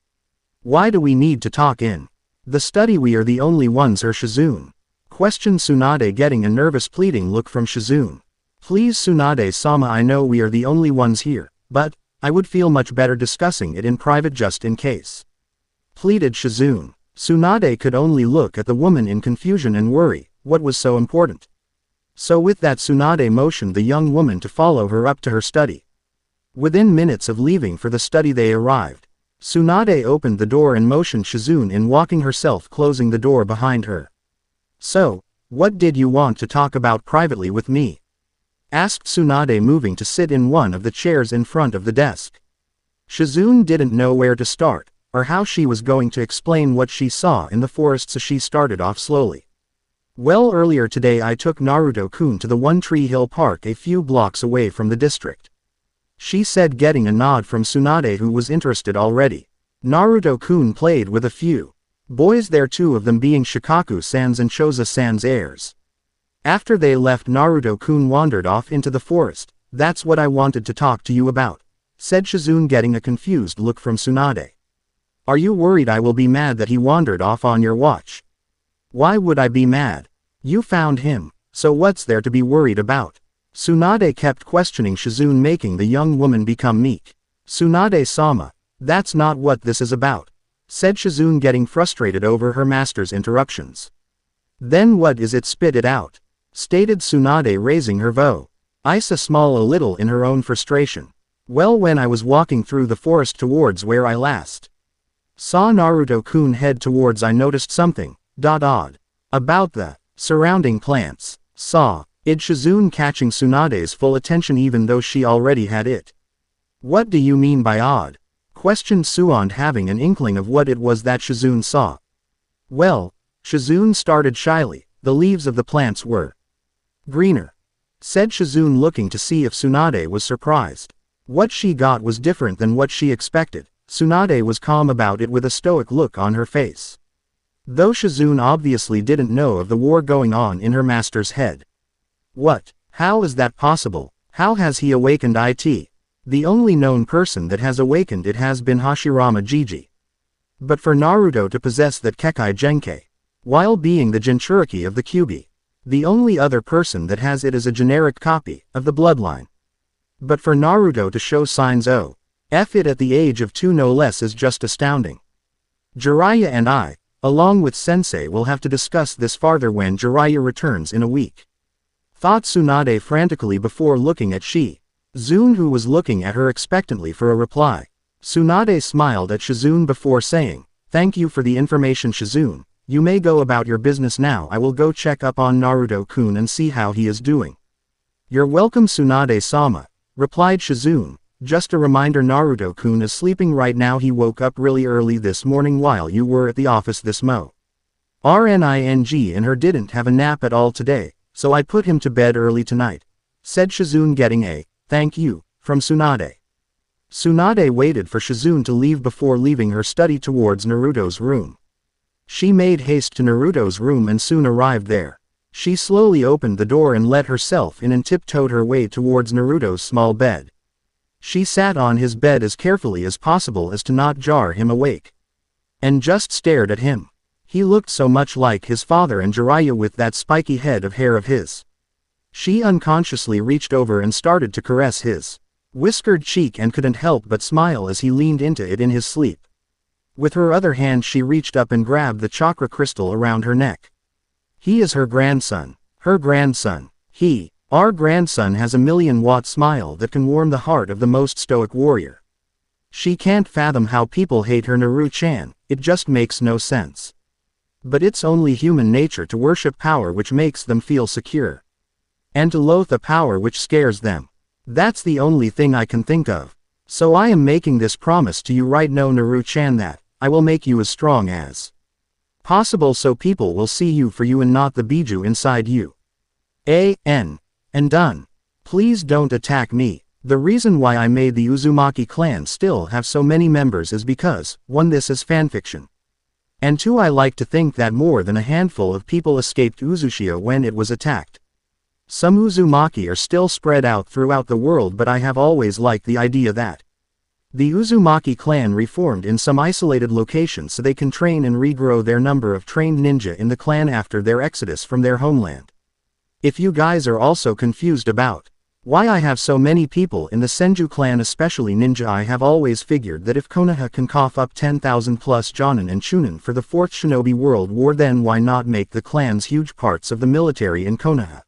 Speaker 1: Why do we need to talk in the study? We are the only ones here, Shizune questioned Tsunade, getting a nervous pleading look from Shizune. Please Tsunade-sama, I know we are the only ones here, but I would feel much better discussing it in private just in case, pleaded Shizune. Tsunade could only look at the woman in confusion and worry. What was so important? So with that, Tsunade motioned the young woman to follow her up to her study. Within minutes of leaving for the study they arrived. Tsunade opened the door and motioned Shizune in, walking herself, closing the door behind her. So, what did you want to talk about privately with me? Asked Tsunade, moving to sit in one of the chairs in front of the desk. Shizune didn't know where to start, or how she was going to explain what she saw in the forest, so she started off slowly. Well, earlier today I took Naruto-kun to the One Tree Hill Park a few blocks away from the district. She said, getting a nod from Tsunade, who was interested already. Naruto-kun played with a few boys there, 2 of them being Shikaku-san's and Choza-san's heirs. After they left, Naruto-kun wandered off into the forest. That's what I wanted to talk to you about, said Shizune, getting a confused look from Tsunade. Are you worried I will be mad that he wandered off on your watch? Why would I be mad? You found him. So what's there to be worried about? Tsunade kept questioning Shizune, making the young woman become meek. Tsunade-sama, that's not what this is about, said Shizune, getting frustrated over her master's interruptions. Then what is it? Spit it out, stated Tsunade, raising her voice a little in her own frustration. Well, when I was walking through the forest towards where I last saw Naruto-kun head towards, I noticed something odd about the surrounding plants. Saw it, Shizune, catching Tsunade's full attention even though she already had it. What do you mean by odd? Questioned Tsunade, having an inkling of what it was that Shizune saw. Well, Shizune started shyly, the leaves of the plants were greener, said Shizune, looking to see if Tsunade was surprised. What she got was different than what she expected. Tsunade was calm about it with a stoic look on her face. Though Shizune obviously didn't know of the war going on in her master's head. What? How is that possible? How has he awakened it? The only known person that has awakened it has been Hashirama Jiji. But for Naruto to possess that Kekkei Genkai, while being the Jinchuriki of the Kyuubi, the only other person that has it is a generic copy of the bloodline. But for Naruto to show signs of it at the age of 2 no less is just astounding. Jiraiya and I, along with Sensei, will have to discuss this farther when Jiraiya returns in a week, thought Tsunade frantically before looking at Shizune, who was looking at her expectantly for a reply. Tsunade smiled at Shizune before saying, "Thank you for the information, Shizune. You may go about your business now. I will go check up on Naruto-kun and see how he is doing." "You're welcome, Tsunade-sama," replied Shizune. "Just a reminder, Naruto-kun is sleeping right now. He woke up really early this morning while you were at the office this morning, and her didn't have a nap at all today, so I put him to bed early tonight," said Shizune, getting a "thank you" from Tsunade. Tsunade waited for Shizune to leave before leaving her study towards Naruto's room. She made haste to Naruto's room and soon arrived there. She slowly opened the door and let herself in and tiptoed her way towards Naruto's small bed. She sat on his bed as carefully as possible as to not jar him awake, and just stared at him. He looked so much like his father and Jiraiya with that spiky head of hair of his. She unconsciously reached over and started to caress his whiskered cheek and couldn't help but smile as he leaned into it in his sleep. With her other hand she reached up and grabbed the chakra crystal around her neck. He is her grandson. Her grandson. Our grandson has a 1,000,000-watt smile that can warm the heart of the most stoic warrior. She can't fathom how people hate her, Naru-chan, it just makes no sense. But it's only human nature to worship power which makes them feel secure, and to loathe a power which scares them. That's the only thing I can think of. So I am making this promise to you right now, Naru-chan, that I will make you as strong as possible so people will see you for you and not the biju inside you. And done. Please don't attack me. The reason why I made the Uzumaki clan still have so many members is because, 1, this is fanfiction, and 2, I like to think that more than a handful of people escaped Uzushio when it was attacked. Some Uzumaki are still spread out throughout the world, but I have always liked the idea that the Uzumaki clan reformed in some isolated locations so they can train and regrow their number of trained ninja in the clan after their exodus from their homeland. If you guys are also confused about why I have so many people in the Senju clan, especially ninja, I have always figured that if Konoha can cough up 10,000 plus Jonin and Chunin for the 4th Shinobi World War, then why not make the clans huge parts of the military in Konoha?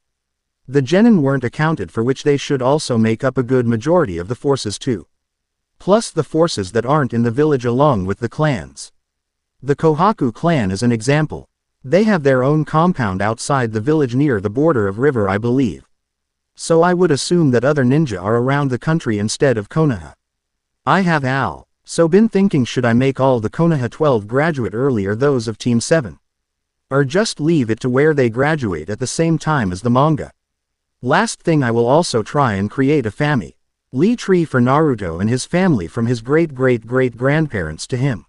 Speaker 1: The genin weren't accounted for, which they should also make up a good majority of the forces too. Plus the forces that aren't in the village along with the clans. The Kohaku clan is an example. They have their own compound outside the village near the border of river, I believe. So I would assume that other ninja are around the country instead of Konoha. I have also been thinking, should I make all the Konoha 12 graduate early or those of Team 7? Or just leave it to where they graduate at the same time as the manga? Last thing, I will also try and create a family tree for Naruto and his family from his great-great-great-grandparents to him.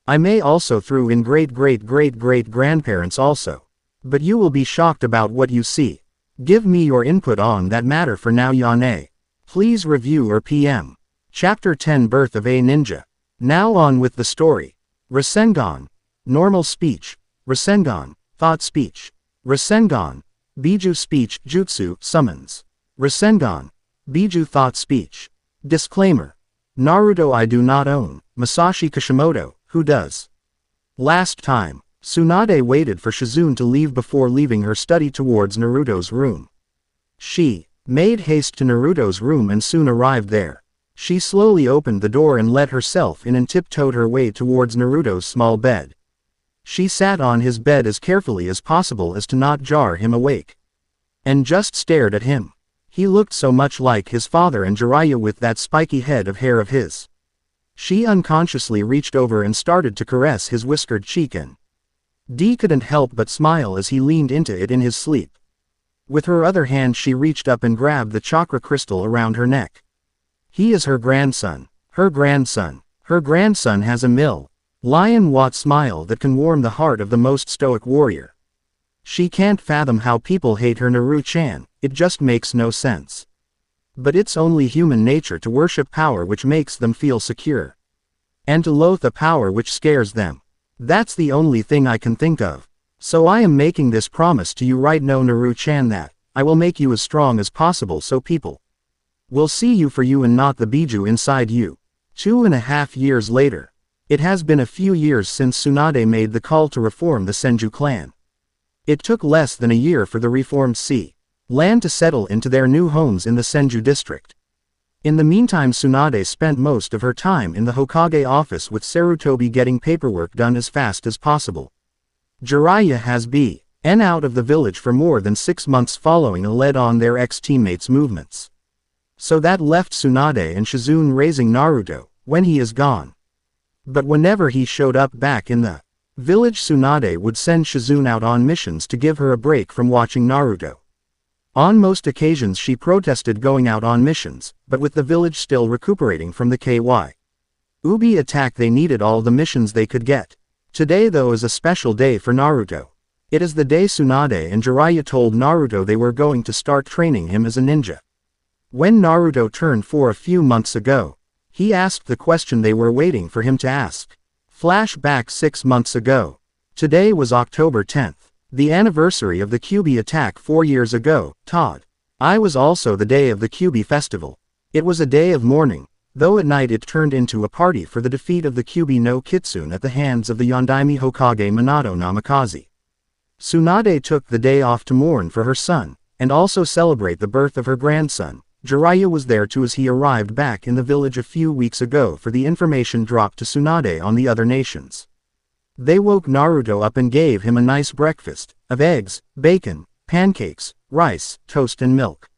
Speaker 1: I may also throw in great-great-great-great-grandparents also. But you will be shocked about what you see. Give me your input on that matter. For now, Yane. Please review or PM. Chapter 10, Birth of a Ninja. Now on with the story. Rasengan. Normal speech. Rasengan. Thought speech. Rasengan. Biju speech, jutsu, summons. Rasengan. Biju thought speech. Disclaimer. Naruto I do not own, Masashi Kishimoto, who does? Last time, Tsunade waited for Shizune to leave before leaving her study towards Naruto's room. She made haste to Naruto's room and soon arrived there. She slowly opened the door and let herself in and tiptoed her way towards Naruto's small bed. She sat on his bed as carefully as possible as to not jar him awake. And just stared at him. He looked so much like his father and Jiraiya with that spiky head of hair of his. She unconsciously reached over and started to caress his whiskered cheek and Dee couldn't help but smile as he leaned into it in his sleep. With her other hand she reached up and grabbed the chakra crystal around her neck. He is her grandson. Her grandson. Her grandson has a lion-watt smile that can warm the heart of the most stoic warrior. She can't fathom how people hate her Naru-chan, it just makes no sense. But it's only human nature to worship power which makes them feel secure. And to loathe a power which scares them. That's the only thing I can think of. So I am making this promise to you right now Naru-chan that I will make you as strong as possible so people will see you for you and not the Biju inside you. 2.5 years later. It has been a few years since Tsunade made the call to reform the Senju clan. It took less than a year for the reformed land to settle into their new homes in the Senju district. In the meantime Tsunade spent most of her time in the Hokage office with Sarutobi getting paperwork done as fast as possible. Jiraiya has been out of the village for more than 6 months following a lead on their ex-teammates' movements. So that left Tsunade and Shizune raising Naruto, when he is gone. But whenever he showed up back in the village Tsunade would send Shizune out on missions to give her a break from watching Naruto. On most occasions she protested going out on missions, but with the village still recuperating from the Ubi attack they needed all the missions they could get. Today though is a special day for Naruto. It is the day Tsunade and Jiraiya told Naruto they were going to start training him as a ninja. When Naruto turned 4 a few months ago, he asked the question they were waiting for him to ask. Flashback 6 months ago. Today was October 10th, the anniversary of the Kyuubi attack 4 years ago, Todd. I was also the day of the Kyuubi festival. It was a day of mourning, though at night it turned into a party for the defeat of the Kyuubi no Kitsune at the hands of the Yondaime Hokage Minato Namikaze. Tsunade took the day off to mourn for her son, and also celebrate the birth of her grandson. Jiraiya was there too as he arrived back in the village a few weeks ago for the information dropped to Tsunade on the other nations. They woke Naruto up and gave him a nice breakfast, of eggs, bacon, pancakes, rice, toast and milk.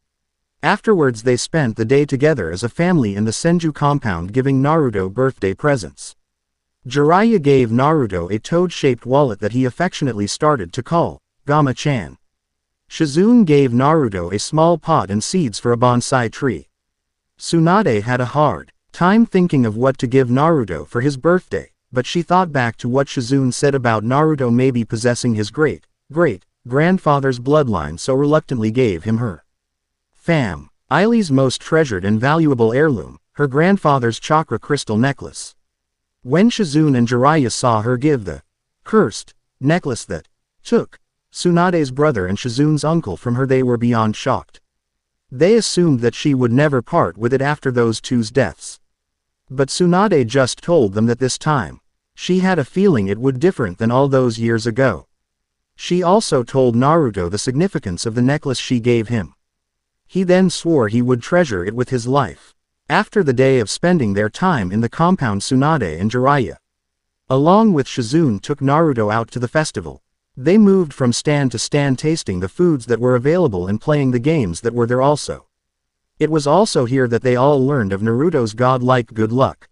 Speaker 1: Afterwards they spent the day together as a family in the Senju compound giving Naruto birthday presents. Jiraiya gave Naruto a toad-shaped wallet that he affectionately started to call Gama-chan. Shizune gave Naruto a small pot and seeds for a bonsai tree. Tsunade had a hard time thinking of what to give Naruto for his birthday, but she thought back to what Shizune said about Naruto maybe possessing his great-grandfather's bloodline, so reluctantly gave him her family's most treasured and valuable heirloom, her grandfather's chakra crystal necklace. When Shizune and Jiraiya saw her give the cursed necklace that took Tsunade's brother and Shizune's uncle from her, they were beyond shocked. They assumed that she would never part with it after those two's deaths. But Tsunade just told them that this time, she had a feeling it would different than all those years ago. She also told Naruto the significance of the necklace she gave him. He then swore he would treasure it with his life. After the day of spending their time in the compound, Tsunade and Jiraiya, along with Shizune, took Naruto out to the festival. They moved from stand to stand tasting the foods that were available and playing the games that were there also. It was also here that they all learned of Naruto's godlike good luck.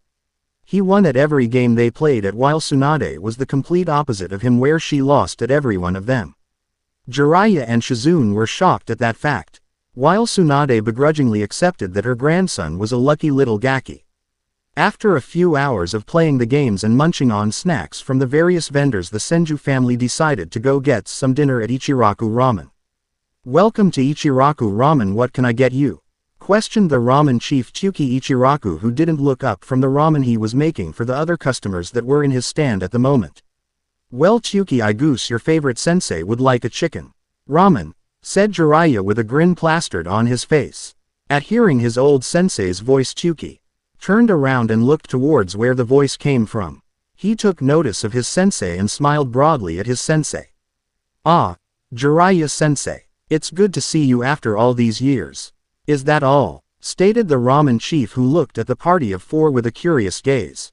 Speaker 1: He won at every game they played at, while Tsunade was the complete opposite of him, where she lost at every one of them. Jiraiya and Shizune were shocked at that fact, while Tsunade begrudgingly accepted that her grandson was a lucky little gaki. After a few hours of playing the games and munching on snacks from the various vendors, the Senju family decided to go get some dinner at Ichiraku Ramen. "Welcome to Ichiraku Ramen, what can I get you?" questioned the ramen chief Tsuki Ichiraku, who didn't look up from the ramen he was making for the other customers that were in his stand at the moment. "Well Tsuki, I goose your favorite sensei would like a chicken ramen," said Jiraiya with a grin plastered on his face. At hearing his old sensei's voice, Chuki turned around and looked towards where the voice came from. He took notice of his sensei and smiled broadly at his sensei. "Ah, Jiraiya-sensei. It's good to see you after all these years." "Is that all?" stated the ramen chief, who looked at the party of four with a curious gaze.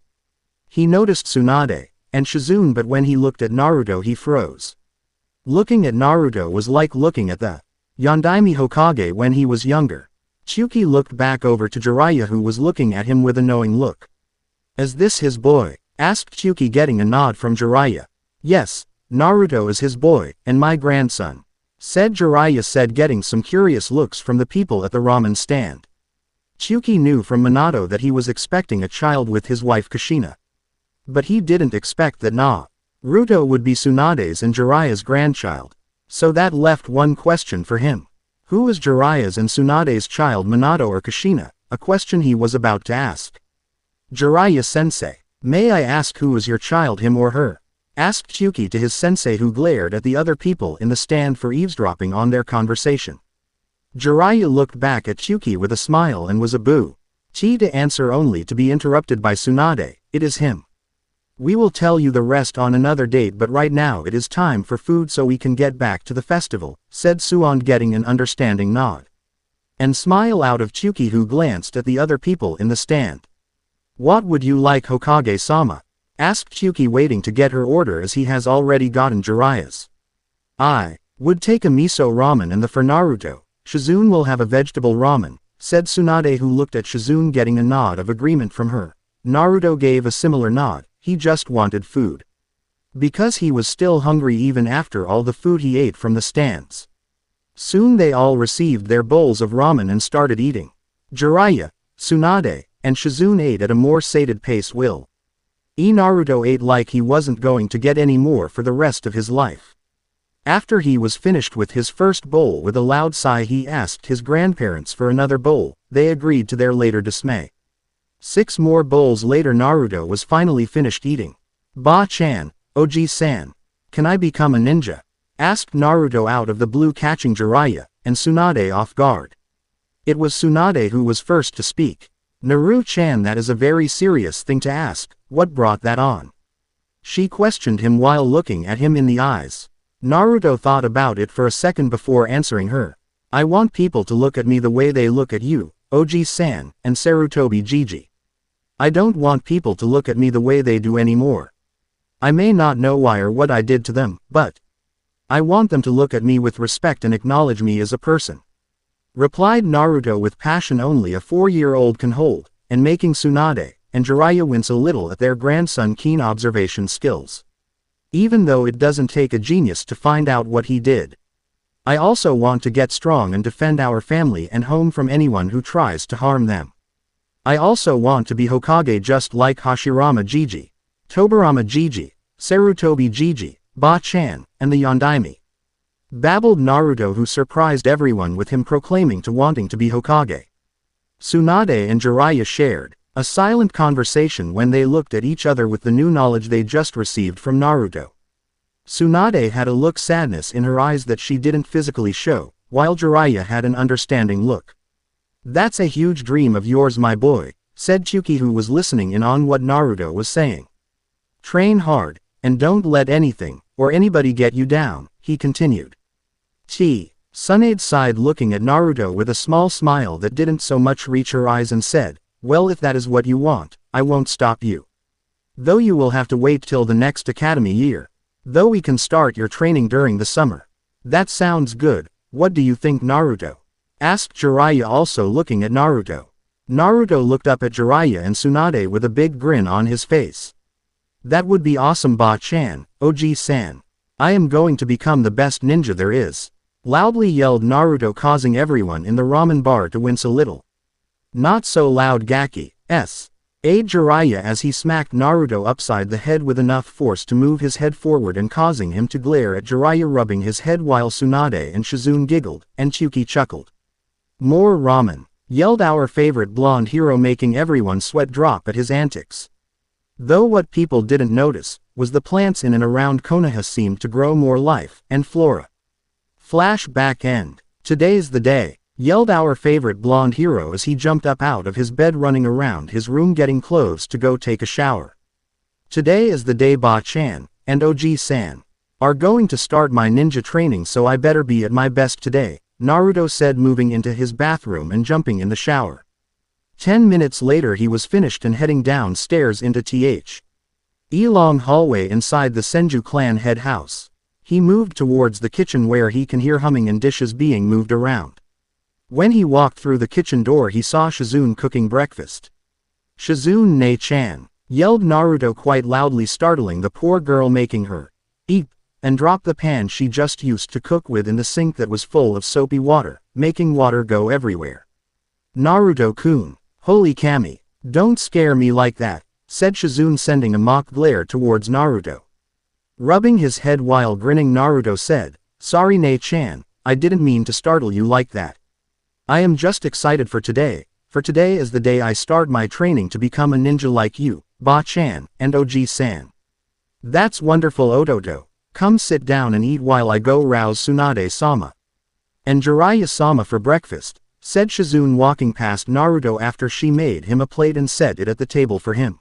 Speaker 1: He noticed Tsunade and Shizune, but when he looked at Naruto he froze. Looking at Naruto was like looking at the Yondaime Hokage when he was younger. Chuki looked back over to Jiraiya, who was looking at him with a knowing look. "Is this his boy?" asked Chuki, getting a nod from Jiraiya. "Yes, Naruto is his boy, and my grandson," said Jiraiya, getting some curious looks from the people at the ramen stand. Chuki knew from Minato that he was expecting a child with his wife Kushina. But he didn't expect that Naruto would be Tsunade's and Jiraiya's grandchild. So that left one question for him. Who is Jiraiya's and Tsunade's child, Minato or Kushina? A question he was about to ask. "Jiraiya-sensei, may I ask who is your child, him or her?" asked Chuki to his sensei, who glared at the other people in the stand for eavesdropping on their conversation. Jiraiya looked back at Chuki with a smile and was about to answer, only to be interrupted by Tsunade. "It is him. We will tell you the rest on another date, but right now it is time for food so we can get back to the festival," said Tsunade, getting an understanding nod and smile out of Chuki, who glanced at the other people in the stand. "What would you like, Hokage-sama?" asked Chuki, waiting to get her order as he has already gotten Jiraiya's. "I would take a miso ramen, and for Naruto, Shizune will have a vegetable ramen," said Tsunade, who looked at Shizune, getting a nod of agreement from her. Naruto gave a similar nod. He just wanted food. Because he was still hungry even after all the food he ate from the stands. Soon they all received their bowls of ramen and started eating. Jiraiya, Tsunade, and Shizune ate at a more sated pace. Naruto ate like he wasn't going to get any more for the rest of his life. After he was finished with his first bowl, with a loud sigh he asked his grandparents for another bowl. They agreed, to their later dismay. 6 more bowls later, Naruto was finally finished eating. "Ba-chan, Oji-san, can I become a ninja?" asked Naruto out of the blue, catching Jiraiya and Tsunade off guard. It was Tsunade who was first to speak. "Naru-chan, that is a very serious thing to ask. What brought that on?" she questioned him while looking at him in the eyes. Naruto thought about it for a second before answering her. "I want people to look at me the way they look at you, Oji-san, and Sarutobi Gigi. I don't want people to look at me the way they do anymore. I may not know why or what I did to them, but I want them to look at me with respect and acknowledge me as a person," replied Naruto with passion only a 4-year-old can hold, and making Tsunade and Jiraiya wince a little at their grandson's keen observation skills. "Even though it doesn't take a genius to find out what he did. I also want to get strong and defend our family and home from anyone who tries to harm them. I also want to be Hokage just like Hashirama Gigi, Tobirama Gigi, Sarutobi Gigi, Ba-chan, and the Yondaime," babbled Naruto, who surprised everyone with him proclaiming to wanting to be Hokage. Tsunade and Jiraiya shared a silent conversation when they looked at each other with the new knowledge they just received from Naruto. Tsunade had a look sadness in her eyes that she didn't physically show, while Jiraiya had an understanding look. "That's a huge dream of yours, my boy," said Chuki, who was listening in on what Naruto was saying. "Train hard, and don't let anything or anybody get you down," he continued. Tsunade sighed, looking at Naruto with a small smile that didn't so much reach her eyes, and said, "Well, if that is what you want, I won't stop you. Though you will have to wait till the next academy year. Though we can start your training during the summer." "That sounds good. What do you think, Naruto?" asked Jiraiya, also looking at Naruto. Naruto looked up at Jiraiya and Tsunade with a big grin on his face. "That would be awesome, Ba-chan, Oji-san. I am going to become the best ninja there is," loudly yelled Naruto, causing everyone in the ramen bar to wince a little. "Not so loud, Gaki, aid Jiraiya as he smacked Naruto upside the head with enough force to move his head forward and causing him to glare at Jiraiya, rubbing his head while Tsunade and Shizune giggled, and Chuki chuckled. "More ramen," yelled our favorite blonde hero, making everyone sweat drop at his antics. Though what people didn't notice was the plants in and around Konoha seemed to grow more life and flora. Flashback end. Today's the day, yelled our favorite blonde hero as he jumped up out of his bed running around his room getting clothes to go take a shower. Today is the day Ba-chan and OG-san are going to start my ninja training, so I better be at my best today, Naruto said, moving into his bathroom and jumping in the shower. 10 minutes later he was finished and heading downstairs into the long hallway inside the Senju clan head house. He moved towards the kitchen where he can hear humming and dishes being moved around. When he walked through the kitchen door he saw Shizune cooking breakfast. "Shizune ne-chan," yelled Naruto quite loudly, startling the poor girl, making her eat and drop the pan she just used to cook with in the sink that was full of soapy water, making water go everywhere. "Naruto-kun, holy kami, don't scare me like that," said Shizune, sending a mock glare towards Naruto. Rubbing his head while grinning, Naruto said, "Sorry ne-chan, I didn't mean to startle you like that. I am just excited for today is the day I start my training to become a ninja like you, Ba-chan, and OG-san." "That's wonderful, Ototo. Come sit down and eat while I go rouse Tsunade-sama and Jiraiya-sama for breakfast," said Shizune, walking past Naruto after she made him a plate and set it at the table for him.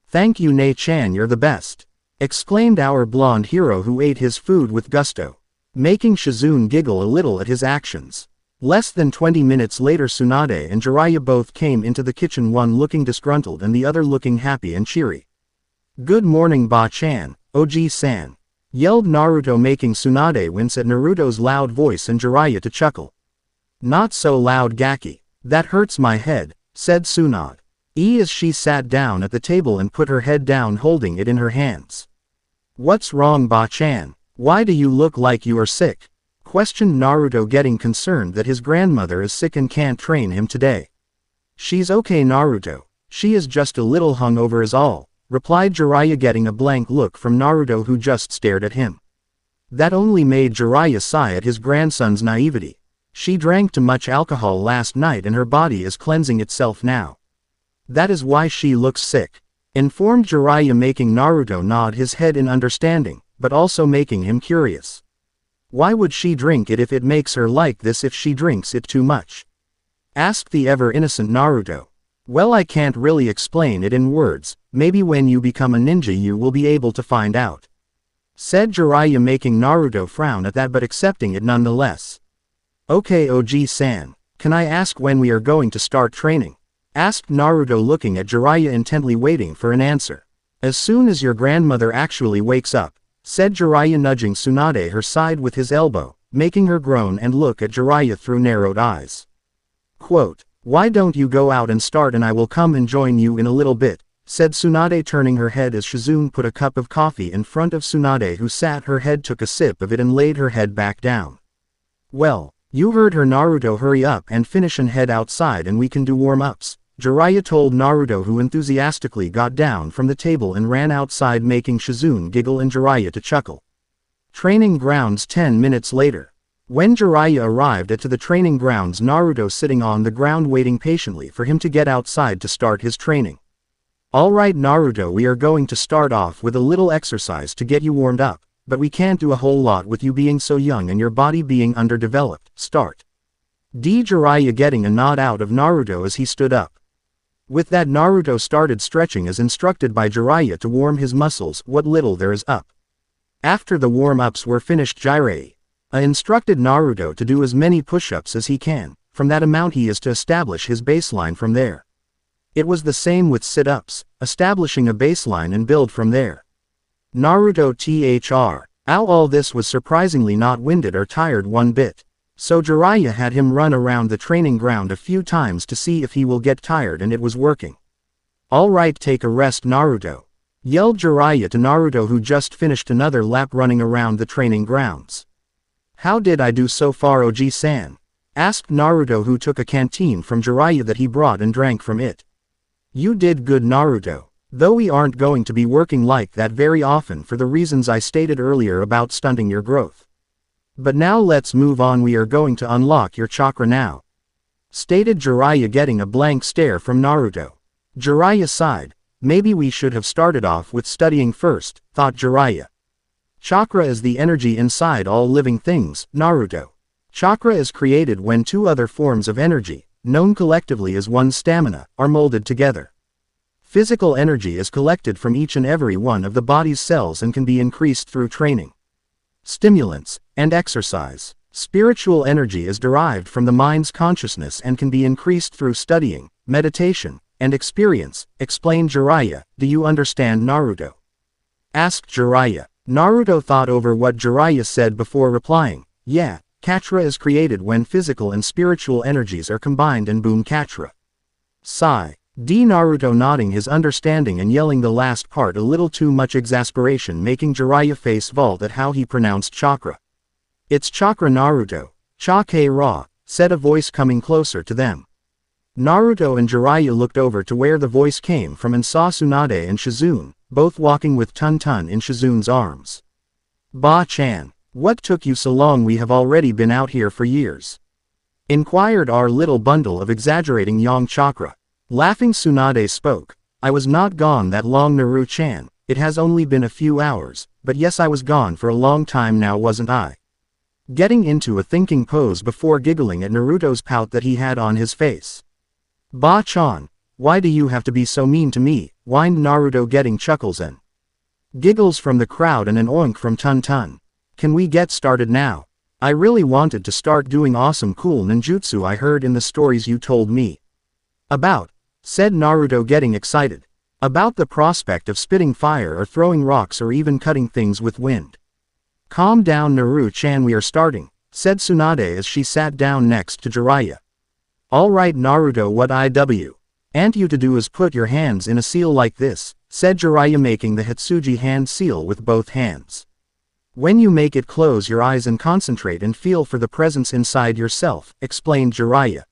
Speaker 1: "Thank you ne-chan, you're the best," exclaimed our blonde hero, who ate his food with gusto, making Shizune giggle a little at his actions. Less than 20 minutes later Tsunade and Jiraiya both came into the kitchen, one looking disgruntled and the other looking happy and cheery. "Good morning Ba-chan, OG-san," yelled Naruto, making Tsunade wince at Naruto's loud voice and Jiraiya to chuckle. "Not so loud Gaki, that hurts my head," said Tsunade, as she sat down at the table and put her head down, holding it in her hands. "What's wrong Ba-chan? Why do you look like you are sick?" questioned Naruto, getting concerned that his grandmother is sick and can't train him today. "She's okay Naruto, she is just a little hungover is all," replied Jiraiya, getting a blank look from Naruto, who just stared at him. That only made Jiraiya sigh at his grandson's naivety. "She drank too much alcohol last night and her body is cleansing itself now. That is why she looks sick," informed Jiraiya, making Naruto nod his head in understanding, but also making him curious. "Why would she drink it if it makes her like this if she drinks it too much?" asked the ever-innocent Naruto. "Well, I can't really explain it in words, maybe when you become a ninja you will be able to find out," said Jiraiya, making Naruto frown at that but accepting it nonetheless. "Okay OG-san, can I ask when we are going to start training?" asked Naruto, looking at Jiraiya intently, waiting for an answer. "As soon as your grandmother actually wakes up," said Jiraiya, nudging Tsunade her side with his elbow, making her groan and look at Jiraiya through narrowed eyes. Quote, "Why don't you go out and start and I will come and join you in a little bit," said Tsunade, turning her head as Shizune put a cup of coffee in front of Tsunade, who sat her head, took a sip of it and laid her head back down. "Well, you heard her Naruto, hurry up and finish and head outside and we can do warm-ups," Jiraiya told Naruto, who enthusiastically got down from the table and ran outside, making Shizune giggle and Jiraiya to chuckle. Training grounds 10 minutes later. When Jiraiya arrived at the training grounds, Naruto sitting on the ground waiting patiently for him to get outside to start his training. "Alright Naruto, we are going to start off with a little exercise to get you warmed up, but we can't do a whole lot with you being so young and your body being underdeveloped. Start." Jiraiya getting a nod out of Naruto as he stood up. With that, Naruto started stretching as instructed by Jiraiya to warm his muscles, what little there is up. After the warm-ups were finished, Jiraiya instructed Naruto to do as many push-ups as he can. From that amount he is to establish his baseline from there. It was the same with sit-ups, establishing a baseline and build from there. Naruto all this was surprisingly not winded or tired one bit. So Jiraiya had him run around the training ground a few times to see if he will get tired, and it was working. "Alright, take a rest Naruto," yelled Jiraiya to Naruto, who just finished another lap running around the training grounds. "How did I do so far OG-san?" asked Naruto, who took a canteen from Jiraiya that he brought and drank from it. "You did good Naruto, though we aren't going to be working like that very often for the reasons I stated earlier about stunting your growth. But now let's move on, we are going to unlock your chakra now," stated Jiraiya, getting a blank stare from Naruto. Jiraiya sighed. "Maybe we should have started off with studying first," thought Jiraiya. Chakra is the energy inside all living things, Naruto. Chakra is created when two other forms of energy, known collectively as one stamina, are molded together. Physical energy is collected from each and every one of the body's cells and can be increased through training, stimulants, and exercise. Spiritual energy is derived from the mind's consciousness and can be increased through studying, meditation, and experience, explained Jiraiya. Do you understand, Naruto? Asked Jiraiya. Naruto thought over what Jiraiya said before replying, yeah, chakra is created when physical and spiritual energies are combined and boom chakra. Sigh. Naruto nodding his understanding and yelling the last part a little too much exasperation, making Jiraiya face vault at how he pronounced chakra. It's chakra, Naruto. Chakra, said a voice coming closer to them. Naruto and Jiraiya looked over to where the voice came from and saw Tsunade and Shizune, both walking with Tun in Shizune's arms. Ba-chan, what took you so long? We have already been out here for years, inquired our little bundle of exaggerating young chakra. Laughing, Tsunade spoke. I was not gone that long, Naru-chan. It has only been a few hours, but yes, I was gone for a long time now, wasn't I? Getting into a thinking pose before giggling at Naruto's pout that he had on his face. Ba-chan, why do you have to be so mean to me? Whined Naruto, getting chuckles and giggles from the crowd and an oink from Tun. Can we get started now? I really wanted to start doing awesome cool ninjutsu I heard in the stories you told me about, said Naruto, getting excited about the prospect of spitting fire or throwing rocks or even cutting things with wind. Calm down, Naru-chan, we are starting, said Tsunade as she sat down next to Jiraiya. Alright, Naruto, what I want you to do is put your hands in a seal like this, said Jiraiya, making the Hitsuji hand seal with both hands. When you make it, close your eyes and concentrate and feel for the presence inside yourself, explained Jiraiya.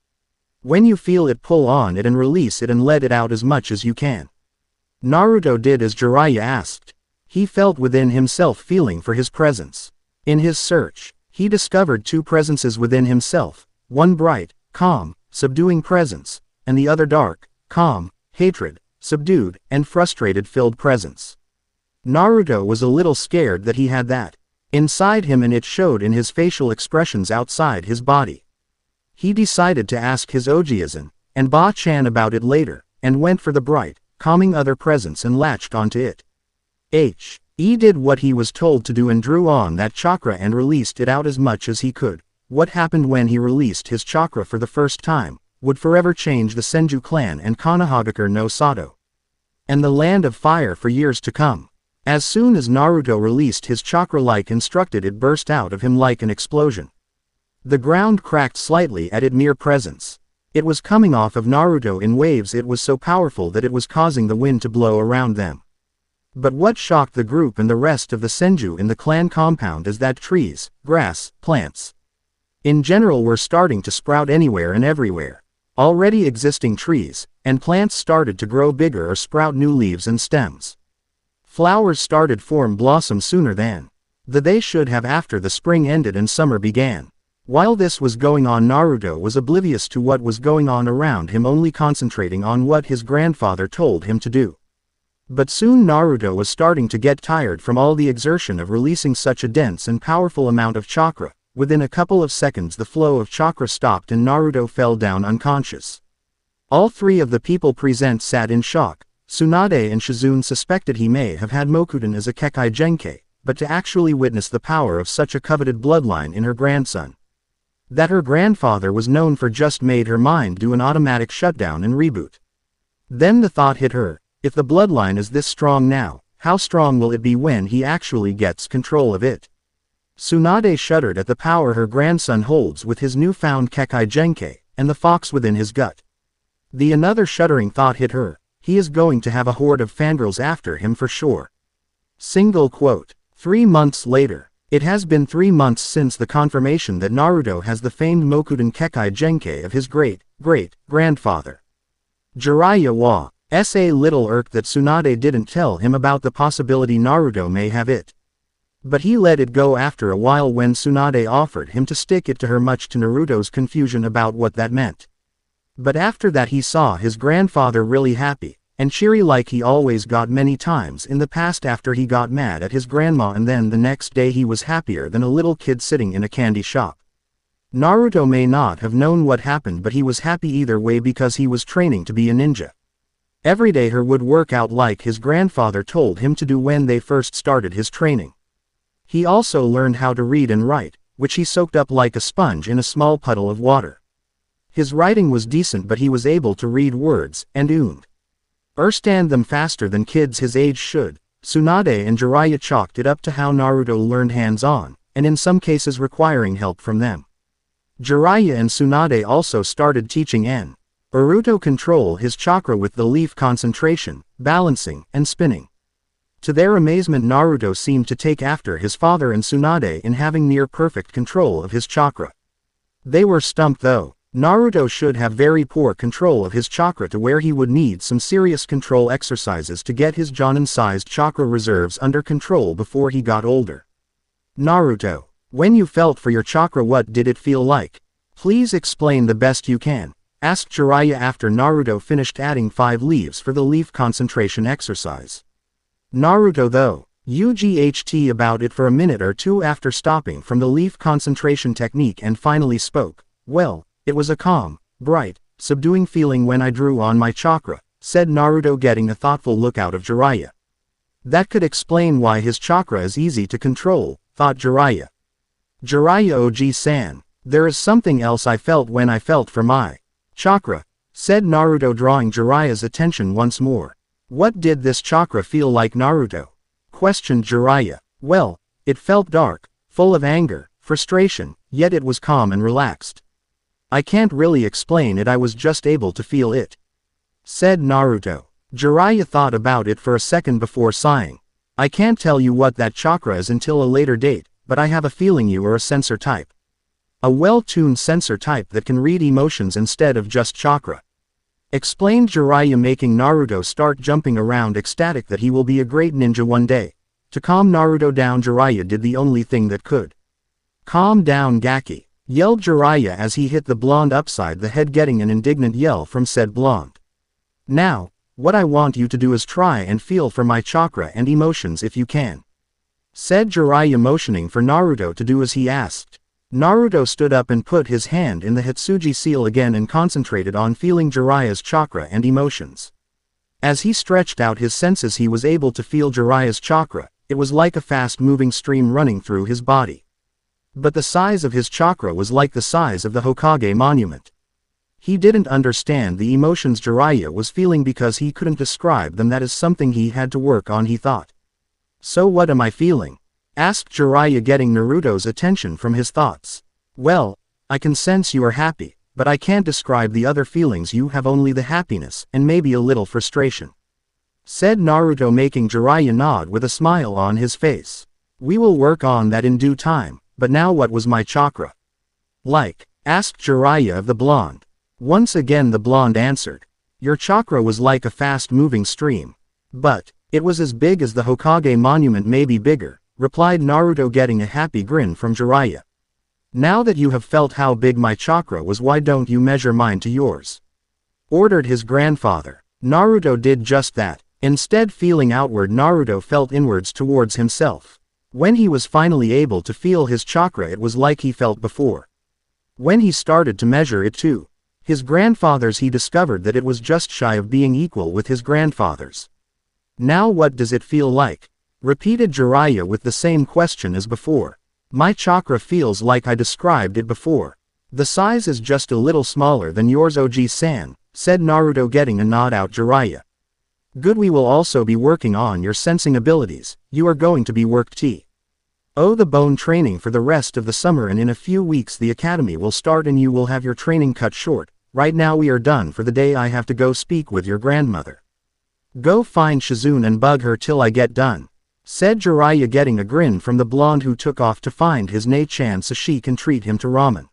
Speaker 1: When you feel it, pull on it and release it and let it out as much as you can. Naruto did as Jiraiya asked. He felt within himself feeling for his presence. In his search, he discovered two presences within himself, one bright, calm, subduing presence, and the other dark, calm, hatred, subdued, and frustrated-filled presence. Naruto was a little scared that he had that inside him, and it showed in his facial expressions outside his body. He decided to ask his Ojiazan and Ba-chan about it later, and went for the bright, calming other presence and latched onto it. He did what he was told to do and drew on that chakra and released it out as much as he could. What happened when he released his chakra for the first time would forever change the Senju clan and Konoha no Sato, and the land of fire for years to come. As soon as Naruto released his chakra like instructed, it burst out of him like an explosion. The ground cracked slightly at its mere presence. It was coming off of Naruto in waves. It was so powerful that it was causing the wind to blow around them. But what shocked the group and the rest of the Senju in the clan compound is that trees, grass, plants in general were starting to sprout anywhere and everywhere. Already existing trees and plants started to grow bigger or sprout new leaves and stems. Flowers started form blossom sooner than they should have after the spring ended and summer began. While this was going on, Naruto was oblivious to what was going on around him, only concentrating on what his grandfather told him to do. But soon Naruto was starting to get tired from all the exertion of releasing such a dense and powerful amount of chakra. Within a couple of seconds the flow of chakra stopped and Naruto fell down unconscious. All three of the people present sat in shock. Tsunade and Shizune suspected he may have had Mokuden as a Kekkei Genkai, but to actually witness the power of such a coveted bloodline in her grandson that her grandfather was known for just made her mind do an automatic shutdown and reboot. Then the thought hit her, if the bloodline is this strong now, how strong will it be when he actually gets control of it? Tsunade shuddered at the power her grandson holds with his newfound Kekkei Genkai, and the fox within his gut. The another shuddering thought hit her, he is going to have a horde of fangirls after him for sure. Single quote. 3 months later. It has been 3 months since the confirmation that Naruto has the famed Mokuden Kekkei Genkai of his great-grandfather. Jiraiya was a little irked that Tsunade didn't tell him about the possibility Naruto may have it. But he let it go after a while when Tsunade offered him to stick it to her, much to Naruto's confusion about what that meant. But after that he saw his grandfather really happy, and cheery like he always got many times in the past after he got mad at his grandma, and then the next day he was happier than a little kid sitting in a candy shop. Naruto may not have known what happened, but he was happy either way because he was training to be a ninja. Every day he would work out like his grandfather told him to do when they first started his training. He also learned how to read and write, which he soaked up like a sponge in a small puddle of water. His writing was decent, but he was able to read words and understand them faster than kids his age should. Tsunade and Jiraiya chalked it up to how Naruto learned hands-on, and in some cases requiring help from them. Jiraiya and Tsunade also started teaching Naruto control his chakra with the leaf concentration, balancing, and spinning. To their amazement, Naruto seemed to take after his father and Tsunade in having near-perfect control of his chakra. They were stumped though. Naruto should have very poor control of his chakra to where he would need some serious control exercises to get his Jonin-sized chakra reserves under control before he got older. Naruto, when you felt for your chakra, what did it feel like? Please explain the best you can, asked Jiraiya after Naruto finished adding 5 leaves for the leaf concentration exercise. Naruto though, UGHT about it for a minute or two after stopping from the leaf concentration technique and finally spoke. Well, it was a calm, bright, subduing feeling when I drew on my chakra, said Naruto, getting a thoughtful look out of Jiraiya. That could explain why his chakra is easy to control, thought Jiraiya. Jiraiya OG-san, there is something else I felt when I felt for my chakra, said Naruto, drawing Jiraiya's attention once more. What did this chakra feel like, Naruto? Questioned Jiraiya. Well, it felt dark, full of anger, frustration, yet it was calm and relaxed. I can't really explain it, I was just able to feel it, said Naruto. Jiraiya thought about it for a second before sighing. I can't tell you what that chakra is until a later date, but I have a feeling you are a sensor type. A well-tuned sensor type that can read emotions instead of just chakra, explained Jiraiya, making Naruto start jumping around, ecstatic that he will be a great ninja one day. To calm Naruto down, Jiraiya did the only thing that could. Calm down, Gaki, yelled Jiraiya as he hit the blonde upside the head, getting an indignant yell from said blonde. Now, what I want you to do is try and feel for my chakra and emotions if you can, said Jiraiya, motioning for Naruto to do as he asked. Naruto stood up and put his hand in the Hitsuji seal again and concentrated on feeling Jiraiya's chakra and emotions. As he stretched out his senses, he was able to feel Jiraiya's chakra. It was like a fast-moving stream running through his body. But the size of his chakra was like the size of the Hokage monument. He didn't understand the emotions Jiraiya was feeling because he couldn't describe them. That is something he had to work on, he thought. So what am I feeling? Asked Jiraiya, getting Naruto's attention from his thoughts. Well, I can sense you are happy, but I can't describe the other feelings you have, only the happiness and maybe a little frustration, said Naruto, making Jiraiya nod with a smile on his face. We will work on that in due time, but now what was my chakra like? Asked Jiraiya of the blonde. Once again the blonde answered. Your chakra was like a fast-moving stream. But it was as big as the Hokage monument, maybe bigger, replied Naruto, getting a happy grin from Jiraiya. Now that you have felt how big my chakra was, why don't you measure mine to yours? Ordered his grandfather. Naruto did just that. Instead, feeling outward, Naruto felt inwards towards himself. When he was finally able to feel his chakra, it was like he felt before. When he started to measure it to his grandfather's, he discovered that it was just shy of being equal with his grandfather's. Now what does it feel like? Repeated Jiraiya with the same question as before. My chakra feels like I described it before. The size is just a little smaller than yours, OG-san, said Naruto, getting a nod out Jiraiya. Good, we will also be working on your sensing abilities. You are going to be worked the bone training for the rest of the summer, and in a few weeks the academy will start and you will have your training cut short. Right now we are done for the day. I have to go speak with your grandmother. Go find Shizune and bug her till I get done, said Jiraiya, getting a grin from the blonde, who took off to find his Nei-chan so she can treat him to ramen.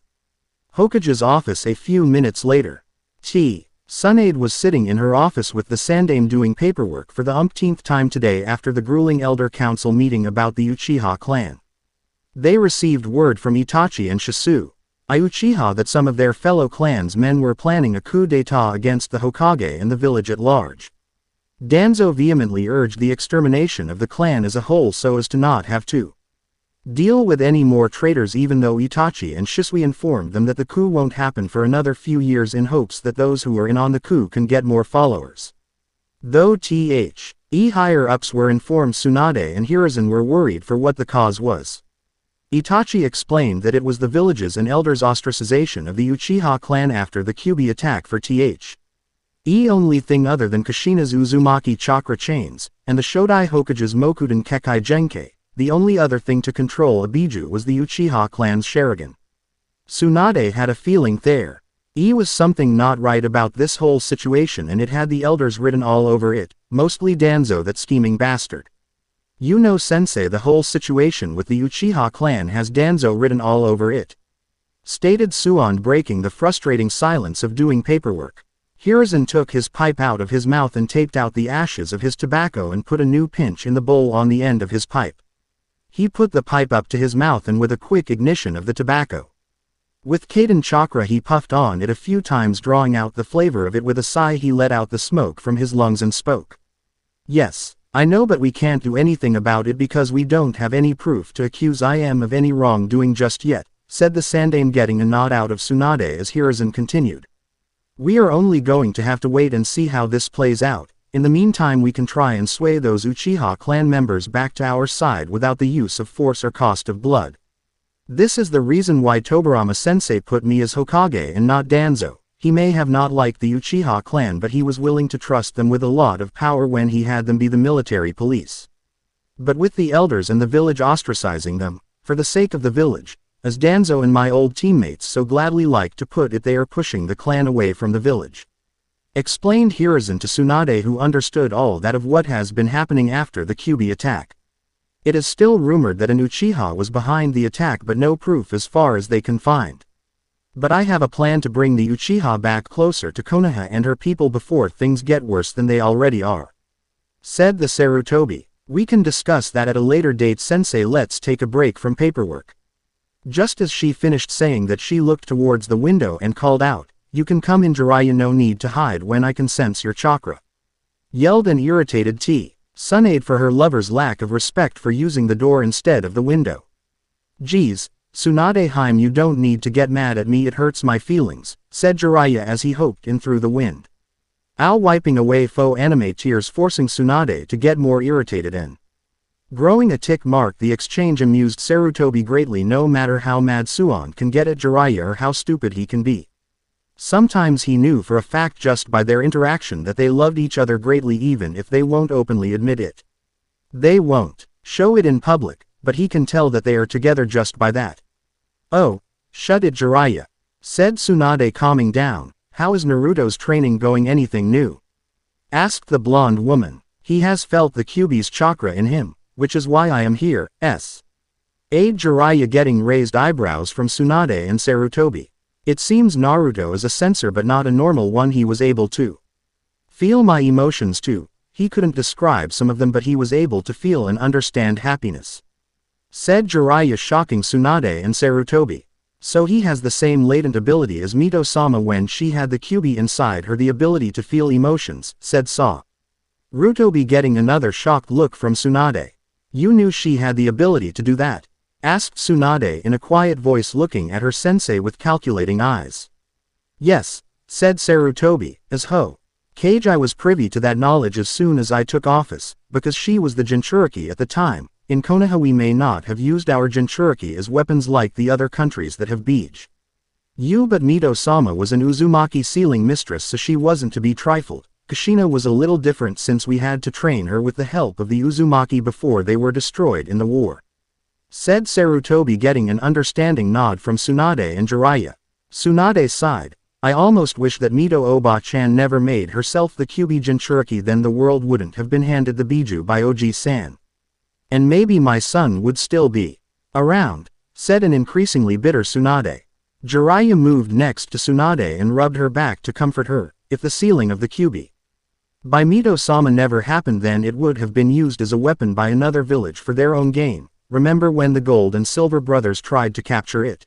Speaker 1: Hokage's office. A few minutes later. Tsunade was sitting in her office with the Sandaime, doing paperwork for the umpteenth time today after the grueling Elder Council meeting about the Uchiha clan. They received word from Itachi and Uchiha that some of their fellow clansmen were planning a coup d'état against the Hokage and the village at large. Danzo vehemently urged the extermination of the clan as a whole so as to not have to deal with any more traitors, even though Itachi and Shisui informed them that the coup won't happen for another few years in hopes that those who are in on the coup can get more followers. Though higher-ups were informed, Tsunade and Hiruzen were worried for what the cause was. Itachi explained that it was the villages and elders' ostracization of the Uchiha clan after the Kyuubi attack for only thing other than Kushina's Uzumaki chakra chains, and the Shodai Hokage's Mokuden Kekai Genkai. The only other thing to control a Biju was the Uchiha clan's Sharingan. Tsunade had a feeling there was something not right about this whole situation, and it had the elders written all over it, mostly Danzo, that scheming bastard. You know, sensei, the whole situation with the Uchiha clan has Danzo written all over it, stated Suan, breaking the frustrating silence of doing paperwork. Hiruzen took his pipe out of his mouth and taped out the ashes of his tobacco and put a new pinch in the bowl on the end of his pipe. He put the pipe up to his mouth and with a quick ignition of the tobacco. With Kaden chakra he puffed on it a few times, drawing out the flavor of it. With a sigh he let out the smoke from his lungs and spoke. Yes, I know, but we can't do anything about it because we don't have any proof to accuse IM of any wrongdoing just yet, said the Sandaime, getting a nod out of Tsunade as Hiruzen continued. We are only going to have to wait and see how this plays out. In the meantime we can try and sway those Uchiha clan members back to our side without the use of force or cost of blood. This is the reason why Tobirama-sensei put me as Hokage and not Danzo. He may have not liked the Uchiha clan, but he was willing to trust them with a lot of power when he had them be the military police. But with the elders and the village ostracizing them, for the sake of the village, as Danzo and my old teammates so gladly like to put it, they are pushing the clan away from the village. Explained Hiruzen to Tsunade, who understood all that of what has been happening after the Kyuubi attack. It is still rumored that an Uchiha was behind the attack, but no proof as far as they can find. But I have a plan to bring the Uchiha back closer to Konoha and her people before things get worse than they already are, said the Sarutobi. We can discuss that at a later date, sensei. Let's take a break from paperwork. Just as she finished saying that, she looked towards the window and called out, "You can come in, Jiraiya, no need to hide when I can sense your chakra," yelled an irritated Tsunade for her lover's lack of respect for using the door instead of the window. Geez, Tsunade-hime, you don't need to get mad at me, it hurts my feelings, said Jiraiya as he hopped in through the wind. Wiping away faux anime tears, forcing Tsunade to get more irritated and growing a tick mark. The exchange amused Sarutobi greatly. No matter how mad Suan can get at Jiraiya or how stupid he can be, sometimes he knew for a fact just by their interaction that they loved each other greatly, even if they won't openly admit it. They won't show it in public, but he can tell that they are together just by that. Oh, shut it, Jiraiya, said Tsunade, calming down. How is Naruto's training going? Anything new? Asked the blonde woman. He has felt the Kyuubi's chakra in him, which is why I am here, Jiraiya, getting raised eyebrows from Tsunade and Sarutobi. It seems Naruto is a sensor, but not a normal one. He was able to feel my emotions too. He couldn't describe some of them, but he was able to feel and understand happiness, said Jiraiya, shocking Tsunade and Sarutobi. So he has the same latent ability as Mito-sama when she had the Kyuubi inside her, the ability to feel emotions, said Sarutobi, getting another shocked look from Tsunade. You knew she had the ability to do that? Asked Tsunade in a quiet voice, looking at her sensei with calculating eyes. Yes, said Sarutobi, as Hokage I was privy to that knowledge as soon as I took office, because she was the Jinchuriki at the time. In Konoha we may not have used our Jinchuriki as weapons like the other countries that have Bij. But Mito-sama was an Uzumaki sealing mistress, so she wasn't to be trifled. Kushina was a little different since we had to train her with the help of the Uzumaki before they were destroyed in the war, said Sarutobi, getting an understanding nod from Tsunade and Jiraiya. Tsunade sighed. I almost wish that Mito Oba-chan never made herself the Kyuubi Jinchuriki, then the world wouldn't have been handed the Biju by Oji-san. And maybe my son would still be around, said an increasingly bitter Tsunade. Jiraiya moved next to Tsunade and rubbed her back to comfort her. If the sealing of the Kyuubi by Mito-sama never happened, then it would have been used as a weapon by another village for their own gain. Remember when the Gold and Silver brothers tried to capture it?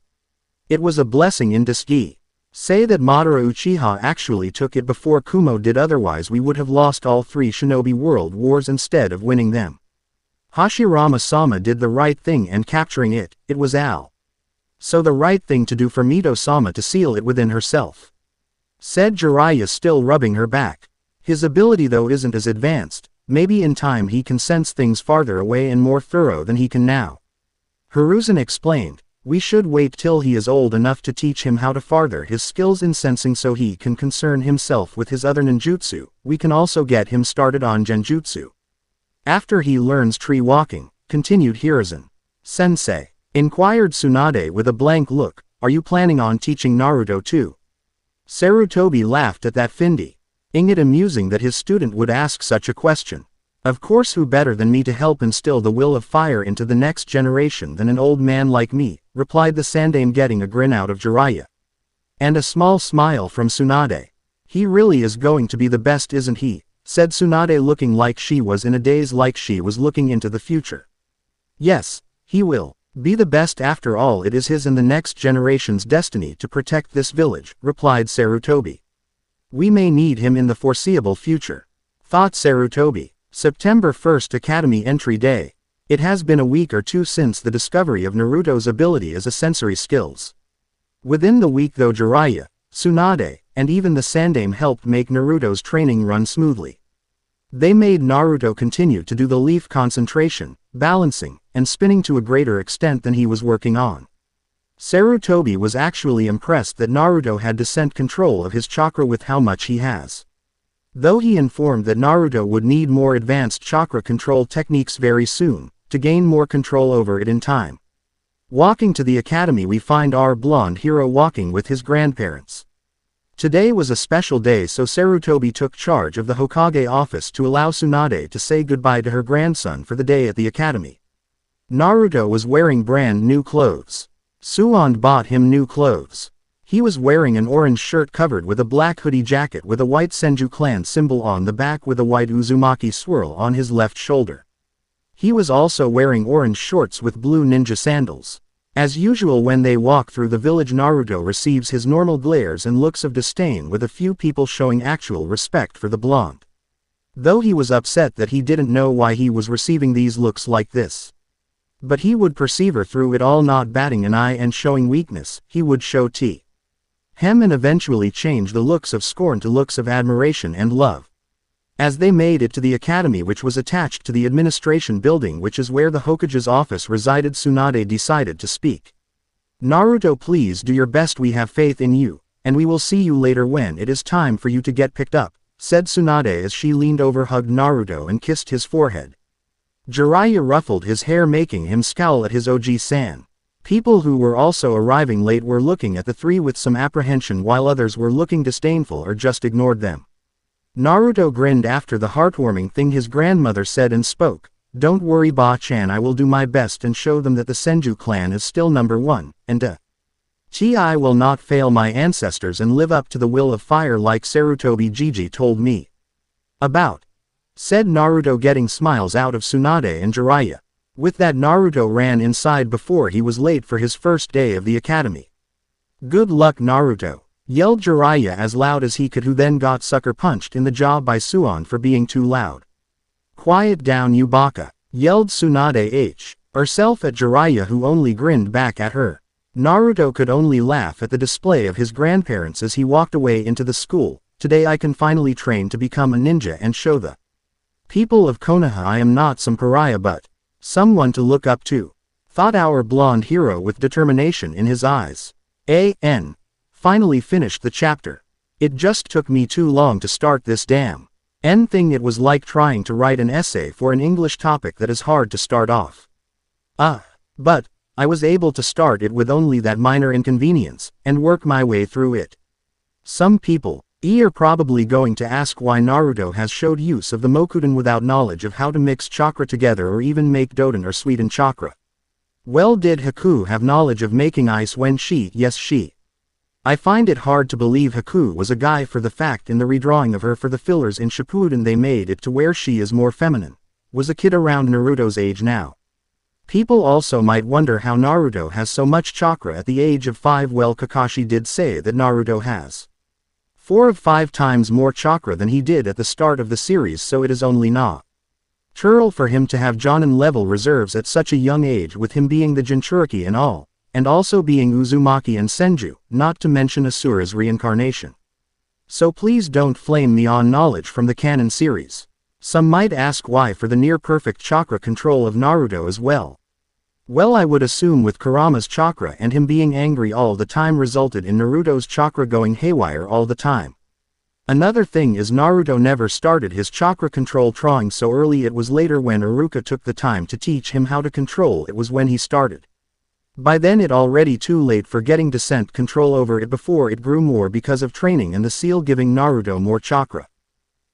Speaker 1: It was a blessing in disguise. Say that Madara Uchiha actually took it before Kumo did, otherwise we would have lost all 3 shinobi world wars instead of winning them. Hashirama-sama did the right thing and capturing it, it was so the right thing to do for Mito-sama to seal it within herself. Said Jiraiya, still rubbing her back. His ability though isn't as advanced, maybe in time he can sense things farther away and more thorough than he can now. Hiruzen explained, we should wait till he is old enough to teach him how to farther his skills in sensing so he can concern himself with his other ninjutsu. We can also get him started on genjutsu. After he learns tree walking, continued Hiruzen. Sensei, inquired Tsunade with a blank look, are you planning on teaching Naruto too? Sarutobi laughed at that, finding it amusing that his student would ask such a question. Of course, who better than me to help instill the will of fire into the next generation than an old man like me, replied the Sandaime, getting a grin out of Jiraiya. And a small smile from Tsunade. He really is going to be the best, isn't he? Said Tsunade, looking like she was in a daze, like she was looking into the future. Yes, he will be the best. After all, it is his and the next generation's destiny to protect this village, replied Sarutobi. We may need him in the foreseeable future, thought Sarutobi. September 1st Academy Entry Day. It has been a week or two since the discovery of Naruto's ability as a sensory skills. Within the week though, Jiraiya, Tsunade, and even the Sandaime helped make Naruto's training run smoothly. They made Naruto continue to do the leaf concentration, balancing, and spinning to a greater extent than he was working on. Sarutobi was actually impressed that Naruto had descent control of his chakra with how much he has. Though he informed that Naruto would need more advanced chakra control techniques very soon, to gain more control over it in time. Walking to the academy, we find our blonde hero walking with his grandparents. Today was a special day, so Sarutobi took charge of the Hokage office to allow Tsunade to say goodbye to her grandson for the day at the academy. Naruto was wearing brand new clothes. Tsunade bought him new clothes. He was wearing an orange shirt covered with a black hoodie jacket with a white Senju clan symbol on the back with a white Uzumaki swirl on his left shoulder. He was also wearing orange shorts with blue ninja sandals. As usual, when they walk through the village, Naruto receives his normal glares and looks of disdain, with a few people showing actual respect for the blonde. Though he was upset that he didn't know why he was receiving these looks like this. But he would persevere through it all, not batting an eye and showing weakness. He would show him and eventually change the looks of scorn to looks of admiration and love. As they made it to the academy, which was attached to the administration building, which is where the Hokage's office resided, Tsunade decided to speak. Naruto, please do your best, we have faith in you, and we will see you later when it is time for you to get picked up, said Tsunade as she leaned over, hugged Naruto and kissed his forehead. Jiraiya ruffled his hair, making him scowl at his Oji-san. People who were also arriving late were looking at the three with some apprehension, while others were looking disdainful or just ignored them. Naruto grinned after the heartwarming thing his grandmother said and spoke, "Don't worry, Ba-chan, I will do my best and show them that the Senju clan is still number one, and I will not fail my ancestors and live up to the will of fire like Sarutobi Gigi told me about," said Naruto, getting smiles out of Tsunade and Jiraiya. With that, Naruto ran inside before he was late for his first day of the academy. "Good luck, Naruto," yelled Jiraiya as loud as he could, who then got sucker punched in the jaw by Tsunade for being too loud. "Quiet down, you baka," yelled Tsunade herself at Jiraiya, who only grinned back at her. Naruto could only laugh at the display of his grandparents as he walked away into the school. "Today I can finally train to become a ninja and show the people of Konoha I am not some pariah but someone to look up to," thought our blonde hero with determination in his eyes. Finally finished the chapter. It just took me too long to start this damn thing. It was like trying to write an essay for an English topic that is hard to start off. But I was able to start it with only that minor inconvenience, and work my way through it. Some people are probably going to ask why Naruto has showed use of the Mokuden without knowledge of how to mix chakra together or even make Doden or sweeten chakra. Well, did Haku have knowledge of making ice when yes she. I find it hard to believe Haku was a guy, for the fact in the redrawing of her for the fillers in Shippuden they made it to where she is more feminine, was a kid around Naruto's age now. People also might wonder how Naruto has so much chakra at the age of 5. Well, Kakashi did say that Naruto has 4 of 5 times more chakra than he did at the start of the series, so it is only natural for him to have Jonin level reserves at such a young age, with him being the Jinchuriki and all, and also being Uzumaki and Senju, not to mention Asura's reincarnation. So please don't flame me on knowledge from the canon series. Some might ask why for the near-perfect chakra control of Naruto as well. Well, I would assume with Kurama's chakra and him being angry all the time resulted in Naruto's chakra going haywire all the time. Another thing is Naruto never started his chakra control drawing so early. It was later when Iruka took the time to teach him how to control it was when he started. By then it already too late for getting descent control over it before it grew more because of training and the seal giving Naruto more chakra.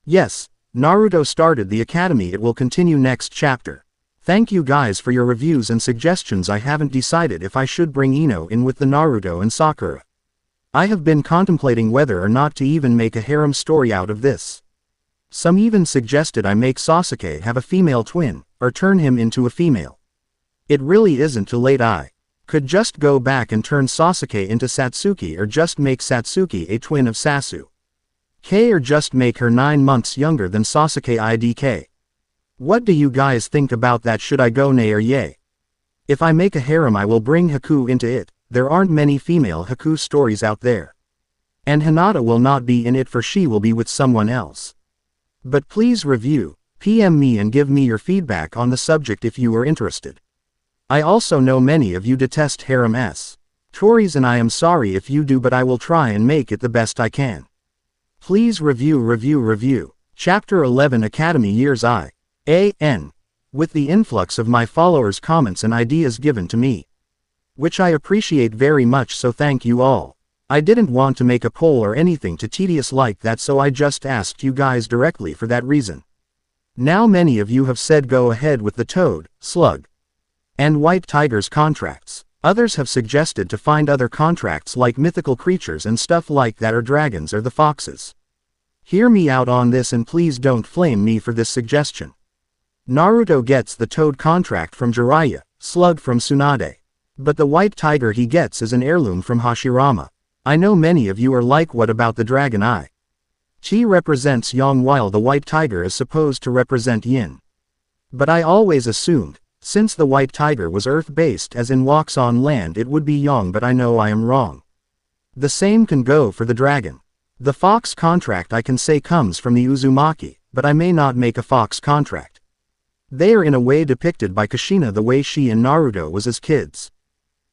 Speaker 1: Yes, Naruto started the academy. It will continue next chapter. Thank you guys for your reviews and suggestions. I haven't decided if I should bring Ino in with the Naruto and Sakura. I have been contemplating whether or not to even make a harem story out of this. Some even suggested I make Sasuke have a female twin, or turn him into a female. It really isn't too late. I could just go back and turn Sasuke into Satsuki, or just make Satsuki a twin of Sasuke, or just make her 9 months younger than Sasuke IDK. What do you guys think about that? Should I go nay or yay? If I make a harem I will bring Haku into it. There aren't many female Haku stories out there. And Hinata will not be in it, for she will be with someone else. But please review, PM me and give me your feedback on the subject if you are interested. I also know many of you detest harem stories and I am sorry if you do, but I will try and make it the best I can. Please review. Chapter 11 Academy Years IAN. With the influx of my followers' comments and ideas given to me, which I appreciate very much, so thank you all. I didn't want to make a poll or anything too tedious like that, so I just asked you guys directly for that reason. Now many of you have said go ahead with the Toad, Slug, and White Tiger's contracts. Others have suggested to find other contracts like mythical creatures and stuff like that, or dragons or the foxes. Hear me out on this and please don't flame me for this suggestion. Naruto gets the Toad contract from Jiraiya, Slug from Tsunade. But the White Tiger he gets is an heirloom from Hashirama. I know many of you are like, what about the dragon eye? Chi represents Yang while the White Tiger is supposed to represent Yin. But I always assumed, since the White Tiger was earth-based as in walks on land, it would be Yang, but I know I am wrong. The same can go for the dragon. The fox contract I can say comes from the Uzumaki, but I may not make a fox contract. They are in a way depicted by Kushina the way she and Naruto was as kids.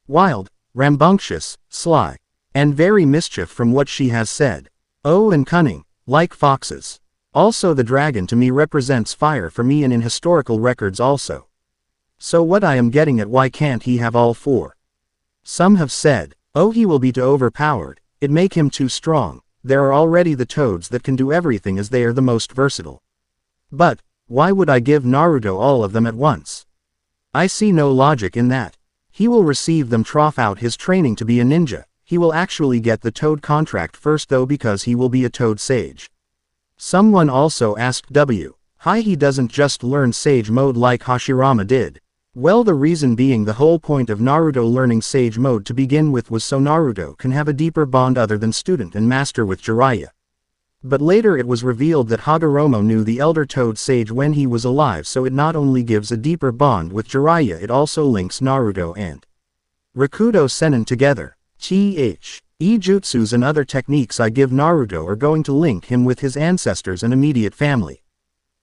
Speaker 1: Wild, rambunctious, sly, and very mischief from what she has said. Oh, and cunning, like foxes. Also the dragon to me represents fire for me and in historical records also. So what I am getting at, why can't he have all 4? Some have said, oh, he will be too overpowered, it make him too strong. There are already the Toads that can do everything as they are the most versatile. But, why would I give Naruto all of them at once? I see no logic in that. He will receive them throughout his training to be a ninja. He will actually get the Toad contract first though, because he will be a Toad Sage. Someone also asked why he doesn't just learn Sage mode like Hashirama did. Well, the reason being the whole point of Naruto learning Sage mode to begin with was so Naruto can have a deeper bond other than student and master with Jiraiya. But later it was revealed that Hagoromo knew the Elder Toad Sage when he was alive, so it not only gives a deeper bond with Jiraiya, it also links Naruto and Rakudo Sennin together. Jutsus and other techniques I give Naruto are going to link him with his ancestors and immediate family.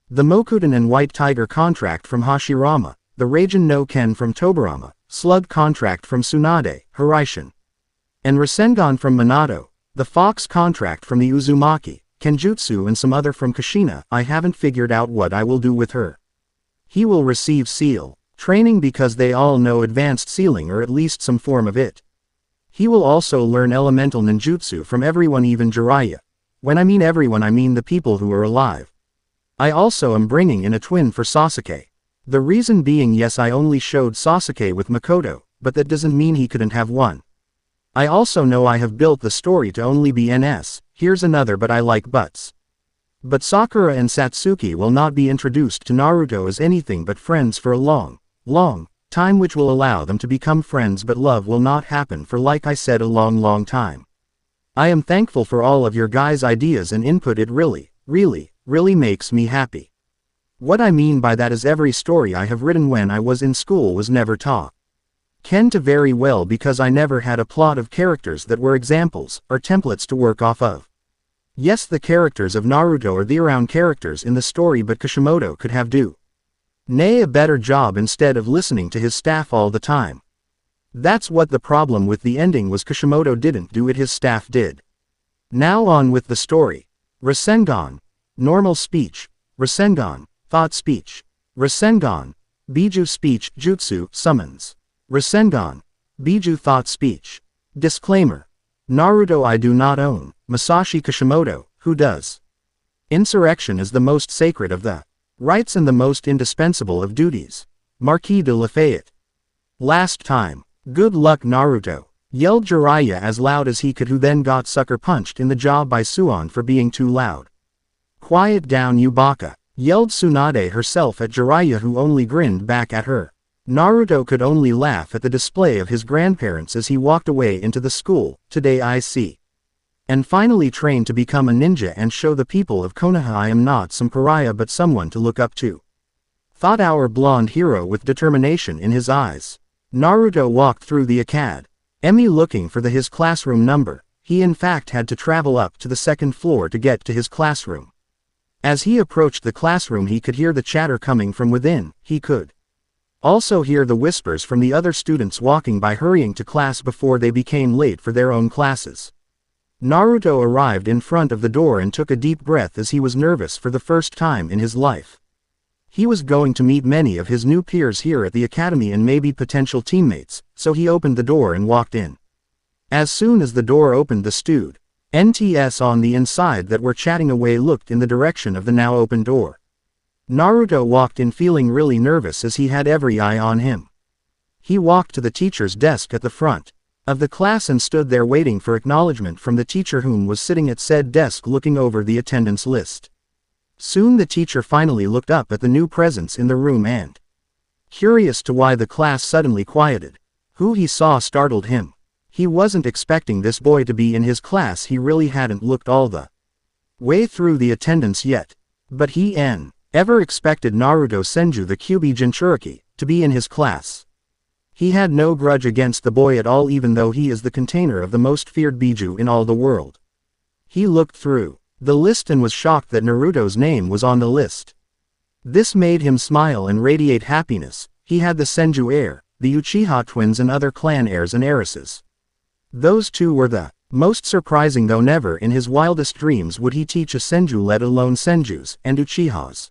Speaker 1: The Mokuden and White Tiger contract from Hashirama, the Raijin no Ken from Tobirama, Slug contract from Tsunade, Hiraishin, and Rasengan from Minato, the Fox contract from the Uzumaki, Kenjutsu and some other from Kushina. I haven't figured out what I will do with her. He will receive seal training because they all know advanced sealing or at least some form of it. He will also learn elemental ninjutsu from everyone, even Jiraiya. When I mean everyone, I mean the people who are alive. I also am bringing in a twin for Sasuke. The reason being, yes, I only showed Sasuke with Makoto, but that doesn't mean he couldn't have one. I also know I have built the story to only be NS, here's another but I like buts. But Sakura and Satsuki will not be introduced to Naruto as anything but friends for a long Time which will allow them to become friends, but love will not happen for, like I said, a long time. I am thankful for all of your guys' ideas and input. It really makes me happy. What I mean by that is every story I have written when I was in school was never taught Ken to very well because I never had a plot of characters that were examples or templates to work off of. Yes, the characters of Naruto are the around characters in the story, but Kishimoto could have do a better job instead of listening to his staff all the time. That's what the problem with the ending was. Kishimoto didn't do it, his staff did. Now on with the story. Rasengan. Normal speech. Rasengan. Thought speech. Rasengan. Biju speech. Jutsu. Summons. Rasengan. Biju thought speech. Disclaimer. Naruto I do not own. Masashi Kishimoto, who does. Insurrection is the most sacred of the rights and the most indispensable of duties. Marquis de Lafayette. Last time. Good luck Naruto, yelled Jiraiya as loud as he could, who then got sucker punched in the jaw by Suon for being too loud. Quiet down you baka, yelled Tsunade herself at Jiraiya, who only grinned back at her. Naruto could only laugh at the display of his grandparents as he walked away into the school. Today I see. And finally train to become a ninja and show the people of Konoha I am not some pariah but someone to look up to, thought our blonde hero with determination in his eyes. Naruto walked through the academy looking for his classroom number. He in fact had to travel up to the second floor to get to his classroom. As he approached the classroom he could hear the chatter coming from within. He could also hear the whispers from the other students walking by, hurrying to class before they became late for their own classes. Naruto arrived in front of the door and took a deep breath as he was nervous for the first time in his life. He was going to meet many of his new peers here at the academy and maybe potential teammates, so he opened the door and walked in. As soon as the door opened, the students on the inside that were chatting away looked in the direction of the now open door. Naruto walked in feeling really nervous as he had every eye on him. He walked to the teacher's desk at the front of the class and stood there waiting for acknowledgement from the teacher, whom was sitting at said desk looking over the attendance list. Soon the teacher finally looked up at the new presence in the room and, curious to why the class suddenly quieted, who he saw startled him. He wasn't expecting this boy to be in his class. He really hadn't looked all the way through the attendance yet. But he ever expected Naruto Senju the Kyuubi Jinchuriki to be in his class. He had no grudge against the boy at all, even though he is the container of the most feared Biju in all the world. He looked through the list and was shocked that Naruto's name was on the list. This made him smile and radiate happiness. He had the Senju heir, the Uchiha twins and other clan heirs and heiresses. Those two were the most surprising, though never in his wildest dreams would he teach a Senju, let alone Senjus and Uchihas.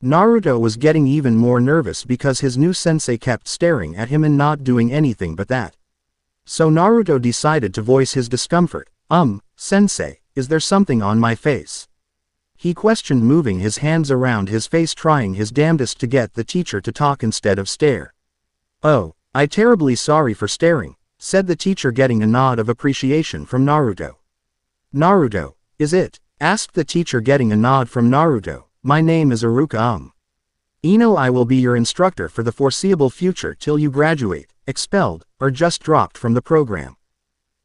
Speaker 1: Naruto was getting even more nervous because his new sensei kept staring at him and not doing anything but that. So Naruto decided to voice his discomfort. Sensei, is there something on my face? He questioned, moving his hands around his face, trying his damnedest to get the teacher to talk instead of stare. Oh, I'm terribly sorry for staring, said the teacher, getting a nod of appreciation from Naruto. Naruto, is it? Asked the teacher, getting a nod from Naruto. My name is Iruka. Ino, I will be your instructor for the foreseeable future till you graduate, expelled, or just dropped from the program,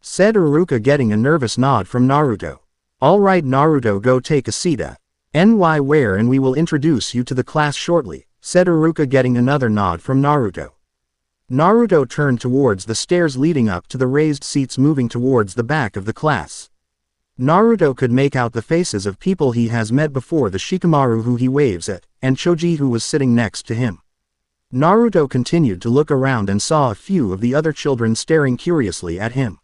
Speaker 1: said Iruka, getting a nervous nod from Naruto. Alright Naruto, go take a seat at where and we will introduce you to the class shortly, said Iruka, getting another nod from Naruto. Naruto turned towards the stairs leading up to the raised seats, moving towards the back of the class. Naruto could make out the faces of people he has met before, the Shikamaru who he waves at, and Choji who was sitting next to him. Naruto continued to look around and saw a few of the other children staring curiously at him.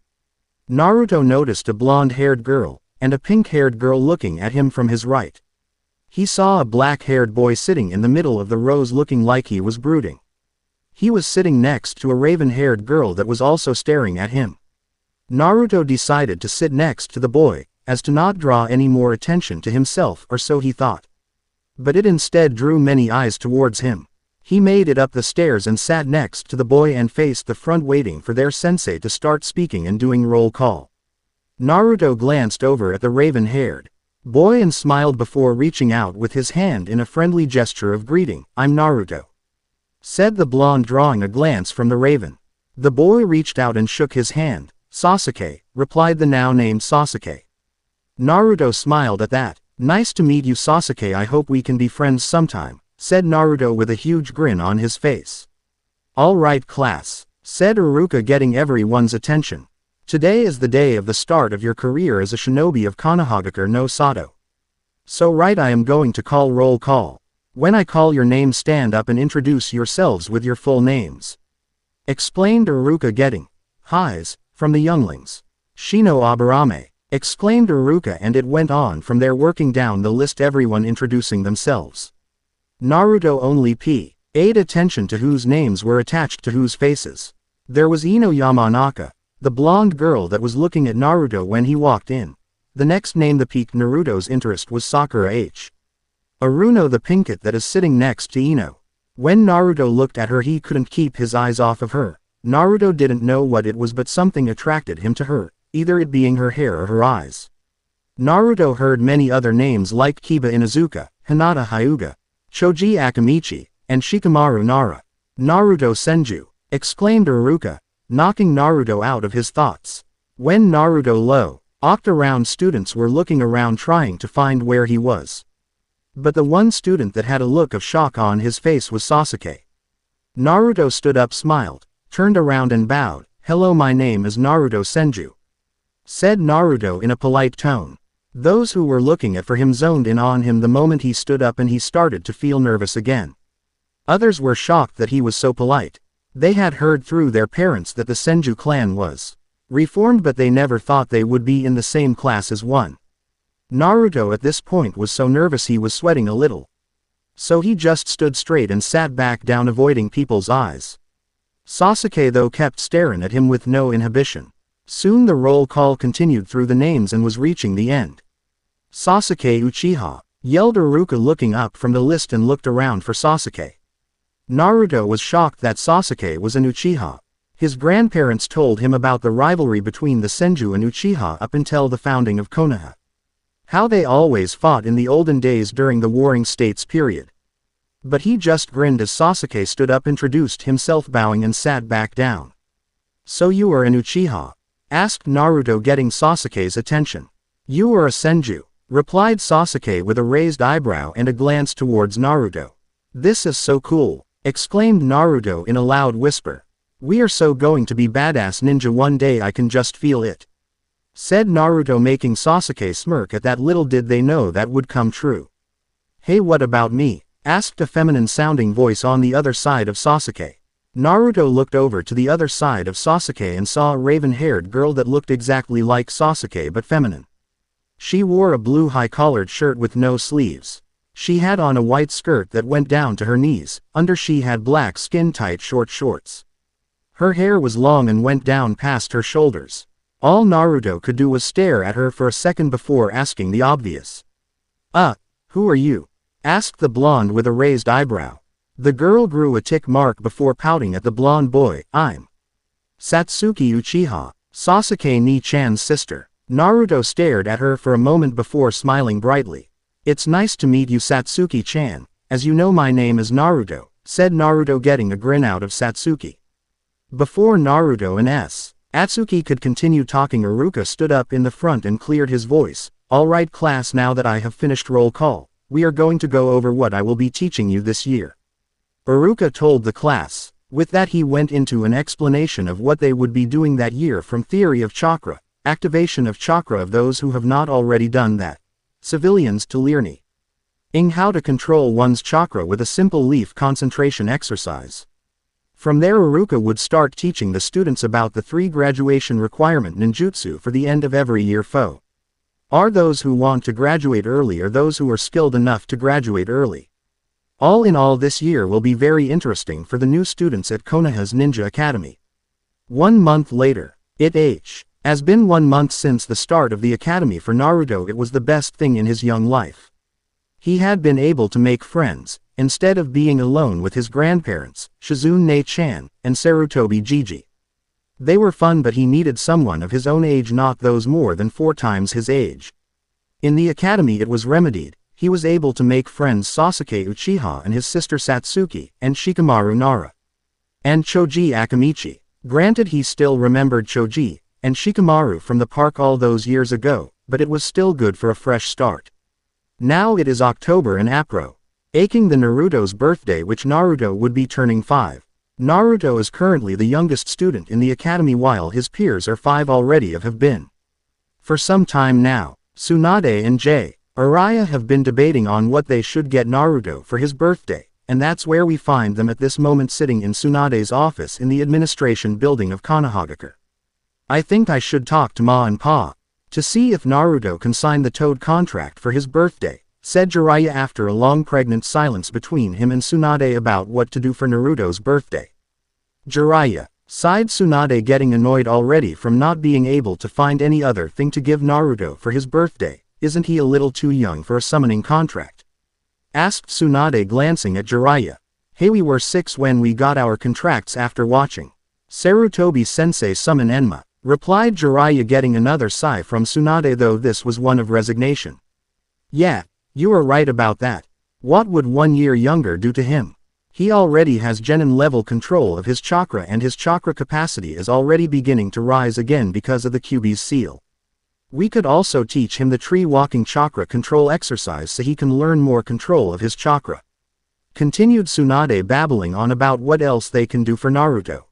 Speaker 1: Naruto noticed a blonde-haired girl, and a pink-haired girl looking at him from his right. He saw a black-haired boy sitting in the middle of the rows looking like he was brooding. He was sitting next to a raven-haired girl that was also staring at him. Naruto decided to sit next to the boy, as to not draw any more attention to himself, or so he thought. But it instead drew many eyes towards him. He made it up the stairs and sat next to the boy and faced the front, waiting for their sensei to start speaking and doing roll call. Naruto glanced over at the raven-haired boy and smiled before reaching out with his hand in a friendly gesture of greeting. I'm Naruto. said the blonde, drawing a glance from the raven. The boy reached out and shook his hand. Sasuke, replied the now-named Sasuke. Naruto smiled at that. Nice to meet you, Sasuke, I hope we can be friends sometime, said Naruto with a huge grin on his face. All right, class, said Iruka, getting everyone's attention. Today is the day of the start of your career as a shinobi of Konohagakure no Sato. So right, I am going to call roll call. When I call your name, stand up and introduce yourselves with your full names, explained Iruka, getting highs from the younglings. Shino Aburame, exclaimed Iruka, and it went on from there, working down the list, everyone introducing themselves. Naruto only paid attention to whose names were attached to whose faces. There was Ino Yamanaka, the blonde girl that was looking at Naruto when he walked in. The next name that piqued Naruto's interest was Sakura H. Aruno, the pinkett that is sitting next to Ino. When Naruto looked at her, he couldn't keep his eyes off of her. Naruto didn't know what it was, but something attracted him to her, either it being her hair or her eyes. Naruto heard many other names like Kiba Inuzuka, Hinata Hyuga, Choji Akamichi, and Shikamaru Nara. Naruto Senju, exclaimed Iruka, knocking Naruto out of his thoughts. When Naruto looked around, students were looking around trying to find where he was. But the one student that had a look of shock on his face was Sasuke. Naruto stood up, smiled, turned around and bowed. Hello, my name is Naruto Senju, said Naruto in a polite tone. Those who were looking for him zoned in on him the moment he stood up, and he started to feel nervous again. Others were shocked that he was so polite. They had heard through their parents that the Senju clan was reformed, but they never thought they would be in the same class as one. Naruto at this point was so nervous he was sweating a little. So he just stood straight and sat back down, avoiding people's eyes. Sasuke though kept staring at him with no inhibition. Soon the roll call continued through the names and was reaching the end. Sasuke Uchiha, yelled Iruka, looking up from the list and looked around for Sasuke. Naruto was shocked that Sasuke was an Uchiha. His grandparents told him about the rivalry between the Senju and Uchiha up until the founding of Konoha. How they always fought in the olden days during the Warring States period. But he just grinned as Sasuke stood up, introduced himself, bowing, and sat back down. So you are an Uchiha? Asked Naruto, getting Sasuke's attention. You are a Senju, replied Sasuke with a raised eyebrow and a glance towards Naruto. This is so cool, exclaimed Naruto in a loud whisper. We are so going to be badass ninja one day, I can just feel it, said Naruto, making Sasuke smirk. At that, little did they know that would come true. Hey, what about me? Asked a feminine-sounding voice on the other side of Sasuke. Naruto looked over to the other side of Sasuke and saw a raven-haired girl that looked exactly like Sasuke but feminine. She wore a blue high-collared shirt with no sleeves. She had on a white skirt that went down to her knees. Under she had black skin-tight short shorts. Her hair was long and went down past her shoulders. All Naruto could do was stare at her for a second before asking the obvious. Who are you? Asked the blonde with a raised eyebrow. The girl grew a tick mark before pouting at the blonde boy. I'm Satsuki Uchiha, Sasuke Ni-chan's sister. Naruto stared at her for a moment before smiling brightly. It's nice to meet you, Satsuki-chan. As you know, my name is Naruto, said Naruto, getting a grin out of Satsuki. Before Naruto and Atsuki could continue talking, Iruka stood up in the front and cleared his voice. All right, class, now that I have finished roll call, we are going to go over what I will be teaching you this year, Iruka told the class. With that, he went into an explanation of what they would be doing that year, from theory of chakra, activation of chakra of those who have not already done that, civilians, to learning how to control one's chakra with a simple leaf concentration exercise. From there, Iruka would start teaching the students about the 3 graduation requirement ninjutsu for the end of every year. Are those who want to graduate early or those who are skilled enough to graduate early. All in all, this year will be very interesting for the new students at Konoha's Ninja Academy. 1 month later. It has been 1 month since the start of the academy. For Naruto, it was the best thing in his young life. He had been able to make friends, instead of being alone with his grandparents, Shizune-chan, and Sarutobi Gigi. They were fun, but he needed someone of his own age, not those more than 4 times his age. In the academy it was remedied. he was able to make friends Sasuke Uchiha and his sister Satsuki, and Shikamaru Nara. And Choji Akamichi. Granted, he still remembered Choji and Shikamaru from the park all those years ago, but it was still good for a fresh start. Now it is October in April, aching the Naruto's birthday, which Naruto would be turning 5. Naruto is currently the youngest student in the academy while his peers are 5 already have been. For some time now, Tsunade and Jiraiya have been debating on what they should get Naruto for his birthday, and that's where we find them at this moment sitting in Tsunade's office in the administration building of Konoha. I think I should talk to Ma and Pa to see if Naruto can sign the Toad contract for his birthday, said Jiraiya after a long pregnant silence between him and Tsunade about what to do for Naruto's birthday. Jiraiya, sighed Tsunade, getting annoyed already from not being able to find any other thing to give Naruto for his birthday. Isn't he a little too young for a summoning contract? Asked Tsunade, glancing at Jiraiya. Hey, we were 6 when we got our contracts after watching Sarutobi-sensei summon Enma, replied Jiraiya, getting another sigh from Tsunade, though this was one of resignation. Yeah, you are right about that. What would 1 year younger do to him? He already has genin level control of his chakra, and his chakra capacity is already beginning to rise again because of the Kyuubi's seal. We could also teach him the tree-walking chakra control exercise so he can learn more control of his chakra. Continued Tsunade, babbling on about what else they can do for Naruto.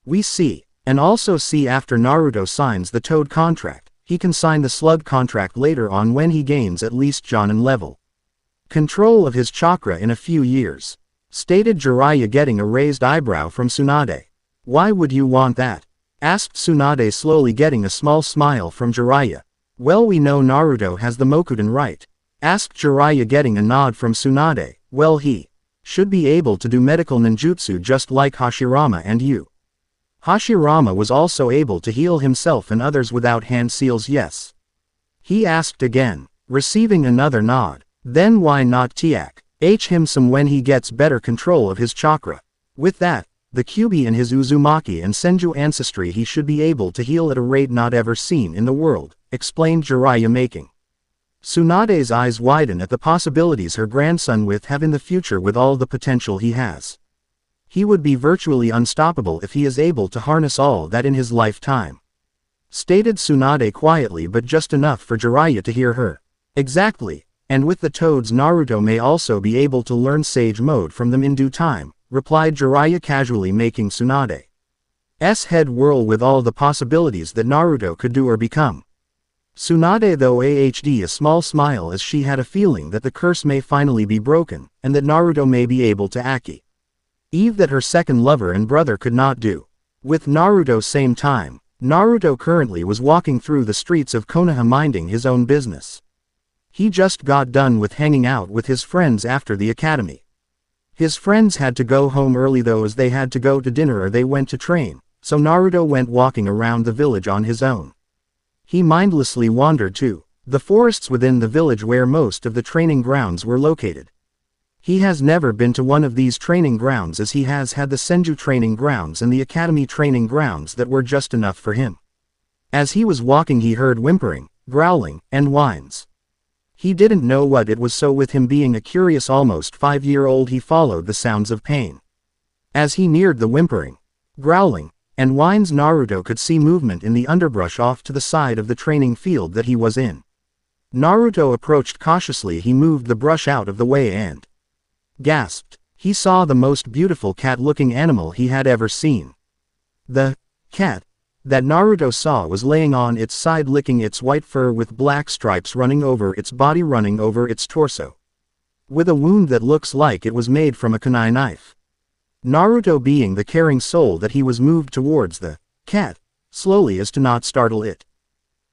Speaker 1: We see. And also see, after Naruto signs the Toad contract, he can sign the Slug contract later on when he gains at least Jonin level control of his chakra in a few years, stated Jiraiya, getting a raised eyebrow from Tsunade. Why would you want that? Asked Tsunade, slowly, getting a small smile from Jiraiya. Well, we know Naruto has the Mokuden, right? Asked Jiraiya, getting a nod from Tsunade. Well, he should be able to do medical ninjutsu just like Hashirama and you. Hashirama was also able to heal himself and others without hand seals, yes? He asked again, receiving another nod. Then why not teach him some when he gets better control of his chakra? With that, the Kyuubi and his Uzumaki and Senju ancestry, he should be able to heal at a rate not ever seen in the world, explained Jiraiya, making Tsunade's eyes widen at the possibilities her grandson will have in the future with all the potential he has. He would be virtually unstoppable if he is able to harness all that in his lifetime, stated Tsunade quietly, but just enough for Jiraiya to hear her. Exactly, and with the Toads, Naruto may also be able to learn Sage Mode from them in due time, replied Jiraiya casually, making Tsunade's head whirl with all the possibilities that Naruto could do or become. Tsunade, though, ahd a small smile, as she had a feeling that the curse may finally be broken, and that Naruto may be able to achieve that her second lover and brother could not do. With Naruto same time, Naruto currently was walking through the streets of Konoha minding his own business. He just got done with hanging out with his friends after the academy. His friends had to go home early though, as they had to go to dinner or they went to train, so Naruto went walking around the village on his own. He mindlessly wandered to the forests within the village where most of the training grounds were located. He has never been to one of these training grounds, as he has had the Senju training grounds and the academy training grounds that were just enough for him. As he was walking, he heard whimpering, growling, and whines. He didn't know what it was, so with him being a curious almost 5-year-old, he followed the sounds of pain. As he neared the whimpering, growling, and whines, Naruto could see movement in the underbrush off to the side of the training field that he was in. Naruto approached cautiously. He moved the brush out of the way and gasped. He saw the most beautiful cat-looking animal he had ever seen. The cat that Naruto saw was laying on its side, licking its white fur with black stripes running over its body, running over its torso, with a wound that looks like it was made from a kunai knife. Naruto, being the caring soul that he was, moved towards the cat, slowly as to not startle it.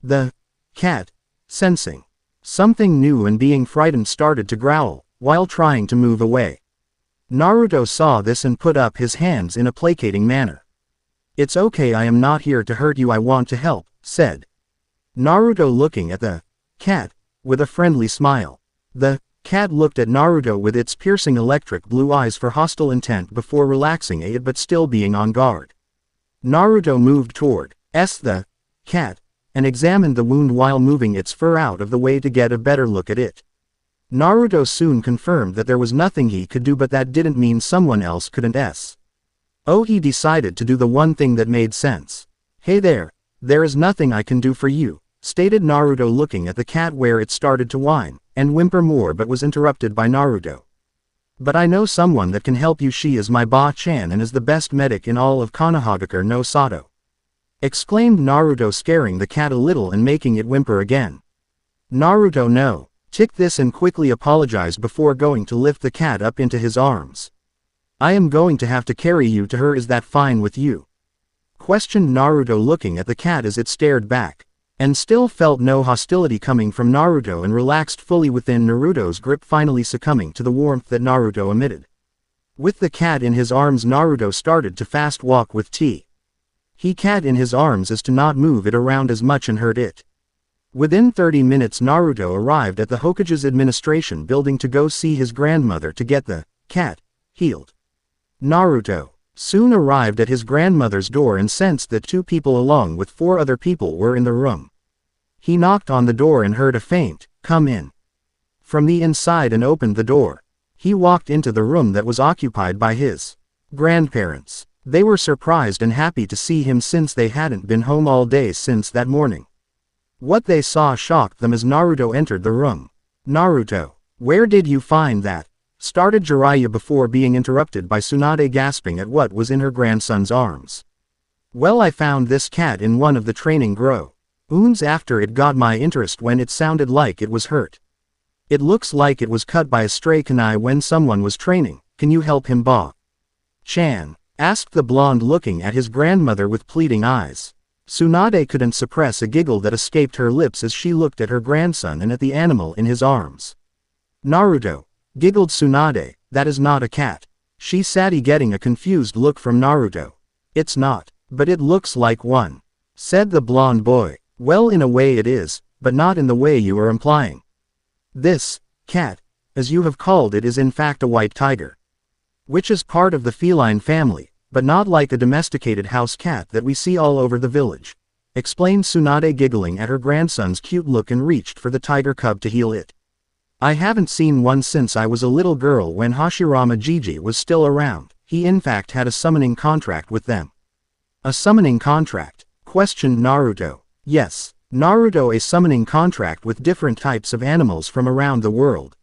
Speaker 1: The cat, sensing something new and being frightened, started to growl, while trying to move away. Naruto saw this and put up his hands in a placating manner. "It's okay, I am not here to hurt you, I want to help," said Naruto, looking at the cat with a friendly smile. The cat looked at Naruto with its piercing electric blue eyes for hostile intent before relaxing it but still being on guard. Naruto moved toward the cat and examined the wound while moving its fur out of the way to get a better look at it. Naruto soon confirmed that there was nothing he could do, but that didn't mean someone else couldn't. Oh, he decided to do the one thing that made sense. Hey there is nothing I can do for you, stated Naruto, looking at the cat where it started to whine and whimper more, but was interrupted by Naruto. But I know someone that can help you. She is my Ba-chan and is the best medic in all of Konoha no Sato, exclaimed Naruto, scaring the cat a little and making it whimper again. Naruto no, ticked this and quickly apologized before going to lift the cat up into his arms. I am going to have to carry you to her, is that fine with you? Questioned Naruto, looking at the cat as it stared back, and still felt no hostility coming from Naruto and relaxed fully within Naruto's grip, finally succumbing to the warmth that Naruto emitted. With the cat in his arms, Naruto started to fast walk with he cat in his arms as to not move it around as much and hurt it. Within 30 minutes Naruto arrived at the Hokage's administration building to go see his grandmother to get the cat healed. Naruto soon arrived at his grandmother's door and sensed that 2 people along with 4 other people were in the room. He knocked on the door and heard a faint, "Come in," from the inside and opened the door. He walked into the room that was occupied by his grandparents. They were surprised and happy to see him since they hadn't been home all day since that morning. What they saw shocked them as Naruto entered the room. "Naruto, where did you find that?" started Jiraiya before being interrupted by Tsunade gasping at what was in her grandson's arms. "Well, I found this cat in one of the training grounds after it got my interest when it sounded like it was hurt. It looks like it was cut by a stray kunai when someone was training. Can you help him, Ba-chan?" asked the blonde, looking at his grandmother with pleading eyes. Tsunade couldn't suppress a giggle that escaped her lips as she looked at her grandson and at the animal in his arms. "Naruto," giggled Tsunade, "that is not a cat," she said, getting a confused look from Naruto. "It's not, but it looks like one," said the blonde boy. "Well, in a way it is, but not in the way you are implying. This cat, as you have called it, is in fact a white tiger, which is part of the feline family, but not like a domesticated house cat that we see all over the village," explained Tsunade, giggling at her grandson's cute look, and reached for the tiger cub to heal it. "I haven't seen one since I was a little girl when Hashirama Gigi was still around. He in fact had a summoning contract with them." "A summoning contract?" questioned Naruto. "Yes, Naruto, a summoning contract with different types of animals from around the world.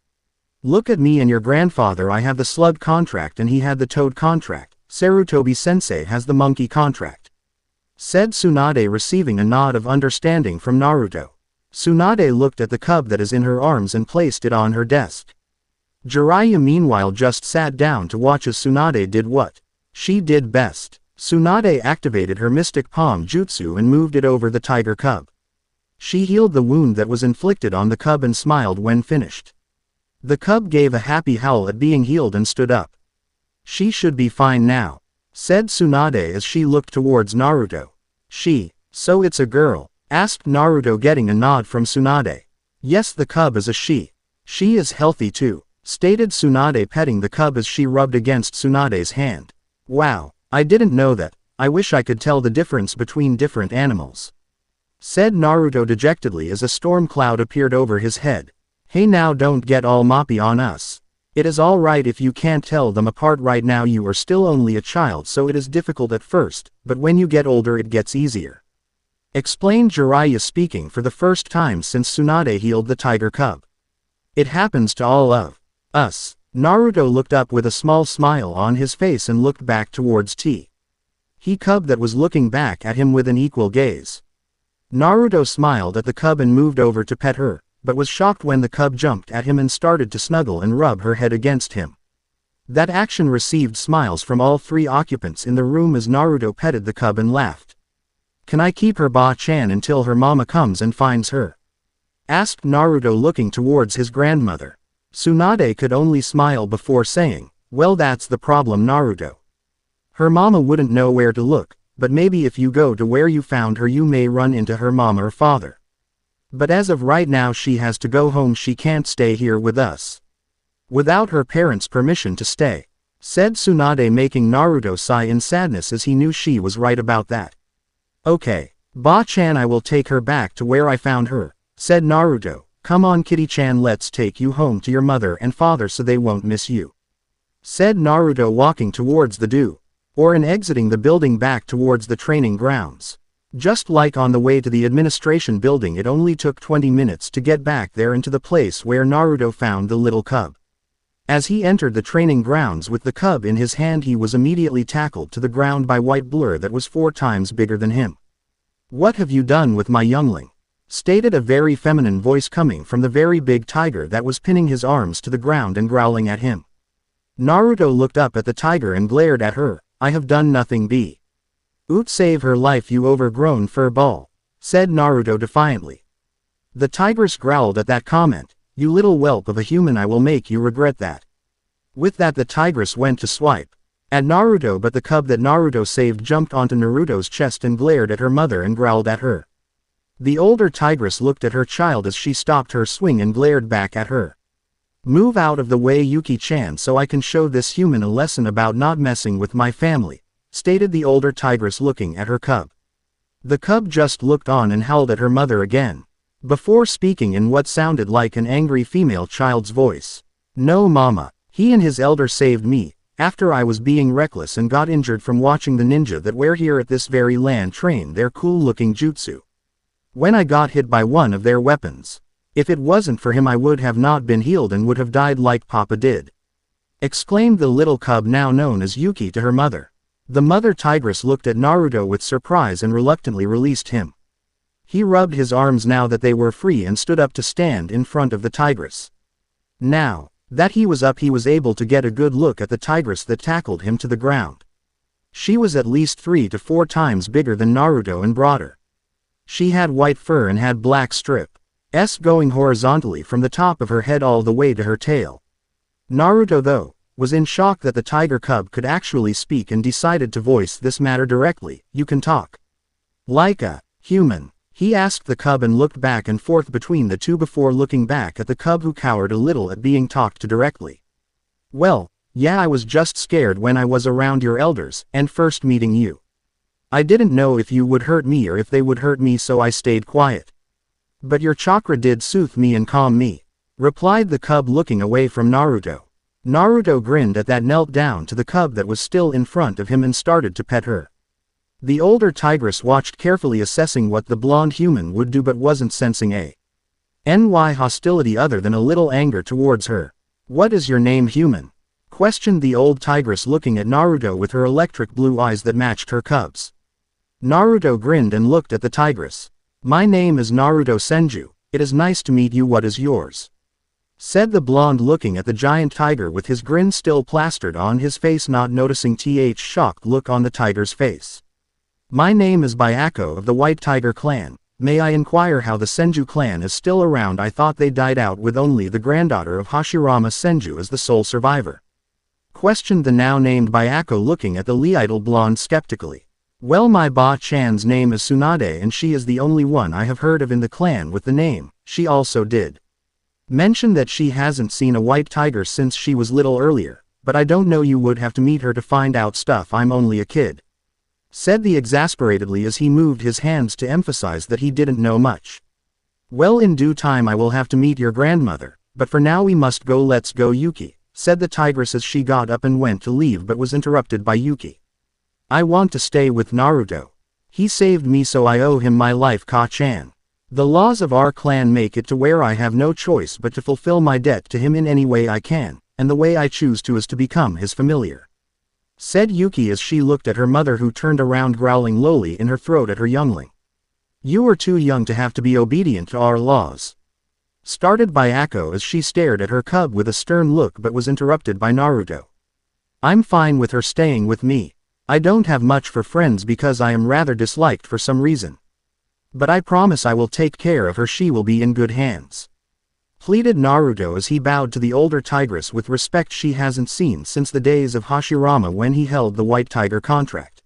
Speaker 1: Look at me and your grandfather, I have the slug contract and he had the toad contract. Sarutobi-sensei has the monkey contract," said Tsunade, receiving a nod of understanding from Naruto. Tsunade looked at the cub that is in her arms and placed it on her desk. Jiraiya meanwhile just sat down to watch as Tsunade did what she did best. Tsunade activated her mystic palm jutsu and moved it over the tiger cub. She healed the wound that was inflicted on the cub and smiled when finished. The cub gave a happy howl at being healed and stood up. "She should be fine now," said Tsunade as she looked towards Naruto. So it's a girl?" asked Naruto, getting a nod from Tsunade. "Yes, the cub is a she. She is healthy too," stated Tsunade, petting the cub as she rubbed against Tsunade's hand. "Wow, I didn't know that. I wish I could tell the difference between different animals," said Naruto dejectedly as a storm cloud appeared over his head. "Hey, now don't get all moppy on us. It is all right if you can't tell them apart right now. You are still only a child, so it is difficult at first, but when you get older it gets easier," explained Jiraiya, speaking for the first time since Tsunade healed the tiger cub. "It happens to all of us." Naruto looked up with a small smile on his face and looked back towards he cub that was looking back at him with an equal gaze. Naruto smiled at the cub and moved over to pet her, but was shocked when the cub jumped at him and started to snuggle and rub her head against him. That action received smiles from all 3 occupants in the room as Naruto petted the cub and laughed. "Can I keep her, Ba-chan, until her mama comes and finds her?" asked Naruto, looking towards his grandmother. Tsunade could only smile before saying, "Well, that's the problem, Naruto. Her mama wouldn't know where to look, but maybe if you go to where you found her you may run into her mama or father. But as of right now she has to go home. She can't stay here with us without her parents' permission to stay," said Tsunade, making Naruto sigh in sadness as he knew she was right about that. "Okay, Ba-chan, I will take her back to where I found her," said Naruto, Come on Kitty-chan, let's take you home to your mother and father so they won't miss you," said Naruto, walking towards the door, and exiting the building back towards the training grounds. Just like on the way to the administration building, it only took 20 minutes to get back there and to the place where Naruto found the little cub. As he entered the training grounds with the cub in his hand, he was immediately tackled to the ground by white blur that was 4 times bigger than him. "What have you done with my youngling?" stated a very feminine voice coming from the very big tiger that was pinning his arms to the ground and growling at him. Naruto looked up at the tiger and glared at her. "I have done nothing, b. Oot, save her life, you overgrown fur ball," said Naruto defiantly. The tigress growled at that comment. "You little whelp of a human, I will make you regret that." With that, the tigress went to swipe at Naruto, but the cub that Naruto saved jumped onto Naruto's chest and glared at her mother and growled at her. The older tigress looked at her child as she stopped her swing and glared back at her. "Move out of the way, Yuki-chan, so I can show this human a lesson about not messing with my family," stated the older tigress, looking at her cub. The cub just looked on and howled at her mother again, before speaking in what sounded like an angry female child's voice. "No mama, he and his elder saved me, after I was being reckless and got injured from watching the ninja that were here at this very land train their cool-looking jutsu. When I got hit by one of their weapons, if it wasn't for him I would have not been healed and would have died like Papa did," exclaimed the little cub, now known as Yuki, to her mother. The mother tigress looked at Naruto with surprise and reluctantly released him. He rubbed his arms now that they were free and stood up to stand in front of the tigress. Now that he was up, he was able to get a good look at the tigress that tackled him to the ground. She was at least 3 to 4 times bigger than Naruto and broader. She had white fur and had black strips going horizontally from the top of her head all the way to her tail. Naruto, though, was in shock that the tiger cub could actually speak and decided to voice this matter directly. "You can talk like a human?" he asked the cub and looked back and forth between the two before looking back at the cub, who cowered a little at being talked to directly. "Well, yeah, I was just scared when I was around your elders and first meeting you. I didn't know if you would hurt me or if they would hurt me, so I stayed quiet. But your chakra did soothe me and calm me," replied the cub, looking away from Naruto. Naruto grinned at that, knelt down to the cub that was still in front of him and started to pet her. The older tigress watched carefully, assessing what the blonde human would do, but wasn't sensing any hostility other than a little anger towards her. "What is your name, human?" questioned the old tigress, looking at Naruto with her electric blue eyes that matched her cub's. Naruto grinned and looked at the tigress. "My name is Naruto Senju. It is nice to meet you. What is yours?" said the blonde, looking at the giant tiger with his grin still plastered on his face, not noticing the shocked look on the tiger's face. "My name is Byako of the White Tiger clan. May I inquire how the Senju clan is still around? I thought they died out with only the granddaughter of Hashirama Senju as the sole survivor," questioned the now named Byako, looking at the little blonde skeptically. "Well, my ba-chan's name is Tsunade and she is the only one I have heard of in the clan with the name. She also did mention that she hasn't seen a white tiger since she was little earlier, but I don't know, you would have to meet her to find out stuff. I'm only a kid," said the exasperatedly as he moved his hands to emphasize that he didn't know much. "Well, in due time I will have to meet your grandmother, but for now we must go. Let's go, Yuki," said the tigress as she got up and went to leave, but was interrupted by Yuki. "I want to stay with Naruto. He saved me, so I owe him my life, Ka-chan. The laws of our clan make it to where I have no choice but to fulfill my debt to him in any way I can, and the way I choose to is to become his familiar," said Yuki as she looked at her mother, who turned around growling lowly in her throat at her youngling. "You are too young to have to be obedient to our laws," started Byako as she stared at her cub with a stern look, but was interrupted by Naruto. "I'm fine with her staying with me. I don't have much for friends because I am rather disliked for some reason. But I promise I will take care of her. She will be in good hands," pleaded Naruto as he bowed to the older tigress with respect she hasn't seen since the days of Hashirama when he held the White Tiger contract.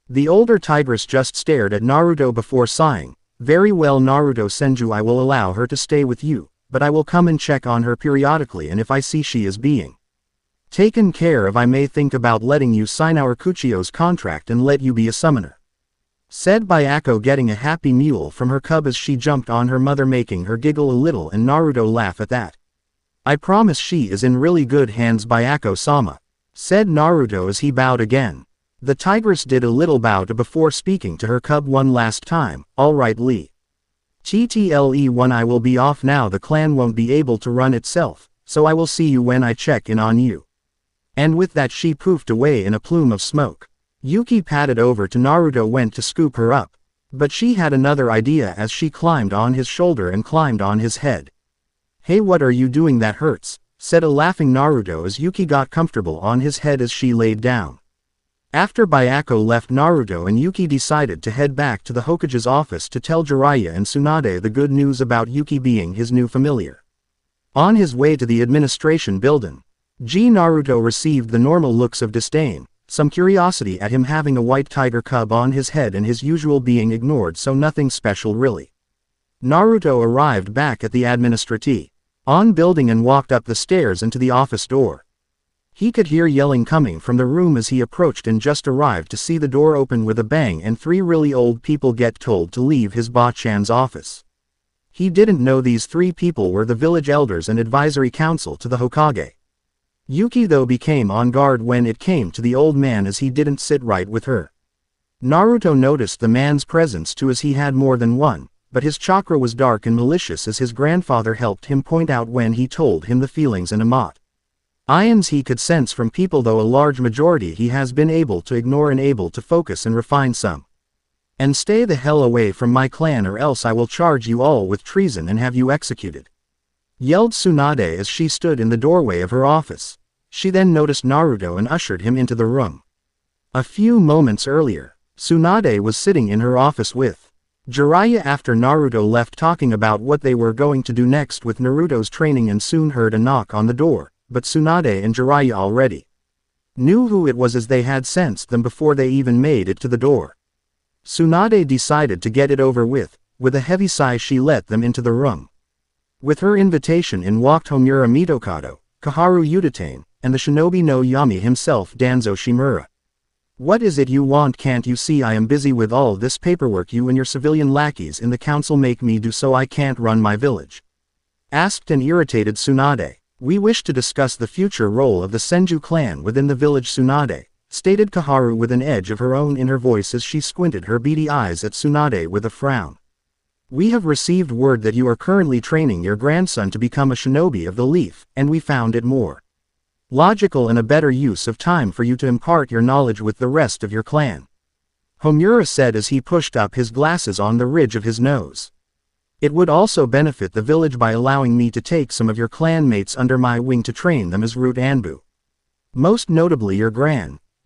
Speaker 1: The older tigress just stared at Naruto before sighing. "Very well, Naruto Senju, I will allow her to stay with you, but I will come and check on her periodically, and if I see she is being taken care of, I may think about letting you sign our Kuchio's contract and let you be a summoner," said Bayako, getting a happy mewl from her cub as she jumped on her mother, making her giggle a little and Naruto laugh at that. I promise she is in really good hands, Bayako-sama, said Naruto as he bowed again. The tigress did a little bow before speaking to her cub one last time. Alright Lee. TTLE1, I will be off now. The clan won't be able to run itself, so I will see you when I check in on you. And with that she poofed away in a plume of smoke. Yuki padded over to Naruto, went to scoop her up. But she had another idea as she climbed on his shoulder and climbed on his head. Hey, what are you doing? That hurts, said a laughing Naruto as Yuki got comfortable on his head as she laid down. After Bayako left, Naruto and Yuki decided to head back to the Hokage's office to tell Jiraiya and Tsunade the good news about Yuki being his new familiar. On his way to the administration building, Naruto received the normal looks of disdain, some curiosity at him having a white tiger cub on his head and his usual being ignored, so nothing special really. Naruto arrived back at the administrative building and walked up the stairs into the office door. He could hear yelling coming from the room as he approached and just arrived to see the door open with a bang and 3 really old people get told to leave his Bachan's office. He didn't know these 3 people were the village elders and advisory council to the Hokage. Yuki though became on guard when it came to the old man as he didn't sit right with her. Naruto noticed the man's presence too as he had more than one, but his chakra was dark and malicious as his grandfather helped him point out when he told him the feelings and emotions he could sense from people, though a large majority he has been able to ignore and able to focus and refine some. And stay the hell away from my clan or else I will charge you all with treason and have you executed, yelled Tsunade as she stood in the doorway of her office. She then noticed Naruto and ushered him into the room. A few moments earlier, Tsunade was sitting in her office with Jiraiya after Naruto left, talking about what they were going to do next with Naruto's training, and soon heard a knock on the door, but Tsunade and Jiraiya already knew who it was as they had sensed them before they even made it to the door. Tsunade decided to get it over with a heavy sigh she let them into the room. With her invitation in walked Homura Mitokado, Koharu Udatane, and the shinobi no Yami himself, Danzo Shimura. What is it you want? Can't you see I am busy with all this paperwork you and your civilian lackeys in the council make me do so I can't run my village? Asked an irritated Tsunade. We wish to discuss the future role of the Senju clan within the village, Tsunade, stated Koharu with an edge of her own in her voice as she squinted her beady eyes at Tsunade with a frown. We have received word that you are currently training your grandson to become a shinobi of the leaf, and we found it more logical and a better use of time for you to impart your knowledge with the rest of your clan, Homura said as he pushed up his glasses on the ridge of his nose. It would also benefit the village by allowing me to take some of your clanmates under my wing to train them as root Anbu. Most notably your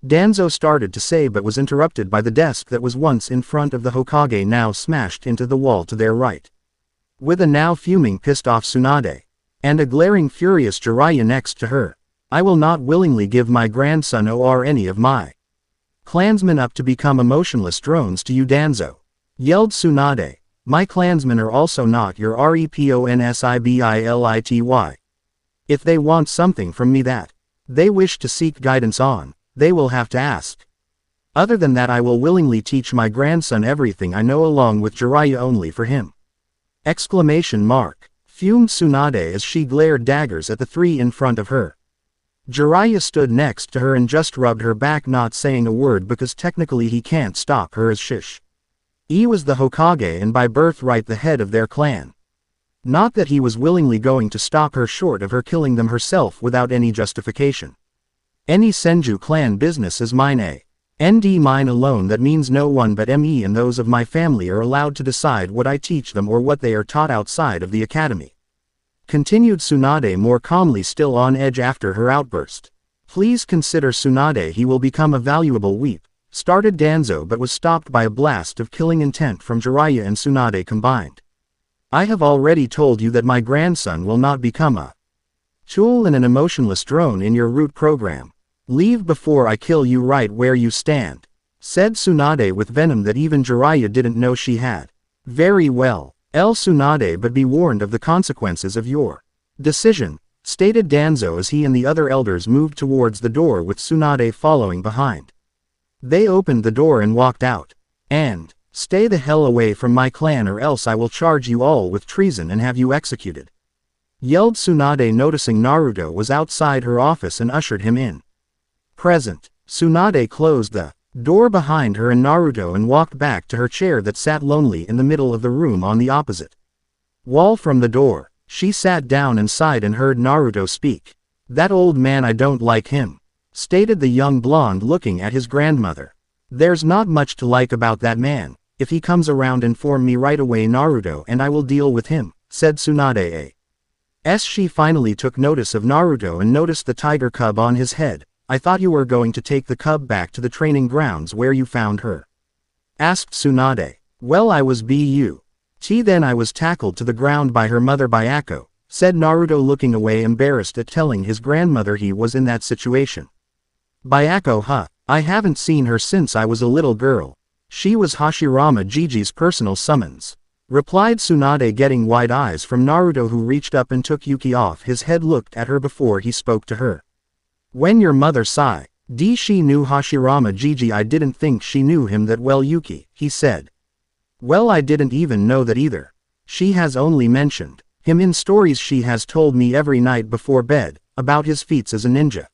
Speaker 1: Danzo started to say but was interrupted by the desk that was once in front of the Hokage now smashed into the wall to their right. With a now fuming, pissed off Tsunade, and a glaring furious Jiraiya next to her. I will not willingly give my grandson or any of my clansmen up to become emotionless drones to you, Danzo, yelled Tsunade. My clansmen are also not your reponsibility. If they want something from me that they wish to seek guidance on, they will have to ask. Other than that, I will willingly teach my grandson everything I know along with Jiraiya only for him. Exclamation mark. Fumed Tsunade as she glared daggers at the 3 in front of her. Jiraiya stood next to her and just rubbed her back, not saying a word because technically he can't stop her as he was the Hokage and by birthright the head of their clan. Not that he was willingly going to stop her short of her killing them herself without any justification. Any Senju clan business is mine, mine alone. That means no one but me and those of my family are allowed to decide what I teach them or what they are taught outside of the academy. Continued Tsunade more calmly, still on edge after her outburst. Please consider Tsunade, he will become a valuable weep, started Danzo but was stopped by a blast of killing intent from Jiraiya and Tsunade combined. I have already told you that my grandson will not become a tool and an emotionless drone in your root program. Leave before I kill you right where you stand, said Tsunade with venom that even Jiraiya didn't know she had. Very well, Tsunade, but be warned of the consequences of your decision, stated Danzo as he and the other elders moved towards the door with Tsunade following behind. They opened the door and walked out. And Stay the hell away from my clan or else I will charge you all with treason and have you executed," yelled Tsunade, noticing Naruto was outside her office and ushered him in. Present, Tsunade closed the door behind her and Naruto and walked back to her chair that sat lonely in the middle of the room on the opposite wall from the door. She sat down and sighed and heard Naruto speak. "That old man, I don't like him," stated the young blonde looking at his grandmother. "There's not much to like about that man. If he comes around, inform me right away, Naruto, and I will deal with him," said Tsunade. As she finally took notice of Naruto and noticed the tiger cub on his head. "I thought you were going to take the cub back to the training grounds where you found her?" asked Tsunade. "Well, I was then I was tackled to the ground by her mother Byako," said Naruto, looking away, embarrassed at telling his grandmother he was in that situation. "Byako, huh? I haven't seen her since I was a little girl. She was Hashirama Jiji's personal summons," replied Tsunade, getting wide eyes from Naruto, who reached up and took Yuki off his head, looked at her before he spoke to her. "When your mother she knew Hashirama Jiji, I didn't think she knew him that well, Yuki," he said. "Well, I didn't even know that either. She has only mentioned him in stories she has told me every night before bed, about his feats as a ninja.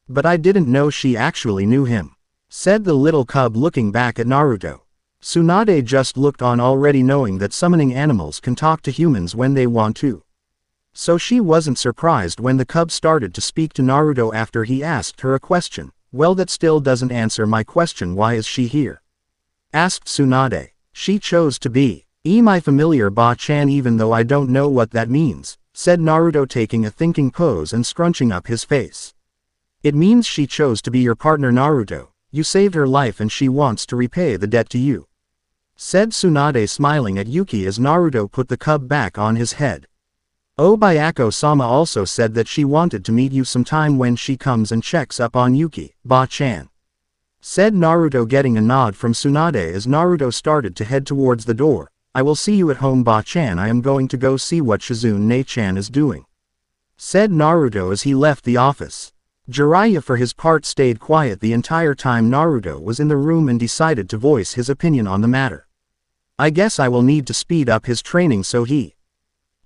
Speaker 1: But I didn't know she actually knew him," said the little cub, looking back at Naruto. Tsunade just looked on, already knowing that summoning animals can talk to humans when they want to. So she wasn't surprised when the cub started to speak to Naruto after he asked her a question. "Well, that still doesn't answer my question. Why is she here?" asked Tsunade. "She chose to be my familiar Ba-chan, even though I don't know what that means," said Naruto, taking a thinking pose and scrunching up his face. "It means she chose to be your partner, Naruto. You saved her life and she wants to repay the debt to you," said Tsunade, smiling at Yuki as Naruto put the cub back on his head. "Oh, Byako-sama also said that she wanted to meet you sometime when she comes and checks up on Yuki, Ba-chan," said Naruto, getting a nod from Tsunade as Naruto started to head towards the door. "I will see you at home, Ba-chan. I am going to go see what Shizune-chan is doing," said Naruto as he left the office. Jiraiya, for his part, stayed quiet the entire time Naruto was in the room and decided to voice his opinion on the matter. "I guess I will need to speed up his training so he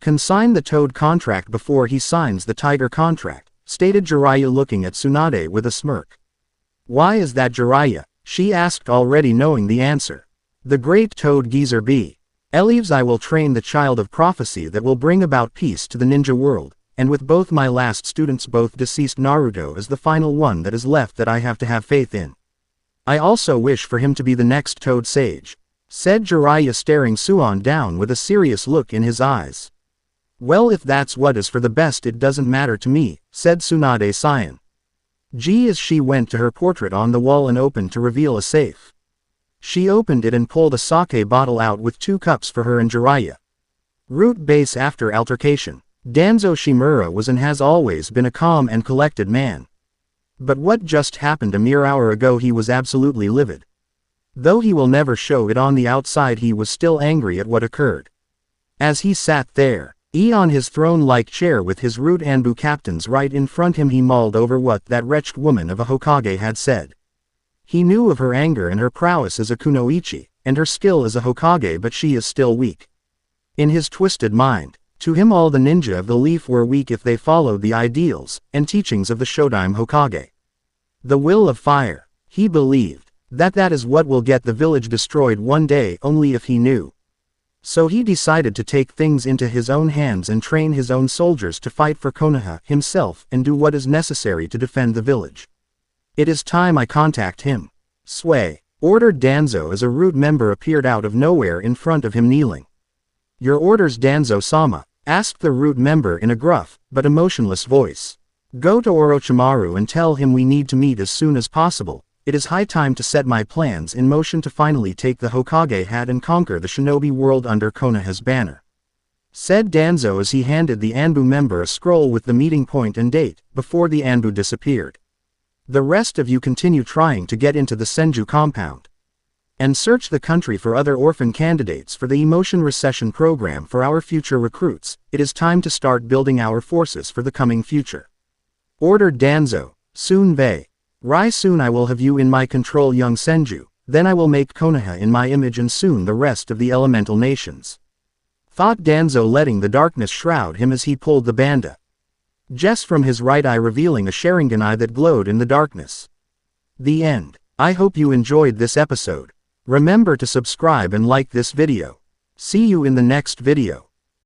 Speaker 1: can sign the Toad contract before he signs the Tiger contract," stated Jiraiya, looking at Tsunade with a smirk. "Why is that, Jiraiya?" she asked, already knowing the answer. "The great Toad geezer believes I will train the child of prophecy that will bring about peace to the ninja world, and with both my last students, both deceased, Naruto is the final one that is left that I have to have faith in. I also wish for him to be the next Toad sage," said Jiraiya, staring Suon down with a serious look in his eyes. "Well, if that's what is for the best, it doesn't matter to me," said Tsunade, sighing. As she went to her portrait on the wall and opened to reveal a safe. She opened it and pulled a sake bottle out with 2 cups for her and Jiraiya. Root base. After altercation, Danzo Shimura was and has always been a calm and collected man. But what just happened a mere hour ago, he was absolutely livid. Though he will never show it on the outside, he was still angry at what occurred. As he sat there, on his throne-like chair with his Root Anbu captains right in front him, he mulled over what that wretched woman of a Hokage had said. He knew of her anger and her prowess as a kunoichi, and her skill as a Hokage, but she is still weak. In his twisted mind, to him all the ninja of the leaf were weak if they followed the ideals and teachings of the Shodaime Hokage. The will of fire. He believed that is what will get the village destroyed one day, only if he knew. So he decided to take things into his own hands and train his own soldiers to fight for Konoha himself and do what is necessary to defend the village. "It is time I contact him," Sway ordered Danzo as a Root member appeared out of nowhere in front of him, kneeling. "Your orders, Danzo-sama?" asked the Root member in a gruff but emotionless voice. "Go to Orochimaru and tell him we need to meet as soon as possible. It is high time to set my plans in motion to finally take the Hokage hat and conquer the shinobi world under Konoha's banner," said Danzo as he handed the Anbu member a scroll with the meeting point and date, before the Anbu disappeared. "The rest of you continue trying to get into the Senju compound and search the country for other orphan candidates for the emotion recession program for our future recruits. It is time to start building our forces for the coming future," ordered Danzo. "Soon soon I will have you in my control, young Senju," Then I will make Konoha in my image and soon the rest of the elemental nations. Thought Danzo, letting the darkness shroud him as he pulled the banda. Just from his right eye revealing a Sharingan eye that glowed in the darkness. The end. I hope you enjoyed this episode. Remember to subscribe and like this video. See you in the next video.